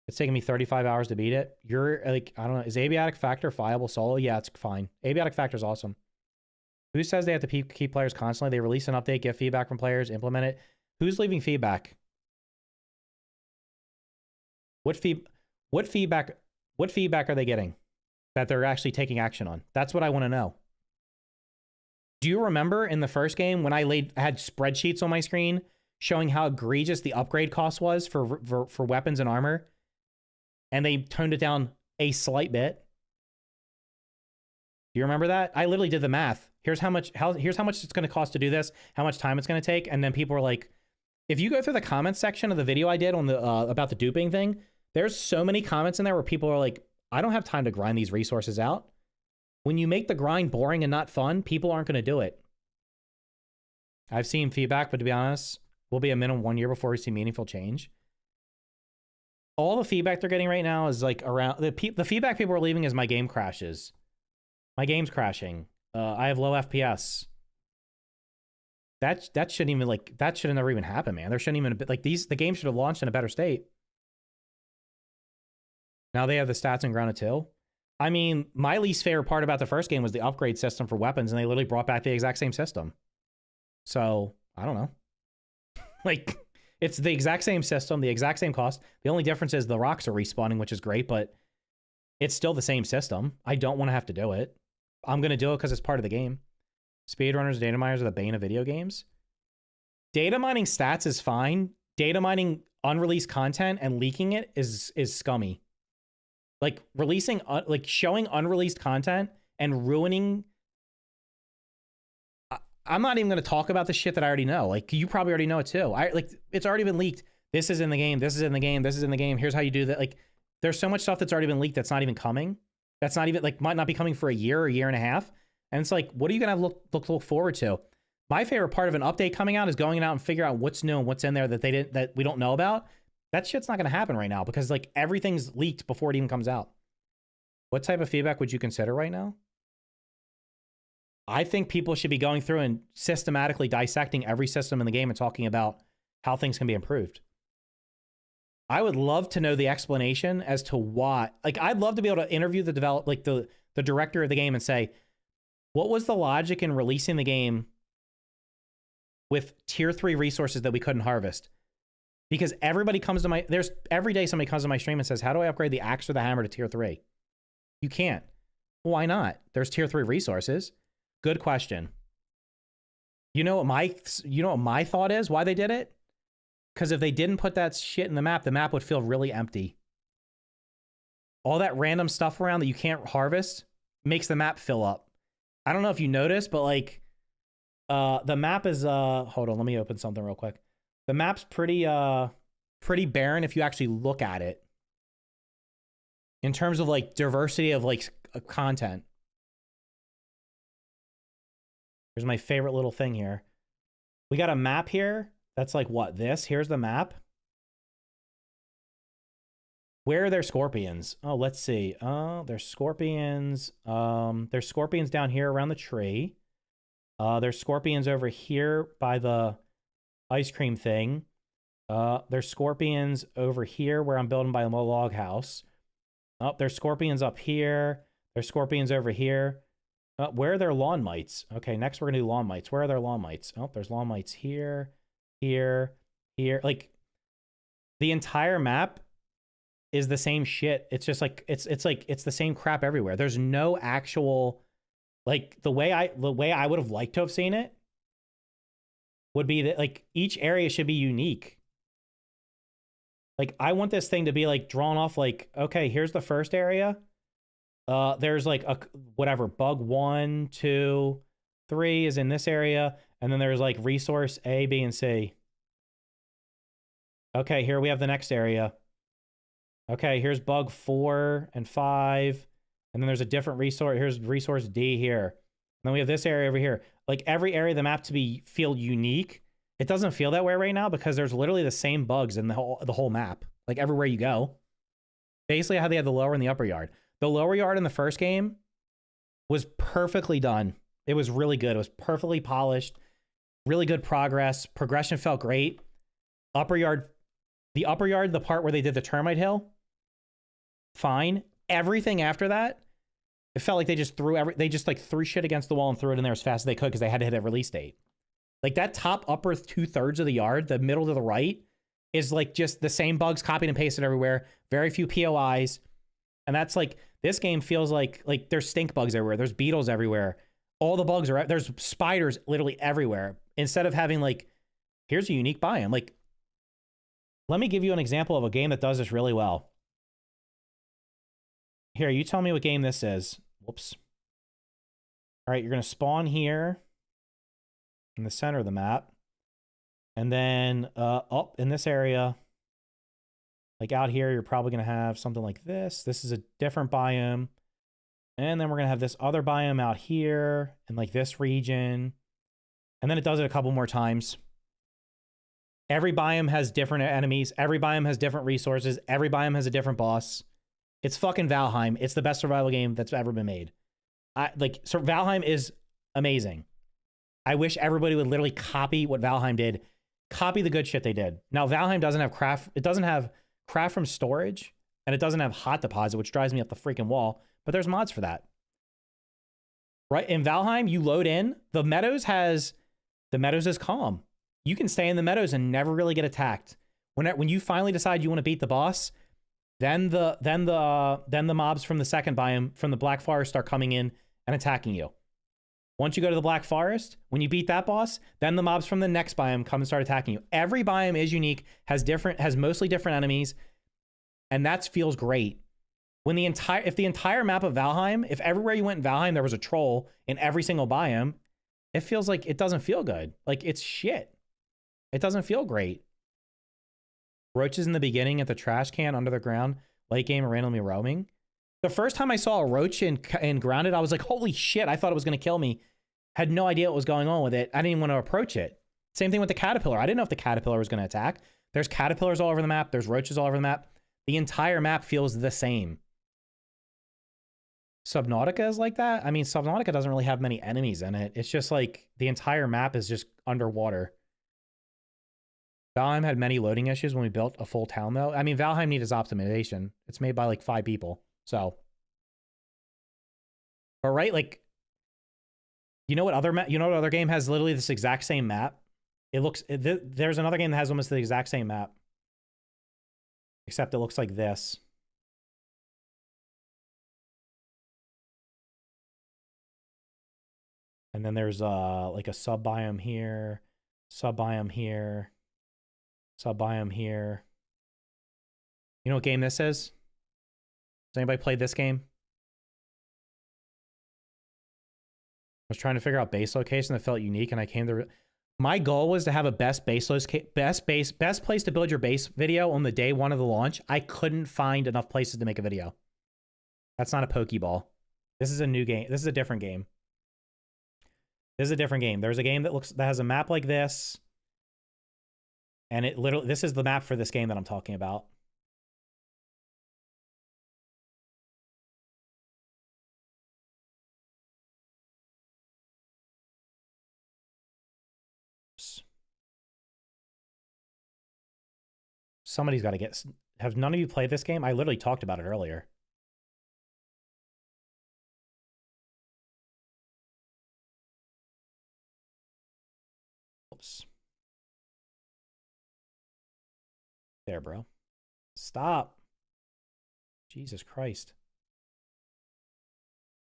It's taking me 35 hours to beat it. You're like, I don't know. Is Abiotic Factor viable solo? Yeah, it's fine. Abiotic Factor is awesome. Who says they have to keep players constantly? They release an update, get feedback from players, implement it. Who's leaving feedback? What feedback are they getting that they're actually taking action on? That's what I want to know. Do you remember in the first game when I had spreadsheets on my screen showing how egregious the upgrade cost was for weapons and armor? And they toned it down a slight bit. Do you remember that? I literally did the math. Here's how much it's going to cost to do this, how much time it's going to take. And then people were like, if you go through the comments section of the video I did on the about the duping thing, there's so many comments in there where people are like, I don't have time to grind these resources out. When you make the grind boring and not fun, people aren't going to do it. I've seen feedback, but to be honest, we'll be a minimum 1 year before we see meaningful change. All the feedback they're getting right now is like around the feedback people are leaving is my game crashes. My game's crashing. I have low FPS. That shouldn't even that should have never even happened, man. There shouldn't even like the game should have launched in a better state. Now they have the stats in grounded too. I mean, my least favorite part about the first game was the upgrade system for weapons, and they literally brought back the exact same system. So I don't know. Like, it's the exact same system, the exact same cost. The only difference is the rocks are respawning, which is great, but it's still the same system. I don't want to have to do it. I'm going to do it because it's part of the game. Speedrunners, data miners are the bane of video games. Data mining stats is fine. Data mining unreleased content and leaking it is scummy. Like releasing, showing unreleased content and ruining. I'm not even going to talk about the shit that I already know. Like, you probably already know it too. It's already been leaked. This is in the game. This is in the game. This is in the game. Here's how you do that. Like, there's so much stuff that's already been leaked that's not even coming. That's not even might not be coming for a year or a year and a half. And it's like, what are you going to look forward to? My favorite part of an update coming out is going out and figure out what's new and what's in there that we don't know about. That shit's not going to happen right now because everything's leaked before it even comes out. What type of feedback would you consider right now? I think people should be going through and systematically dissecting every system in the game and talking about how things can be improved. I would love to know the explanation as to why. I'd love to be able to interview the the director of the game and say, what was the logic in releasing the game with tier 3 resources that we couldn't harvest? Because everybody comes to every day somebody comes to my stream and says, how do I upgrade the axe or the hammer to tier 3? You can't. Why not? There's tier 3 resources. Good question. You know what my thought is? Why they did it? Because if they didn't put that shit in the map would feel really empty. All that random stuff around that you can't harvest makes the map fill up. I don't know if you noticed, but the map is hold on, let me open something real quick. The map's pretty barren if you actually look at it. In terms of diversity of content. Here's my favorite little thing here. We got a map here. That's what? This? Here's the map. Where are their scorpions? Oh, let's see. There's scorpions. There's scorpions down here around the tree. There's scorpions over here by the ice cream thing. There's scorpions over here where I'm building by the log house. Oh, there's scorpions up here. There's scorpions over here. Where are their lawn mites? Okay, next we're gonna do lawn mites. Where are their lawn mites? Oh, there's lawn mites here, here, here. Like the entire map is the same shit. It's just like it's the same crap everywhere. There's no actual like the way I would have liked to have seen it would be that like each area should be unique. Like I want this thing to be like drawn off like, okay, here's the first area. There's like a whatever bug 1, 2, 3 is in this area, and then there's like resource A, B, and C. Okay, here we have the next area. Okay, here's bug 4 and 5, and then there's a different resource. Here's resource D here. And then we have this area over here. Like every area of the map to feel unique. It doesn't feel that way right now because there's literally the same bugs in the whole map. Like everywhere you go. Basically how they had the lower and the upper yard. The lower yard in the first game was perfectly done. It was really good. It was perfectly polished. Really good progress. Progression felt great. Upper yard, the upper yard, the part where they did the termite hill, fine. Everything after that, it felt like they just threw shit against the wall and threw it in there as fast as they could because they had to hit a release date. Like that top upper 2/3 of the yard, the middle to the right, is like just the same bugs copied and pasted everywhere. Very few POIs. And that's like, this game feels like there's stink bugs everywhere. There's beetles everywhere. All the bugs are, there's spiders literally everywhere. Instead of having like, here's a unique biome. Like, let me give you an example of a game that does this really well. Here, you tell me what game this is. Whoops. All right, you're going to spawn here in the center of the map. And then up in this area, like out here, you're probably going to have something like this. This is a different biome. And then we're going to have this other biome out here in like this region. And then it does it a couple more times. Every biome has different enemies. Every biome has different resources. Every biome has a different boss. It's fucking Valheim. It's the best survival game that's ever been made. So Valheim is amazing. I wish everybody would literally copy what Valheim did. Copy the good shit they did. Now, Valheim doesn't have craft. It doesn't have craft from storage, and it doesn't have hot deposit, which drives me up the freaking wall. But there's mods for that. Right? In Valheim, you load in. The Meadows is calm. You can stay in the Meadows and never really get attacked. When you finally decide you want to beat the boss, then the mobs from the second biome, from the Black Forest, start coming in and attacking you. Once you go to the Black Forest, when you beat that boss, then the mobs from the next biome come and start attacking you. Every biome is unique, has mostly different enemies, and that feels great. If the entire map of Valheim, if everywhere you went in Valheim there was a troll in every single biome, it feels like it doesn't feel good. Like it's shit. It doesn't feel great. Roaches in the beginning at the trash can under the ground, late game randomly roaming. The first time I saw a roach in Grounded, I was like, holy shit, I thought it was going to kill me. Had no idea what was going on with it. I didn't even want to approach it. Same thing with the caterpillar. I didn't know if the caterpillar was going to attack. There's caterpillars all over the map. There's roaches all over the map. The entire map feels the same. Subnautica is like that. I mean, Subnautica doesn't really have many enemies in it. It's just like the entire map is just underwater. Valheim had many loading issues when we built a full town, though. I mean, Valheim needs optimization. It's made by like 5 people. So, but right, like, you know what other game has literally this exact same map? There's another game that has almost the exact same map, except it looks like this. And then there's like a sub-biome here, sub-biome here, sub-biome here. You know what game this is? Has anybody played this game? I was trying to figure out base location that felt unique, and I came to... My goal was to have a best place to build your base video on the day one of the launch. I couldn't find enough places to make a video. That's not a Pokeball. This is a new game. This is a different game. This is a different game. There's a game that has a map like this. And it literally, this is the map for this game that I'm talking about. Somebody's got to get... Have none of you played this game? I literally talked about it earlier. Oops. There, bro. Stop. Jesus Christ.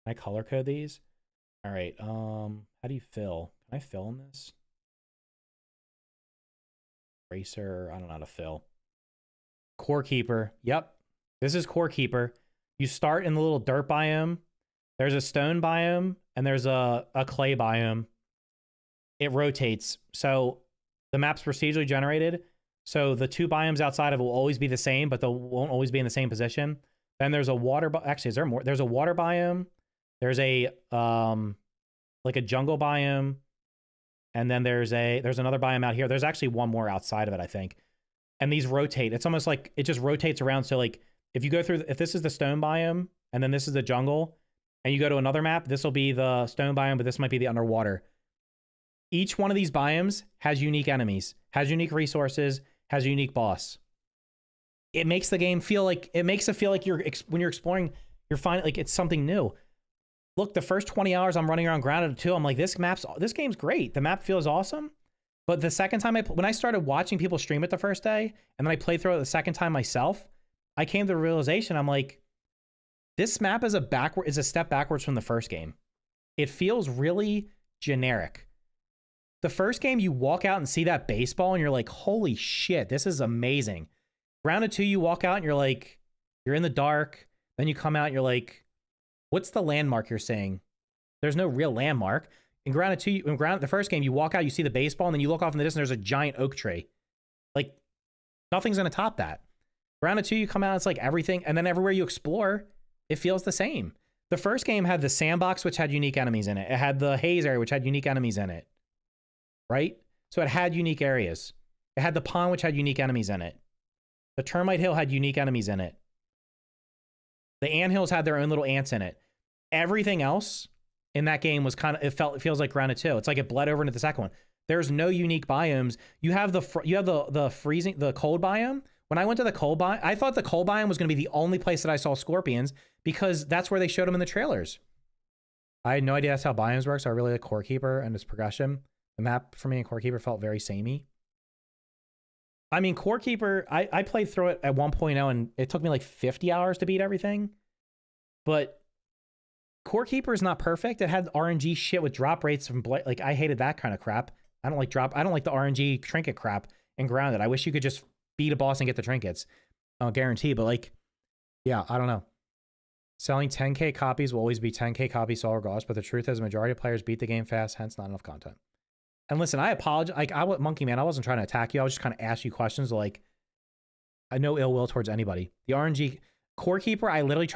Can I color code these? All right. How do you fill? Can I fill in this? Eraser. I don't know how to fill. Core Keeper. Yep. This is Core Keeper. You start in the little dirt biome. There's a stone biome and there's a clay biome. It rotates. So the map's procedurally generated. So the two biomes outside of it will always be the same, but they won't always be in the same position. Then there's a water. Actually, is there more? There's a water biome. There's a like a jungle biome, and then there's another biome out here. There's actually one more outside of it, I think. And these rotate. It's almost like it just rotates around. So like if you go through, if this is the stone biome, and then this is the jungle, and you go to another map, this will be the stone biome, but this might be the underwater. Each one of these biomes has unique enemies, has unique resources, has a unique boss. It makes the game feel like, it makes it feel like when you're exploring, you're finding like it's something new. Look, the first 20 hours I'm running around Grounded 2, I'm like, this game's great. The map feels awesome. But the second time when I started watching people stream it the first day, and then I played through it the second time myself, I came to the realization, I'm like, this map is a step backwards from the first game. It feels really generic. The first game, you walk out and see that baseball, and you're like, holy shit, this is amazing. Grounded 2, you walk out, and you're like, you're in the dark. Then you come out, and you're like, what's the landmark you're saying? There's no real landmark. In Grounded 2, the first game, you walk out, you see the baseball, and then you look off in the distance, there's a giant oak tree. Like, nothing's going to top that. Grounded 2, you come out, it's like everything, and then everywhere you explore, it feels the same. The first game had the sandbox, which had unique enemies in it. It had the haze area, which had unique enemies in it. Right? So it had unique areas. It had the pond, which had unique enemies in it. The termite hill had unique enemies in it. The anthills had their own little ants in it. Everything else in that game was kind of, it feels like Grounded 2. It's like it bled over into the second one. There's no unique biomes. You have the cold biome. When I went to the cold biome, I thought the cold biome was going to be the only place that I saw scorpions because that's where they showed them in the trailers. I had no idea that's how biomes work, so I really like Core Keeper and its progression. The map for me in Core Keeper felt very samey. I mean, Core Keeper, I played through it at 1.0 and it took me like 50 hours to beat everything. But Core Keeper is not perfect. It had RNG shit with drop rates from like I hated that kind of crap. I don't like the RNG trinket crap in Grounded. I wish you could just beat a boss and get the trinkets. I'll guarantee, but like, yeah, I don't know. Selling 10K copies will always be 10K copies sold regardless, but the truth is the majority of players beat the game fast, hence not enough content. And listen, I apologize. Like, Monkey Man, I wasn't trying to attack you. I was just kind of ask you questions. Like, I no ill will towards anybody. The RNG Core Keeper, I literally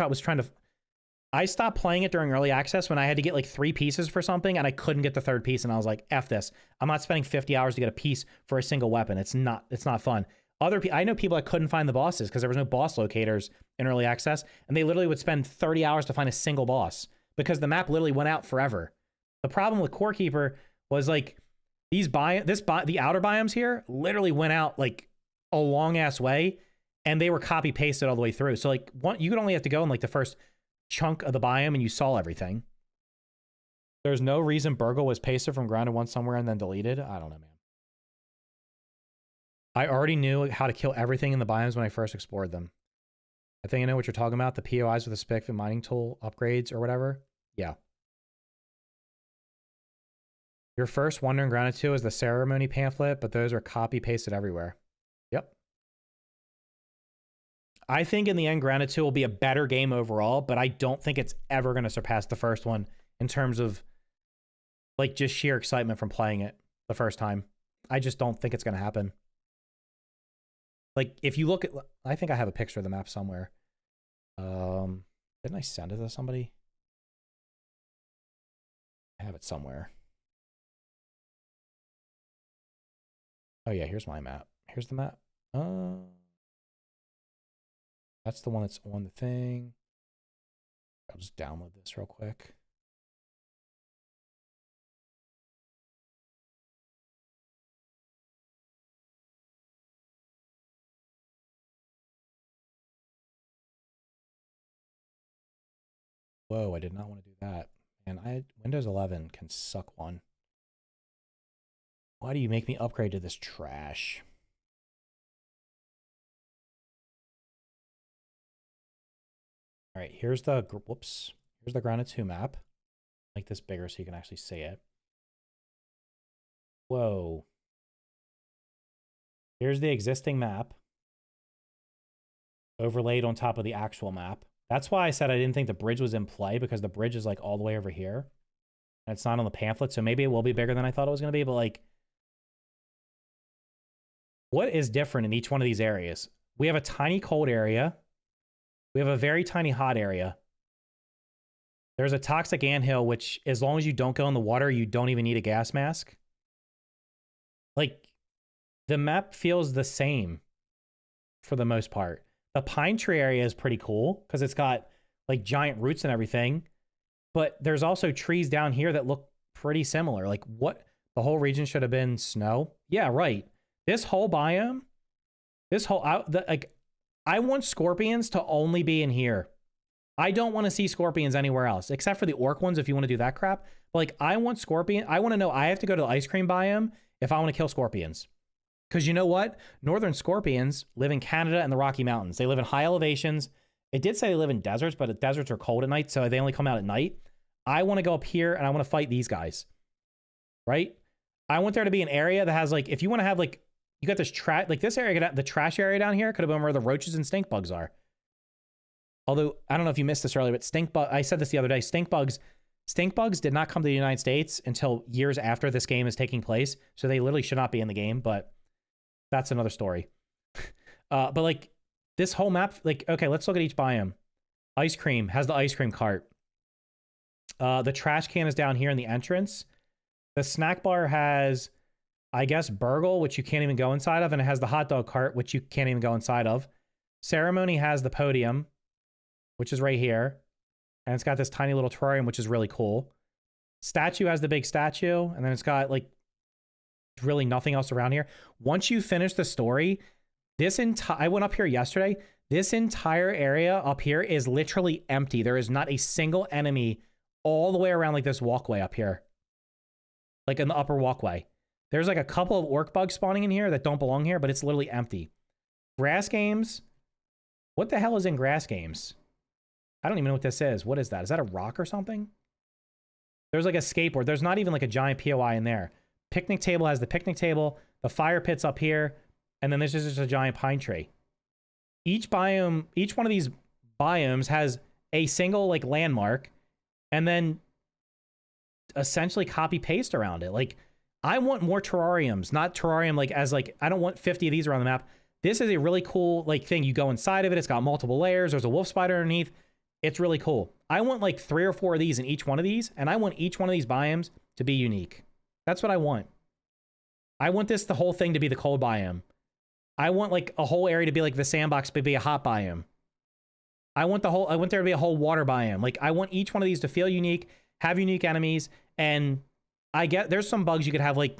I stopped playing it during early access when I had to get like 3 pieces for something and I couldn't get the 3rd piece. And I was like, F this. I'm not spending 50 hours to get a piece for a single weapon. It's not fun. I know people that couldn't find the bosses because there was no boss locators in early access. And they literally would spend 30 hours to find a single boss because the map literally went out forever. The problem with Core Keeper was like, the outer biomes here literally went out like a long ass way and they were copy pasted all the way through. So like you could only have to go in like the first chunk of the biome and you saw everything. There's no reason Burgle was pasted from Grounded 1 somewhere and then deleted. I don't know, man. I already knew how to kill everything in the biomes when I first explored them. I think I know what you're talking about. The POIs with the spic and mining tool upgrades or whatever. Yeah. Your first Wonder in Grounded 2 is the ceremony pamphlet, but those are copy pasted everywhere. Yep. I think in the end, Grounded 2 will be a better game overall, but I don't think it's ever going to surpass the first one in terms of like just sheer excitement from playing it the first time. I just don't think it's going to happen. Like if you look at, I think I have a picture of the map somewhere. Didn't I send it to somebody? I have it somewhere. Oh yeah, here's my map. Here's the map. That's the one that's on the thing. I'll just download this real quick. Whoa, I did not want to do that. And Windows 11 can suck one. Why do you make me upgrade to this trash? All right, here's the, whoops. Here's the Grounded 2 map. Make this bigger so you can actually see it. Whoa. Here's the existing map. Overlaid on top of the actual map. That's why I said I didn't think the bridge was in play, because the bridge is like all the way over here. And it's not on the pamphlet, so maybe it will be bigger than I thought it was going to be, but like, what is different in each one of these areas? We have a tiny cold area. We have a very tiny hot area. There's a toxic anthill, which as long as you don't go in the water, you don't even need a gas mask. Like, the map feels the same for the most part. The pine tree area is pretty cool because it's got like giant roots and everything. But there's also trees down here that look pretty similar. Like, what? The whole region should have been snow? Yeah, right. This whole biome, this whole, I want scorpions to only be in here. I don't want to see scorpions anywhere else, except for the orc ones if you want to do that crap. But like, I want scorpion. I want to know I have to go to the ice cream biome if I want to kill scorpions. Because you know what? Northern scorpions live in Canada and the Rocky Mountains. They live in high elevations. It did say they live in deserts, but the deserts are cold at night, so they only come out at night. I want to go up here and I want to fight these guys. Right? I want there to be an area that has like, if you want to have like, you got this trash, like this area, the trash area down here could have been where the roaches and stink bugs are. Although, I don't know if you missed this earlier, but I said this the other day, stink bugs did not come to the United States until years after this game is taking place. So they literally should not be in the game, but that's another story. But like this whole map, like, okay, let's look at each biome. Ice cream has the ice cream cart. The trash can is down here in the entrance. The snack bar has, I guess, Burgle, which you can't even go inside of. And it has the hot dog cart, which you can't even go inside of. Ceremony has the podium, which is right here. And it's got this tiny little terrarium, which is really cool. Statue has the big statue. And then it's got like really nothing else around here. Once you finish the story, I went up here yesterday. This entire area up here is literally empty. There is not a single enemy all the way around like this walkway up here. Like in the upper walkway. There's like a couple of orc bugs spawning in here that don't belong here, but it's literally empty. Grass games. What the hell is in grass games? I don't even know what this is. What is that? Is that a rock or something? There's like a skateboard. There's not even like a giant POI in there. Picnic table has the picnic table. The fire pit's up here. And then there's just a giant pine tree. Each biome, each one of these biomes has a single like landmark and then essentially copy paste around it. Like, I want more terrariums, not terrarium like as like, I don't want 50 of these around the map. This is a really cool like thing. You go inside of it. It's got multiple layers. There's a wolf spider underneath. It's really cool. I want like 3 or 4 of these in each one of these. And I want each one of these biomes to be unique. That's what I want. I want the whole thing to be the cold biome. I want like a whole area to be like the sandbox, but be a hot biome. I want there to be a whole water biome. Like, I want each one of these to feel unique, have unique enemies. And there's some bugs you could have, like,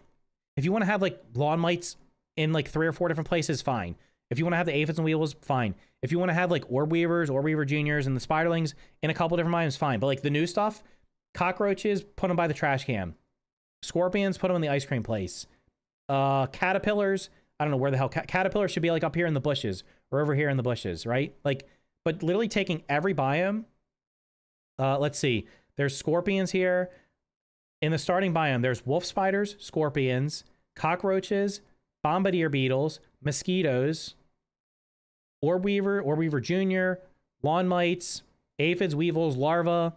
if you want to have like lawn mites in like 3 or 4 different places, fine. If you want to have the aphids and weevils, fine. If you want to have like orb weavers, orb weaver juniors, and the spiderlings in a couple different biomes, fine. But like the new stuff, cockroaches, put them by the trash can. Scorpions, put them in the ice cream place. Caterpillars, I don't know where the hell caterpillars should be, like up here in the bushes or over here in the bushes, right? Like, but literally taking every biome. Let's see. There's scorpions here. In the starting biome, there's wolf spiders, scorpions, cockroaches, bombardier beetles, mosquitoes, orb weaver junior, lawn mites, aphids, weevils, larvae,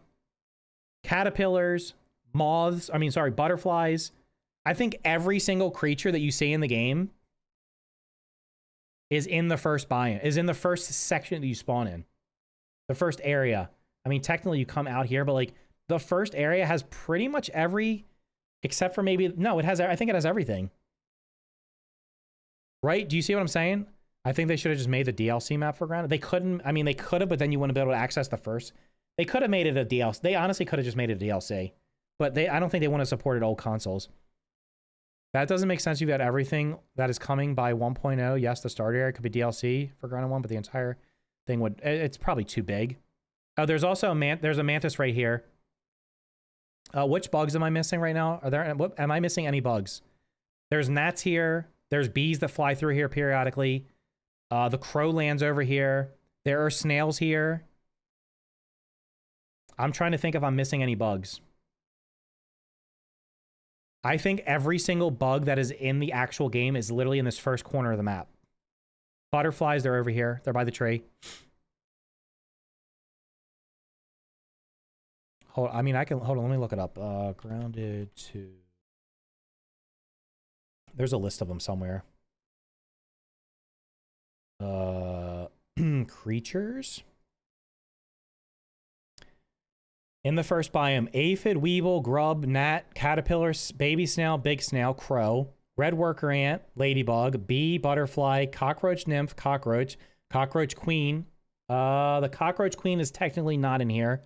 caterpillars, butterflies. I think every single creature that you see in the game is in the first biome, is in the first section that you spawn in. The first area. I mean, technically you come out here, but like the first area has pretty much except for maybe, no, I think it has everything. Right? Do you see what I'm saying? I think they should have just made the DLC map for Grounded. They couldn't, I mean, they could have, but then you wouldn't be able to access the first. They could have made it a DLC. They honestly could have just made it a DLC. But I don't think they want to support old consoles. That doesn't make sense. You've got everything that is coming by 1.0. Yes, the starter area could be DLC for Grounded 1, but the entire thing it's probably too big. Oh, there's also there's a mantis right here. Which bugs am I missing right now? Am I missing any bugs? There's gnats here. There's bees that fly through here periodically. The crow lands over here. There are snails here. I'm trying to think if I'm missing any bugs. I think every single bug that is in the actual game is literally in this first corner of the map. Butterflies, they're over here. They're by the tree. Hold on, let me look it up. Grounded to... There's a list of them somewhere. Creatures? In the first biome, aphid, weevil, grub, gnat, caterpillar, baby snail, big snail, crow, red worker ant, ladybug, bee, butterfly, cockroach nymph, cockroach queen. The cockroach queen is technically not in here.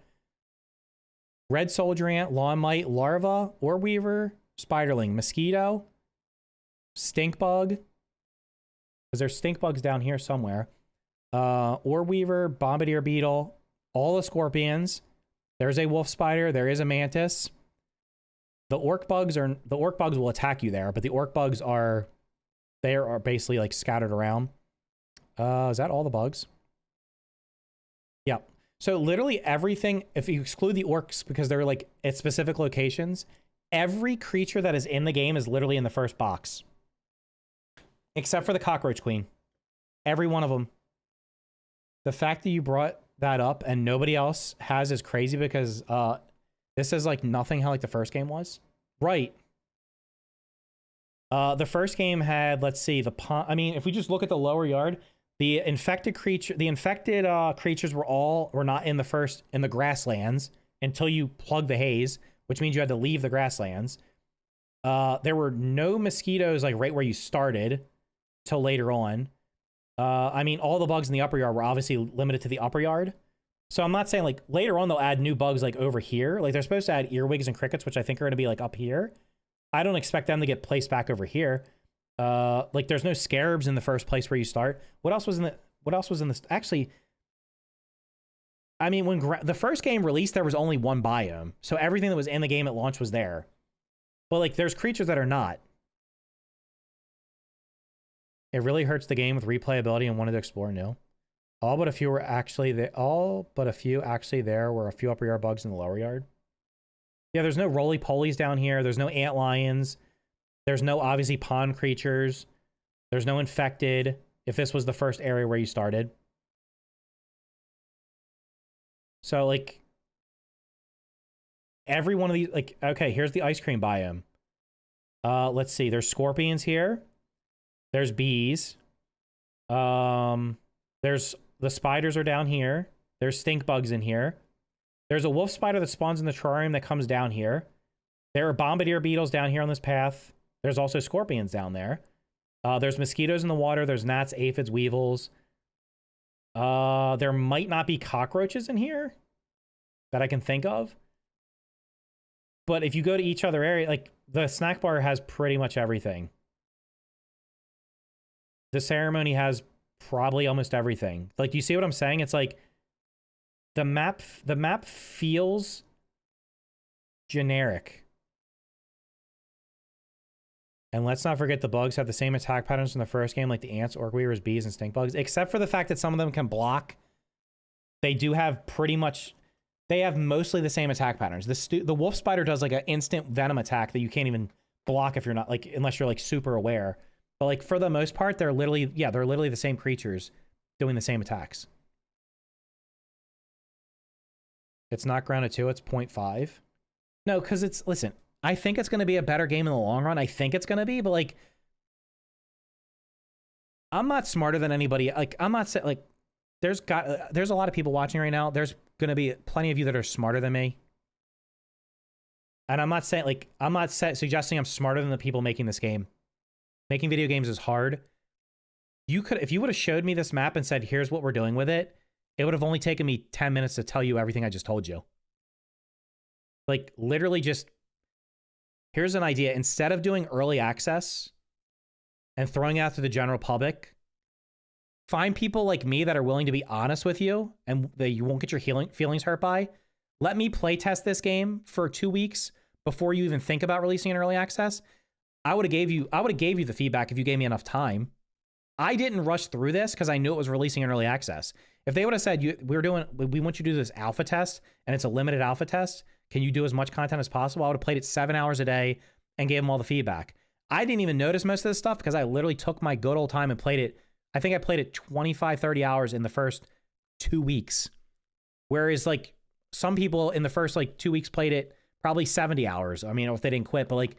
Red soldier ant, lawn mite, larva, ore weaver, spiderling, mosquito, stink bug. Because there's stink bugs down here somewhere. Ore weaver, bombardier beetle, all the scorpions. There's a wolf spider. There is a mantis. The orc bugs will attack you there, but the orc bugs are basically like scattered around. Is that all the bugs? Yeah. So literally everything, if you exclude the orcs because they're like at specific locations, every creature that is in the game is literally in the first box. Except for the cockroach queen. Every one of them. The fact that you brought that up and nobody else has is crazy because this is like nothing how like the first game was. Right. The first game had, let's see, if we just look at the lower yard, the infected creatures were not in the grasslands until you plug the haze, which means you had to leave the grasslands. There were no mosquitoes like right where you started till later on. All the bugs in the upper yard were obviously limited to the upper yard. So I'm not saying like later on they'll add new bugs like over here. Like they're supposed to add earwigs and crickets, which I think are going to be like up here. I don't expect them to get placed back over here. Like there's no scarabs in the first place where you start. What else was in this? Actually, when the first game released, there was only one biome. So everything that was in the game at launch was there. But like there's creatures that are not. It really hurts the game with replayability and wanted to explore new. All but a few actually there were a few upper yard bugs in the lower yard. Yeah, there's no roly-polies down here. There's no ant lions. There's no obviously pond creatures. There's no infected if this was the first area where you started. So like every one of these, like, okay, here's the ice cream biome. Let's see. There's scorpions here. There's bees. There's the spiders are down here. There's stink bugs in here. There's a wolf spider that spawns in the terrarium that comes down here. There are bombardier beetles down here on this path. There's also scorpions down there. There's mosquitoes in the water. There's gnats, aphids, weevils. There might not be cockroaches in here that I can think of. But if you go to each other area, like the snack bar has pretty much everything. The ceremony has probably almost everything. Like, do you see what I'm saying? It's like the map feels generic. And let's not forget the bugs have the same attack patterns from the first game, like the ants, orc weavers, bees, and stink bugs, except for the fact that some of them can block. They do have they have mostly the same attack patterns. The wolf spider does like an instant venom attack that you can't even block if you're not like, unless you're like super aware. But like for the most part, they're literally the same creatures doing the same attacks. It's not grounded 2, it's 0.5. No, because listen, I think it's going to be a better game in the long run. I think it's going to be, but like, I'm not smarter than anybody. Like, I'm not saying, like, there's a lot of people watching right now. There's going to be plenty of you that are smarter than me. And I'm not saying, like, suggesting I'm smarter than the people making this game. Making video games is hard. If you would have showed me this map and said, here's what we're doing with it, it would have only taken me 10 minutes to tell you everything I just told you. Like, literally just, here's an idea. Instead of doing early access and throwing it out to the general public, find people like me that are willing to be honest with you and that you won't get your feelings hurt by. Let me play test this game for 2 weeks before you even think about releasing an early access. I would have gave you the feedback if you gave me enough time. I didn't rush through this because I knew it was releasing in early access. If they would have said we want you to do this alpha test and it's a limited alpha test, can you do as much content as possible? I would have played it 7 hours a day and gave them all the feedback. I didn't even notice most of this stuff because I literally took my good old time and played it. I think I played it 25, 30 hours in the first 2 weeks. Whereas like some people in the first like 2 weeks played it probably 70 hours. I mean, if they didn't quit, but like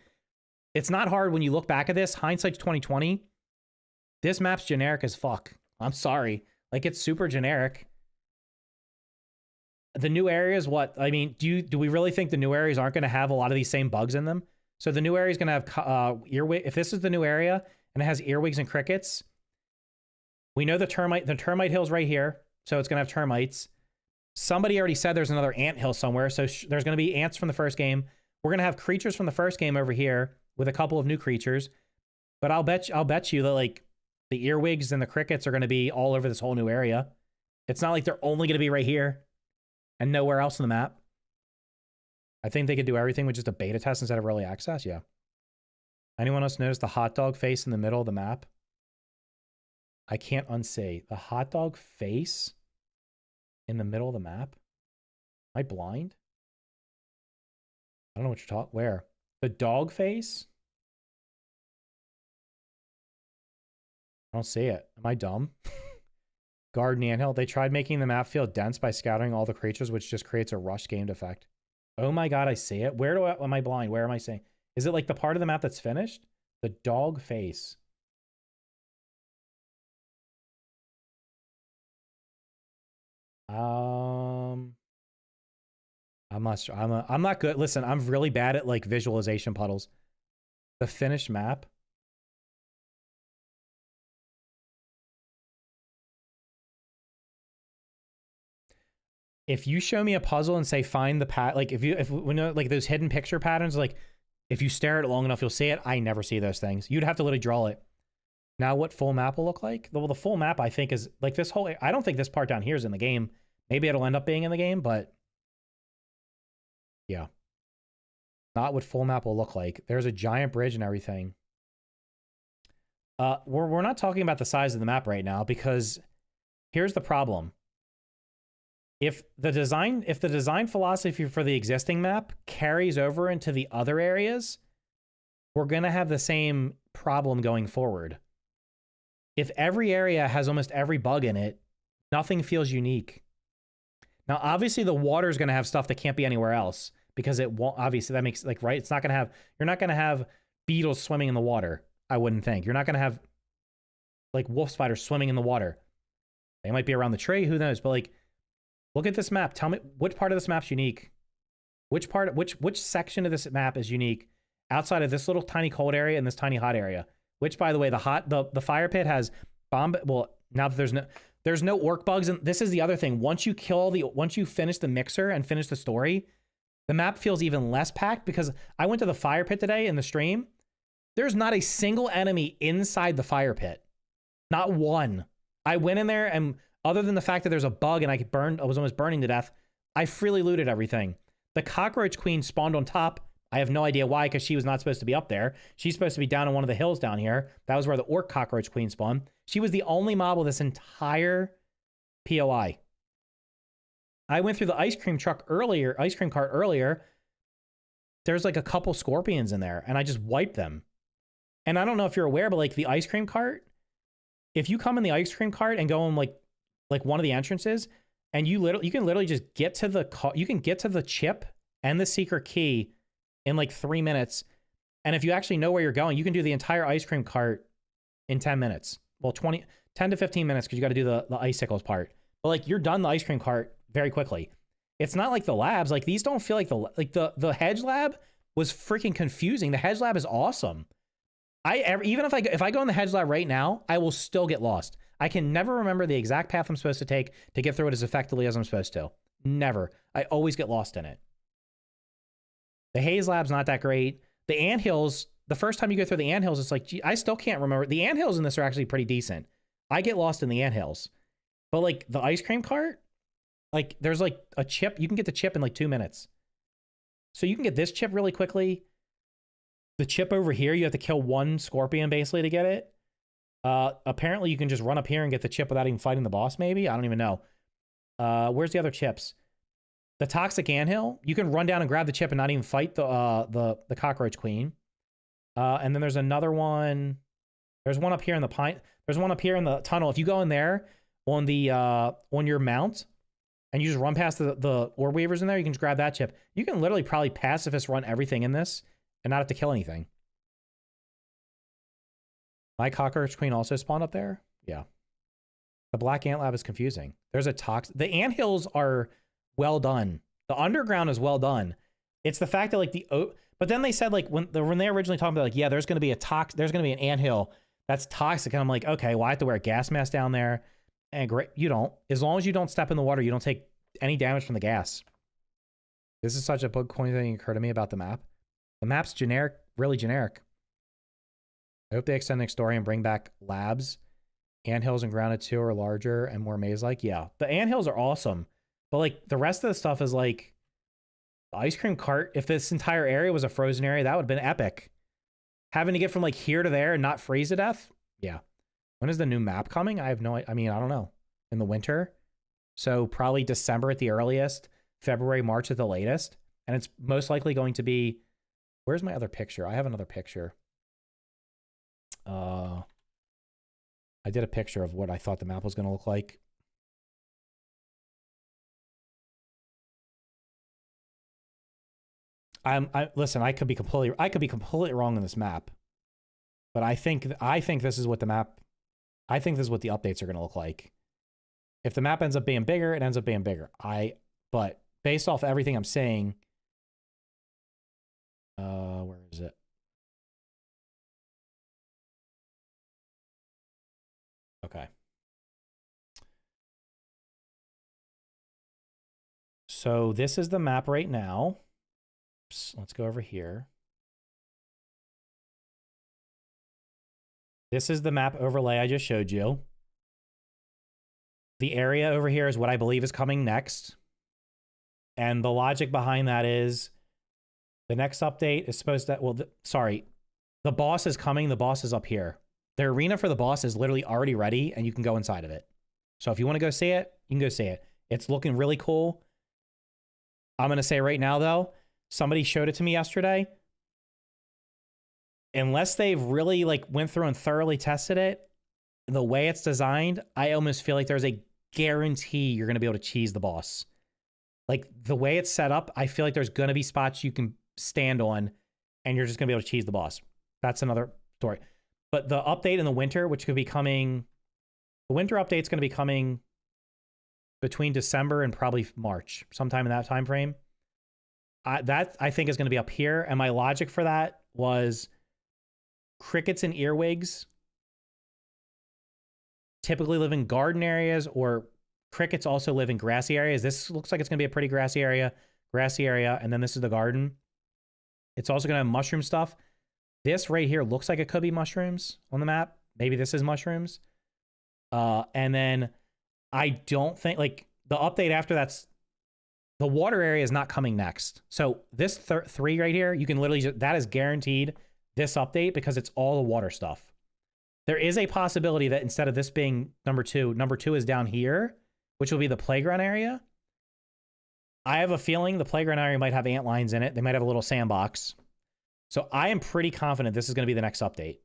it's not hard when you look back at this. Hindsight's 2020. This map's generic as fuck. I'm sorry. Like it's super generic. The new areas, what? I mean, do we really think the new areas aren't going to have a lot of these same bugs in them? So the new area is going to have earwig. If this is the new area and it has earwigs and crickets, we know the termite hill's right here. So it's going to have termites. Somebody already said there's another ant hill somewhere. So there's going to be ants from the first game. We're going to have creatures from the first game over here with a couple of new creatures. But I'll bet you that like the earwigs and the crickets are going to be all over this whole new area. It's not like they're only going to be right here and nowhere else on the map. I think they could do everything with just a beta test instead of early access. Yeah. Anyone else notice the hot dog face in the middle of the map? I can't unsee. The hot dog face in the middle of the map? Am I blind? I don't know what you're talking. Where? The dog face? I don't see it. Am I dumb? Garden anthill. They tried making the map feel dense by scattering all the creatures, which just creates a rush gamed effect. Oh my god, I see it. Am I blind? Where am I seeing? Is it like the part of the map that's finished? The dog face. I'm not good. Listen, I'm really bad at like visualization puddles. The finished map. If you show me a puzzle and say find the like if we know like those hidden picture patterns, like if you stare at it long enough, you'll see it. I never see those things. You'd have to literally draw it. Now what full map will look like? Well, the full map I think is like this whole. I don't think this part down here is in the game. Maybe it'll end up being in the game, but yeah, not what full map will look like. There's a giant bridge and everything. We're not talking about the size of the map right now because here's the problem. If the design philosophy for the existing map carries over into the other areas, we're going to have the same problem going forward. If every area has almost every bug in it, nothing feels unique. Now, obviously the water is going to have stuff that can't be anywhere else because it won't, obviously that makes like, right. It's not going to have, you're not going to have beetles swimming in the water. I wouldn't think. You're not going to have like wolf spiders swimming in the water. They might be around the tree. Who knows? But like, look at this map. Tell me which part of this map's unique. Which section of this map is unique outside of this little tiny cold area and this tiny hot area? Which, by the way, the fire pit has bomb. Well, now that there's no orc bugs, and this is the other thing. Once you finish the mixer and finish the story, the map feels even less packed because I went to the fire pit today in the stream. There's not a single enemy inside the fire pit. Not one. I went in there and other than the fact that there's a bug and I was almost burning to death, I freely looted everything. The cockroach queen spawned on top. I have no idea why, because she was not supposed to be up there. She's supposed to be down on one of the hills down here. That was where the orc cockroach queen spawned. She was the only mob of this entire POI. I went through the ice cream cart earlier. There's like a couple scorpions in there, and I just wiped them. And I don't know if you're aware, but like the ice cream cart, if you come in the ice cream cart and go in like one of the entrances, and you can literally just get to the chip and the secret key in like 3 minutes. And if you actually know where you're going, you can do the entire ice cream cart in 10 minutes. Well, 10 to 15 minutes because you got to do the icicles part. But like you're done the ice cream cart very quickly. It's not like the labs. Like these don't feel like the hedge lab was freaking confusing. The hedge lab is awesome. Even if I go in the hedge lab right now, I will still get lost. I can never remember the exact path I'm supposed to take to get through it as effectively as I'm supposed to. Never. I always get lost in it. The haze lab's not that great. The anthills, the first time you go through the anthills, it's like, gee, I still can't remember. The anthills in this are actually pretty decent. I get lost in the anthills. But like the ice cream cart, like there's like a chip. You can get the chip in like 2 minutes. So you can get this chip really quickly. The chip over here, you have to kill one scorpion basically to get it. Apparently you can just run up here and get the chip without even fighting the boss, maybe? I don't even know. Where's the other chips? The toxic anthill, you can run down and grab the chip and not even fight the cockroach queen. And then there's another one. There's one up here in the pine. There's one up here in the tunnel. If you go in there on the on your mount and you just run past the orb weavers in there, you can just grab that chip. You can literally probably pacifist run everything in this and not have to kill anything. My cockroach queen also spawned up there? Yeah. The black ant lab is confusing. There's a the anthills are well done. The underground is well done. It's the fact that like but then they said like when they originally talked about like, yeah, there's going to be there's going to be an anthill that's toxic. And I'm like, okay, well I have to wear a gas mask down there. And great, you don't. As long as you don't step in the water, you don't take any damage from the gas. This is such a bug point thing occurred to me about the map. The map's generic, really generic. I hope they extend the story and bring back labs. Anthills and Grounded 2 are larger and more maze-like. Yeah, the anthills are awesome. But like the rest of the stuff is like the ice cream cart. If this entire area was a frozen area, that would have been epic. Having to get from like here to there and not freeze to death. Yeah. When is the new map coming? I have no idea. I mean, I don't know. In the winter. So probably December at the earliest, February, March at the latest. And it's most likely going to be, where's my other picture? I have another picture. I did a picture of what I thought the map was going to look like. Listen, I could be completely wrong on this map. But I think this is what the map, I think this is what the updates are going to look like. If the map ends up being bigger, it ends up being bigger. But based off everything I'm saying, where is it? Okay. So this is the map right now. Let's go over here. This is the map overlay I just showed you. The area over here is what I believe is coming next. And the logic behind that is the next update is supposed to, well, sorry, the boss is coming. The boss is up here. The arena for the boss is literally already ready and you can go inside of it. So if you want to go see it, you can go see it. It's looking really cool. I'm going to say right now though, somebody showed it to me yesterday. Unless they've really like went through and thoroughly tested it, the way it's designed, I almost feel like there's a guarantee you're going to be able to cheese the boss. Like the way it's set up, I feel like there's going to be spots you can stand on and you're just going to be able to cheese the boss. That's another story. But the update in the winter, which could be coming, the winter update's going to be coming between December and probably March, sometime in that time frame. That I think is going to be up here. And my logic for that was crickets and earwigs typically live in garden areas, or crickets also live in grassy areas. This looks like it's going to be a pretty grassy area, and then this is the garden. It's also going to have mushroom stuff. This right here looks like it could be mushrooms on the map. Maybe this is mushrooms. And then I don't think, like, the update after that's, the water area is not coming next. So this 3 right here, you can literally just, that is guaranteed this update because it's all the water stuff. There is a possibility that instead of this being number 2 is down here, which will be the playground area. I have a feeling the playground area might have ant lines in it. They might have a little sandbox. So I am pretty confident this is going to be the next update.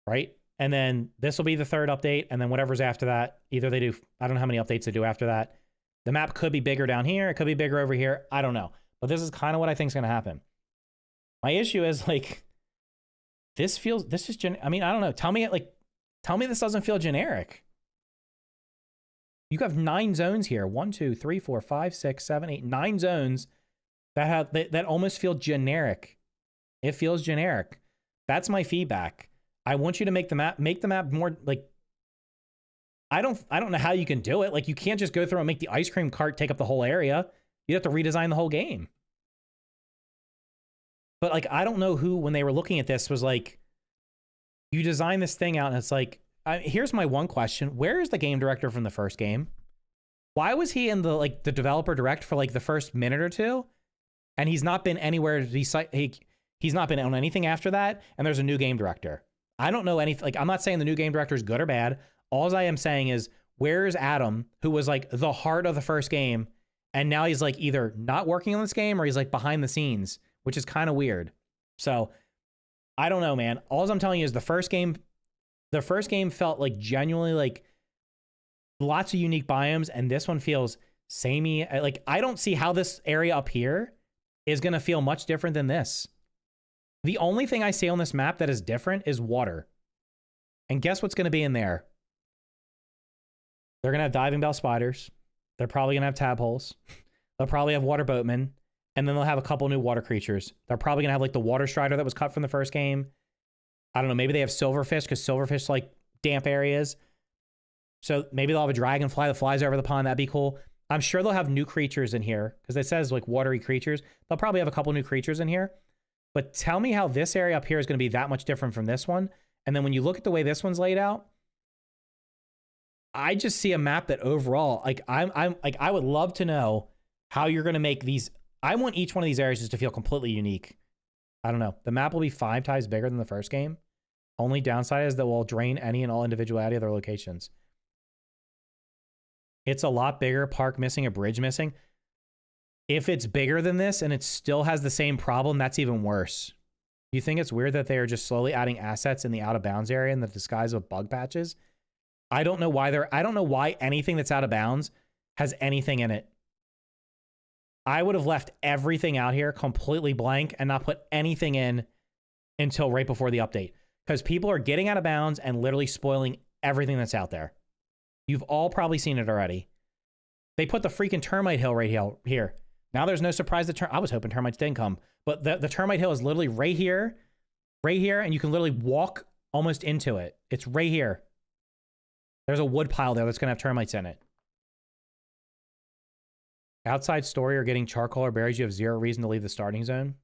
Right? And then this will be the 3rd update. And then whatever's after that, either they do, I don't know how many updates they do after that. The map could be bigger down here. It could be bigger over here. I don't know. But this is kind of what I think is going to happen. My issue is like, this is, I mean, I don't know. Tell me this doesn't feel generic. You have 9 zones here. 1, 2, 3, 4, 5, 6, 7, 8, 9 zones that almost feel generic. It feels generic. That's my feedback. I want you to make the map more like, I don't know how you can do it. Like you can't just go through and make the ice cream cart take up the whole area. You have to redesign the whole game. But like, I don't know who, when they were looking at this, was like, you design this thing out and it's like, here's my one question. Where is the game director from the first game? Why was he in the developer direct for like the first minute or two? And he's not been anywhere. He He's not been on anything after that, and there's a new game director. I don't know anything. Like, I'm not saying the new game director is good or bad. All I am saying is, where's Adam, who was like the heart of the first game, and now he's like either not working on this game or he's like behind the scenes, which is kind of weird. So I don't know, man. All I'm telling you is the first game felt like genuinely like lots of unique biomes, and this one feels samey. Like, I don't see how this area up here is going to feel much different than this. The only thing I see on this map that is different is water. And guess what's going to be in there? They're going to have diving bell spiders. They're probably going to have tab holes. They'll probably have water boatmen. And then they'll have a couple new water creatures. They're probably going to have like the water strider that was cut from the first game. I don't know. Maybe they have silverfish because silverfish like damp areas. So maybe they'll have a dragonfly that flies over the pond. That'd be cool. I'm sure they'll have new creatures in here because it says like watery creatures. They'll probably have a couple new creatures in here. But tell me how this area up here is going to be that much different from this one. And then when you look at the way this one's laid out, I just see a map that overall, like I'm like, I would love to know how you're going to make these. I want each one of these areas just to feel completely unique. I don't know. The map will be 5 times bigger than the first game. Only downside is that we'll drain any and all individuality of their locations. It's a lot bigger. Park missing, a bridge missing. If it's bigger than this and it still has the same problem, that's even worse. You think it's weird that they are just slowly adding assets in the out of bounds area in the disguise of bug patches? I don't know why anything that's out of bounds has anything in it. I would have left everything out here completely blank and not put anything in until right before the update. Because people are getting out of bounds and literally spoiling everything that's out there. You've all probably seen it already. They put the freaking termite hill right here. Now there's no surprise that I was hoping termites didn't come. But the termite hill is literally right here, and you can literally walk almost into it. It's right here. There's a wood pile there that's going to have termites in it. Outside story or getting charcoal or berries, you have zero reason to leave the starting zone.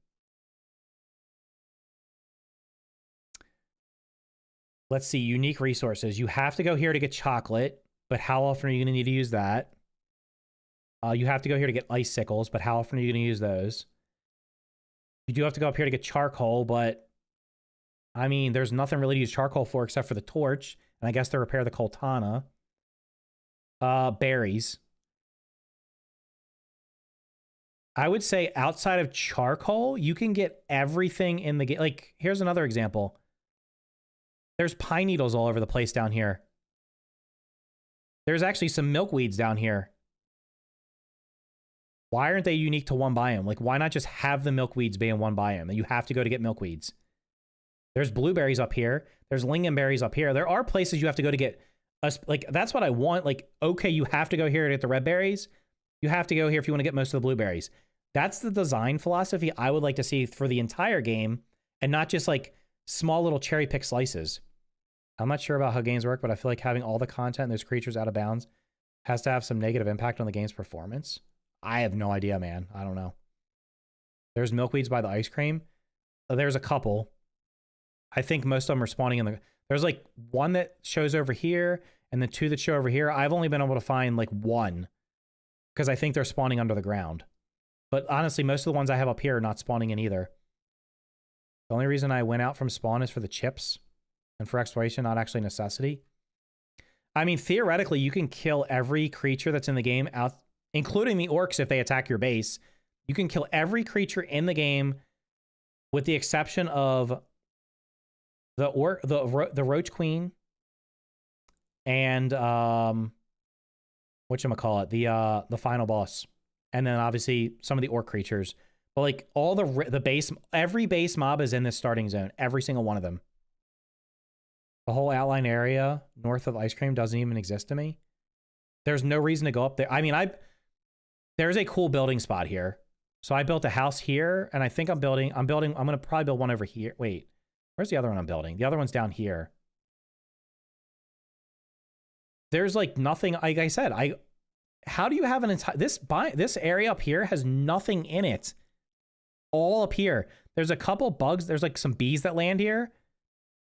Let's see, unique resources. You have to go here to get chocolate, but how often are you going to need to use that? You have to go here to get icicles, but how often are you going to use those? You do have to go up here to get charcoal, but I mean, there's nothing really to use charcoal for except for the torch, and I guess to repair the coltana. Berries. I would say outside of charcoal, you can get everything in the game. Like, here's another example. There's pine needles all over the place down here. There's actually some milkweeds down here. Why aren't they unique to one biome? Like, why not just have the milkweeds be in one biome that you have to go to get milkweeds? There's blueberries up here. There's lingonberries up here. There are places you have to go to get, like, that's what I want. Like, okay, you have to go here to get the red berries. You have to go here if you want to get most of the blueberries. That's the design philosophy I would like to see for the entire game, and not just like small little cherry pick slices. I'm not sure about how games work, but I feel like having all the content and those creatures out of bounds has to have some negative impact on the game's performance. I have no idea, man. I don't know. There's milkweeds by the ice cream. There's a couple. I think most of them are spawning in the... There's like one that shows over here and the 2 that show over here. I've only been able to find like 1 because I think they're spawning under the ground. But honestly, most of the ones I have up here are not spawning in either. The only reason I went out from spawn is for the chips and for exploration, not actually necessity. I mean, theoretically, you can kill every creature that's in the game, out, including the orcs if they attack your base. You can kill every creature in the game with the exception of the Roach Queen and whatchamacallit, the final boss. And then obviously some of the orc creatures. But like all the base, every base mob is in this starting zone. Every single one of them. The whole outline area north of ice cream doesn't even exist to me. There's no reason to go up there. I mean, there's a cool building spot here. So I built a house here, and I think I'm going to probably build one over here. Wait, where's the other one I'm building? The other one's down here. There's like nothing, like I said, how do you have an entire, this area up here has nothing in it. All up here. There's a couple bugs. There's like some bees that land here.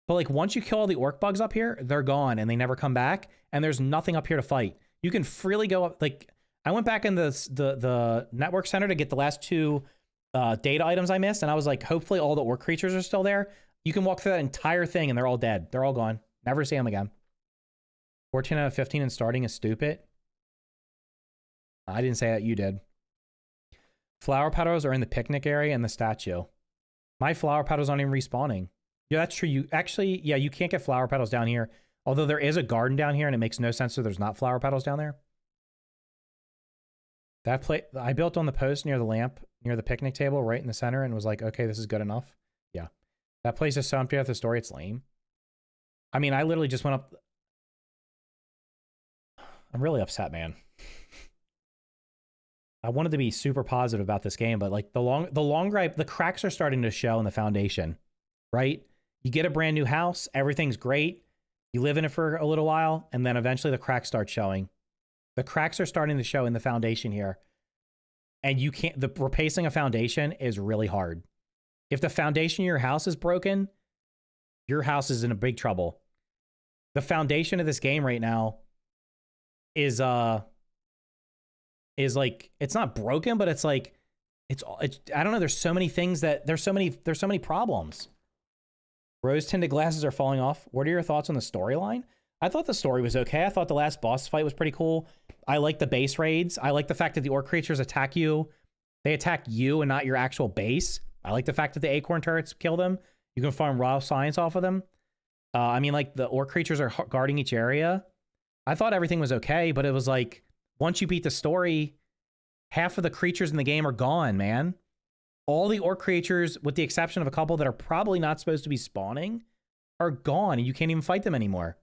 But like once you kill all the orc bugs up here, they're gone and they never come back. And there's nothing up here to fight. You can freely go up. Like I went back in the network center to get the last 2 data items I missed, and I was like, hopefully all the orc creatures are still there. You can walk through that entire thing, and they're all dead. They're all gone. Never see them again. 14 out of 15 and starting is stupid. I didn't say that. You did. Flower petals are in the picnic area and the statue. My flower petals aren't even respawning. Yeah, that's true. You actually, yeah, you can't get flower petals down here. Although there is a garden down here, and it makes no sense that there's not flower petals down there. That plate I built on the post near the lamp, near the picnic table, right in the center, and was like, okay, this is good enough. Yeah. That place is so empty after the story, it's lame. I mean, I literally just went up. I'm really upset, man. I wanted to be super positive about this game, but like the longer the cracks are starting to show in the foundation, right? You get a brand new house, everything's great. You live in it for a little while, and then eventually the cracks start showing. The cracks are starting to show in the foundation here. And you can't, replacing a foundation is really hard. If the foundation of your house is broken, your house is in a big trouble. The foundation of this game right now is like, it's not broken, but it's like, it's I don't know, there's so many things that, there's so many problems. Rose tinted glasses are falling off. What are your thoughts on the storyline? I thought the story was okay. I thought the last boss fight was pretty cool. I like the base raids. I like the fact that the orc creatures attack you. They attack you and not your actual base. I like the fact that the acorn turrets kill them. You can farm raw science off of them. I mean, like, the orc creatures are guarding each area. I thought everything was okay, but it was like, once you beat the story, half of the creatures in the game are gone, man. All the orc creatures, with the exception of a couple that are probably not supposed to be spawning, are gone, and you can't even fight them anymore.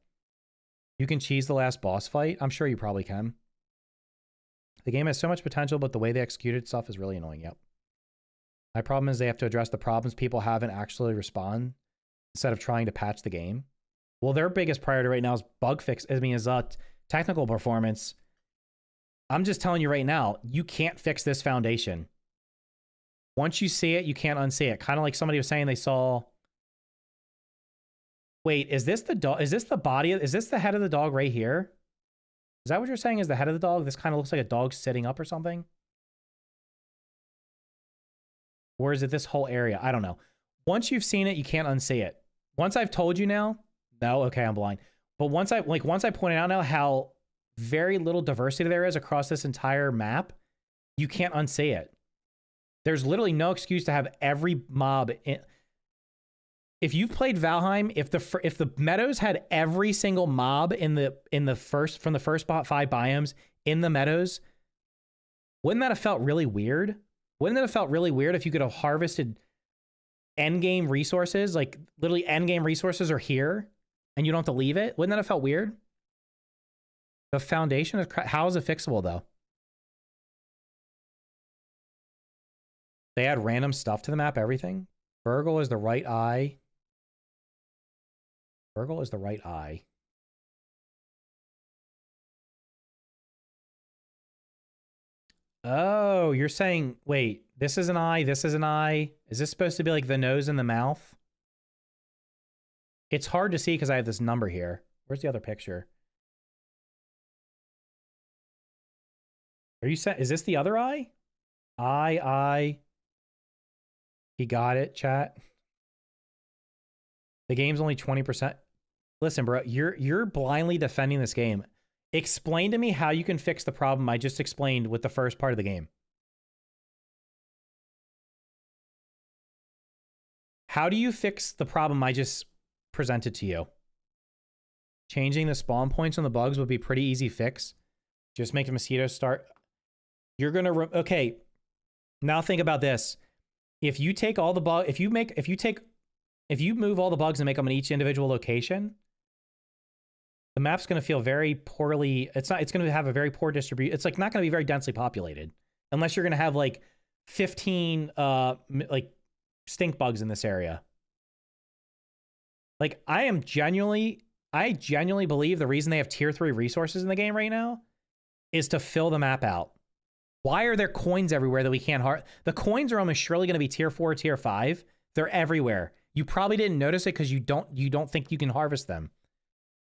You can cheese the last boss fight. I'm sure you probably can. The game has so much potential, but the way they executed stuff is really annoying. Yep. My problem is they have to address the problems people have and actually respond instead of trying to patch the game. Well, their biggest priority right now is bug fix. I mean, is technical performance. I'm just telling you right now, you can't fix this foundation. Once you see it, you can't unsee it. Kind of like somebody was saying they saw. Wait, is this the dog? Is this the body? Is this the head of the dog right here? Is that what you're saying is the head of the dog? This kind of looks like a dog sitting up or something. Or is it this whole area? I don't know. Once you've seen it, you can't unsee it. Once I've told you now, no, okay, I'm blind. But once I pointed out now how very little diversity there is across this entire map, you can't unsee it. There's literally no excuse to have every mob in. If you've played Valheim, if the meadows had every single mob from the first 5 biomes in the meadows, wouldn't that have felt really weird? Wouldn't that have felt really weird if you could have harvested endgame resources, like literally endgame resources are here and you don't have to leave it? Wouldn't that have felt weird? The foundation is how is it fixable though? They add random stuff to the map, everything. Virgil is the right eye. Virgil is the right eye. Oh, you're saying, wait, this is an eye, this is an eye. Is this supposed to be like the nose and the mouth? It's hard to see because I have this number here. Where's the other picture? Are you saying, is this the other eye? Eye. He got it, chat. The game's only 20%. Listen, bro, you're blindly defending this game. Explain to me how you can fix the problem I just explained with the first part of the game. How do you fix the problem I just presented to you? Changing the spawn points on the bugs would be a pretty easy fix. Just make the mosquitoes start. You're gonna okay. Now think about this. If you take all the bug, if you move all the bugs and make them in each individual location, the map's going to feel very poorly. It's going to have a very poor distribution. It's like not going to be very densely populated unless you're going to have like 15 like stink bugs in this area. Like I genuinely believe the reason they have tier 3 resources in the game right now is to fill the map out. Why are there coins everywhere that we can't the coins are almost surely going to be tier 4, tier 5. They're everywhere. You probably didn't notice it because you don't think you can harvest them.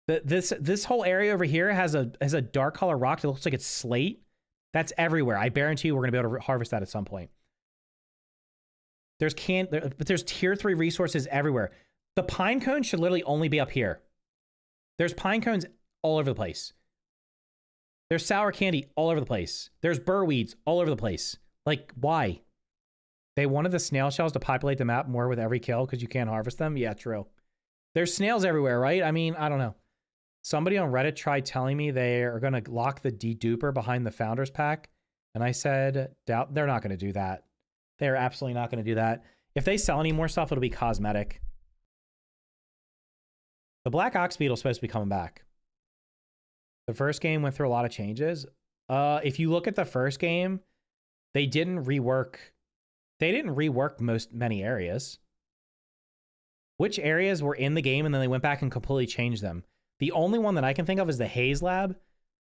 This whole area over here has a dark color rock that looks like it's slate. That's everywhere. I guarantee you we're going to be able to harvest that at some point. But there's tier 3 resources everywhere. The pine cone should literally only be up here. There's pine cones all over the place. There's sour candy all over the place. There's burr weeds all over the place. Like, why? They wanted the snail shells to populate the map more with every kill because you can't harvest them? Yeah, true. There's snails everywhere, right? I mean, I don't know. Somebody on Reddit tried telling me they are going to lock the deduper behind the Founders Pack. And I said, doubt they're not going to do that. They're absolutely not going to do that. If they sell any more stuff, it'll be cosmetic. The Black Ox Beetle's supposed to be coming back. The first game went through a lot of changes. If you look at the first game, they didn't rework many areas. Which areas were in the game and then they went back and completely changed them? The only one that I can think of is the Haze Lab.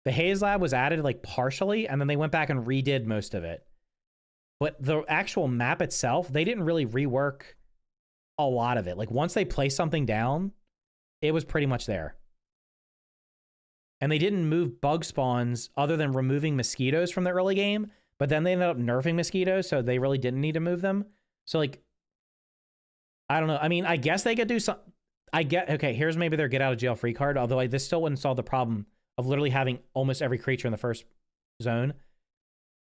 The Haze Lab was added like partially and then they went back and redid most of it. But the actual map itself, they didn't really rework a lot of it. Like once they placed something down, it was pretty much there. And they didn't move bug spawns other than removing mosquitoes from the early game, but then they ended up nerfing mosquitoes, so they really didn't need to move them. So like, I don't know. I mean, I guess they could do some. Okay, here's maybe their get out of jail free card, although this still wouldn't solve the problem of literally having almost every creature in the first zone.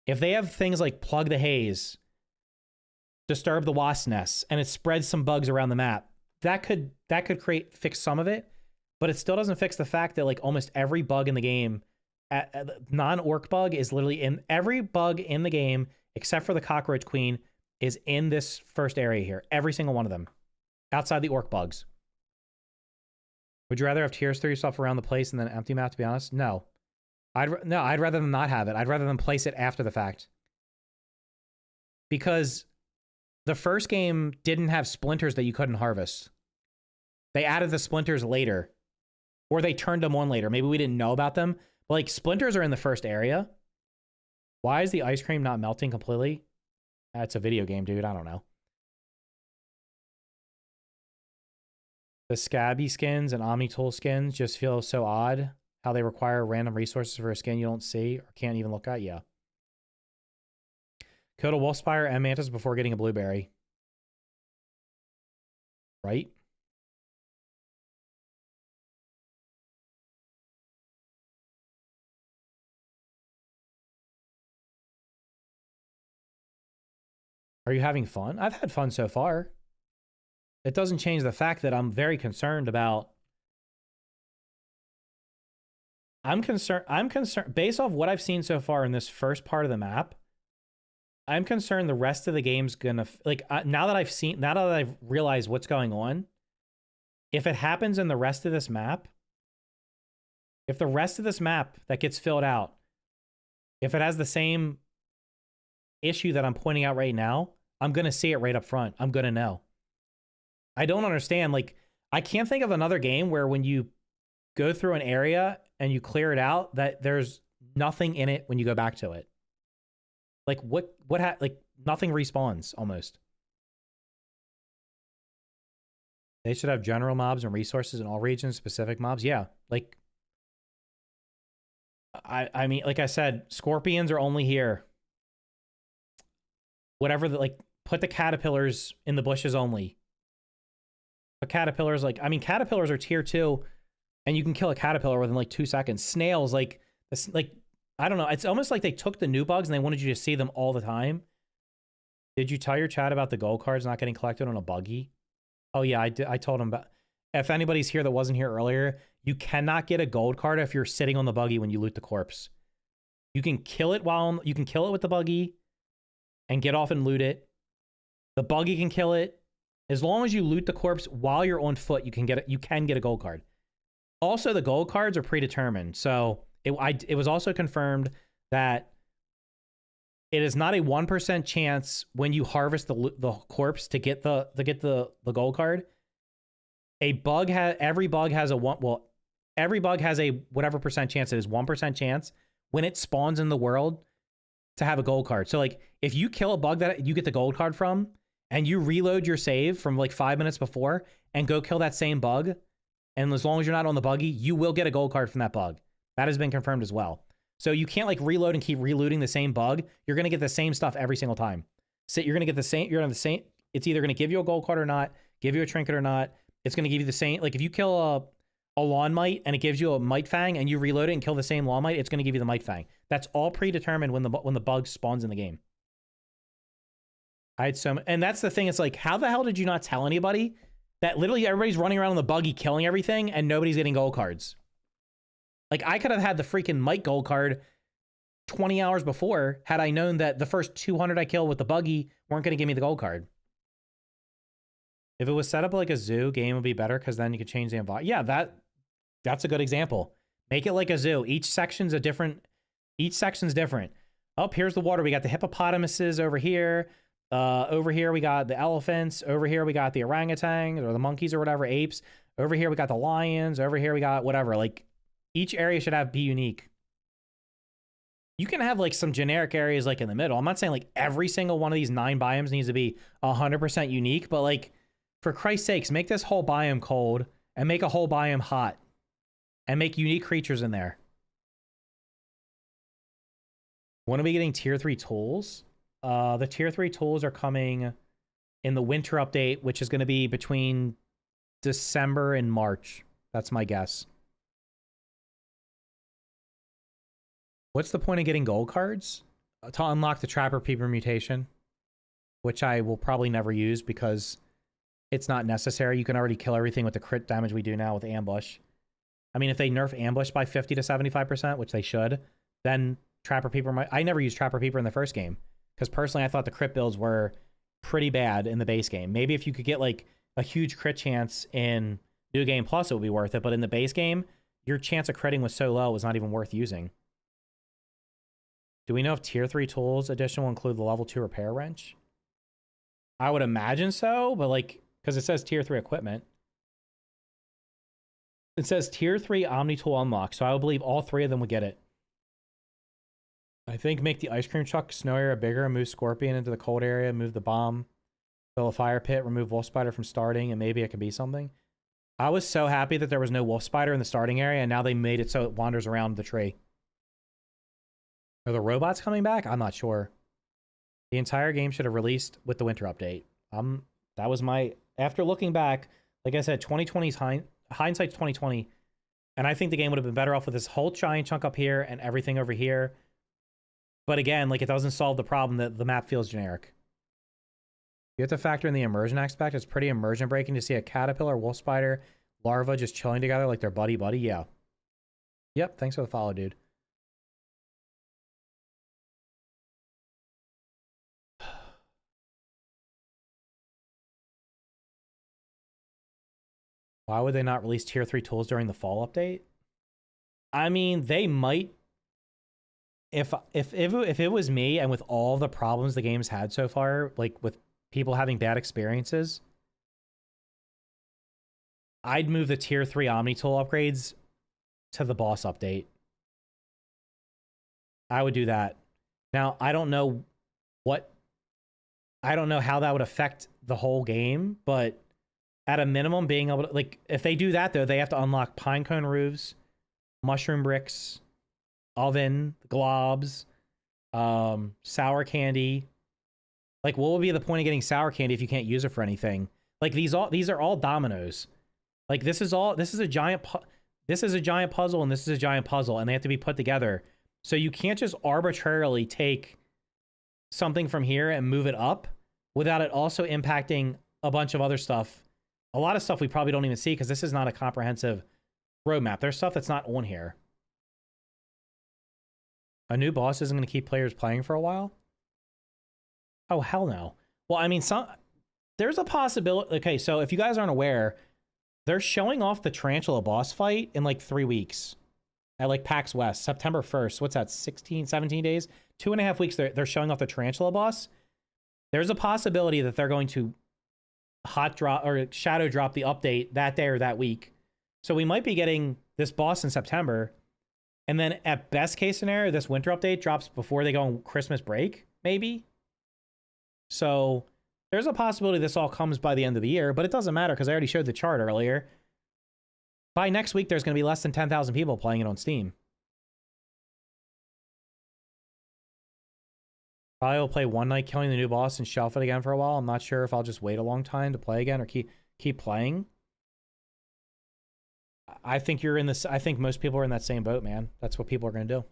If they have things like plug the haze, disturb the wasp nests, and it spreads some bugs around the map, that could fix some of it, but it still doesn't fix the fact that like almost every bug in the game, non-orc bug is literally in every bug in the game except for the cockroach queen is in this first area here. Every single one of them, outside the orc bugs. Would you rather have tiers 3 stuff around the place and then empty map? To be honest, no. I'd rather them not have it. I'd rather them place it after the fact. Because the first game didn't have splinters that you couldn't harvest. They added the splinters later. Or they turned them on later. Maybe we didn't know about them. But like splinters are in the first area. Why is the ice cream not melting completely? That's a video game, dude. I don't know. The Scabby skins and Omnitool skins just feel so odd. How they require random resources for a skin you don't see or can't even look at. Yeah. Killed a Wolfspire and Mantis before getting a blueberry. Right? Are you having fun? I've had fun so far. It doesn't change the fact that I'm very concerned about... I'm concerned based off what I've seen so far in this first part of the map. I'm concerned the rest of the game's gonna now that I've realized what's going on. If it happens in the rest of this map, if the rest of this map that gets filled out, if it has the same issue that I'm pointing out right now, I'm gonna see it right up front. I'm gonna know. I don't understand. Like, I can't think of another game where when you go through an area and you clear it out, that there's nothing in it when you go back to it. Like like nothing respawns almost. They should have general mobs and resources in all regions, specific mobs. Yeah, like I mean, like I said, scorpions are only here. Whatever put the caterpillars in the bushes only. But caterpillars, caterpillars are tier 2. And you can kill a caterpillar within like 2 seconds. Snails, I don't know. It's almost like they took the new bugs and they wanted you to see them all the time. Did you tell your chat about the gold cards not getting collected on a buggy? Oh yeah, I did. I told them about. If anybody's here that wasn't here earlier, you cannot get a gold card if you're sitting on the buggy when you loot the corpse. You can kill it you can kill it with the buggy, and get off and loot it. The buggy can kill it. As long as you loot the corpse while you're on foot, you can get it. You can get a gold card. Also, the gold cards are predetermined. So it was also confirmed that it is not a 1% chance when you harvest the corpse to get the gold card. Every bug has a whatever percent chance. It is 1% chance when it spawns in the world to have a gold card. So like if you kill a bug that you get the gold card from and you reload your save from like 5 minutes before and go kill that same bug, and as long as you're not on the buggy, you will get a gold card from that bug. That has been confirmed as well. So you can't like reload and keep relooting the same bug. You're going to get the same stuff every single time. So you're going to get the same, it's either going to give you a gold card or not, give you a trinket or not. It's going to give you the same, like if you kill a lawn mite and it gives you a mite fang and you reload it and kill the same lawn mite, it's going to give you the mite fang. That's all predetermined when the bug spawns in the game. I had and that's the thing. It's like, how the hell did you not tell anybody that literally everybody's running around on the buggy killing everything and nobody's getting gold cards? Like, I could have had the freaking mite gold card 20 hours before had I known that the first 200 I killed with the buggy weren't going to give me the gold card. If it was set up like a zoo, game would be better because then you could change the environment. Yeah, that's a good example. Make it like a zoo. Each section's different. Oh, here's the water. We got the hippopotamuses over here. Over here we got the elephants. Over here we got the orangutans or the monkeys or whatever, apes. Over here we got the lions. Over here we got whatever. Like, each area should be unique. You can have like some generic areas like in the middle. I'm not saying like every single one of these 9 biomes needs to be 100% unique, but like, for Christ's sakes, make this whole biome cold and make a whole biome hot and make unique creatures in there. When are we getting tier 3 tools? The tier 3 tools are coming in the winter update, which is going to be between December and March. That's my guess. What's the point of getting gold cards? To unlock the Trapper Peeper mutation, which I will probably never use because it's not necessary. You can already kill everything with the crit damage we do now with ambush. I mean, if they nerf ambush by 50 to 75%, which they should, then Trapper Peeper might... I never used Trapper Peeper in the first game because personally I thought the crit builds were pretty bad in the base game. Maybe if you could get like a huge crit chance in New Game Plus, it would be worth it. But in the base game, your chance of critting was so low, it was not even worth using. Do we know if tier 3 tools edition will include the level 2 repair wrench? I would imagine so, but like, because it says tier 3 equipment. It says tier 3 Omni tool unlock, so I would believe all 3 of them would get it. I think make the ice cream truck snow area bigger, move Scorpion into the cold area, move the bomb, fill a fire pit, remove Wolf Spider from starting, and maybe it could be something. I was so happy that there was no Wolf Spider in the starting area, and now they made it so it wanders around the tree. Are the robots coming back? I'm not sure. The entire game should have released with the winter update. That was my... After looking back, like I said, 2020's hindsight's 2020, and I think the game would have been better off with this whole giant chunk up here and everything over here. But again, like, it doesn't solve the problem that the map feels generic. You have to factor in the immersion aspect. It's pretty immersion breaking to see a caterpillar, wolf spider, larva just chilling together like they're buddy-buddy. Yeah. Yep, thanks for the follow, dude. Why would they not release tier 3 tools during the fall update? I mean, they might. If it was me, and with all the problems the game's had so far, like with people having bad experiences, I'd move the tier 3 Omni tool upgrades to the boss update. I would do that. Now, I don't know how that would affect the whole game, but at a minimum, being able to, like, if they do that, though, they have to unlock pinecone roofs, mushroom bricks, oven, globs, sour candy. Like, what would be the point of getting sour candy if you can't use it for anything? Like, these are all dominoes. Like, this is a giant puzzle, and this is a giant puzzle, and they have to be put together. So you can't just arbitrarily take something from here and move it up without it also impacting a bunch of other stuff. A lot of stuff we probably don't even see because this is not a comprehensive roadmap. There's stuff that's not on here. A new boss isn't going to keep players playing for a while? Oh, hell no. Well, I mean, there's a possibility. Okay, so if you guys aren't aware, they're showing off the Tarantula boss fight in like 3 weeks at like PAX West, September 1st. What's that, 16, 17 days? 2.5 weeks, they're showing off the Tarantula boss. There's a possibility that they're going to hot drop or shadow drop the update that day or that week. So we might be getting this boss in September. And then at best case scenario, this winter update drops before they go on Christmas break, maybe. So there's a possibility this all comes by the end of the year, but it doesn't matter because I already showed the chart earlier. By next week, there's going to be less than 10,000 people playing it on Steam. Probably will play one night killing the new boss and shelf it again for a while. I'm not sure if I'll just wait a long time to play again or keep playing. I think you're in this. I think most people are in that same boat, man. That's what people are going to do.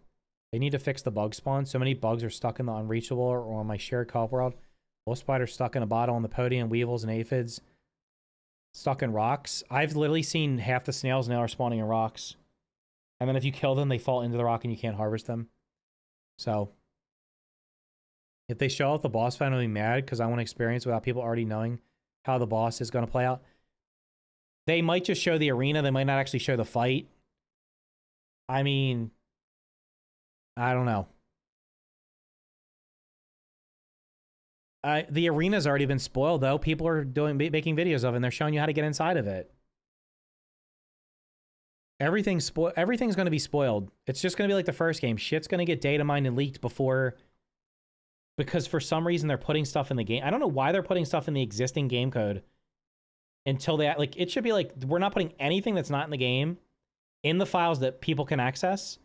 They need to fix the bug spawn. So many bugs are stuck in the unreachable or on my shared co-op world. Wolf spiders stuck in a bottle on the podium. Weevils and aphids stuck in rocks. I've literally seen half the snails now are spawning in rocks. And then if you kill them, they fall into the rock and you can't harvest them. So if they show up the boss fight, I'll be mad because I want to experience without people already knowing how the boss is going to play out. They might just show the arena. They might not actually show the fight. I mean, I don't know. The arena's already been spoiled, though. People are making videos of it, and they're showing you how to get inside of it. Everything's going to be spoiled. It's just going to be like the first game. Shit's going to get data mined and leaked before... Because for some reason, they're putting stuff in the game. I don't know why they're putting stuff in the existing game code until they... Like, it should be like, we're not putting anything that's not in the game in the files that people can access.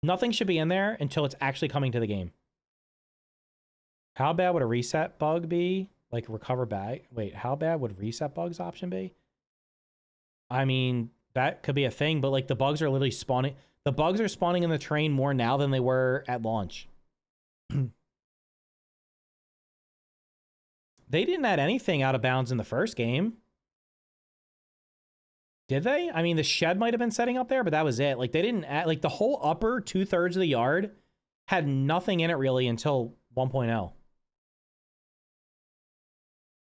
Nothing should be in there until it's actually coming to the game. How bad would a reset bug be? Like recover bag? Wait, how bad would reset bugs option be? I mean, that could be a thing, but like the bugs are literally spawning. The bugs are spawning in the train more now than they were at launch. They didn't add anything out of bounds in the first game. Did they? I mean, the shed might have been setting up there, but that was it. Like, they didn't add... Like, the whole upper 2/3 of the yard had nothing in it, really, until 1.0.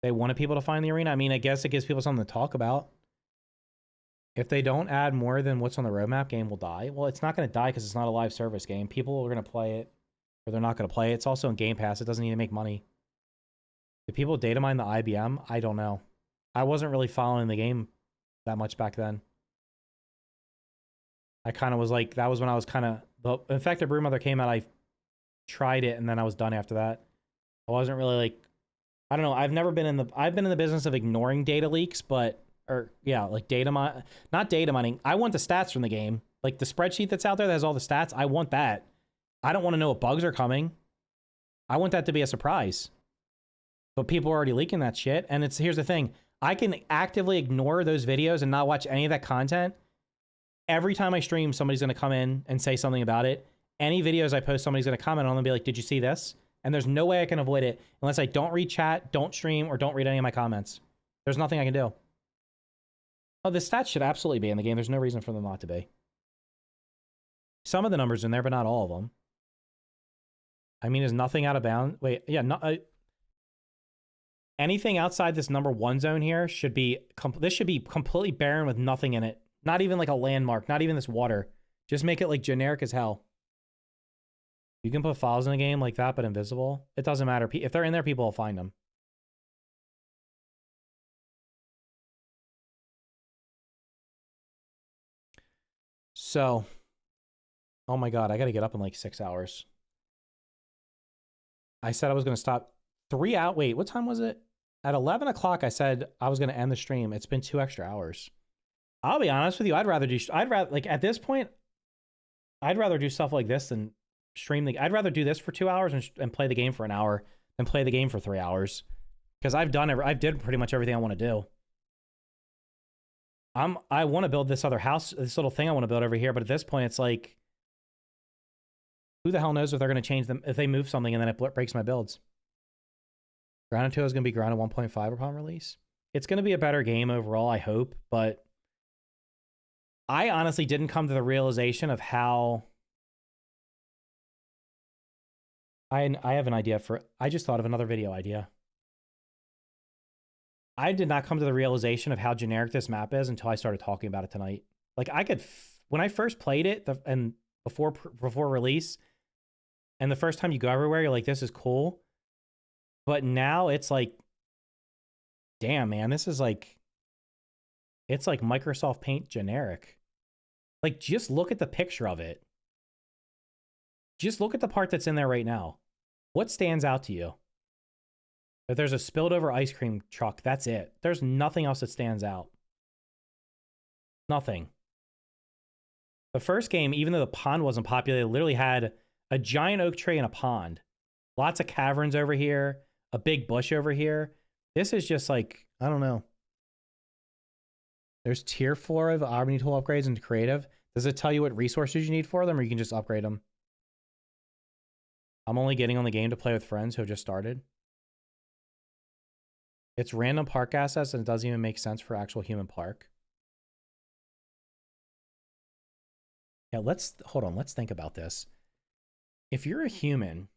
They wanted people to find the arena. I mean, I guess it gives people something to talk about. If they don't add more than what's on the roadmap, game will die. Well, it's not going to die because it's not a live service game. People are going to play it, or they're not going to play it. It's also in Game Pass. It doesn't need to make money. Do people data mine the IBM? I don't know. I wasn't really following the game that much back then. I kind of was like, that was when I was kind of... The Infected Broodmother came out, I tried it, and then I was done after that. I wasn't really like... I don't know, I've never been in the... I've been in the business of ignoring data leaks, but... Or, yeah, like data mine... Not data mining. I want the stats from the game. Like, the spreadsheet that's out there that has all the stats, I want that. I don't want to know what bugs are coming. I want that to be a surprise. But people are already leaking that shit, and it's... Here's the thing. I can actively ignore those videos and not watch any of that content. Every time I stream, somebody's going to come in and say something about it. Any videos I post, somebody's going to comment on them and be like, did you see this? And there's no way I can avoid it unless I don't read chat, don't stream, or don't read any of my comments. There's nothing I can do. Oh, the stats should absolutely be in the game. There's no reason for them not to be. Some of the numbers in there, but not all of them. I mean, is nothing out of bounds? Wait, yeah, anything outside this #1 zone here should be... This should be completely barren with nothing in it. Not even like a landmark. Not even this water. Just make it like generic as hell. You can put files in a game like that, but invisible. It doesn't matter. If they're in there, people will find them. So... Oh my god, I gotta get up in like 6 hours. I said I was gonna stop 3 out. Wait, what time was it? At 11 o'clock, I said I was gonna end the stream. It's been 2 extra hours. I'll be honest with you. I'd rather like at this point, I'd rather do stuff like this than stream the... I'd rather do this for 2 hours and play the game for an hour than play the game for 3 hours. Because I did pretty much everything I want to do. I want to build this other house, this little thing I want to build over here, but at this point, it's like, who the hell knows if they're going to change them, if they move something and then it breaks my builds. Grounded 2 is going to be Grounded 1.5 upon release. It's going to be a better game overall, I hope, but I honestly didn't come to the realization of how... I have an idea for... I just thought of another video idea. I did not come to the realization of how generic this map is until I started talking about it tonight. Like, I could... When I first played it, and before release, and the first time you go everywhere, you're like, this is cool. But now it's like, damn, man, this is like... It's like Microsoft Paint generic. Like, just look at the picture of it. Just look at the part that's in there right now. What stands out to you? If there's a spilled over ice cream truck, that's it. There's nothing else that stands out. Nothing. The first game, even though the pond wasn't popular, they literally had a giant oak tree and a pond. Lots of caverns over here. A big bush over here. This is just like, I don't know. There's tier 4 of Omni tool upgrades into creative. Does it tell you what resources you need for them, or you can just upgrade them? I'm only getting on the game to play with friends who have just started. It's random park assets and it doesn't even make sense for actual human park. Yeah, hold on. Let's think about this. If you're a human,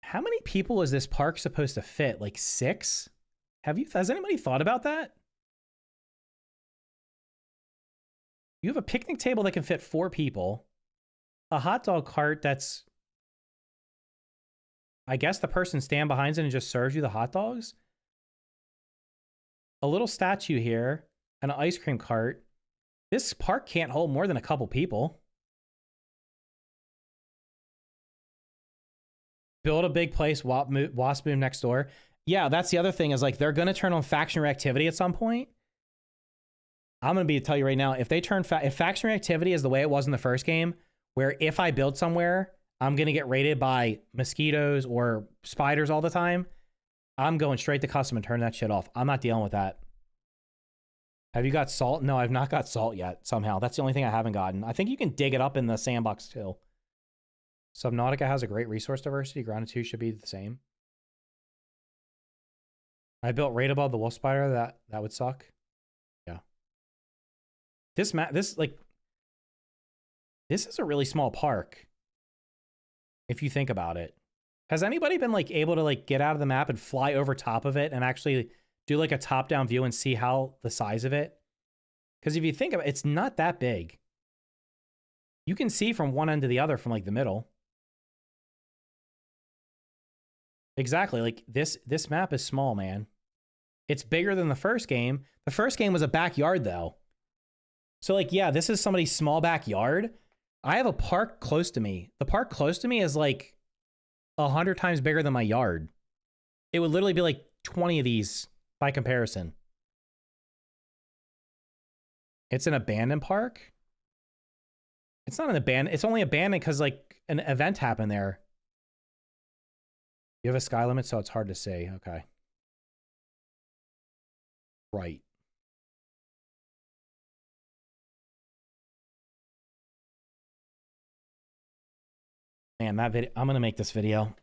how many people is this park supposed to fit? Like 6? Has anybody thought about that? You have a picnic table that can fit 4 people. A hot dog cart that's, I guess the person stand behind it and just serves you the hot dogs. A little statue here, and an ice cream cart. This park can't hold more than a couple people. Build a big place, wasp moon next door. Yeah, that's the other thing is like they're going to turn on faction reactivity at some point. I'm going to tell you right now, if they turn if faction reactivity is the way it was in the first game, where if I build somewhere, I'm going to get raided by mosquitoes or spiders all the time, I'm going straight to custom and turn that shit off. I'm not dealing with that. Have you got salt? No, I've not got salt yet, somehow. That's the only thing I haven't gotten. I think you can dig it up in the sandbox too. Subnautica has a great resource diversity. Grounded 2 should be the same. I built right above the wolf spider. That would suck. Yeah. This is a really small park. If you think about it. Has anybody been like able to like get out of the map and fly over top of it and actually do like a top-down view and see how the size of it? Because if you think about it, it's not that big. You can see from one end to the other from like the middle. Exactly. Like this map is small, man. It's bigger than the first game. The first game was a backyard though. So like, yeah, this is somebody's small backyard. I have a park close to me. The park close to me is like 100 times bigger than my yard. It would literally be like 20 of these by comparison. It's an abandoned park. It's not an abandoned. It's only abandoned because like an event happened there. You have a sky limit, so it's hard to say. Okay. Right. Man, that video, I'm going to make this video.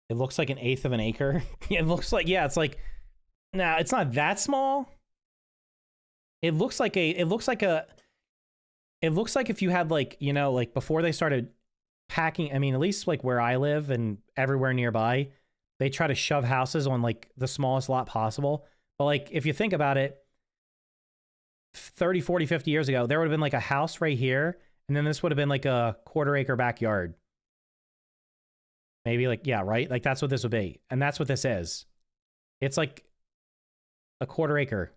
It looks like 1/8 of an acre. It looks like, yeah, it's like, nah, it's not that small. It looks like if you had like, you know, like before they started packing, I mean, at least like where I live and everywhere nearby, they try to shove houses on like the smallest lot possible. But like, if you think about it, 30, 40, 50 years ago, there would have been like a house right here. And then this would have been like a 1/4 acre backyard. Maybe like, yeah, right? Like that's what this would be. And that's what this is. It's like a 1/4 acre.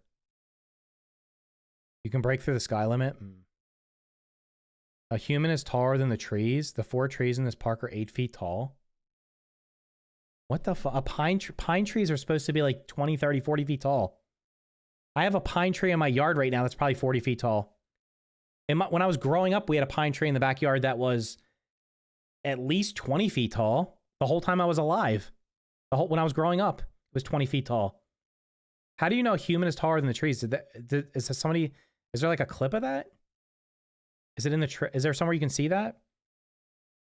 You can break through the sky limit. A human is taller than the trees. The 4 trees in this park are 8 feet tall. What the fuck? Pine trees are supposed to be like 20, 30, 40 feet tall. I have a pine tree in my yard right now that's probably 40 feet tall. When I was growing up, we had a pine tree in the backyard that was at least 20 feet tall the whole time I was alive. When I was growing up, it was 20 feet tall. How do you know a human is taller than the trees? Is there like a clip of that? Is it in is there somewhere you can see that?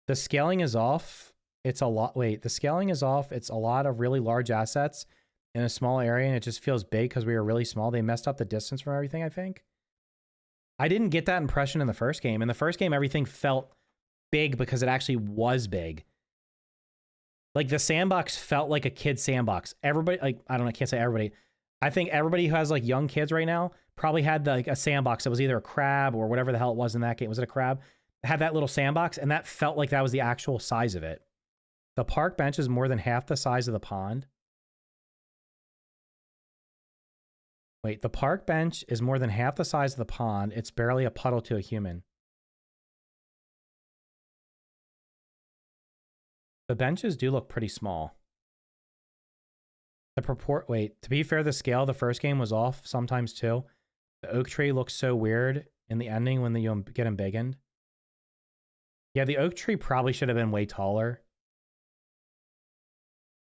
The scaling is off. It's a lot. Wait, the scaling is off. It's a lot of really large assets in a small area, and it just feels big because we were really small. They messed up the distance from everything, I think. I didn't get that impression in the first game. In the first game, everything felt big because it actually was big. Like the sandbox felt like a kid's sandbox. Everybody, like, I don't know, I can't say everybody. I think everybody who has like young kids right now probably had like a sandbox that was either a crab or whatever the hell it was in that game. Was it a crab? It had that little sandbox, and that felt like that was the actual size of it. The park bench is more than half the size of the pond. Wait, the park bench is more than half the size of the pond. It's barely a puddle to a human. The benches do look pretty small. Wait, to be fair, the scale of the first game was off sometimes too. The oak tree looks so weird in the ending when you get embiggened. Yeah, the oak tree probably should have been way taller.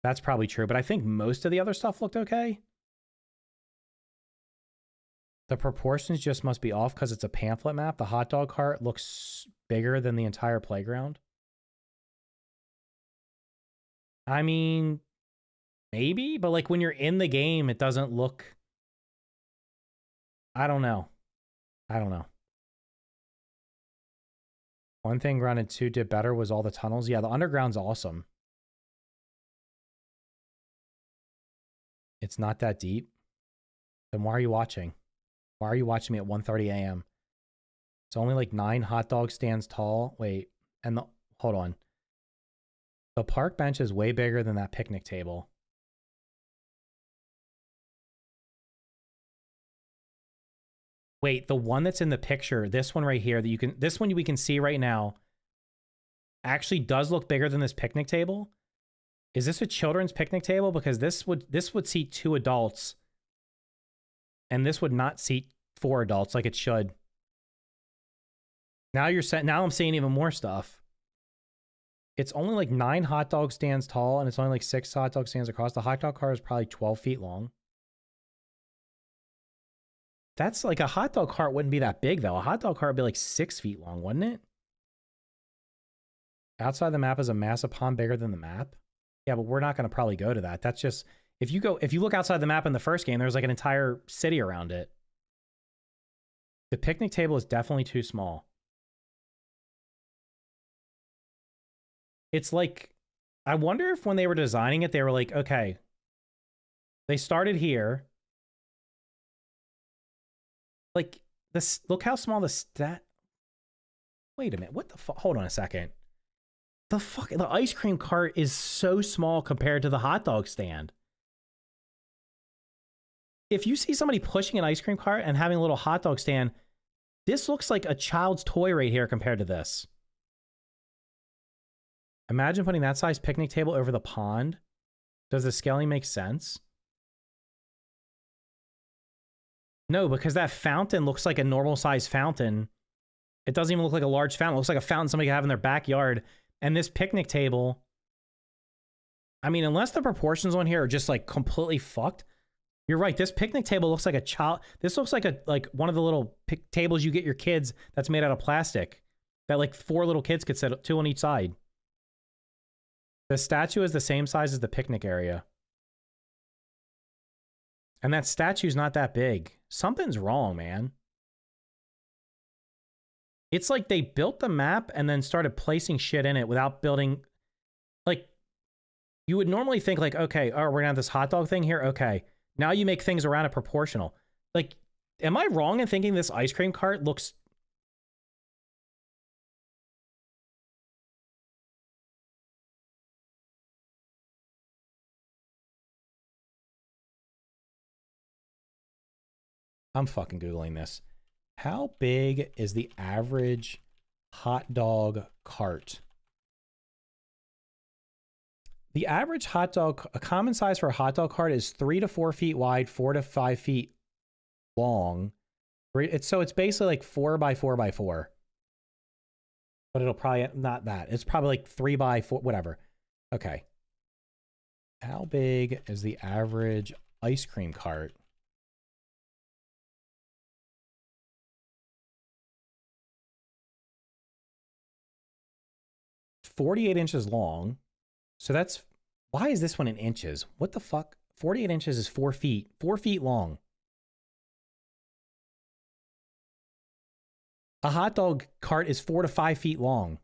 That's probably true, but I think most of the other stuff looked okay. The proportions just must be off because it's a pamphlet map. The hot dog cart looks bigger than the entire playground. I mean, maybe, but like when you're in the game, it doesn't look... I don't know. I don't know. One thing Grounded 2 did better was all the tunnels. Yeah, the underground's awesome. It's not that deep. Then why are you watching? Why are you watching me at 1:30 a.m.? It's only like 9 hot dog stands tall. Wait, and the... Hold on. The park bench is way bigger than that picnic table. Wait, the one that's in the picture, this one right here, that you can... This one we can see right now actually does look bigger than this picnic table. Is this a children's picnic table? Because this would seat 2 adults. And this would not seat 4 adults like it should. Now I'm seeing even more stuff. It's only like 9 hot dog stands tall, and it's only like 6 hot dog stands across. The hot dog car is probably 12 feet long. That's like a hot dog cart wouldn't be that big, though. A hot dog cart would be like 6 feet long, wouldn't it? Outside the map is a massive pond bigger than the map. Yeah, but we're not going to probably go to that. That's just... If you look outside the map in the first game, there's like an entire city around it. The picnic table is definitely too small. It's like... I wonder if when they were designing it, they were like, okay, they started here. Like, this, look how small the stat... Wait a minute, what the fuck? Hold on a second. The ice cream cart is so small compared to the hot dog stand. If you see somebody pushing an ice cream cart and having a little hot dog stand, this looks like a child's toy right here compared to this. Imagine putting that size picnic table over the pond. Does the scaling make sense? No, because that fountain looks like a normal size fountain. It doesn't even look like a large fountain. It looks like a fountain somebody could have in their backyard. And this picnic table, I mean, unless the proportions on here are just like completely fucked, you're right. This picnic table looks like a child. This looks like one of the little tables you get your kids that's made out of plastic that like 4 little kids could sit 2 on each side. The statue is the same size as the picnic area. And that statue's not that big. Something's wrong, man. It's like they built the map and then started placing shit in it without building... Like, you would normally think like, okay, oh, we're gonna have this hot dog thing here? Okay. Now you make things around it proportional. Like, am I wrong in thinking this ice cream cart looks... I'm fucking Googling this. How big is the average hot dog cart? The average hot dog, a common size for a hot dog cart is 3 to 4 feet wide, 4 to 5 feet long. So it's basically like 4 by 4 by 4. But it'll probably not that. It's probably like 3 by 4, whatever. Okay. How big is the average ice cream cart? .48 inches long. So that's... Why is this one in inches? What the fuck? 48 inches is 4 feet. 4 feet long. A hot dog cart is 4 to 5 feet long.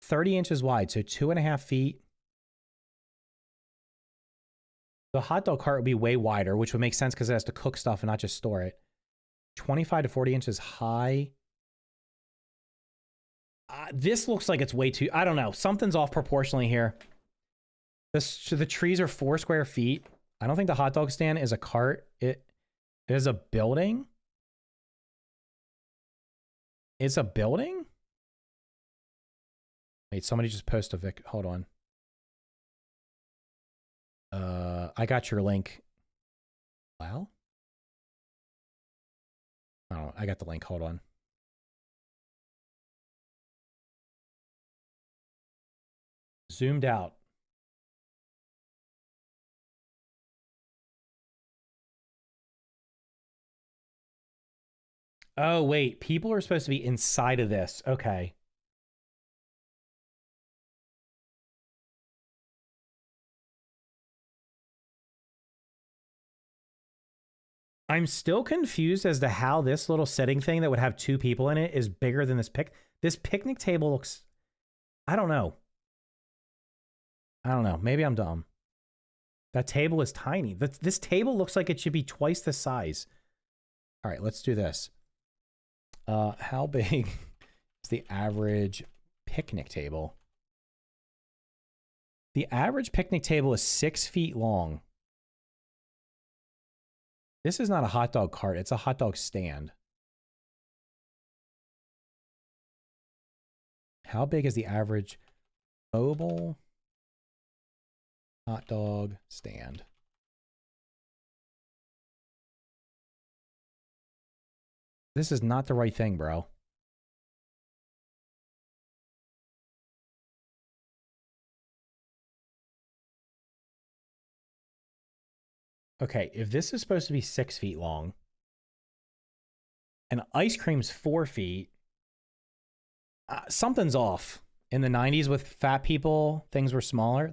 30 inches wide, so 2.5 feet. The hot dog cart would be way wider, which would make sense because it has to cook stuff and not just store it. 25 to 40 inches high. This looks like it's way too... I don't know. Something's off proportionally here. The trees are 4 square feet. I don't think the hot dog stand is a cart. It is a building. It's a building? Wait, somebody just posted a hold on. I got your link. Wow. Oh, I got the link. Hold on. Zoomed out. Oh, wait. People are supposed to be inside of this. Okay. I'm still confused as to how this little sitting thing that would have 2 people in it is bigger than this picnic table looks. I don't know. I don't know. Maybe I'm dumb. That table is tiny. This table looks like it should be twice the size. All right, let's do this. How big is the average picnic table? The average picnic table is 6 feet long. This is not a hot dog cart. It's a hot dog stand. How big is the average mobile hot dog stand? This is not the right thing, bro. Okay, if this is supposed to be 6 feet long, and ice cream's 4 feet, something's off. In the 90s with fat people, things were smaller.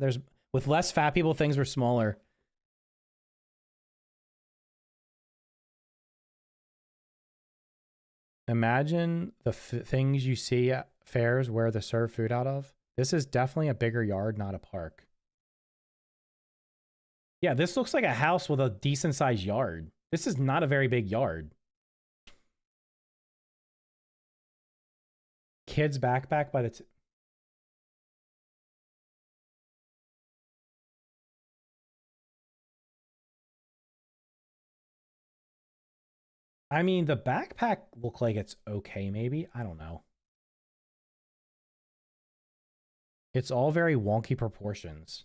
With less fat people, things were smaller. Imagine the things you see at fairs where they serve food out of. This is definitely a bigger yard, not a park. Yeah, this looks like a house with a decent sized yard. This is not a very big yard. Kid's backpack by the... I mean, the backpack look like it's okay, maybe. I don't know. It's all very wonky proportions.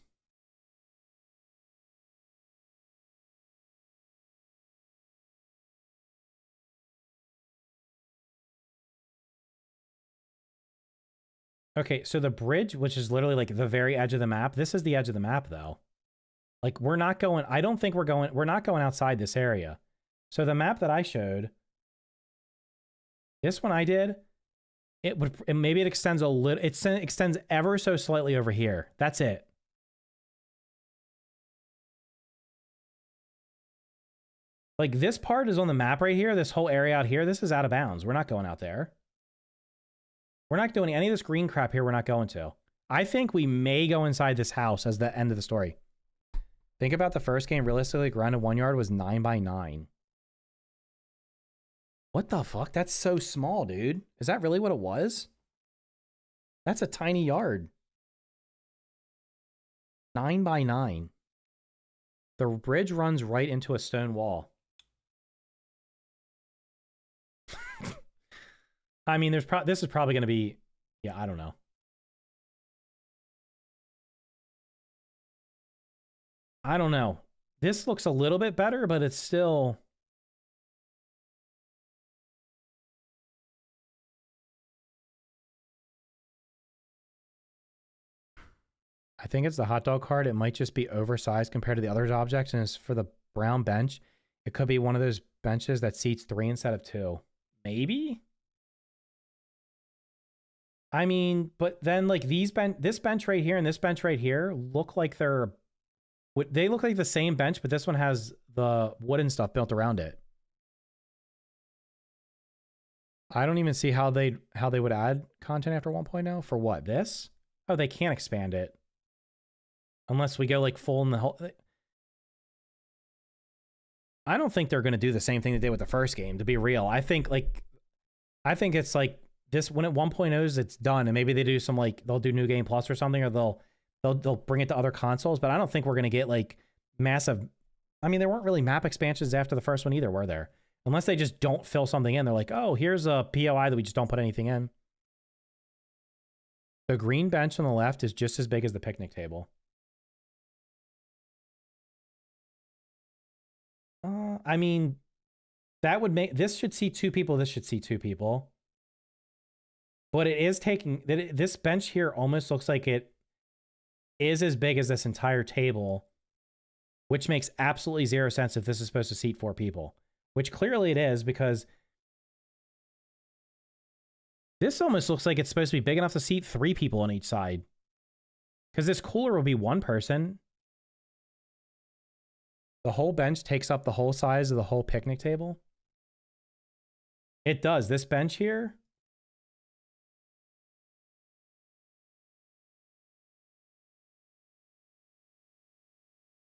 Okay, so the bridge, which is literally like the very edge of the map, this is the edge of the map though. Like we're not going, I don't think we're not going outside this area. So the map that I showed, this one I did, maybe it extends a little, it extends ever so slightly over here. That's it. Like this part is on the map right here. This whole area out here, this is out of bounds. We're not going out there. We're not doing any of this green crap here. We're not going to. I think we may go inside this house as the end of the story. Think about the first game. Realistically, ground of 1 yard was 9 by 9. What the fuck? That's so small, dude. Is that really what it was? That's a tiny yard. 9 by 9. The bridge runs right into a stone wall. I mean, this is probably going to be, yeah, I don't know. I don't know. This looks a little bit better, but it's still... I think it's the hot dog cart. It might just be oversized compared to the other objects, and it's for the brown bench. It could be one of those benches that seats 3 instead of 2. Maybe? I mean, but then like this bench right here and this bench right here look like they look like the same bench, but this one has the wooden stuff built around it. I don't even see how they would add content after 1.0 for what? This? Oh, they can't expand it. Unless we go like full in the whole... I don't think they're going to do the same thing they did with the first game, to be real. I think it's like this, when it 1.0s, it's done, and maybe they do some like they'll do New Game Plus or something, or they'll bring it to other consoles. But I don't think we're gonna get like massive. I mean, there weren't really map expansions after the first one either, were there? Unless they just don't fill something in. They're like, oh, here's a POI that we just don't put anything in. The green bench on the left is just as big as the picnic table. I mean, that would make this should see 2 people. This should see 2 people. But it is taking this bench here almost looks like it is as big as this entire table, which makes absolutely zero sense if this is supposed to seat 4 people, which clearly it is, because this almost looks like it's supposed to be big enough to seat 3 people on each side. Because this cooler will be 1 person. The whole bench takes up the whole size of the whole picnic table. It does. This bench here.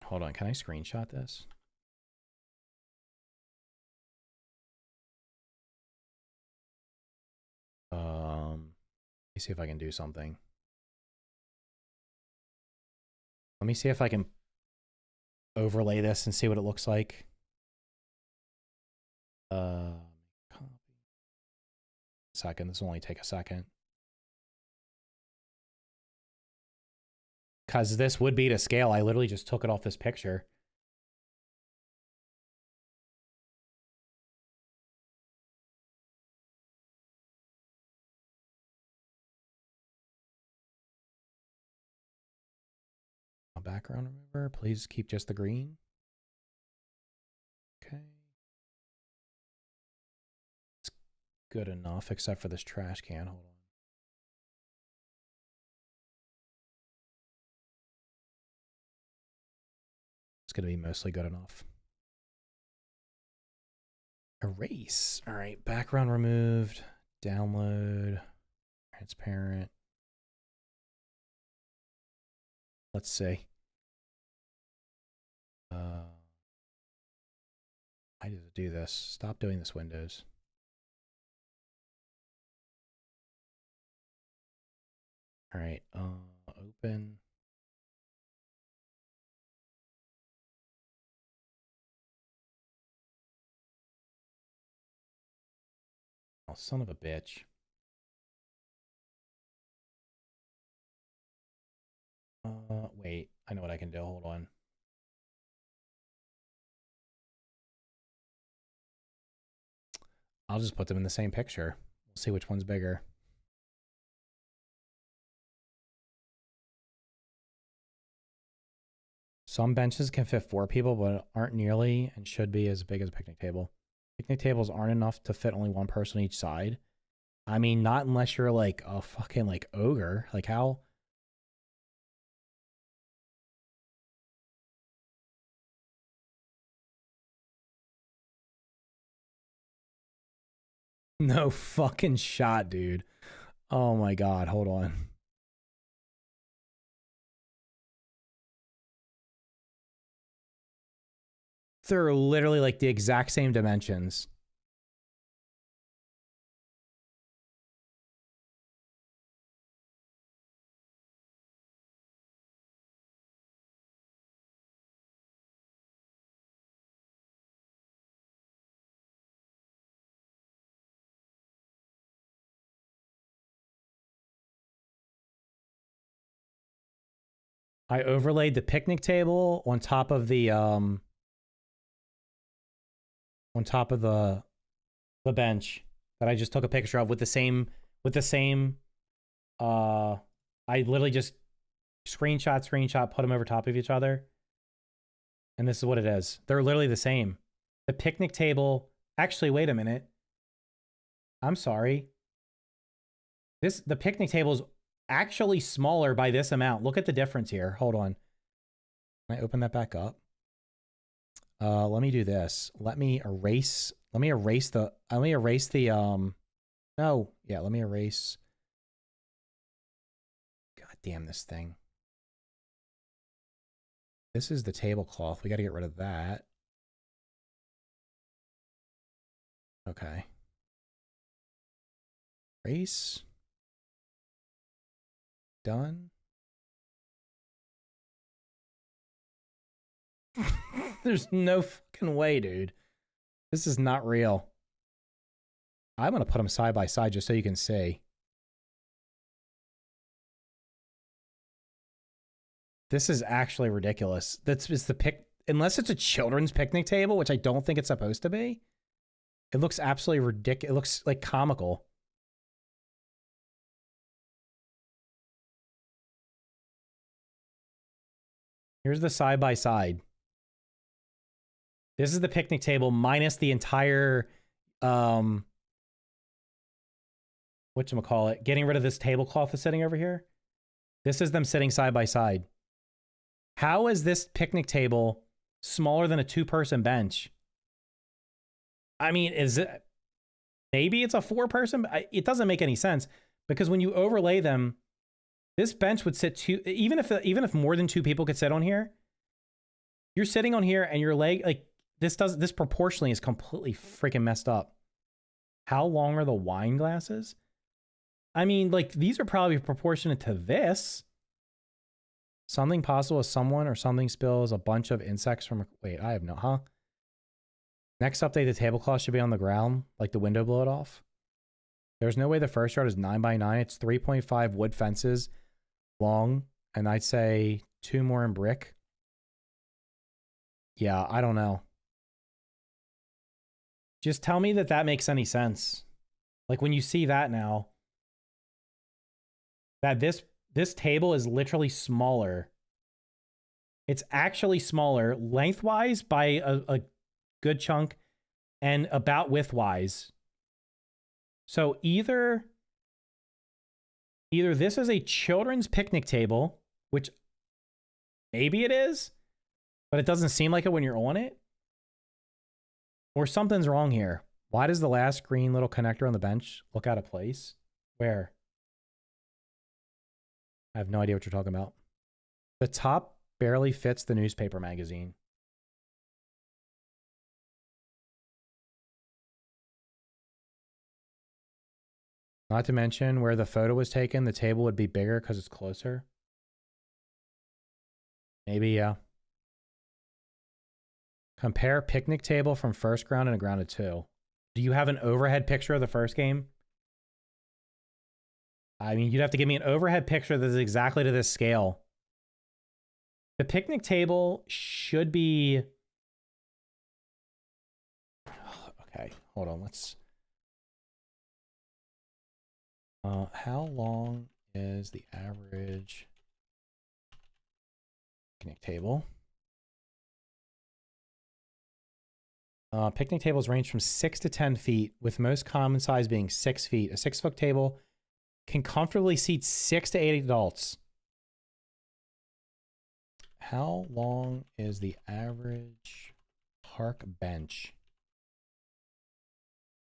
Hold on. Can I screenshot this? Let me see if I can do something. Let me see if I can overlay this and see what it looks like. Copy. Second. This will only take a second. Because this would be to scale. I literally just took it off this picture. Background remover. Please keep just the green. Okay. It's good enough, except for this trash can. Hold on. It's going to be mostly good enough. Erase. All right. Background removed. Download. Transparent. Let's see. I need to do this. Stop doing this, Windows. All right. Open. Oh, son of a bitch. Wait. I know what I can do. Hold on. I'll just put them in the same picture. We'll see which one's bigger. Some benches can fit 4 people, but aren't nearly and should be as big as a picnic table. Picnic tables aren't enough to fit only 1 person on each side. I mean, not unless you're like a fucking like ogre. Like how? No fucking shot, dude. Oh my god, hold on. They're literally like the exact same dimensions. I overlaid the picnic table on top of the bench that I just took a picture of with the same I literally just screenshot, put them over top of each other. And this is what it is. They're literally the same. The picnic table, actually, wait a minute. I'm sorry. The picnic table is actually smaller by this amount. Look at the difference here. Hold on. Can I open that back up? Let me do this. Let me erase the no. Yeah, let me erase. God damn this thing. This is the tablecloth. We got to get rid of that. Okay. Erase. Done. There's no fucking way, dude. This is not real. I'm going to put them side by side just so you can see. This is actually ridiculous. That's the unless it's a children's picnic table, which I don't think it's supposed to be. It looks absolutely ridiculous. It looks like comical. Here's the side by side. This is the picnic table minus the entire, whatchamacallit, getting rid of this tablecloth that's sitting over here. This is them sitting side by side. How is this picnic table smaller than a 2-person bench? I mean, is it, maybe it's a 4-person? It doesn't make any sense because when you overlay them, this bench would sit two, even if more than 2 people could sit on here, you're sitting on here and your leg, like, this proportionally is completely freaking messed up. How long are the wine glasses? I mean, like, these are probably proportionate to this. Something possible is someone or something spills a bunch of insects from, wait, I have no, huh? Next update, the tablecloth should be on the ground, like the window blow it off. There's no way the first yard is 9 by 9. It's 3.5 wood fences long, and I'd say 2 more in brick. Yeah, I don't know. Just tell me that that makes any sense. Like when you see that now, that this table is literally smaller. It's actually smaller lengthwise by a good chunk and about widthwise. So either this is a children's picnic table, which maybe it is, but it doesn't seem like it when you're on it, or something's wrong here. Why does the last green little connector on the bench look out of place? Where? I have no idea what you're talking about. The top barely fits the newspaper magazine. Not to mention where the photo was taken, the table would be bigger because it's closer. Maybe, yeah. Compare picnic table from first ground and a ground of 2. Do you have an overhead picture of the first game? I mean, you'd have to give me an overhead picture that is exactly to this scale. The picnic table should be... Okay, hold on, let's... how long is the average picnic table? Picnic tables range from 6 to 10 feet, with most common size being 6 feet. A 6-foot table can comfortably seat 6 to 8 adults. How long is the average park bench?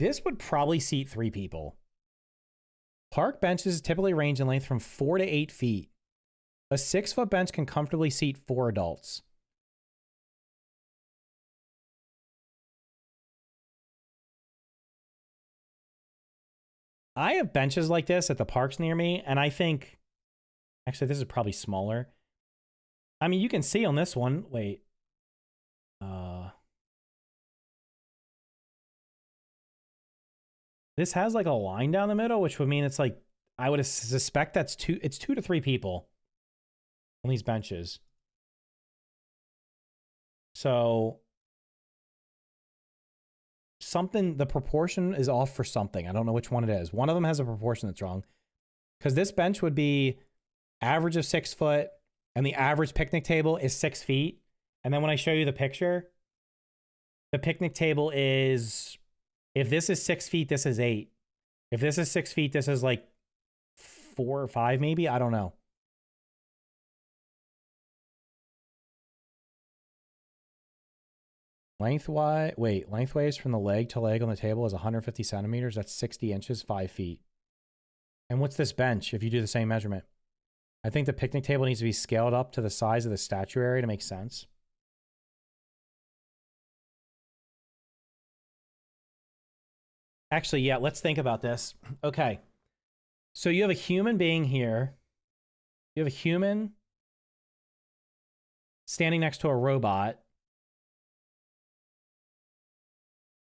This would probably seat 3 people. Park benches typically range in length from 4 to 8 feet. A 6-foot bench can comfortably seat 4 adults. I have benches like this at the parks near me, and I think... Actually, this is probably smaller. I mean, you can see on this one... Wait. This has like a line down the middle, which would mean it's like... I would suspect that's 2... It's 2 to 3 people on these benches. So... something, the proportion is off for something. I don't know which one it is. One of them has a proportion that's wrong. Because this bench would be average of 6 foot, and the average picnic table is 6 feet. And then when I show you the picture, the picnic table is, if this is 6 feet, this is 8. If this is 6 feet, this is like 4 or 5 maybe? I don't know. Lengthways from the leg to leg on the table is 150 centimeters. That's 60 inches, 5 feet. And what's this bench if you do the same measurement? I think the picnic table needs to be scaled up to the size of the statue area to make sense. Actually, yeah, let's think about this. Okay. So you have a human being here. You have a human standing next to a robot.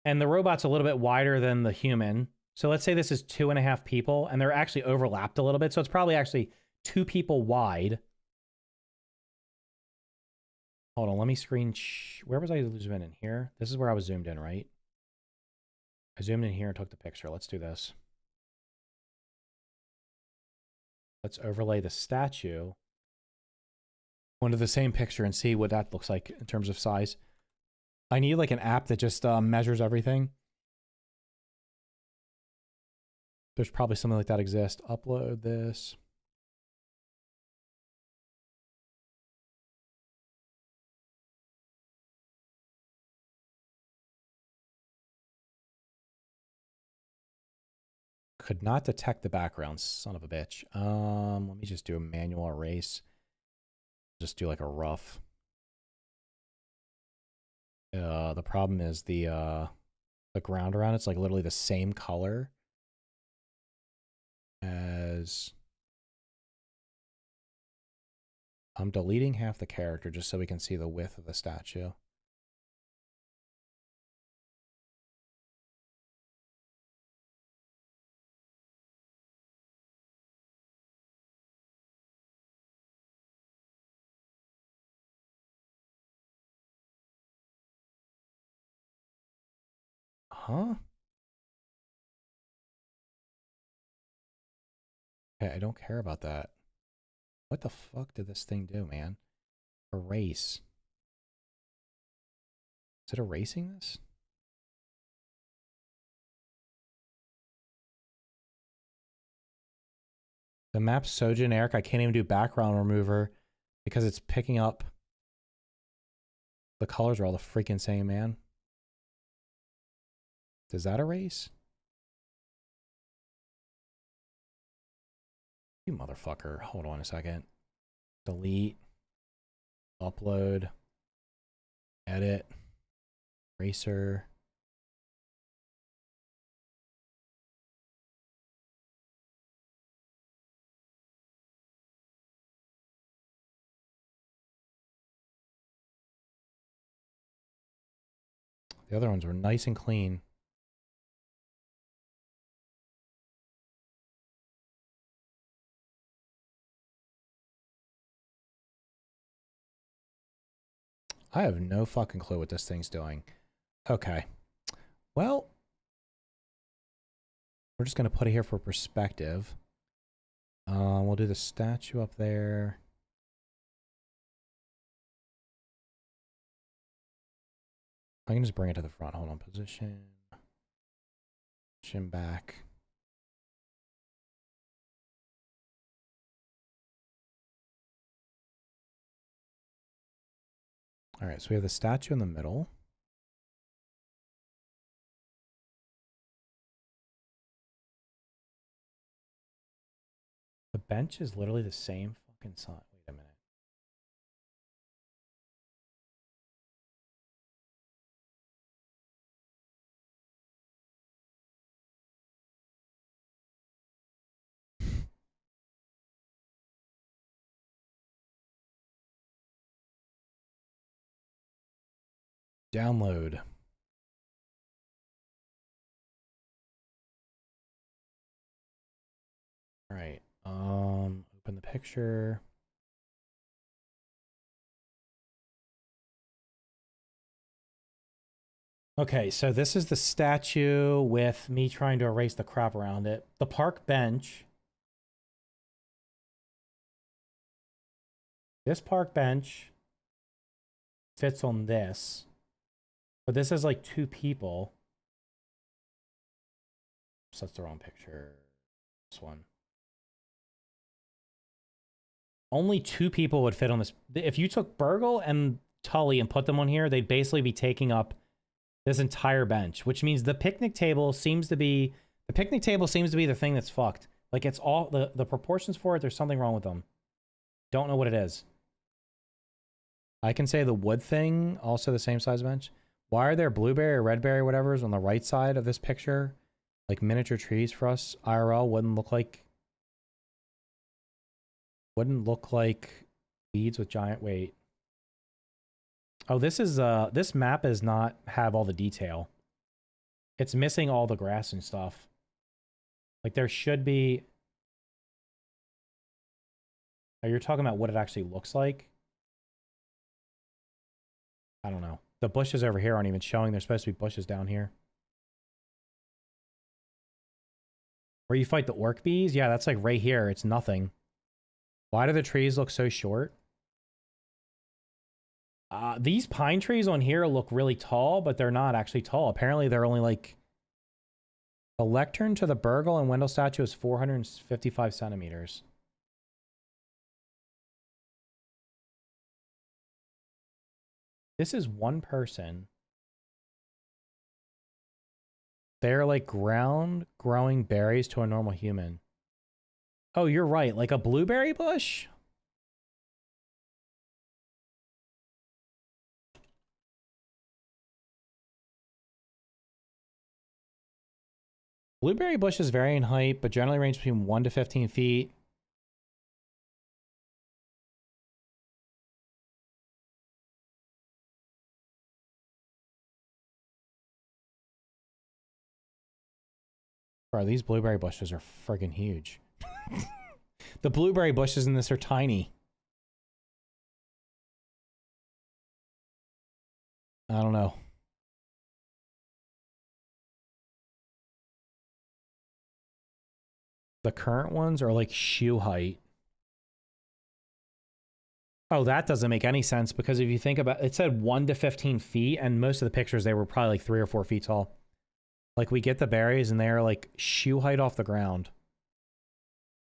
And the robot's a little bit wider than the human. So let's say this is 2.5 people, and they're actually overlapped a little bit. So it's probably actually 2 people wide. Hold on, let me where was I zooming in here? This is where I was zoomed in, right? I zoomed in here and took the picture. Let's do this. Let's overlay the statue. One to the same picture and see what that looks like in terms of size. I need like an app that just measures everything. There's probably something like that exists. Upload this. Could not detect the background, son of a bitch. Let me just do a manual erase. Just do like a rough. The problem is the ground around it's like literally the same color as. I'm deleting half the character just so we can see the width of the statue. Huh? Okay, I don't care about that. What the fuck did this thing do, man? Erase. Is it erasing this? The map's so generic, I can't even do background remover because it's picking up. The colors are all the freaking same, man. Does that erase? You motherfucker. Hold on a second. Delete. Upload. Edit. Eraser. The other ones were nice and clean. I have no fucking clue what this thing's doing. Okay. Well, we're just going to put it here for perspective. We'll do the statue up there. I can just bring it to the front. Hold on. Position. Position back. All right. So we have the statue in the middle. The bench is literally the same fucking size. Wait a minute. Download. All right. Open the picture. Okay, so this is the statue with me trying to erase the crap around it. The park bench. This park bench fits on this. But this is like 2 people. So that's the wrong picture. This one. Only 2 people would fit on this. If you took Burgle and Tully and put them on here, they'd basically be taking up this entire bench, which means the picnic table seems to be the thing that's fucked. Like it's all the proportions for it, there's something wrong with them. Don't know what it is. I can say the wood thing, also the same size bench. Why are there blueberry or redberry or whatever's on the right side of this picture? Like miniature trees for us. IRL wouldn't look like beads with giant weight. Oh, this map does not have all the detail. It's missing all the grass and stuff. Like there should be. Oh, you're talking about what it actually looks like? I don't know. The bushes over here aren't even showing. There's supposed to be bushes down here. Where you fight the orc bees? Yeah, that's like right here. It's nothing. Why do the trees look so short? These pine trees on here look really tall, but they're not actually tall. Apparently, they're only like... The lectern to the Burgle and Wendell statue is 455 centimeters. This is one person. They're like ground growing berries to a normal human. Oh, you're right. Like a blueberry bush? Blueberry bushes vary in height, but generally range between 1 to 15 feet. Bro, these blueberry bushes are friggin' huge. The blueberry bushes in this are tiny. I don't know. The current ones are like shoe height. Oh, that doesn't make any sense because if you think about it, it said 1 to 15 feet, and most of the pictures, they were probably like 3 or 4 feet tall. Like we get the berries and they're like shoe height off the ground.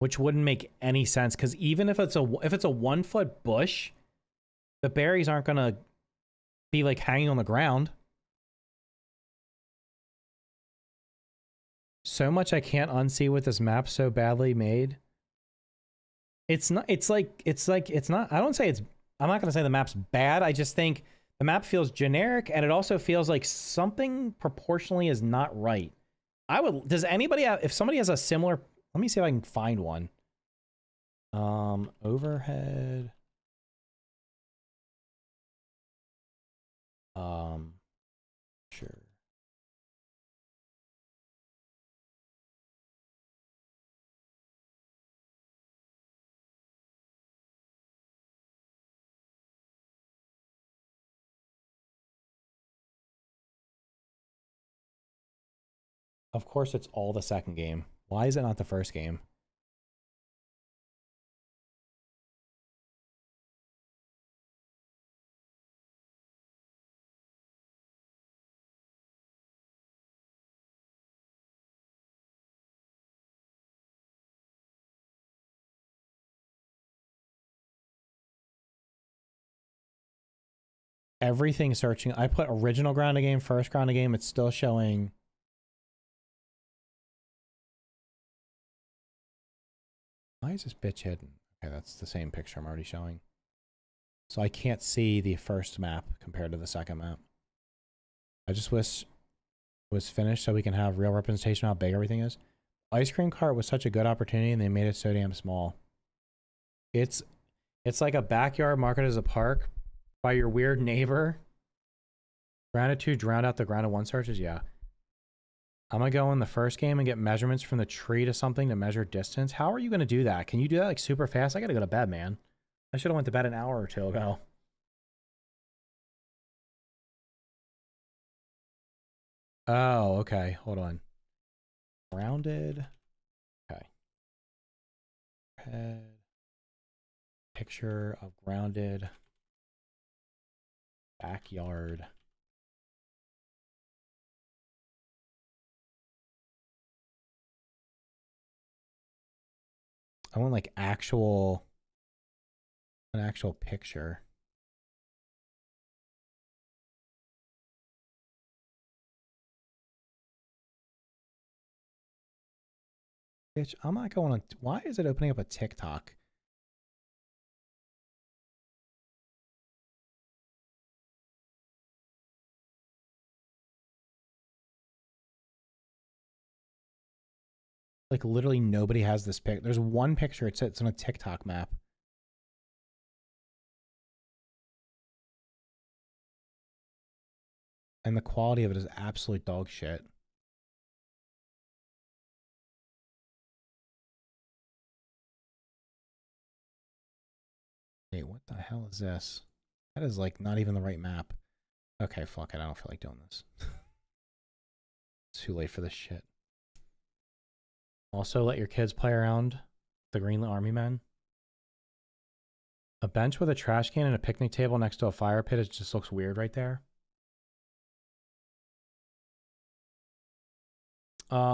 Which wouldn't make any sense because even if it's a 1 foot bush, the berries aren't gonna be like hanging on the ground. So much I can't unsee with this map so badly made. It's not, it's not, I don't say it's, I'm not going to say the map's bad. I just think the map feels generic and it also feels like something proportionally is not right. Does anybody have, if somebody has a similar, let me see if I can find one. Overhead. Sure. Of course, it's all the second game. Why is it not the first game? Everything searching. I put original grounded game, first grounded game. It's still showing. Why is this bitch hidden? Okay, that's the same picture I'm already showing. So I can't see the first map compared to the second map. I just wish it was finished so we can have real representation of how big everything is. Ice cream cart was such a good opportunity and they made it so damn small. It's like a backyard marketed as a park by your weird neighbor. Grounded 2 drowned out the grounded 1 searches? Yeah. I'm gonna go in the first game and get measurements from the tree to something to measure distance. How are you gonna do that? Can you do that like super fast? I gotta go to bed, man. I should have went to bed an hour or 2 ago. Oh, okay. Hold on. Grounded. Okay. Head. Picture of grounded. Backyard. I want like an actual picture. Bitch, I'm not going on. Why is it opening up a TikTok? Like literally nobody has this pic. There's one picture. It's on a TikTok map. And the quality of it is absolute dog shit. Wait, what the hell is this? That is like not even the right map. Okay, fuck it. I don't feel like doing this. It's too late for this shit. Also, let your kids play around the Green Army Men. A bench with a trash can and a picnic table next to a fire pit. It just looks weird right there.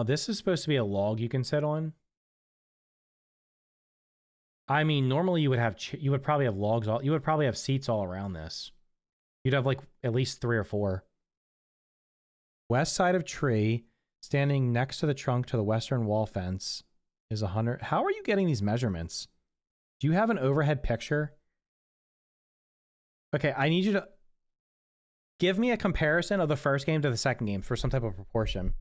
This is supposed to be a log you can sit on. I mean, normally you would probably have logs you would probably have seats all around this. You'd have like at least 3 or 4. West side of tree, standing next to the trunk to the western wall fence is 100. How are you getting these measurements? Do you have an overhead picture? Okay, I need you to give me a comparison of the first game to the second game for some type of proportion.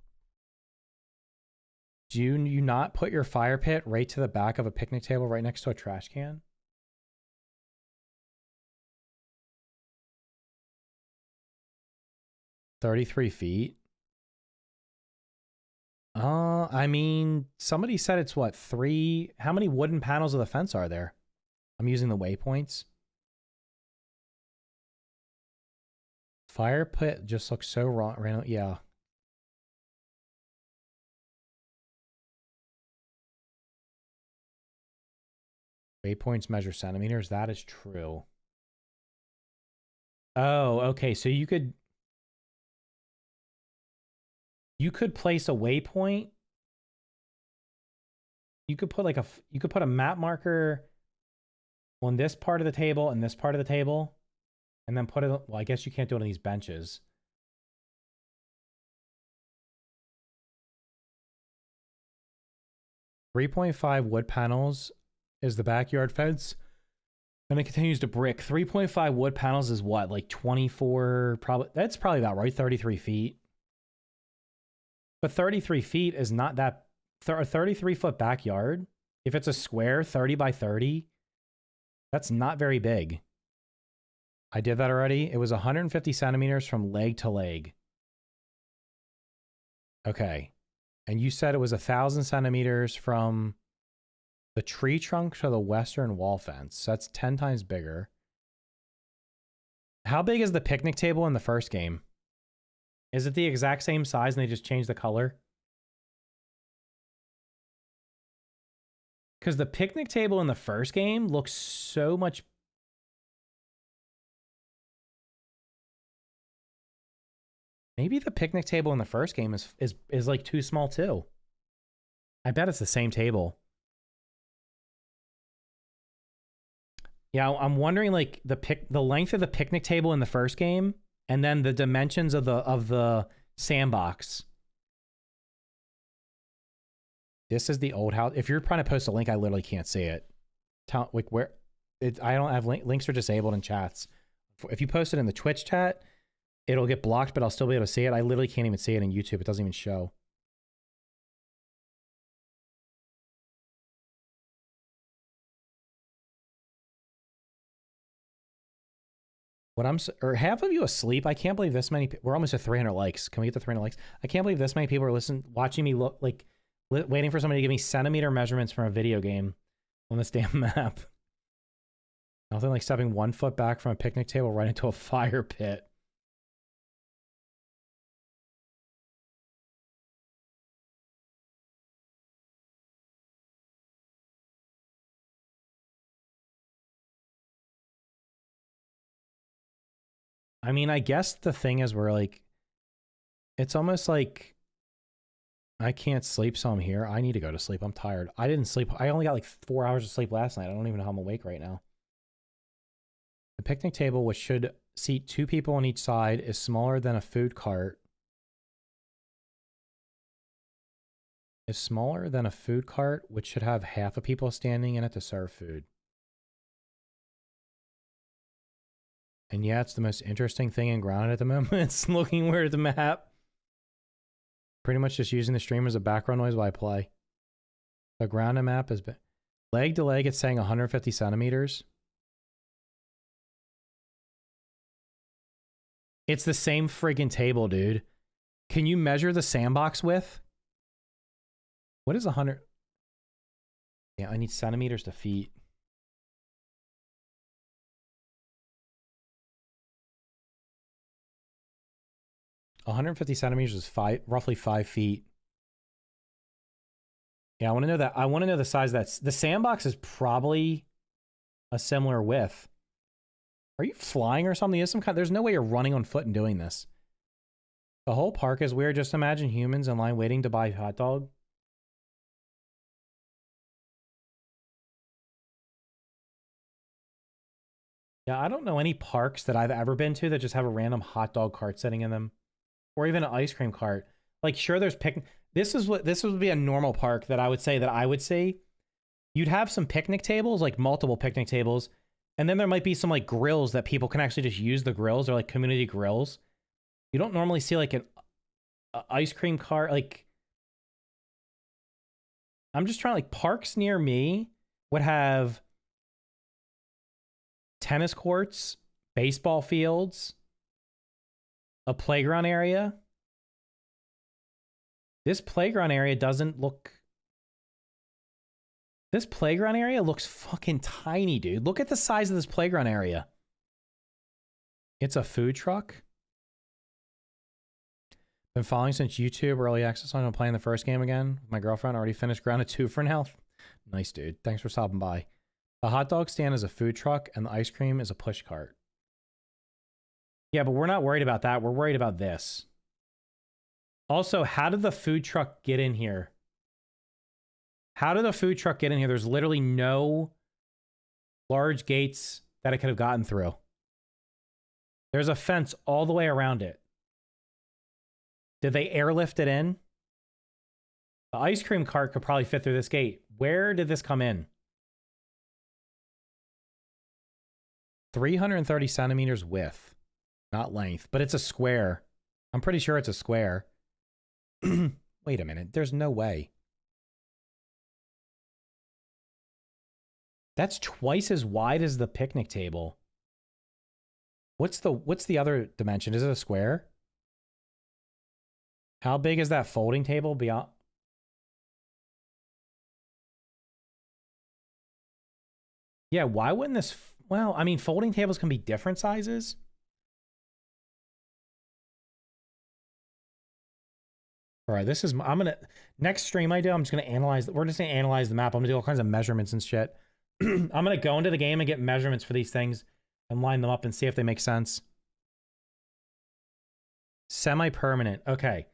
Do you not put your fire pit right to the back of a picnic table right next to a trash can? $33 I mean, somebody said it's what, 3? How many wooden panels of the fence are there? I'm using the waypoints. Fire pit just looks so wrong. Random, yeah. Waypoints measure centimeters. That is true. Oh, okay. So you could place a waypoint. You could put like you could put a map marker on this part of the table and this part of the table, and then put it. Well, I guess you can't do it on these benches. .5 wood panels is the backyard fence, and it continues to brick. 3.5 wood panels is what, like 24? Probably that's probably about right. 33 feet. But 33 feet is not that. A 33-foot backyard, if it's a square 30 by 30, that's not very big. I did that already. It was 150 centimeters from leg to leg. Okay. And you said it was 1,000 centimeters from the tree trunk to the western wall fence. So that's 10 times bigger. How big is the picnic table in the first game? Is it the exact same size and they just changed the color? Because the picnic table in the first game looks so much... Maybe the picnic table in the first game is like too small too. I bet it's the same table. Yeah, I'm wondering like the length of the picnic table in the first game and then the dimensions of the sandbox. This is the old house. If you're trying to post a link, I literally can't see it. Like where I don't have links are disabled in chats. If you post it in the Twitch chat, it'll get blocked, but I'll still be able to see it. I literally can't even see it in YouTube. It doesn't even show. Or half of you asleep? I can't believe this many. We're almost at 300 likes. Can we get to 300 likes? I can't believe this many people are watching me look like. Waiting for somebody to give me centimeter measurements from a video game on this damn map. Nothing like stepping 1 foot back from a picnic table right into a fire pit. I mean, I guess the thing is we're like, it's almost like I can't sleep, so I'm here. I need to go to sleep. I'm tired. I didn't sleep. I only got like 4 hours of sleep last night. I don't even know how I'm awake right now. The picnic table, which should seat 2 people on each side, is smaller than a food cart. Is smaller than a food cart, which should have half of people standing in it to serve food. And yeah, it's the most interesting thing in Grounded at the moment. It's looking weird at the map. Pretty much just using the stream as a background noise while I play. The Grounded map is leg to leg. It's saying 150 centimeters. It's the same friggin' table, dude. Can you measure the sandbox width? What is 100? Yeah, I need centimeters to feet. $150 centimeters is roughly 5 feet. Yeah, I want to know that. I want to know the size. The sandbox is probably a similar width. Are you flying or something? There's no way you're running on foot and doing this. The whole park is weird. Just imagine humans in line waiting to buy a hot dog. Yeah, I don't know any parks that I've ever been to that just have a random hot dog cart sitting in them. Or even an ice cream cart. Like, sure, there's this would be a normal park that I would say. You'd have some picnic tables, like multiple picnic tables, and then there might be some like grills that people can actually just use the grills, or like community grills. You don't normally see like an ice cream cart. Like, I'm just trying, like, parks near me would have tennis courts, baseball fields, a playground area. This playground area doesn't look... This playground area looks fucking tiny, dude. Look at the size of this playground area. It's a food truck. Been following since YouTube early access on. I'm playing the first game again with my girlfriend. Already finished Grounded 2 for now. Nice, dude. Thanks for stopping by. The hot dog stand is a food truck and the ice cream is a push cart. Yeah, but we're not worried about that. We're worried about this. Also, how did the food truck get in here? How did the food truck get in here? There's literally no large gates that it could have gotten through. There's a fence all the way around it. Did they airlift it in? The ice cream cart could probably fit through this gate. Where did this come in? 330 centimeters width, not length, but it's a square. I'm pretty sure it's a square. Wait a minute. There's no way. That's twice as wide as the picnic table. What's the other dimension? Is it a square? How big is that folding table beyond? Yeah, why wouldn't this... Well, I mean, folding tables can be different sizes. All right, this is... I'm going to... Next stream I do, I'm just going to analyze... We're just going to analyze the map. I'm going to do all kinds of measurements and shit. I'm going to go into the game and get measurements for these things and line them up and see if they make sense. Semi-permanent. Okay.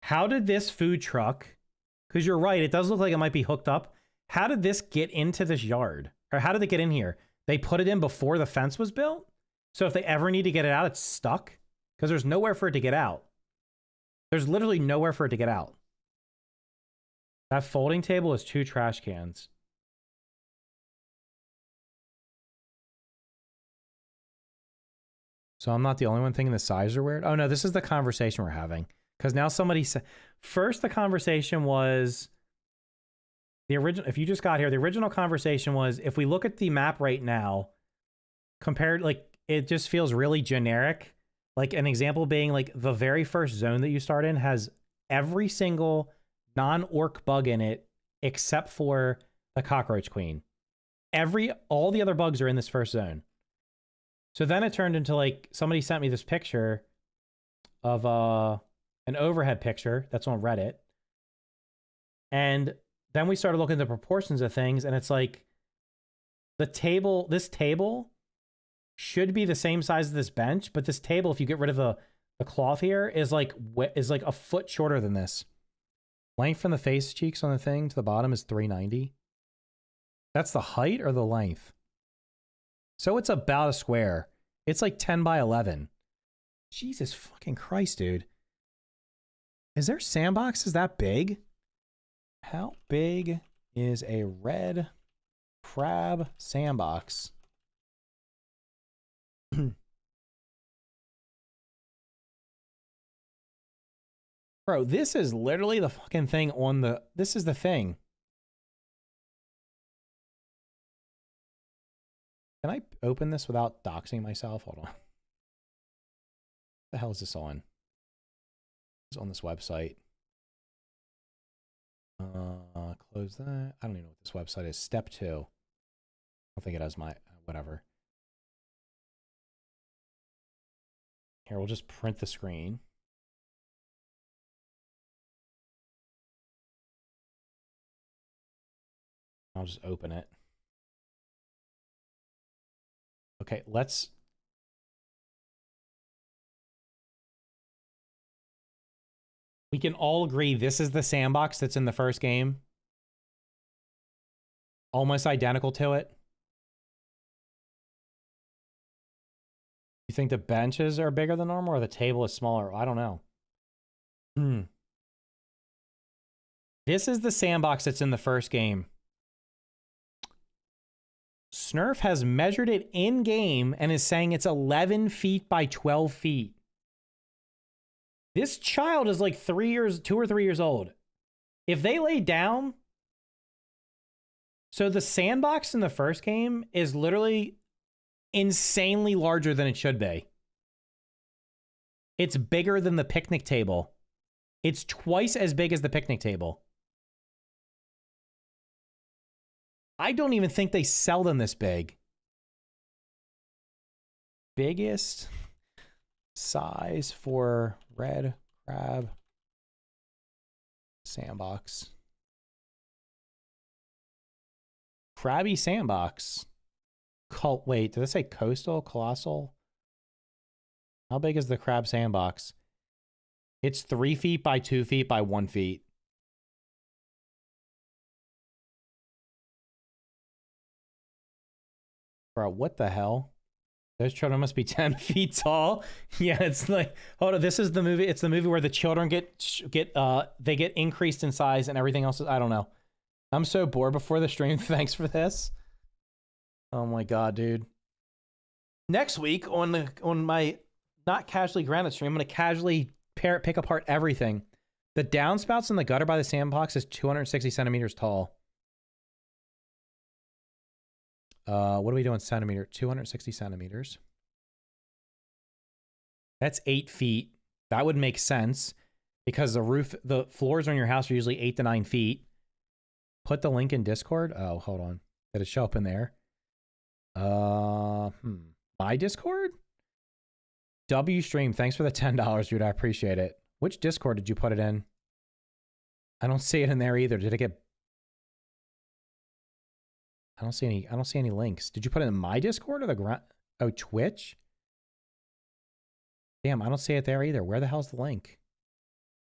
How did this food truck... Because you're right, it does look like it might be hooked up. How did this get into this yard? Or how did it get in here? They put it in before the fence was built? So if they ever need to get it out, it's stuck? Because there's nowhere for it to get out. There's literally nowhere for it to get out. That folding table is 2 trash cans. So I'm not the only one thinking the size are weird? Oh no, this is the conversation we're having. Because now somebody said... First, the conversation was... The original... If you just got here, the original conversation was, if we look at the map right now, compared... Like, it just feels really generic. Like, an example being, like, the very first zone that you start in has every single non-orc bug in it, except for the cockroach queen. All the other bugs are in this first zone. So then it turned into, like, somebody sent me this picture of an overhead picture that's on Reddit. And then we started looking at the proportions of things, and it's like this table should be the same size as this bench, but this table, if you get rid of the cloth here, is like a foot shorter than this. Length from the face cheeks on the thing to the bottom is 390. That's the height or the length? So it's about a square. It's like 10 by 11. Jesus fucking Christ, dude. Is there sandboxes that big? How big is a red crab sandbox? Bro, this is literally the fucking thing on the... This is the thing. Can I open this without doxing myself? Hold on. What the hell is this on? It's on this website. Close that. I don't even know what this website is. Step 2. I don't think it has my... Whatever. Here, we'll just print the screen. I'll just open it. Okay, let's... We can all agree this is the sandbox that's in the first game. Almost identical to it. You think the benches are bigger than normal or the table is smaller? I don't know. This is the sandbox that's in the first game. Snurf has measured it in-game and is saying it's 11 feet by 12 feet. This child is like 2 or 3 years old. If they lay down... So the sandbox in the first game is literally insanely larger than it should be. It's bigger than the picnic table. It's twice as big as the picnic table. I don't even think they sell them this big. Biggest size for red crab sandbox. Crabby sandbox. Wait, did it say coastal? Colossal? How big is the crab sandbox? It's 3 feet by 2 feet by 1 feet. Bro, what the hell? Those children must be 10 feet tall. Yeah, it's like, hold on, this is the movie. It's the movie where the children they get increased in size and everything else. I don't know. I'm so bored before the stream. Thanks for this. Oh my god, dude. Next week on my not casually grounded stream, I'm gonna casually pick apart everything. The downspouts in the gutter by the sandbox is 260 centimeters tall. What are we doing centimeter? 260 centimeters. That's 8 feet. That would make sense because the floors on your house are usually 8 to 9 feet. Put the link in Discord. Oh, hold on. Did it show up in there? My Discord? W stream. Thanks for the $10, dude. I appreciate it. Which Discord did you put it in? I don't see it in there either. Did it get... I don't see any links. Did you put it in my Discord or the oh, Twitch? Damn, I don't see it there either. Where the hell's the link?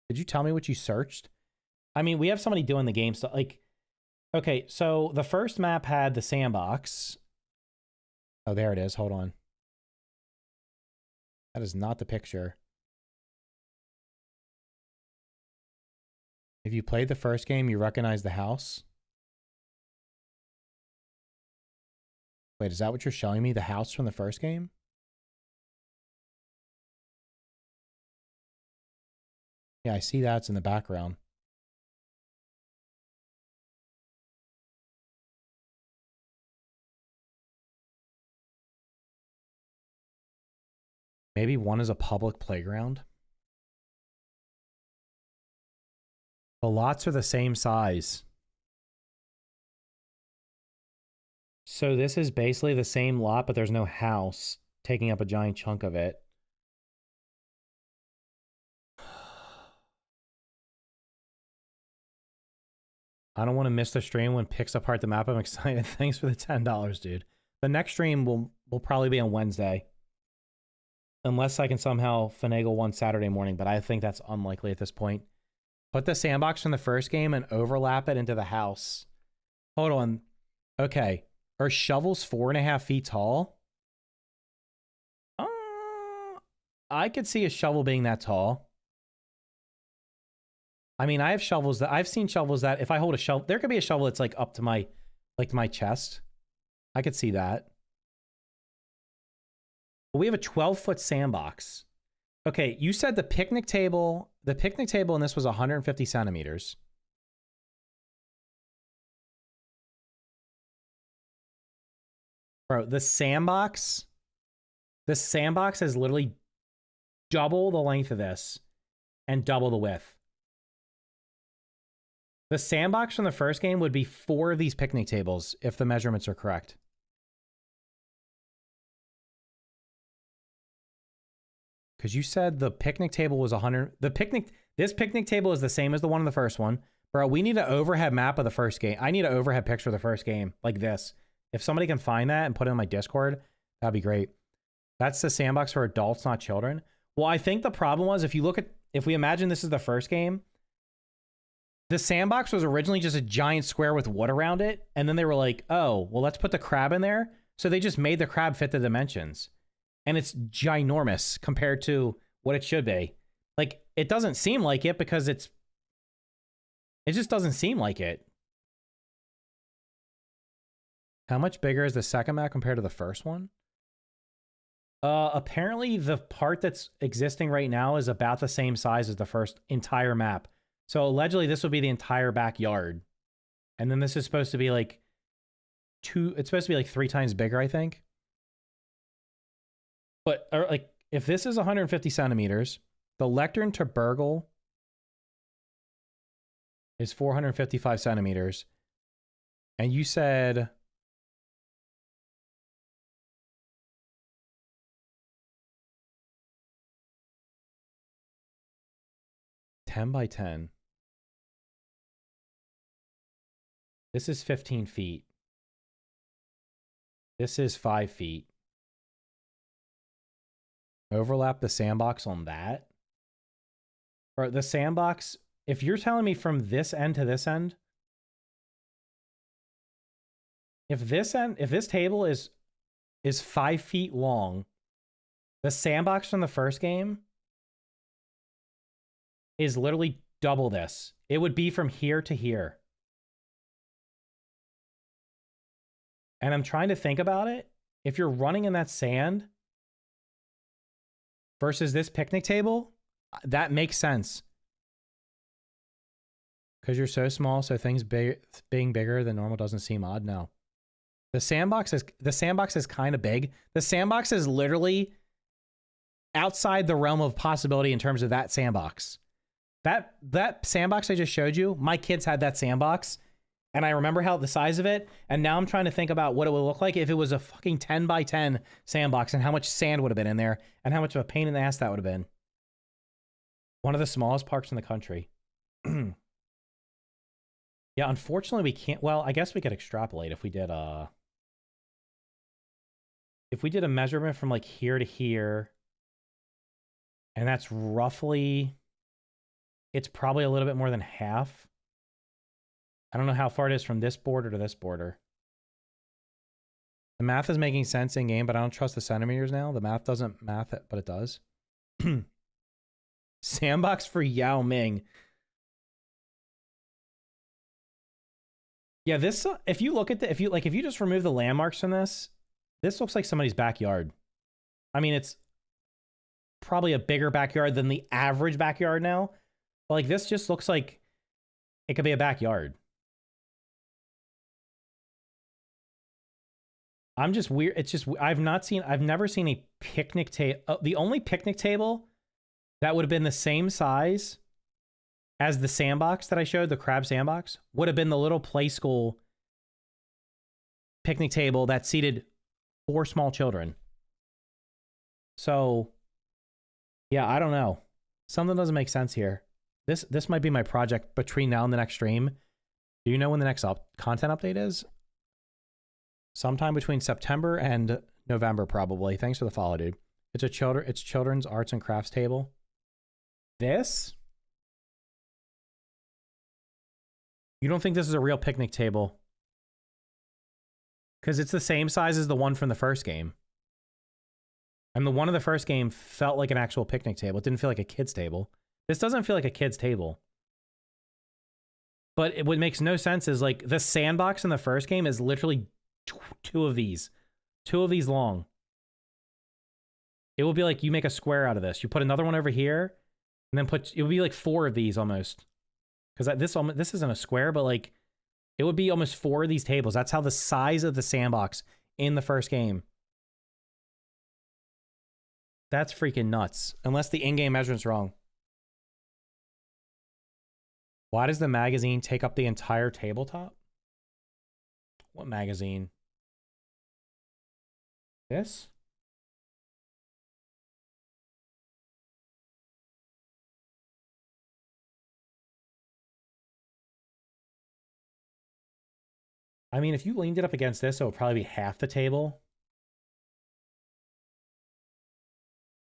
Did you tell me what you searched? I mean, we have somebody doing the game stuff. Like, okay, so the first map had the sandbox. Oh, there it is. Hold on. That is not the picture. If you played the first game, you recognize the house. Wait, is that what you're showing me? The house from the first game? Yeah, I see that's in the background. Maybe one is a public playground. The lots are the same size. So this is basically the same lot, but there's no house taking up a giant chunk of it. I don't want to miss the stream when it picks apart the map. I'm excited. Thanks for the $10, dude. The next stream will probably be on Wednesday. Unless I can somehow finagle one Saturday morning, but I think that's unlikely at this point. Put the sandbox from the first game and overlap it into the house. Hold on. Okay. Are shovels 4.5 feet tall? I could see a shovel being that tall. I mean, I have shovels that I've seen shovels that if I hold a shovel, there could be a shovel that's like up to my chest. I could see that. But we have a 12-foot sandbox. Okay, you said the picnic table in this was 150 centimeters. Bro, the sandbox is literally double the length of this and double the width. The sandbox from the first game would be 4 of these picnic tables if the measurements are correct. Because you said the picnic table was 100. This picnic table is the same as the one in the first one. Bro, we need an overhead map of the first game. I need an overhead picture of the first game like this. If somebody can find that and put it in my Discord, That'd be great. That's the sandbox for adults, not children. Well, I think the problem was if we imagine this is the first game, the sandbox was originally just a giant square with wood around it. And then they were like, oh, well, let's put the crab in there. So they just made the crab fit the dimensions. And it's ginormous compared to what it should be. Like, it doesn't seem like it because it just doesn't seem like it. How much bigger is the second map compared to the first one? Apparently the part that's existing right now is about the same size as the first entire map. So allegedly this would be the entire backyard. And then this is supposed to be like it's supposed to be like 3 times bigger, I think. But like, if this is 150 centimeters, the lectern to burgle is 455 centimeters. And you said 10 by 10. This is 15 feet. This is 5 feet. Overlap the sandbox on that. Or the sandbox, if you're telling me from this end to this end, if this table is 5 feet long, the sandbox from the first game is literally double this. It would be from here to here. And I'm trying to think about it. If you're running in that sand versus this picnic table, that makes sense. Because you're so small, so things being bigger than normal doesn't seem odd. No. The sandbox is kind of big. The sandbox is literally outside the realm of possibility in terms of that sandbox. That sandbox I just showed you, my kids had that sandbox, and I remember how the size of it, and now I'm trying to think about what it would look like if it was a fucking 10 by 10 sandbox and how much sand would have been in there and how much of a pain in the ass that would have been. One of the smallest parks in the country. Yeah, unfortunately we can't, well, I guess we could extrapolate if we did a measurement from like here to here, and that's roughly, it's probably a little bit more than half. I don't know how far it is from this border to this border. The math is making sense in game, but I don't trust the centimeters now. The math doesn't math it, but it does. Sandbox for Yao Ming. Yeah, this, if you look at the, if you just remove the landmarks from this looks like somebody's backyard. I mean, it's probably a bigger backyard than the average backyard now. But like, this just looks like it could be a backyard. I'm just weird. It's just, I've never seen a picnic table. The only picnic table that would have been the same size as the sandbox that I showed, the crab sandbox, would have been the little play school picnic table that seated 4 small children. So, yeah, I don't know. Something doesn't make sense here. This might be my project between now and the next stream. Do you know when the next content update is? Sometime between September and November, probably. Thanks for the follow, dude. It's children's arts and crafts table. This? You don't think this is a real picnic table? Because it's the same size as the one from the first game. And the one of the first game felt like an actual picnic table. It didn't feel like a kid's table. This doesn't feel like a kid's table. But what makes no sense is like the sandbox in the first game is literally two of these long. It will be like you make a square out of this. You put another one over here, and then it would be like 4 of these almost. Because this isn't a square, but like it would be almost 4 of these tables. That's how the size of the sandbox in the first game. That's freaking nuts. Unless the in-game measurement's wrong. Why does the magazine take up the entire tabletop? What magazine? This? I mean, if you leaned it up against this, it would probably be half the table.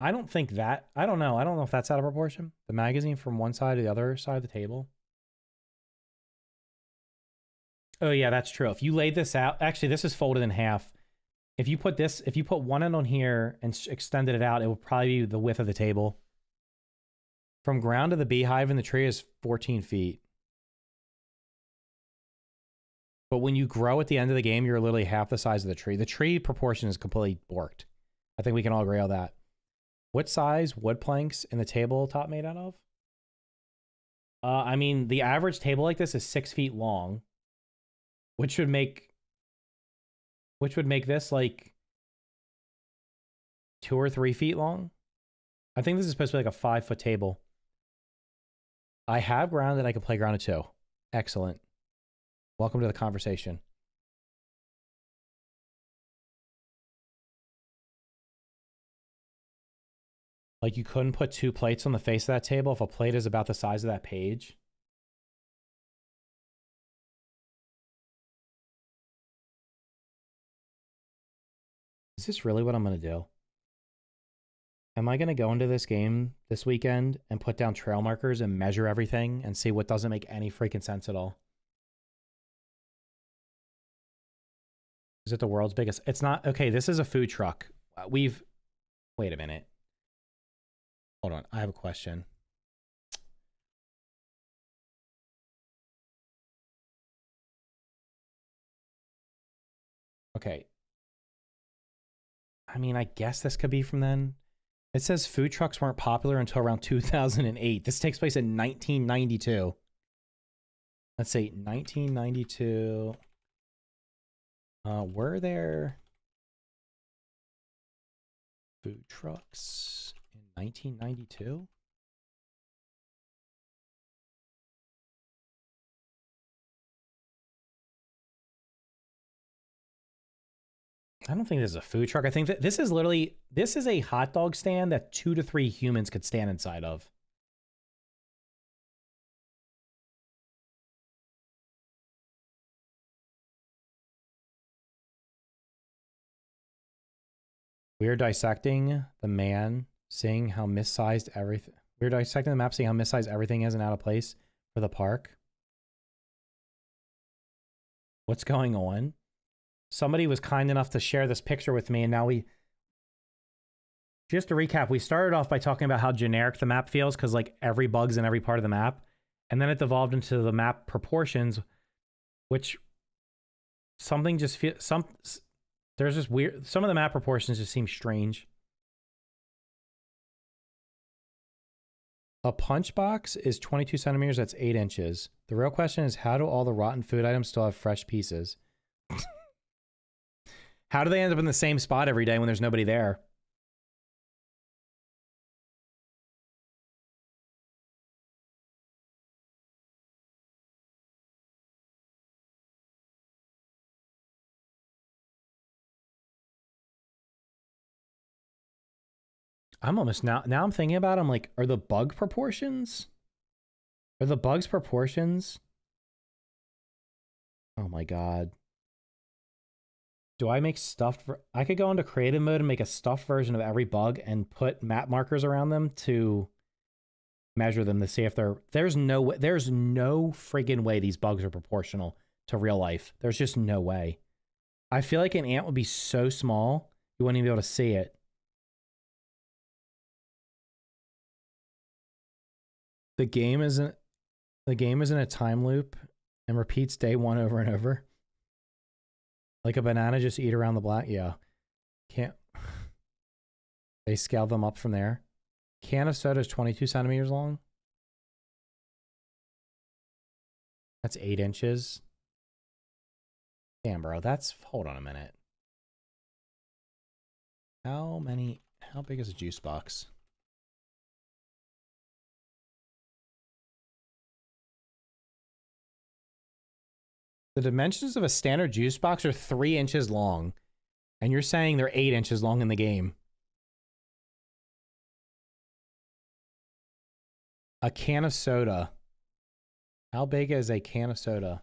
I don't think that, I don't know. I don't know if that's out of proportion. The magazine from one side to the other side of the table. Oh yeah, that's true. If you laid this out, actually this is folded in half. If you put this, if you put one end on here and extended it out, it would probably be the width of the table. From ground to the beehive in the tree is 14 feet. But when you grow at the end of the game, you're literally half the size of the tree. The tree proportion is completely borked. I think we can all agree on that. What size wood planks in the tabletop made out of? I mean, the average table like this is 6 feet long, which would make this like 2 or 3 feet long. I think this is supposed to be like a 5-foot table. I have grounded. I can play grounded too. Excellent. Welcome to the conversation. Like you couldn't put 2 plates on the face of that table if a plate is about the size of that page. Is this really what I'm going to do? Am I going to go into this game this weekend and put down trail markers and measure everything and see what doesn't make any freaking sense at all? Is it the world's biggest? It's not. Okay, this is a food truck. Wait a minute. Hold on. I have a question. Okay. I mean, I guess this could be from then. It says food trucks weren't popular until around 2008. This takes place in 1992. Let's see, 1992. Were there food trucks in 1992? I don't think this is a food truck. I think that this is literally, this is a hot dog stand that 2 to 3 humans could stand inside of. We're dissecting the man, seeing how missized everything. We're dissecting the map, seeing how missized everything is and out of place for the park. What's going on? Somebody was kind enough to share this picture with me, and now we... Just to recap, we started off by talking about how generic the map feels, because like every bug's in every part of the map, and then it devolved into the map proportions, which something just feels... There's just weird... Some of the map proportions just seem strange. A punch box is 22 centimeters, that's 8 inches. The real question is, how do all the rotten food items still have fresh pieces? How do they end up in the same spot every day when there's nobody there? I'm almost now I'm thinking about it, I'm like, are the bug proportions? Are the bugs proportions? Oh my god. Do I make stuffed... I could go into creative mode and make a stuffed version of every bug and put map markers around them to measure them to see if they're... There's no friggin' way these bugs are proportional to real life. There's just no way. I feel like an ant would be so small, you wouldn't even be able to see it. The game isn't a time loop and repeats day 1 over and over. Like a banana, just eat around the block. Yeah. Can't. They scale them up from there. Can of soda is 22 centimeters long. That's 8 inches. Damn, bro. That's... Hold on a minute. How big is a juice box? The dimensions of a standard juice box are 3 inches long, and you're saying they're 8 inches long in the game. A can of soda. How big is a can of soda?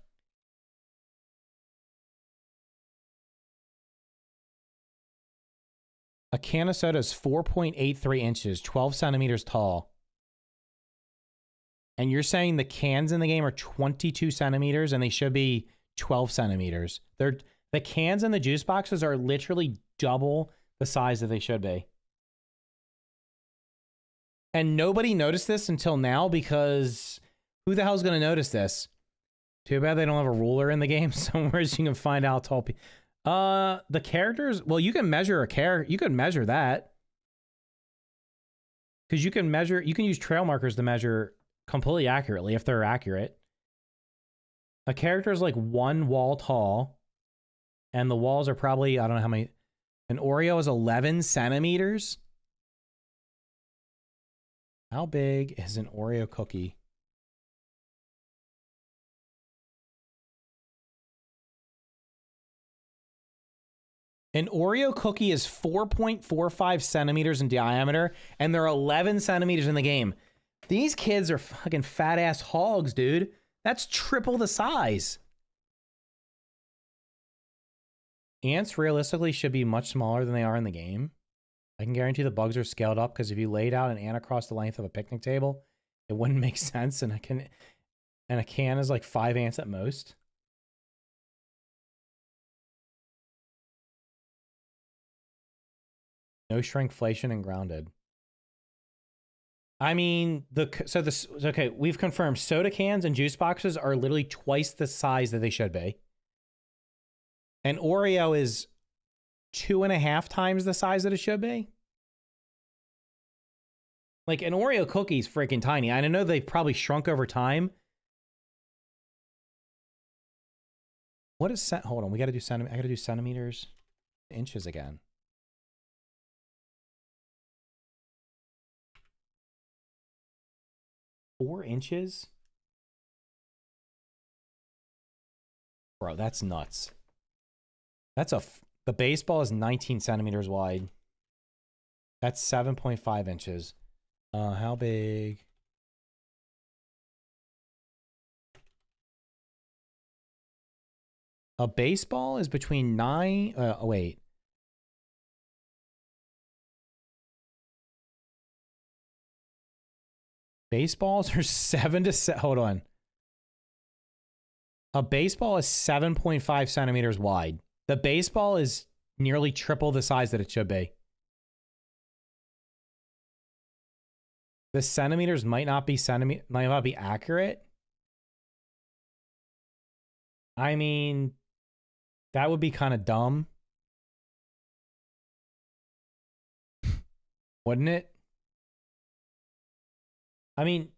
A can of soda is 4.83 inches, 12 centimeters tall. And you're saying the cans in the game are 22 centimeters and they should be 12 centimeters. The cans in the juice boxes are literally double the size that they should be. And nobody noticed this until now because who the hell's going to notice this? Too bad they don't have a ruler in the game somewhere so you can find out how tall people. The characters, well, you can measure a character. You can measure that. Because you can use trail markers to measure completely accurately if they're accurate. A character is like one wall tall. And the walls are probably, I don't know how many. An Oreo is 11 centimeters. How big is an Oreo cookie? An Oreo cookie is 4.45 centimeters in diameter, and they're 11 centimeters in the game. These kids are fucking fat-ass hogs, dude. That's triple the size. Ants realistically should be much smaller than they are in the game. I can guarantee the bugs are scaled up because if you laid out an ant across the length of a picnic table, it wouldn't make sense, and a can is like 5 ants at most. No shrinkflation and grounded. I mean, okay, we've confirmed soda cans and juice boxes are literally twice the size that they should be. And Oreo is 2.5 times the size that it should be. Like, an Oreo cookie's freaking tiny. I know they've probably shrunk over time. What is hold on, we gotta do I gotta do centimeters, inches again. Four inches? Bro, that's nuts. That's the baseball is 19 centimeters wide. That's 7.5 inches. How big? A baseball is between 9, oh wait. Baseballs are 7 to 7. Hold on. A baseball is 7.5 centimeters wide. The baseball is nearly triple the size that it should be. The centimeters might not be accurate. I mean, that would be kind of dumb. Wouldn't it? I mean,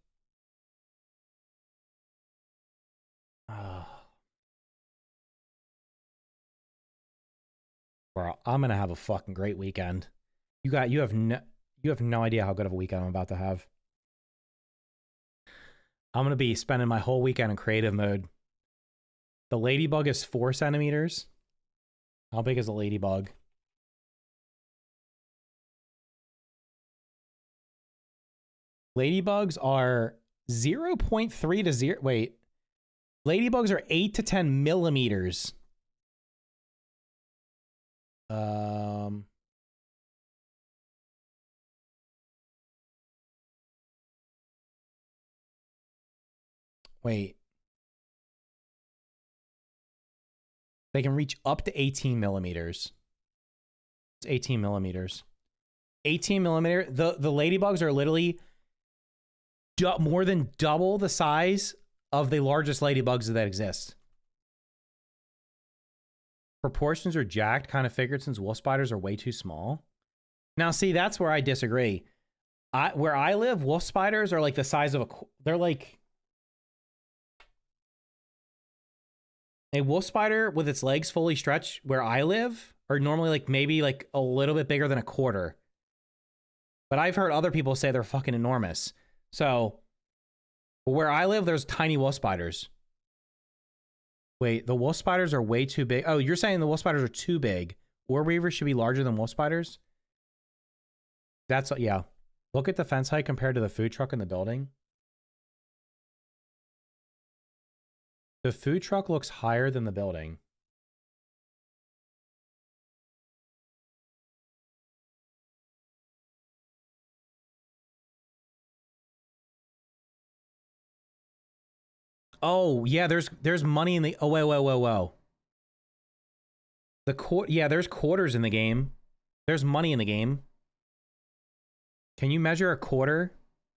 bro, I'm gonna have a fucking great weekend. You have no idea how good of a weekend I'm about to have. I'm gonna be spending my whole weekend in creative mode. The ladybug is 4 centimeters. How big is a ladybug? Ladybugs are 0.3 to 0. Wait. Ladybugs are 8 to 10 millimeters. Wait. They can reach up to 18 millimeters. It's 18 millimeters. 18 millimeter. The ladybugs are literally more than double the size of the largest ladybugs that exist. Proportions are jacked, kind of figured since wolf spiders are way too small. Now, see, that's where I disagree. Where I live, wolf spiders are like the size of they're like a wolf spider with its legs fully stretched where I live are normally like maybe like a little bit bigger than a quarter. But I've heard other people say they're fucking enormous. So, where I live, there's tiny wolf spiders. Wait, the wolf spiders are way too big. Oh, you're saying the wolf spiders are too big. Orb weavers should be larger than wolf spiders? That's, yeah. Look at the fence height compared to the food truck in the building. The food truck looks higher than the building. Oh, yeah, there's money in the... Oh, whoa. Yeah, there's quarters in the game. There's money in the game. Can you measure a quarter?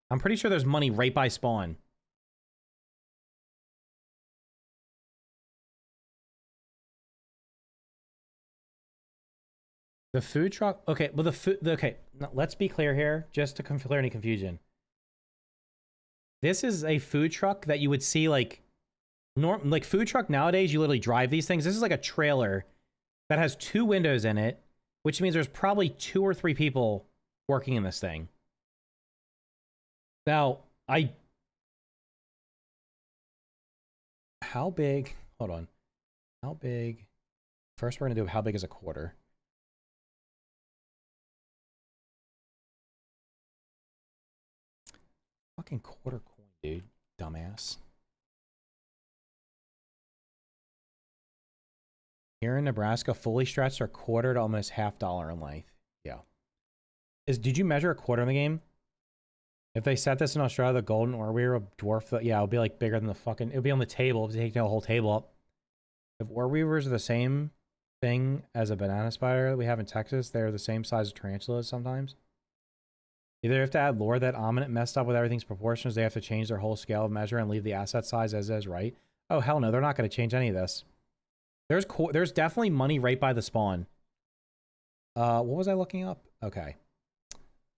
I'm pretty sure there's money right by spawn. The food truck... Okay, well, okay, let's be clear here, just to clear any confusion. This is a food truck that you would see, like... like, food truck nowadays, you literally drive these things. This is like a trailer that has 2 windows in it, which means there's probably 2 or 3 people working in this thing. Now, how big... Hold on. How big... First, we're going to do how big is a quarter. Fucking quarter coin, dude. Dumbass. Here in Nebraska, fully stretched are quarter to almost $half in length. Yeah. Did you measure a quarter in the game? If they set this in Australia, the golden ore weaver will dwarf yeah, it'll be like bigger than the fucking... It'll be on the table. It'll take the whole table up. If ore weavers are the same thing as a banana spider that we have in Texas, they're the same size as tarantulas sometimes. Either have to add lore that Ominent messed up with everything's proportions, they have to change their whole scale of measure and leave the asset size as is, right? Oh, hell no, they're not going to change any of this. There's definitely money right by the spawn. What was I looking up? Okay.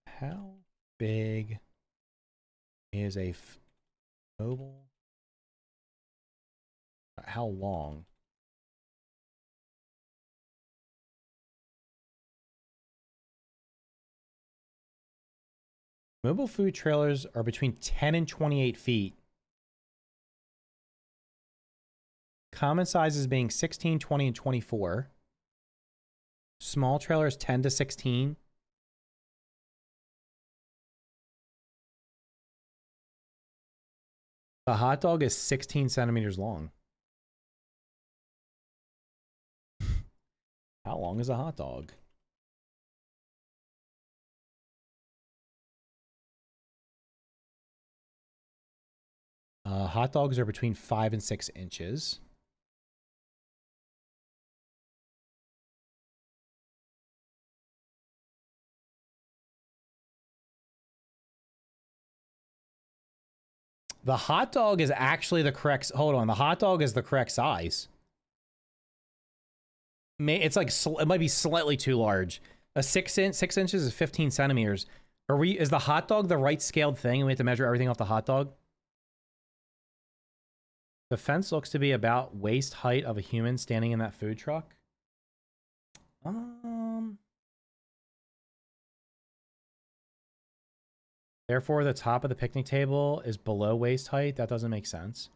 How big is a mobile? How long? Mobile food trailers are between 10 and 28 feet. Common sizes being 16, 20, and 24. Small trailers 10 to 16. The hot dog is 16 centimeters long. How long is a hot dog? Hot dogs are between 5 and 6 inches. The hot dog is actually the correct... Hold on. The hot dog is the correct size. It's like... It might be slightly too large. A 6 inches is 15 centimeters. Is the hot dog the right scaled thing and we have to measure everything off the hot dog? The fence looks to be about waist height of a human standing in that food truck. Therefore, the top of the picnic table is below waist height. That doesn't make sense.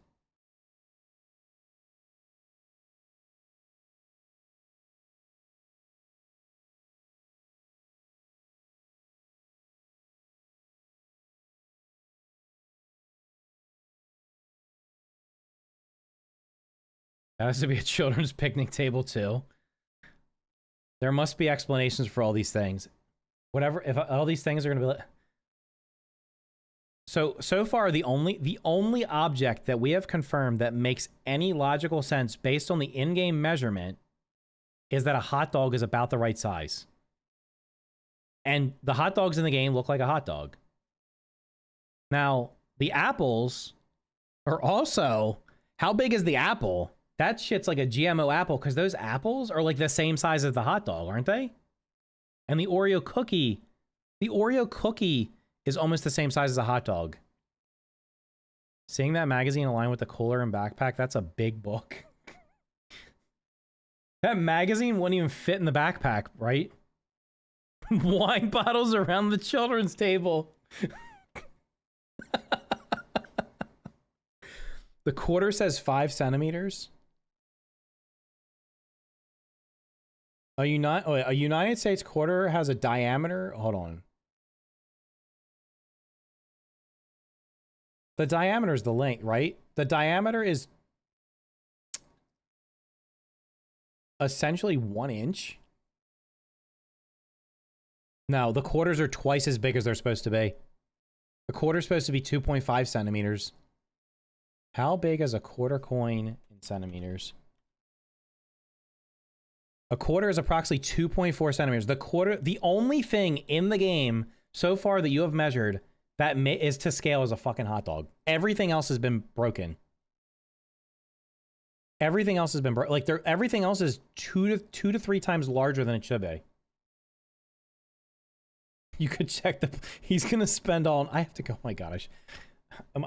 That has to be a children's picnic table too. There must be explanations for all these things. Whatever, if all these things are going to be like... So far, the only object that we have confirmed that makes any logical sense based on the in-game measurement is that a hot dog is about the right size. And the hot dogs in the game look like a hot dog. Now, the apples are also... How big is the apple? That shit's like a GMO apple because those apples are like the same size as the hot dog, aren't they? And the Oreo cookie is almost the same size as a hot dog. Seeing that magazine aligned with the cooler and backpack, that's a big book. That magazine wouldn't even fit in the backpack, right? Wine bottles around the children's table. The quarter says 5 centimeters. A United States quarter has a diameter. Hold on. The diameter is the length, right? The diameter is essentially 1 inch. No, the quarters are twice as big as they're supposed to be. The quarter's supposed to be 2.5 centimeters. How big is a quarter coin in centimeters? A quarter is approximately 2.4 centimeters. The only thing in the game so far that you have measured that is to scale is a fucking hot dog. Everything else has been broken. Everything else has been everything else is two to three times larger than it should be. You could check the. He's gonna spend all. I have to go. Oh my god,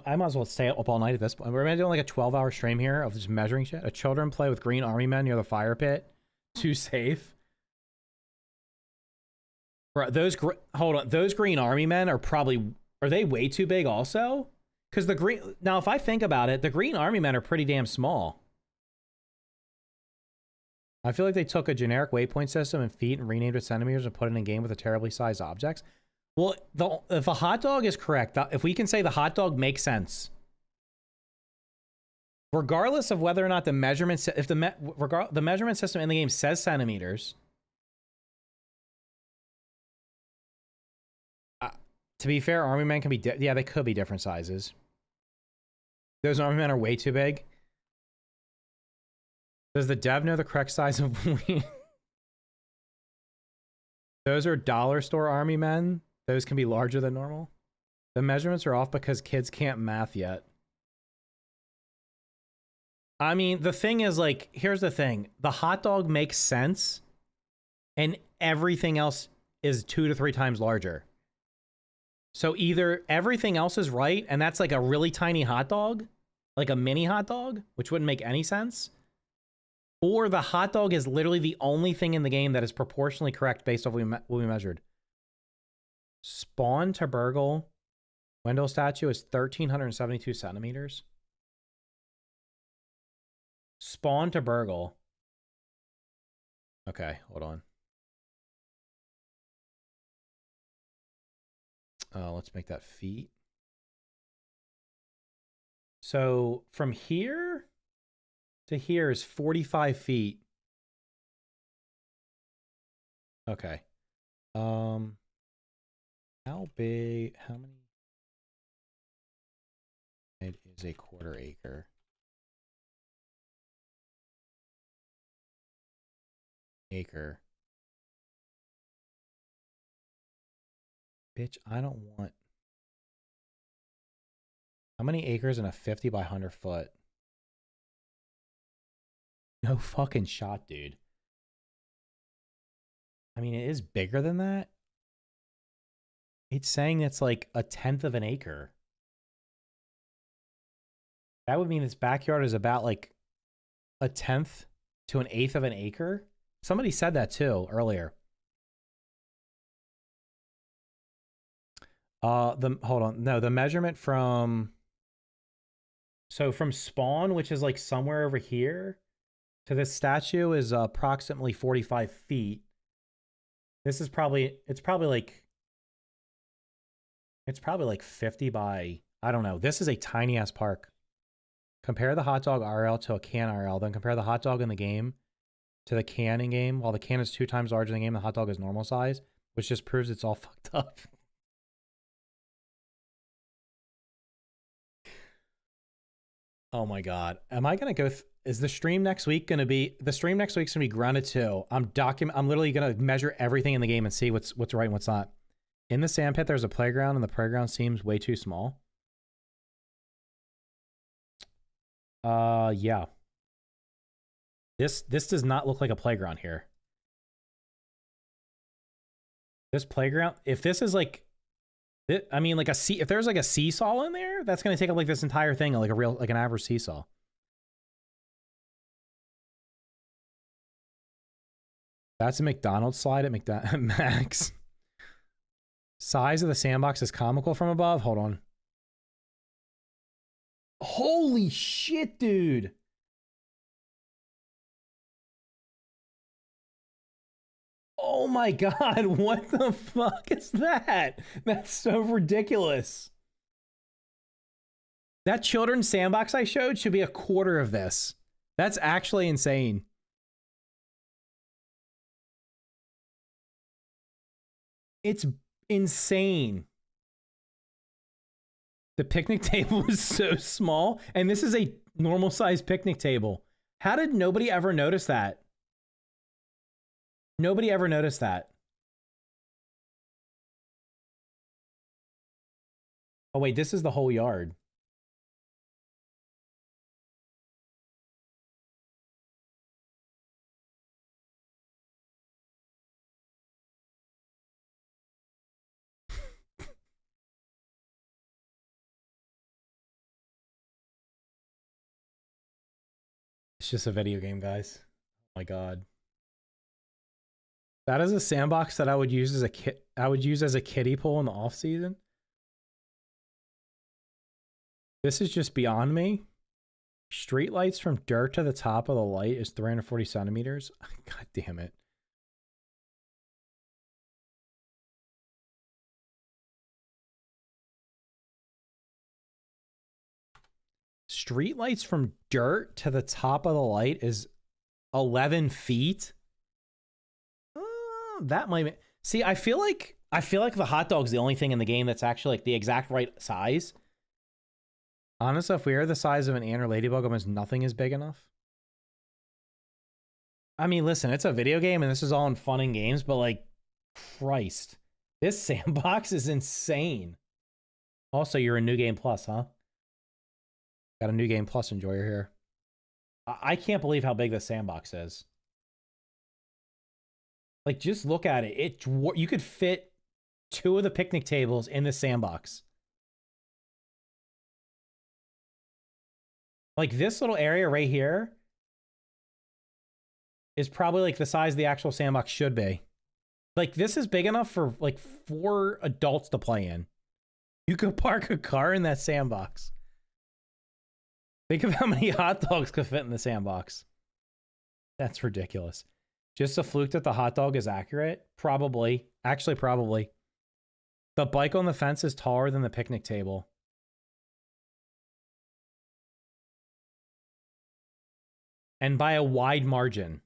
I might as well stay up all night at this point. We're gonna do like a 12-hour stream here of just measuring shit. A children play with green army men near the fire pit. Too safe. Bro, hold on. Those green army men are they way too big also? Because now if I think about it, the green army men are pretty damn small. I feel like they took a generic waypoint system in feet and renamed it centimeters and put it in a game with a terribly sized objects. Well, if a hot dog is correct, if we can say the hot dog makes sense, regardless of whether or not the measurement system in the game says centimeters, to be fair, army men can be they could be different sizes. Those army men are way too big. Does the dev know the correct size of Those are dollar store army men. Those can be larger than normal. The measurements are off because kids can't math yet. I mean, the thing is, like, here's the thing. The hot dog makes sense, and everything else is 2 to 3 times larger. So either everything else is right, and that's like a really tiny hot dog, like a mini hot dog, which wouldn't make any sense, or the hot dog is literally the only thing in the game that is proportionally correct based on what we measured. Spawn to Burgle Wendell statue is 1,372 centimeters. Spawn to Burgle. Okay, hold on. Let's make that feet. So from here to here is 45 feet. Okay. How big, how many? It is a quarter acre. Acre. Bitch, I don't want. How many acres in a 50 by 100 foot? No fucking shot, dude. I mean, it is bigger than that. It's saying it's like 1/10 of an acre. That would mean its backyard is about like 1/10 to 1/8 of an acre. Somebody said that too earlier. Hold on. No, the measurement from spawn, which is like somewhere over here, to this statue is approximately 45 feet. This is it's probably like 50 by, I don't know. This is a tiny ass park. Compare the hot dog RL to a can RL, then compare the hot dog in the game to the can in game. While the can is 2 times larger than the game, the hot dog is normal size, which just proves it's all fucked up. Oh my god. Am I going to go is the stream next week going to be Grounded 2. I'm literally going to measure everything in the game and see what's right and what's not. In the sandpit there's a playground and the playground seems way too small. Yeah. This does not look like a playground here. This playground, if this is like I mean, like if there's like a seesaw in there, that's going to take up like this entire thing, like an average seesaw. That's a McDonald's slide at Max. Size of the sandbox is comical from above. Hold on. Holy shit, dude. Oh my god, what the fuck is that? That's so ridiculous. That children's sandbox I showed should be a quarter of this. That's actually insane. It's insane. The picnic table is so small, and this is a normal sized picnic table. How did nobody ever notice that? Nobody ever noticed that. Oh wait, this is the whole yard. It's just a video game, guys. Oh my god. That is a sandbox that I would use as a kiddie pool in the off season. This is just beyond me. Street lights from dirt to the top of the light is 340 centimeters. God damn it. Street lights from dirt to the top of the light is 11 feet. That might be... See, I feel like the hot dog's the only thing in the game that's actually like the exact right size. Honestly, if we are the size of an ant or ladybug, almost nothing is big enough. I mean, listen, it's a video game and this is all in fun and games, but like, Christ. This sandbox is insane. Also, you're a New Game Plus, huh? Got a New Game Plus enjoyer here. I can't believe how big this sandbox is. Like, just look at it. You could fit 2 of the picnic tables in the sandbox. Like, this little area right here is probably like the size the actual sandbox should be. Like, this is big enough for like 4 adults to play in. You could park a car in that sandbox. Think of how many hot dogs could fit in the sandbox. That's ridiculous. Just a fluke that the hot dog is accurate? Probably. Actually, probably. The bike on the fence is taller than the picnic table. And by a wide margin.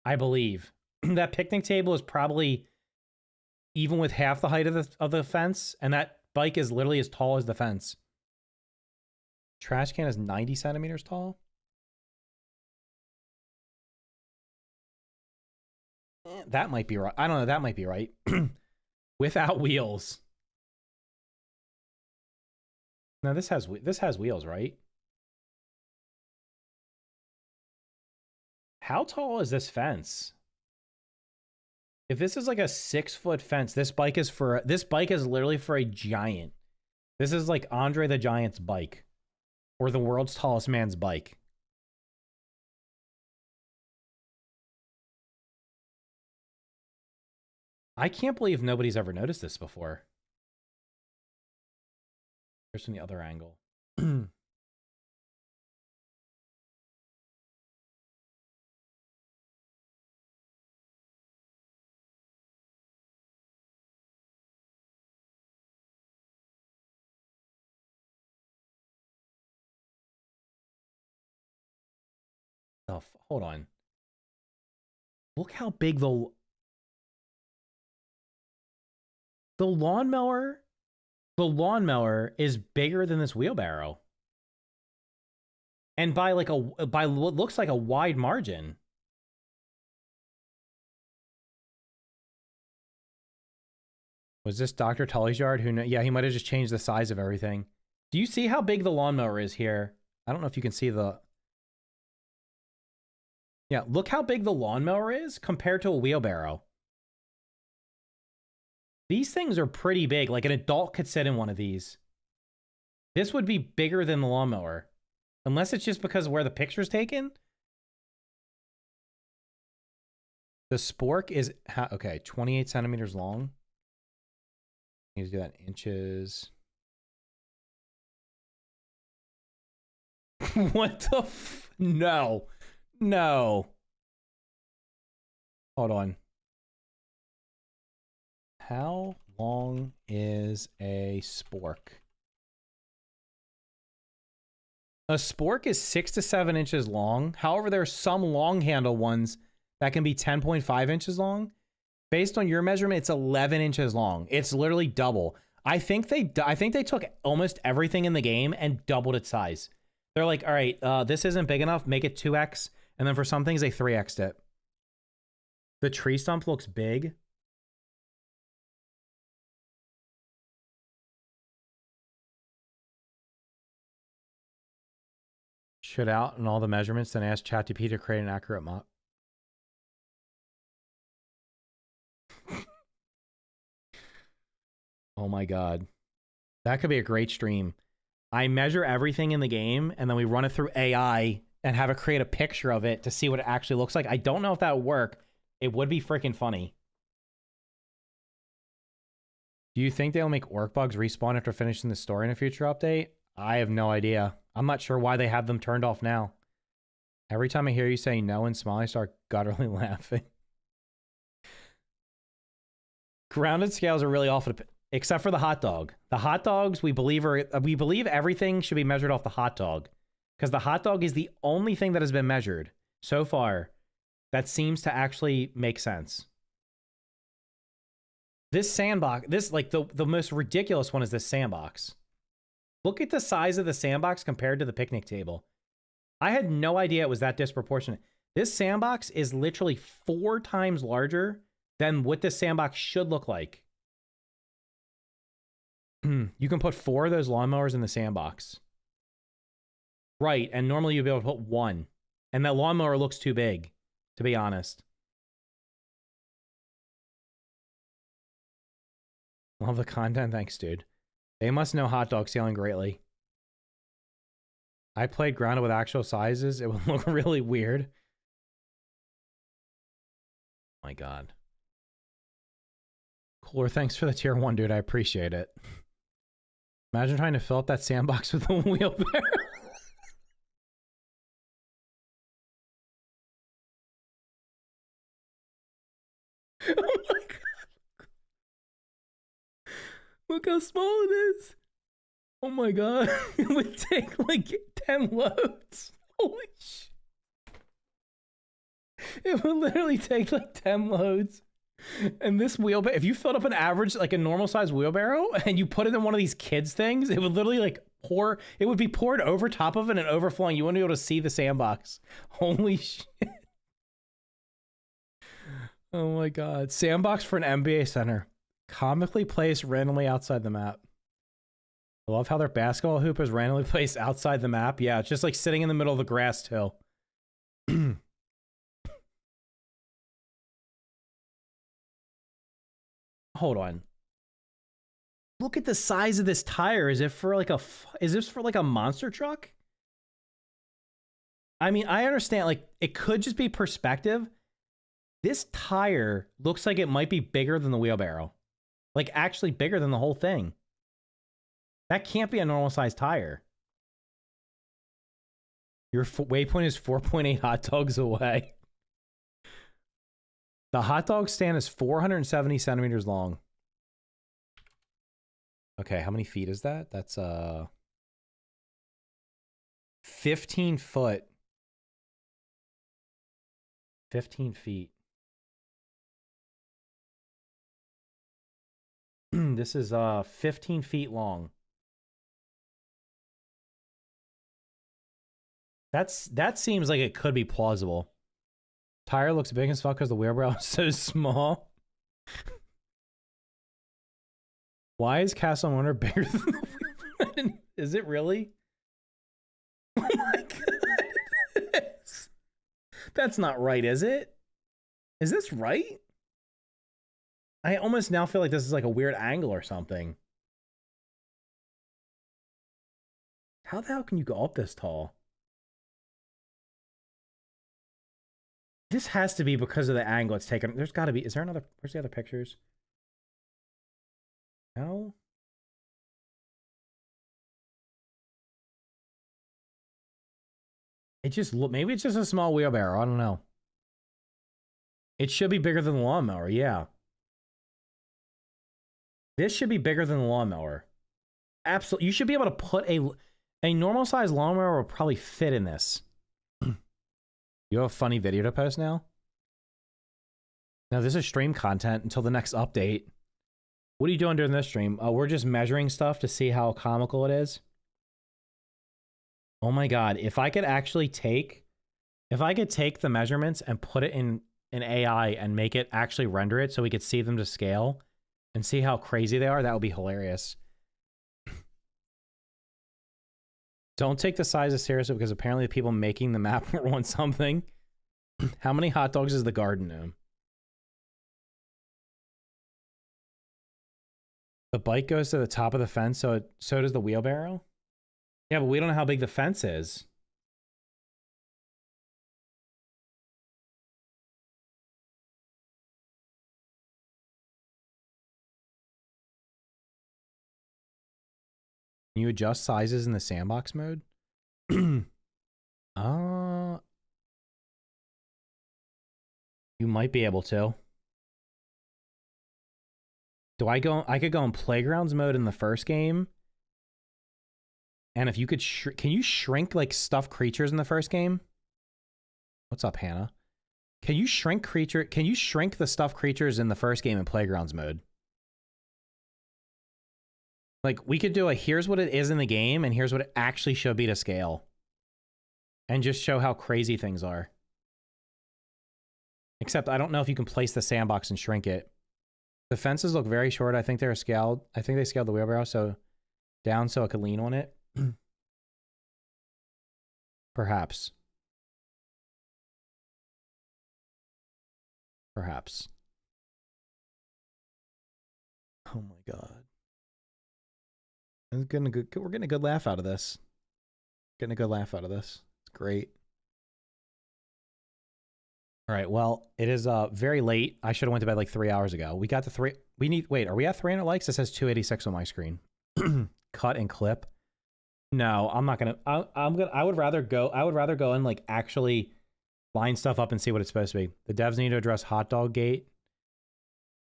I believe. That picnic table is probably even with half the height of the fence, and that bike is literally as tall as the fence. Trash can is 90 centimeters tall. That might be right. I don't know. That might be right. Without wheels. Now this has wheels, right? How tall is this fence? If this is like a 6-foot fence, this bike is literally for a giant. This is like Andre the Giant's bike. Or the world's tallest man's bike. I can't believe nobody's ever noticed this before. Here's from the other angle. Oh, hold on. Look how big the lawnmower is bigger than this wheelbarrow. And by what looks like a wide margin. Was this Dr. Tully's yard? Yeah, he might have just changed the size of everything. Do you see how big the lawnmower is here? I don't know if you can see the... Yeah, look how big the lawnmower is compared to a wheelbarrow. These things are pretty big. Like an adult could sit in one of these. This would be bigger than the lawnmower. Unless it's just because of where the picture's taken. The spork is, okay, 28 centimeters long. Need to do that in inches. What the No. No. Hold on. How long is a spork? A spork is 6 to 7 inches long. However, there are some long handle ones that can be 10.5 inches long. Based on your measurement, it's 11 inches long. It's literally double. I think they took almost everything in the game and doubled its size. They're like, all right, this isn't big enough. Make it 2x. And then for some things, they 3x'd it. The tree stump looks big. Should out in all the measurements, then ask ChatGPT to create an accurate model. Oh my god. That could be a great stream. I measure everything in the game, and then we run it through AI and have it create a picture of it to see what it actually looks like. I don't know if that would work. It would be freaking funny. Do you think they'll make orc bugs respawn after finishing the story in a future update? I have no idea. I'm not sure why they have them turned off now. Every time I hear you say no and smile, I start gutturally laughing. Grounded scales are really off, except for the hot dog. The hot dogs we believe everything should be measured off the hot dog, because the hot dog is the only thing that has been measured so far that seems to actually make sense. This sandbox, the most ridiculous one is this sandbox. Look at the size of the sandbox compared to the picnic table. I had no idea it was that disproportionate. This sandbox is literally 4 times larger than what this sandbox should look like. You can put 4 of those lawnmowers in the sandbox. Right, and normally you'd be able to put 1. And that lawnmower looks too big, to be honest. Love the content, thanks, dude. They must know hot dog scaling greatly. I played grounded with actual sizes. It would look really weird. Oh my god. Cooler, thanks for the tier 1, dude. I appreciate it. Imagine trying to fill up that sandbox with a wheelbarrow. Oh my god. Look how small it is. Oh my god. It would take like 10 loads. Holy shit. It would literally take like 10 loads. And this wheelbarrow, if you filled up an average, like a normal size wheelbarrow, and you put it in one of these kids things, it would literally like pour, it would be poured over top of it and overflowing. You wouldn't be able to see the sandbox. Holy shit. Oh my god. Sandbox for an NBA center. Comically placed randomly outside the map. I love how their basketball hoop is randomly placed outside the map. Yeah, it's just like sitting in the middle of the grass too. Hold on. Look at the size of this tire. Is this for like a monster truck? I mean, I understand, like, it could just be perspective. This tire looks like it might be bigger than the wheelbarrow. Like, actually bigger than the whole thing. That can't be a normal size tire. Your waypoint is 4.8 hot dogs away. The hot dog stand is 470 centimeters long. Okay, how many feet is that? That's 15 foot. 15 feet. This is 15 feet long. That seems like it could be plausible. Tire looks big as fuck because the wheelbarrow is so small. Why is Castle Wonder bigger than the wheelbarrow? Is it really? Oh my god. That's not right, is it? Is this right? I almost now feel like this is like a weird angle or something. How the hell can you go up this tall? This has to be because of the angle it's taken. There's got to be. Is there another? Where's the other pictures? No. It just look. Maybe it's just a small wheelbarrow. I don't know. It should be bigger than the lawnmower. Yeah. This should be bigger than the lawnmower. Absolutely. You should be able to put a normal size lawnmower will probably fit in this. You have a funny video to post now? No, this is stream content until the next update. What are you doing during this stream? We're just measuring stuff to see how comical it is. Oh my god, if I could take the measurements and put it in an AI and make it actually render it so we could see them to scale and see how crazy they are, that would be hilarious. Don't take the sizes seriously because apparently the people making the map want something. How many hot dogs is the garden gnome? The bike goes to the top of the fence, so does the wheelbarrow? Yeah, but we don't know how big the fence is. Can you adjust sizes in the sandbox mode? You might be able to. I could go in playgrounds mode in the first game. And if you could can you shrink like stuffed creatures in the first game? What's up, Hannah? Can you shrink the stuffed creatures in the first game in playgrounds mode? Like, we could do a here's what it is in the game and here's what it actually should be to scale. And just show how crazy things are. Except I don't know if you can place the sandbox and shrink it. The fences look very short. I think they're scaled. I think they scaled the wheelbarrow so down so I could lean on it. Perhaps. Perhaps. Oh my god. We're getting a good laugh out of this. Getting a good laugh out of this. It's great. All right, well, it is very late. I should have went to bed like 3 hours ago. We got to wait, are we at 300 likes? It says 286 on my screen. Cut and clip. No, I'm not gonna. I would rather go and like actually line stuff up and see what it's supposed to be. The devs need to address hot dog gate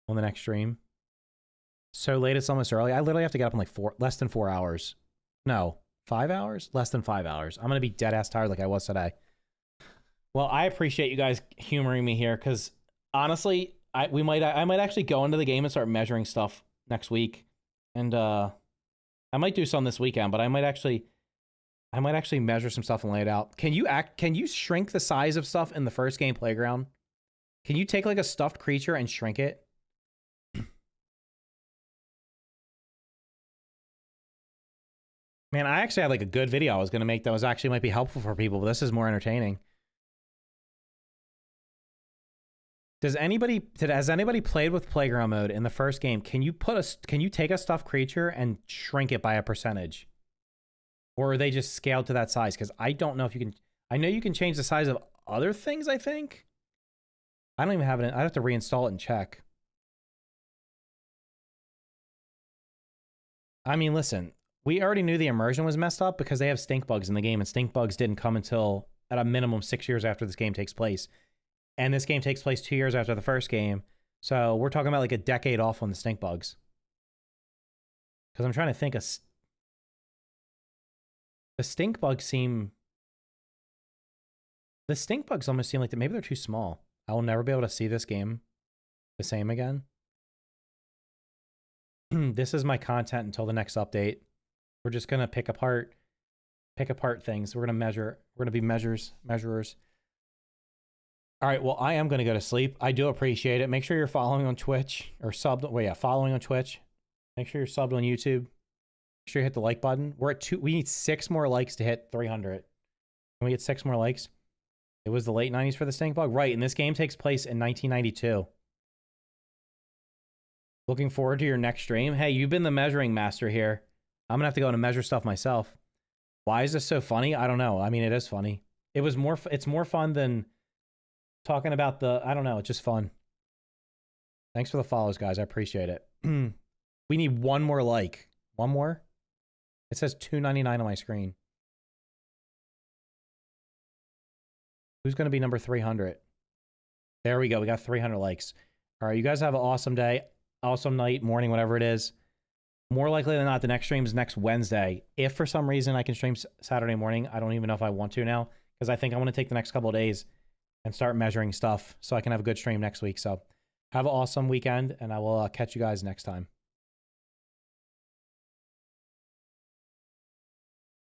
on the next stream. So late, it's almost early. I literally have to get up in like less than 4 hours. No, 5 hours? Less than 5 hours. I'm gonna be dead ass tired like I was today. Well, I appreciate you guys humoring me here because honestly, I might actually go into the game and start measuring stuff next week, and I might do some this weekend. But I might actually measure some stuff and lay it out. Can you shrink the size of stuff in the first game playground? Can you take like a stuffed creature and shrink it? Man, I actually had like a good video I was gonna make that was actually might be helpful for people, but this is more entertaining. Has anybody played with playground mode in the first game? Can you take a stuffed creature and shrink it by a percentage? Or are they just scaled to that size? Because I don't know if you can. I know you can change the size of other things, I think. I don't even have it. I'd have to reinstall it and check. I mean, listen, we already knew the immersion was messed up because they have stink bugs in the game, and stink bugs didn't come until at a minimum 6 years after this game takes place. And this game takes place 2 years after the first game. So we're talking about like a decade off on the stink bugs. Because I'm trying to think of... The stink bugs almost seem like maybe they're too small. I will never be able to see this game the same again. This is my content until the next update. We're just going to pick apart things. We're going to measure. We're going to be measurers. All right, well, I am going to go to sleep. I do appreciate it. Make sure you're following on Twitch or subbed. Well, yeah, following on Twitch. Make sure you're subbed on YouTube. Make sure you hit the like button. We're at 2. We need 6 more likes to hit 300. Can we get 6 more likes? It was the late 90s for the stink bug. Right, and this game takes place in 1992. Looking forward to your next stream. Hey, you've been the measuring master here. I'm going to have to go and measure stuff myself. Why is this so funny? I don't know. I mean, it is funny. It's more fun than talking about I don't know. It's just fun. Thanks for the follows, guys. I appreciate it. We need 1 more like. 1 more? It says 299 on my screen. Who's going to be number 300? There we go. We got 300 likes. All right, you guys have an awesome day, awesome night, morning, whatever it is. More likely than not, the next stream is next Wednesday. If for some reason I can stream Saturday morning, I don't even know if I want to now, because I think I want to take the next couple of days and start measuring stuff so I can have a good stream next week. So have an awesome weekend, and I will catch you guys next time.